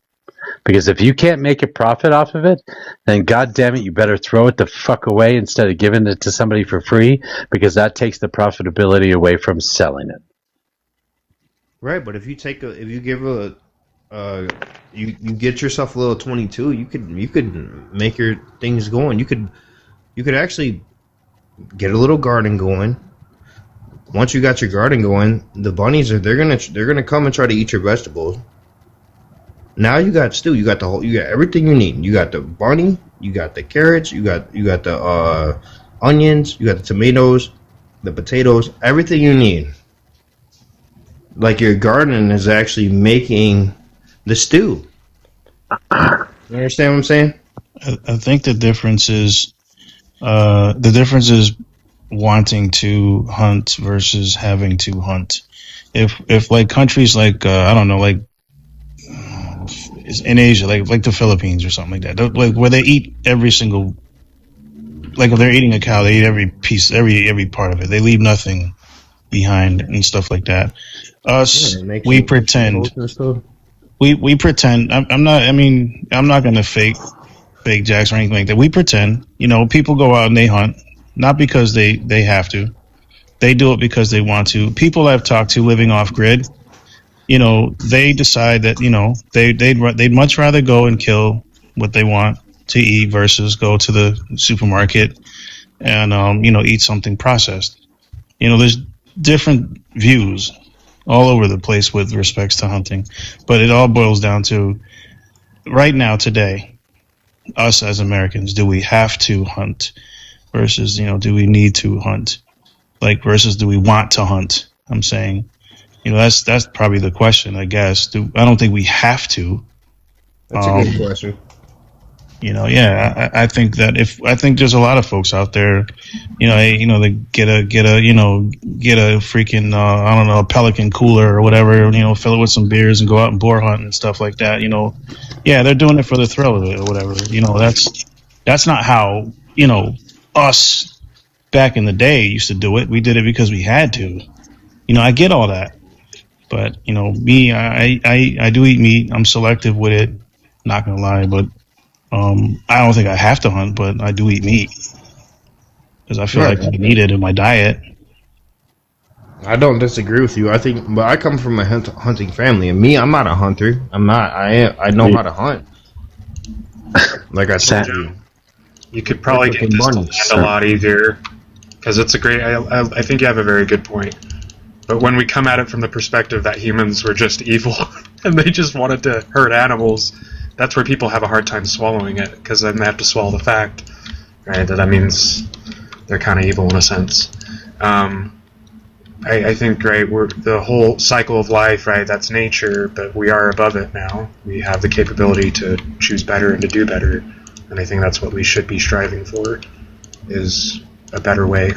Because if you can't make a profit off of it, then God damn it, you better throw it the fuck away instead of giving it to somebody for free, because that takes the profitability away from selling it. Right, but if you get yourself a little 22, you could make your things going. You could actually get a little garden going. Once you got your garden going, the bunnies they're gonna come and try to eat your vegetables. Now you got everything you need. You got the bunny, you got the carrots, you got the onions, you got the tomatoes, the potatoes, everything you need. Like your garden is actually making the stew. You understand what I'm saying? I think the difference is wanting to hunt versus having to hunt. If like countries like I don't know, like in Asia, like the Philippines or something like that, like where they eat every single, like if they're eating a cow, they eat every piece, every part of it. They leave nothing behind and stuff like that. Us, we pretend. We pretend. I'm not. I mean, I'm not gonna fake jacks or anything like that. We pretend. You know, people go out and they hunt, not because they have to. They do it because they want to. People I've talked to living off grid, you know, they decide that, you know, they'd much rather go and kill what they want to eat versus go to the supermarket and you know, eat something processed. You know, there's different views all over the place with respects to hunting, but it all boils down to right now, today, us as Americans, do we have to hunt versus, you know, do we need to hunt? Like versus do we want to hunt? I'm saying, you know, that's probably the question, I guess. I don't think we have to. That's a good question. You know, yeah, I think that I think there's a lot of folks out there, you know, they get a freaking I don't know, a Pelican cooler or whatever, you know, fill it with some beers and go out and boar hunt and stuff like that. You know, yeah, they're doing it for the thrill of it or whatever. You know, that's not how, you know, us back in the day used to do it. We did it because we had to. You know, I get all that, but you know, me, I do eat meat. I'm selective with it. Not gonna lie, but. I don't think I have to hunt, but I do eat meat because I feel like I need it in my diet. I don't disagree with you. I think, but I come from a hunting family, and me, I'm not a hunter. I'm not. I know how to hunt. Like I said, you could probably get this to land a lot easier because it's a great. I think you have a very good point. But when we come at it from the perspective that humans were just evil and they just wanted to hurt animals, that's where people have a hard time swallowing it, because then they have to swallow the fact, right, that means they're kind of evil in a sense. I think, right, we're the whole cycle of life, right, that's nature, but we are above it now. We have the capability to choose better and to do better, and I think that's what we should be striving for, is a better way.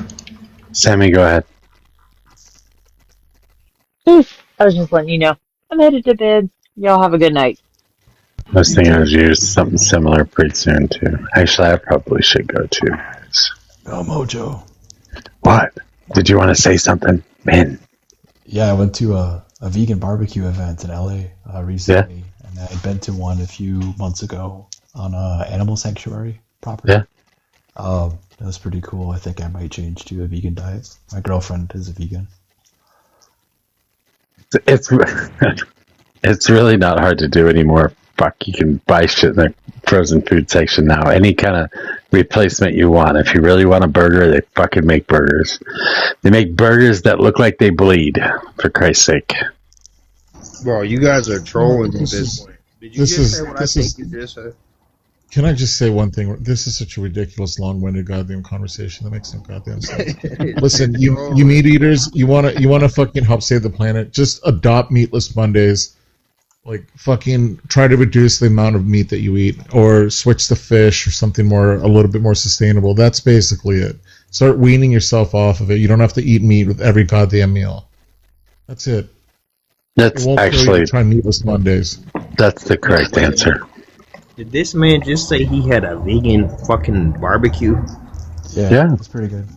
Sammy, go ahead. I was just letting you know. I'm headed to bed. Y'all have a good night. I was thinking I was using something similar pretty soon, too. Actually, I probably should go, too. Oh, Mojo. What? Did you want to say something? Man. Yeah, I went to a vegan barbecue event in LA recently, and I'd been to one a few months ago on Animal Sanctuary property. Yeah. That was pretty cool. I think I might change to a vegan diet. My girlfriend is a vegan. It's really not hard to do anymore. Fuck, you can buy shit in the frozen food section now. Any kind of replacement you want. If you really want a burger, they fucking make burgers. They make burgers that look like they bleed, for Christ's sake. Bro, you guys are trolling at this point. Did you just say what I think you just said? Can I just say one thing? This is such a ridiculous, long-winded goddamn conversation that makes no goddamn sense. Listen, you meat eaters, you wanna fucking help save the planet? Just adopt meatless Mondays. Like fucking try to reduce the amount of meat that you eat, or switch to fish or something a little bit more sustainable. That's basically it. Start weaning yourself off of it. You don't have to eat meat with every goddamn meal. That's it. That's actually try meatless Mondays. That's the correct answer. Did this man just say he had a vegan fucking barbecue? Yeah. It's pretty good.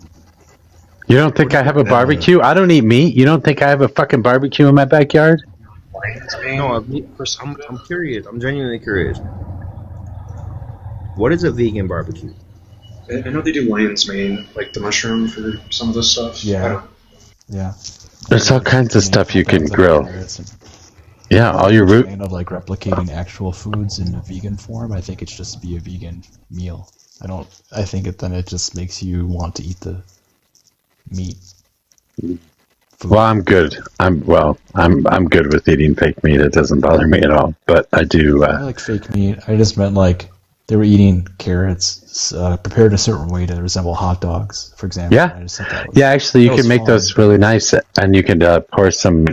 You don't think I have a barbecue? I don't eat meat. You don't think I have a fucking barbecue in my backyard? No, I'm curious. I'm genuinely curious. What is a vegan barbecue? I know they do lion's mane, like the mushroom for some of this stuff. Yeah. There's all kinds of stuff you can grill. Yeah, all your root. Of like replicating actual foods in a vegan form, I think it's just be a vegan meal. I think it just makes you want to eat the meat. Well, I'm good. I'm good with eating fake meat. It doesn't bother me at all. But I do. I like fake meat. I just meant like they were eating carrots prepared a certain way to resemble hot dogs, for example. Yeah, actually, you can make those really nice, and you can pour some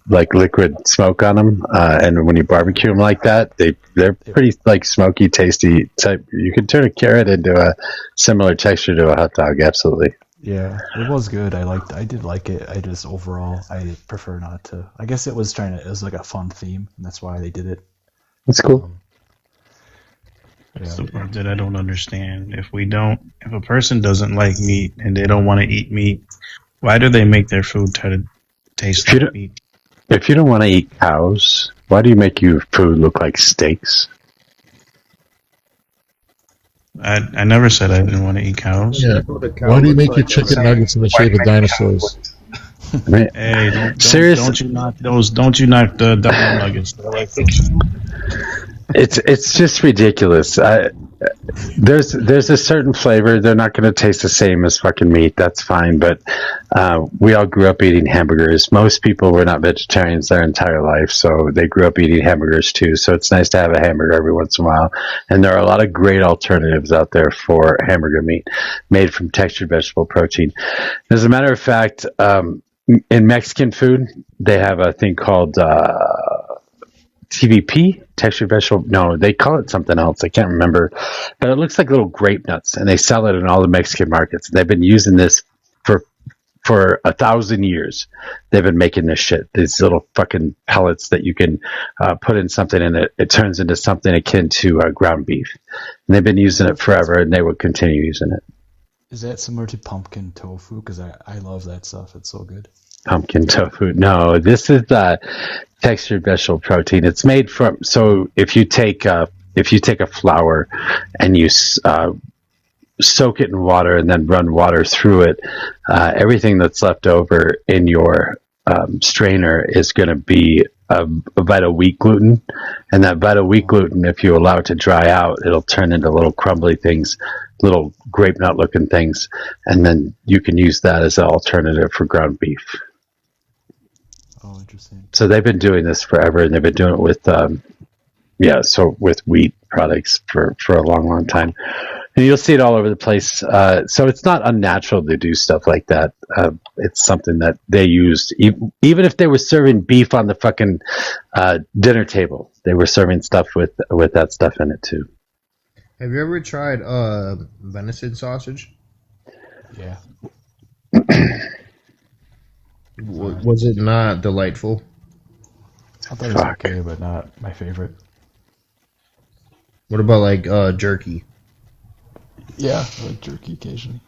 like liquid smoke on them, and when you barbecue them like that, they're pretty like smoky, tasty type. You can turn a carrot into a similar texture to a hot dog. Absolutely. Yeah, it was good. I did like it. I just overall, I prefer not to. I guess it was like a fun theme, and that's why they did it. That's cool. That's the part that I don't understand. If a person doesn't like meat and they don't want to eat meat, why do they make their food try to taste like meat? If you don't want to eat cows, why do you make your food look like steaks? I never said I didn't want to eat cows. Yeah. Why do you make your chicken nuggets in the shape of dinosaurs? Hey, seriously, don't you knock the double nuggets? It's just ridiculous. There's a certain flavor. They're not going to taste the same as fucking meat. That's fine. But we all grew up eating hamburgers. Most people were not vegetarians their entire life, so they grew up eating hamburgers too. So it's nice to have a hamburger every once in a while. And there are a lot of great alternatives out there for hamburger meat made from textured vegetable protein. As a matter of fact, in Mexican food, they have a thing called TVP, textured vegetable. No, they call it something else. I can't remember, but it looks like little grape nuts, and they sell it in all the Mexican markets. They've been using this for 1,000 years. They've been making this shit. These little fucking pellets that you can put in something, and it turns into something akin to ground beef. And they've been using it forever, and they will continue using it. Is that similar to pumpkin tofu? Because I love that stuff. It's so good. Pumpkin tofu. No, this is textured vegetable protein. It's made from. So if you take a flour and you soak it in water and then run water through it, everything that's left over in your strainer is going to be a Vita wheat gluten, and that Vita wheat gluten, if you allow it to dry out, it'll turn into little crumbly things, little grape nut looking things, and then you can use that as an alternative for ground beef. Oh, interesting. So they've been doing this forever, and they've been doing it with with wheat products for a long time. And you'll see it all over the place. So it's not unnatural to do stuff like that. It's something that they used. Even if they were serving beef on the fucking dinner table, they were serving stuff with that stuff in it too. Have you ever tried venison sausage? Yeah. Was it not delightful? I thought it was okay, but not my favorite. What about like jerky? Yeah, I like jerky occasionally.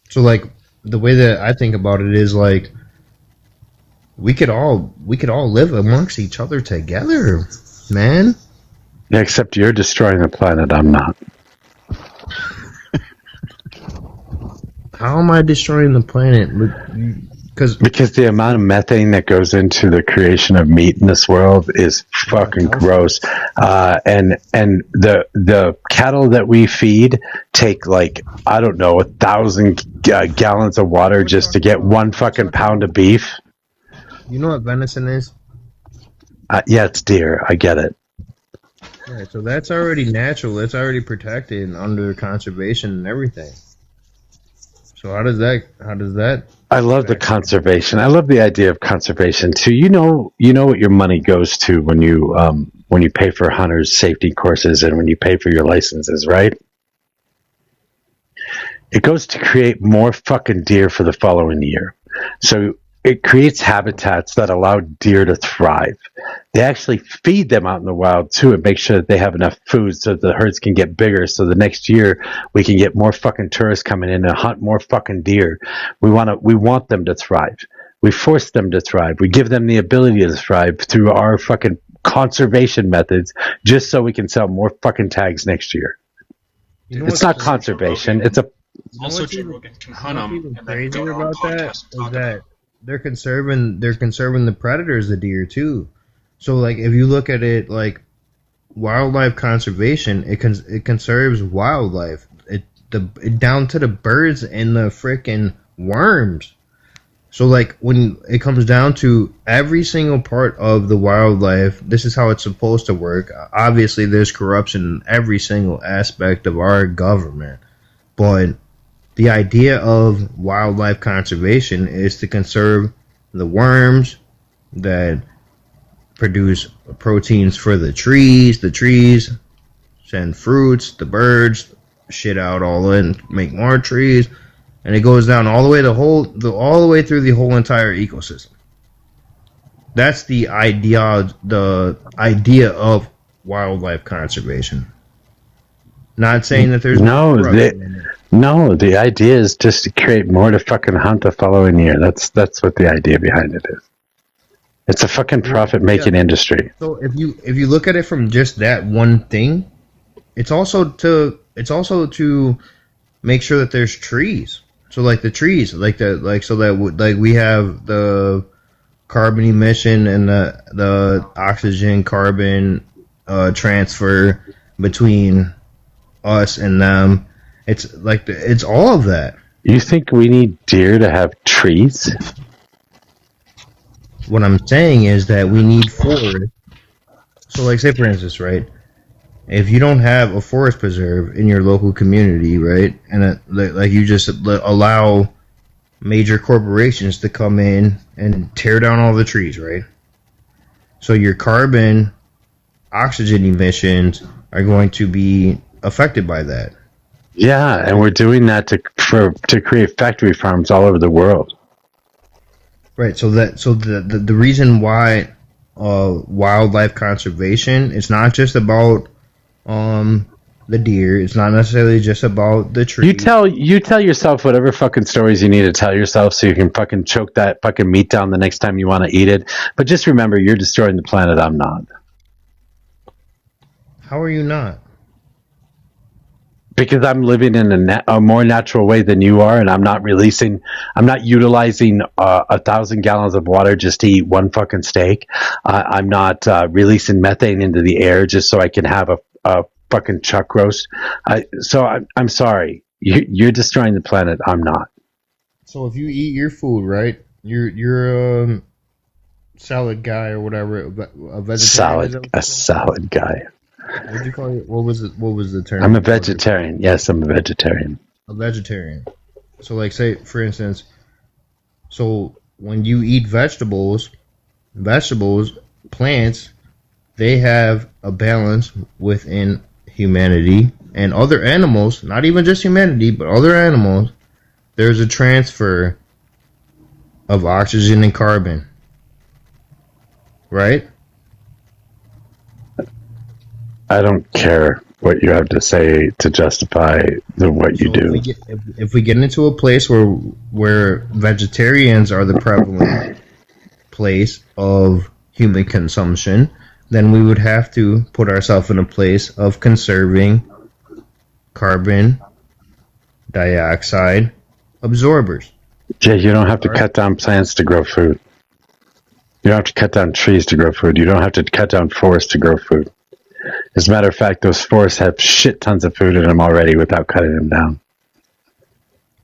So like the way that I think about it is like we could all live amongst each other together, man. Yeah, except you're destroying the planet. I'm not. How am I destroying the planet? Because the amount of methane that goes into the creation of meat in this world is fucking gross, and the cattle that we feed take like 1,000 gallons of water just to get 1 fucking pound of beef. You know what venison is? Yeah, it's deer. I get it. Right, so that's already natural. That's already protected under conservation and everything. So how does that? I love the conservation. I love the idea of conservation too. You know what your money goes to when you pay for hunters safety courses and when you pay for your licenses, right? It goes to create more fucking deer for the following year. So it creates habitats that allow deer to thrive. They actually feed them out in the wild too and make sure that they have enough food so that the herds can get bigger. So the next year we can get more fucking tourists coming in and hunt more fucking deer. We want them to thrive. We force them to thrive. We give them the ability to thrive through our fucking conservation methods just so we can sell more fucking tags next year. It's not conservation. It's a Also, Joe Rogan can hunt them and then Crazy go on about that podcast and is talk that they're conserving the predators, the deer too. So like if you look at it like wildlife conservation, it conserves wildlife. It down to the birds and the frickin' worms. So like when it comes down to every single part of the wildlife, this is how it's supposed to work. Obviously there's corruption in every single aspect of our government. But the idea of wildlife conservation is to conserve the worms that produce proteins for the trees. The trees send fruits. The birds shit out all in, make more trees, and it goes down all the way all the way through the whole entire ecosystem. That's the idea of wildlife conservation. Not saying that there's no, the idea is just to create more to fucking hunt the following year. That's what the idea behind it is. It's a fucking profit making industry. So if you look at it from just that one thing, it's also to make sure that there's trees. So like the trees, so that we have the carbon emission and the oxygen carbon transfer between us and them. It's like it's all of that. You think we need deer to have trees? What I'm saying is that we need forest. So like say for instance, right? If you don't have a forest preserve in your local community, right, and like you just allow major corporations to come in and tear down all the trees, right? So your carbon, oxygen emissions are going to be affected by that. Yeah, and we're doing that to create factory farms all over the world. Right. So the reason why wildlife conservation, it's not just about the deer. It's not necessarily just about the tree. You tell yourself whatever fucking stories you need to tell yourself so you can fucking choke that fucking meat down the next time you want to eat it. But just remember, you're destroying the planet. I'm not. How are you not? Because I'm living in a more natural way than you are, and I'm not utilizing 1,000 gallons of water just to eat one fucking steak. I'm not releasing methane into the air just so I can have a fucking chuck roast. So I'm sorry. You're destroying the planet. I'm not. So if you eat your food, right? You're a salad guy or whatever, a vegetarian. A salad guy. What'd you call it? What was the term? I'm a vegetarian. Yes, I'm a vegetarian. A vegetarian. So like say for instance, so when you eat vegetables, plants, they have a balance within humanity and other animals, not even just humanity, but other animals. There's a transfer of oxygen and carbon. Right? I don't care what you have to say to justify what you do. If we get into a place where vegetarians are the prevalent place of human consumption, then we would have to put ourselves in a place of conserving carbon dioxide absorbers. Jay, you don't have to cut down plants to grow food. You don't have to cut down trees to grow food. You don't have to cut down forests to grow food. As a matter of fact, those forests have shit tons of food in them already without cutting them down.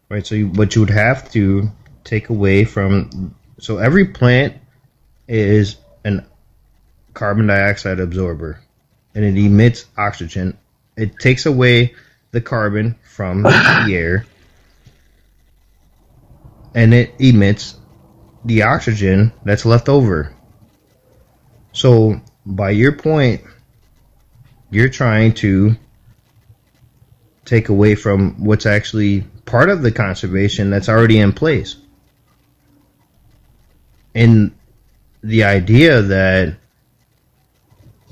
Right, so what you would have to take away from... So every plant is an carbon dioxide absorber. and it emits oxygen. It takes away the carbon from the air, and it emits the oxygen that's left over. So, by your point, you're trying to take away from what's actually part of the conservation that's already in place. And the idea that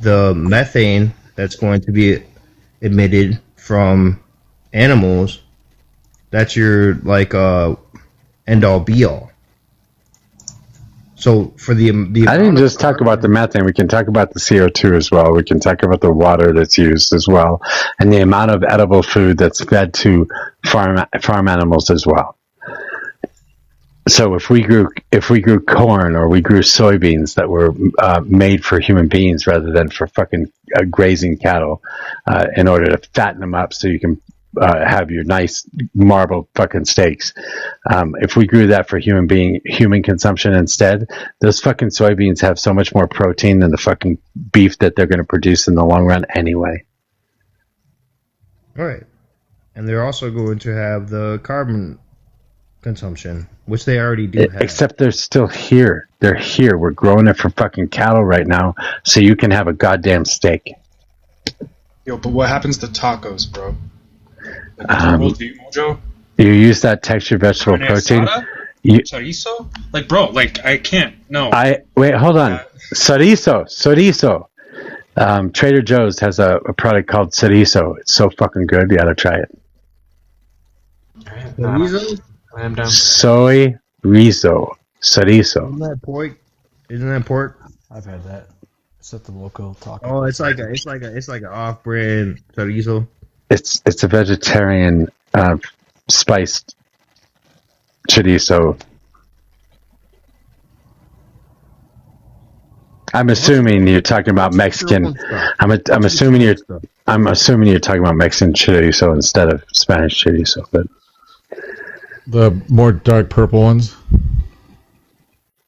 the methane that's going to be emitted from animals, that's your like end all be all. So for the I didn't just talk about the methane. We can talk about the CO2 as well. We can talk about the water that's used as well, and the amount of edible food that's fed to farm animals as well. So if we grew corn or we grew soybeans that were made for human beings rather than for fucking grazing cattle, in order to fatten them up so you can have your nice marble fucking steaks. If we grew that for human consumption instead, those fucking soybeans have so much more protein than the fucking beef that they're going to produce in the long run anyway. All right. And they're also going to have the carbon consumption, which they already do have. Except they're still here. They're here. We're growing it for fucking cattle right now so you can have a goddamn steak. Yo, but what happens to tacos, bro? Mojo? You use that textured vegetable protein. Chorizo? Like, bro, like, I can't. No. Wait, hold on. Chorizo. Trader Joe's has a product called chorizo. It's so fucking good. You gotta try it. Chorizo? I'm down. Soy rizo. Chorizo. Isn't that pork? Isn't that pork? I've had that. It's at the local taco. Oh, it's like an off-brand chorizo. It's a vegetarian spiced chorizo. I'm assuming you're talking about Mexican. I'm assuming you're talking about Mexican chorizo instead of Spanish chorizo. But the more dark purple ones.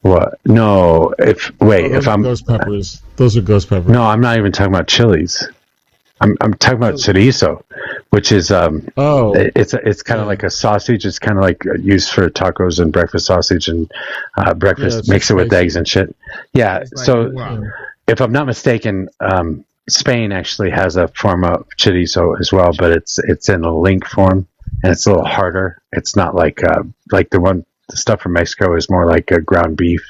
What? No. If I'm ghost peppers. Those are ghost peppers. No, I'm not even talking about chilies. I'm talking about chorizo, which is it's kind of like a sausage. It's kind of like used for tacos and breakfast sausage and breakfast. Mix it with eggs and shit. Yeah. If I'm not mistaken, Spain actually has a form of chorizo as well, but it's in a link form and it's a little harder. It's not like the stuff from Mexico is more like a ground beef.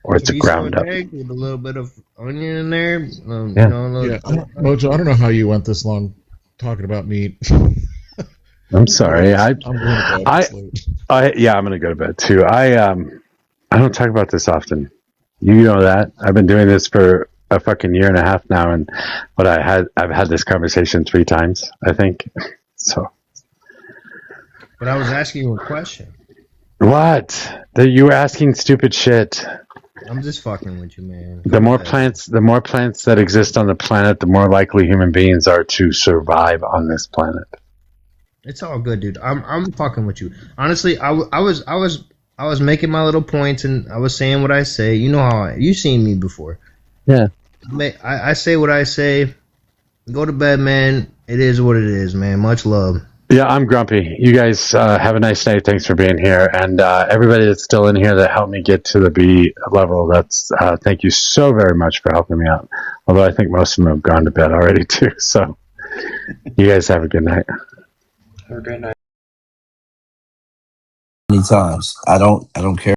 Or it's a ground up. Egg with a little bit of onion in there. Mojo, I don't know how you went this long talking about meat. I'm sorry. I'm going to bed. I'm going to go to bed too. I don't talk about this often. You know that. I've been doing this for a fucking year and a half now, and I've had this conversation 3 times, I think. So. But I was asking you a question. What? You were asking stupid shit. I'm just fucking with you, man. The more plants that exist on the planet, the more likely human beings are to survive on this planet. It's all good, dude. I'm fucking with you. Honestly, I was making my little points and I was saying what I say. You know how you've seen me before. Yeah. I say what I say. Go to bed, man. It is what it is, man. Much love. Yeah, I'm grumpy. You guys have a nice night. Thanks for being here. And everybody that's still in here that helped me get to the B level, that's thank you so very much for helping me out. Although I think most of them have gone to bed already too. So you guys have a good night. Have a great night. Many times. I don't care.